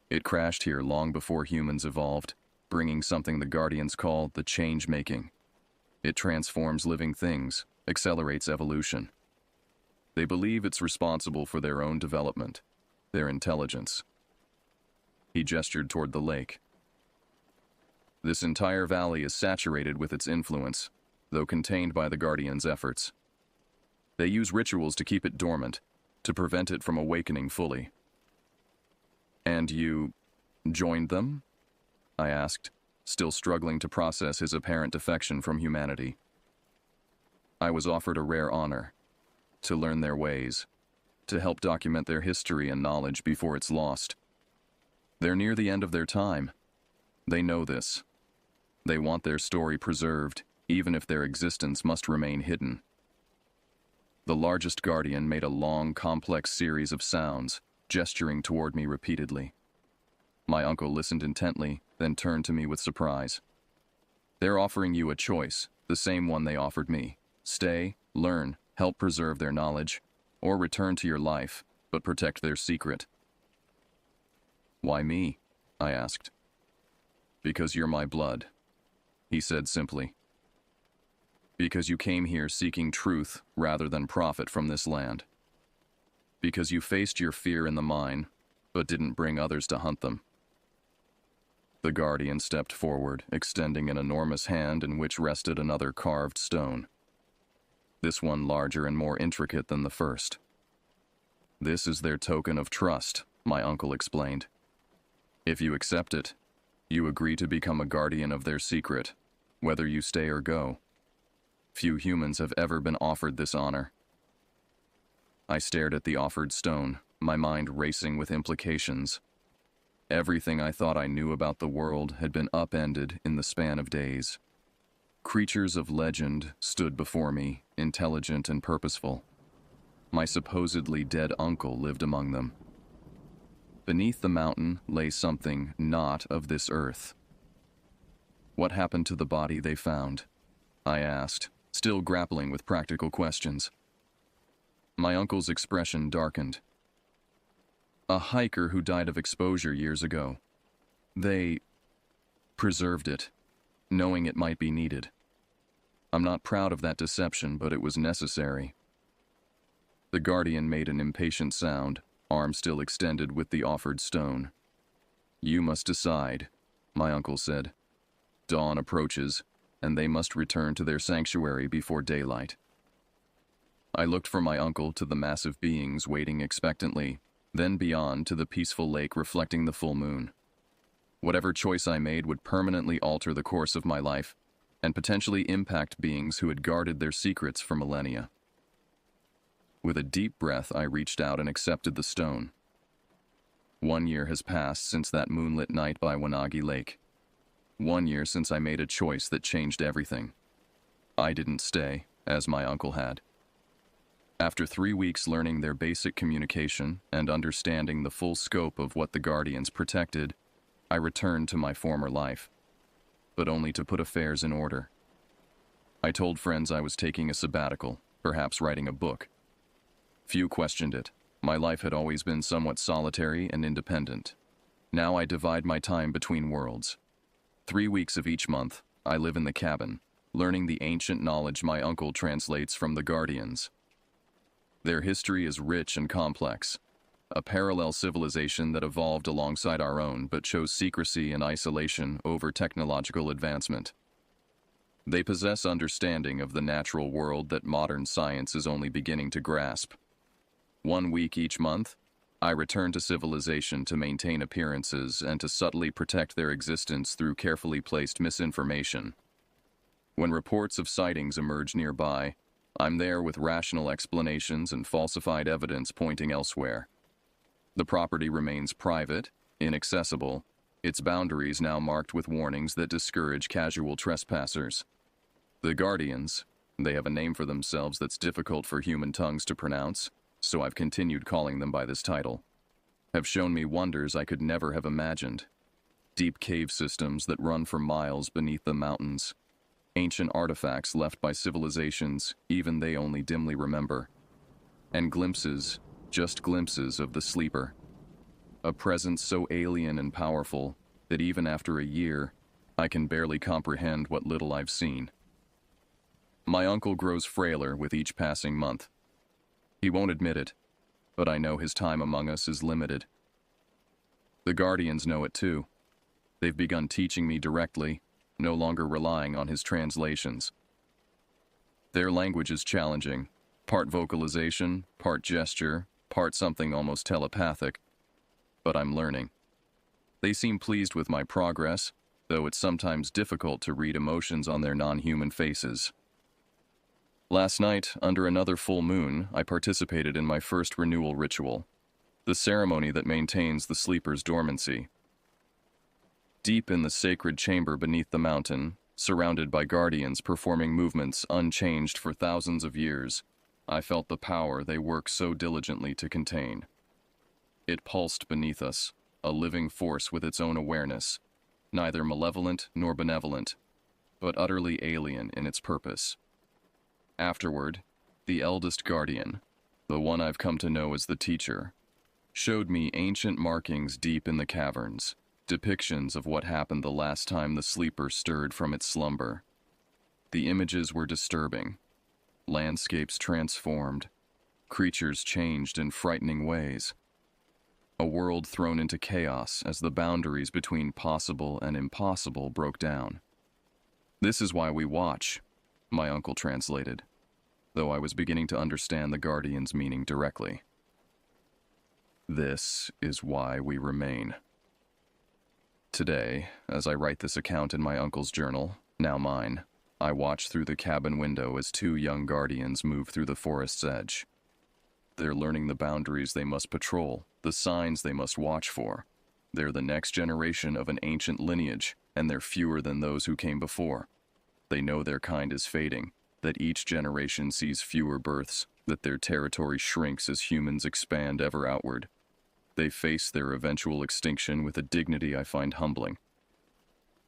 It crashed here long before humans evolved, bringing something the Guardians call the change-making. It transforms living things, accelerates evolution. They believe it's responsible for their own development, their intelligence. He gestured toward the lake. This entire valley is saturated with its influence, though contained by the Guardians' efforts. They use rituals to keep it dormant, to prevent it from awakening fully. And you joined them? I asked, still struggling to process his apparent defection from humanity. I was offered a rare honor, to learn their ways, to help document their history and knowledge before it's lost. They're near the end of their time. They know this. They want their story preserved, even if their existence must remain hidden. The largest guardian made a long, complex series of sounds, gesturing toward me repeatedly. My uncle listened intently, then turned to me with surprise. They're offering you a choice, the same one they offered me. Stay, learn, help preserve their knowledge, or return to your life, but protect their secret. Why me? I asked. Because you're my blood, he said simply. Because you came here seeking truth rather than profit from this land. Because you faced your fear in the mine, but didn't bring others to hunt them. The guardian stepped forward, extending an enormous hand in which rested another carved stone. This one larger and more intricate than the first. This is their token of trust, my uncle explained. If you accept it, you agree to become a guardian of their secret, whether you stay or go. Few humans have ever been offered this honor. I stared at the offered stone, my mind racing with implications. Everything I thought I knew about the world had been upended in the span of days. Creatures of legend stood before me, intelligent and purposeful. My supposedly dead uncle lived among them. Beneath the mountain lay something not of this earth. What happened to the body they found? I asked, still grappling with practical questions. My uncle's expression darkened. A hiker who died of exposure years ago. They preserved it, knowing it might be needed. I'm not proud of that deception, but it was necessary. The guardian made an impatient sound, arm still extended with the offered stone. You must decide, my uncle said. Dawn approaches, and they must return to their sanctuary before daylight. I looked from my uncle to the massive beings waiting expectantly, then beyond to the peaceful lake reflecting the full moon. Whatever choice I made would permanently alter the course of my life, and potentially impact beings who had guarded their secrets for millennia. With a deep breath, I reached out and accepted the stone. 1 year has passed since that moonlit night by Wanagi Lake. 1 year since I made a choice that changed everything. I didn't stay, as my uncle had. After 3 weeks learning their basic communication and understanding the full scope of what the Guardians protected, I returned to my former life, but only to put affairs in order. I told friends I was taking a sabbatical, perhaps writing a book. Few questioned it. My life had always been somewhat solitary and independent. Now I divide my time between worlds. 3 weeks of each month, I live in the cabin, learning the ancient knowledge my uncle translates from the Guardians. Their history is rich and complex, a parallel civilization that evolved alongside our own but chose secrecy and isolation over technological advancement. They possess understanding of the natural world that modern science is only beginning to grasp. 1 week each month, I return to civilization to maintain appearances and to subtly protect their existence through carefully placed misinformation. When reports of sightings emerge nearby, I'm there with rational explanations and falsified evidence pointing elsewhere. The property remains private, inaccessible, its boundaries now marked with warnings that discourage casual trespassers. The Guardians, they have a name for themselves that's difficult for human tongues to pronounce, so I've continued calling them by this title, have shown me wonders I could never have imagined. Deep cave systems that run for miles beneath the mountains. Ancient artifacts left by civilizations even they only dimly remember. And glimpses, just glimpses of the sleeper. A presence so alien and powerful that even after a year, I can barely comprehend what little I've seen. My uncle grows frailer with each passing month. He won't admit it, but I know his time among us is limited. The guardians know it too. They've begun teaching me directly, no longer relying on his translations. Their language is challenging, part vocalization, part gesture, part something almost telepathic, but I'm learning. They seem pleased with my progress, though it's sometimes difficult to read emotions on their non-human faces. Last night, under another full moon, I participated in my first renewal ritual, the ceremony that maintains the sleeper's dormancy. Deep in the sacred chamber beneath the mountain, surrounded by guardians performing movements unchanged for thousands of years, I felt the power they work so diligently to contain. It pulsed beneath us, a living force with its own awareness, neither malevolent nor benevolent, but utterly alien in its purpose. Afterward, the eldest guardian, the one I've come to know as the teacher, showed me ancient markings deep in the caverns, depictions of what happened the last time the sleeper stirred from its slumber. The images were disturbing. Landscapes transformed, creatures changed in frightening ways. A world thrown into chaos as the boundaries between possible and impossible broke down. "This is why we watch," my uncle translated, though I was beginning to understand the guardian's meaning directly. "This is why we remain." Today, as I write this account in my uncle's journal, now mine, I watch through the cabin window as two young guardians move through the forest's edge. They're learning the boundaries they must patrol, the signs they must watch for. They're the next generation of an ancient lineage, and they're fewer than those who came before. They know their kind is fading, that each generation sees fewer births, that their territory shrinks as humans expand ever outward. They face their eventual extinction with a dignity I find humbling.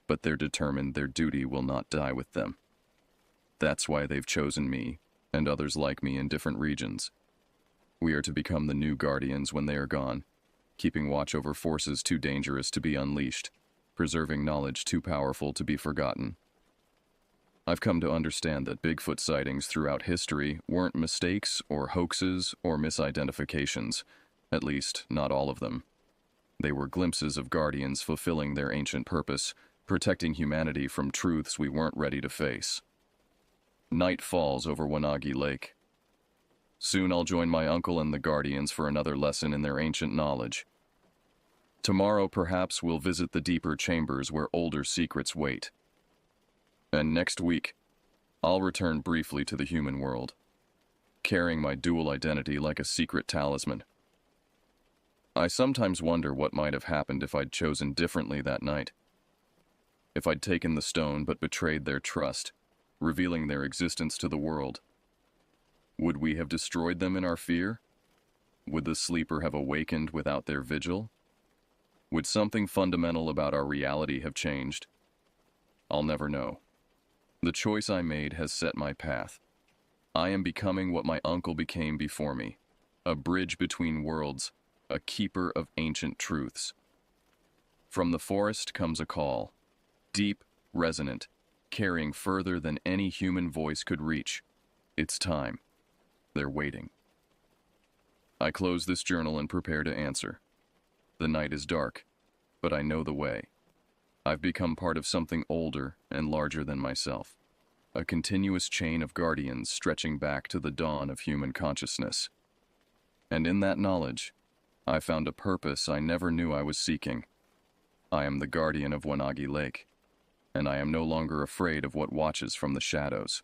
But they're determined their duty will not die with them. That's why they've chosen me, and others like me in different regions. We are to become the new guardians when they are gone, keeping watch over forces too dangerous to be unleashed, preserving knowledge too powerful to be forgotten. I've come to understand that Bigfoot sightings throughout history weren't mistakes or hoaxes or misidentifications, at least not all of them. They were glimpses of guardians fulfilling their ancient purpose, protecting humanity from truths we weren't ready to face. Night falls over Wanagi Lake. Soon I'll join my uncle and the guardians for another lesson in their ancient knowledge. Tomorrow perhaps we'll visit the deeper chambers where older secrets wait. And next week, I'll return briefly to the human world, carrying my dual identity like a secret talisman. I sometimes wonder what might have happened if I'd chosen differently that night. If I'd taken the stone but betrayed their trust, revealing their existence to the world. Would we have destroyed them in our fear? Would the sleeper have awakened without their vigil? Would something fundamental about our reality have changed? I'll never know. The choice I made has set my path. I am becoming what my uncle became before me, a bridge between worlds, a keeper of ancient truths. From the forest comes a call, deep, resonant, carrying further than any human voice could reach. It's time. They're waiting. I close this journal and prepare to answer. The night is dark, but I know the way. I've become part of something older and larger than myself, a continuous chain of guardians stretching back to the dawn of human consciousness. And in that knowledge, I found a purpose I never knew I was seeking. I am the guardian of Wanagi Lake, and I am no longer afraid of what watches from the shadows.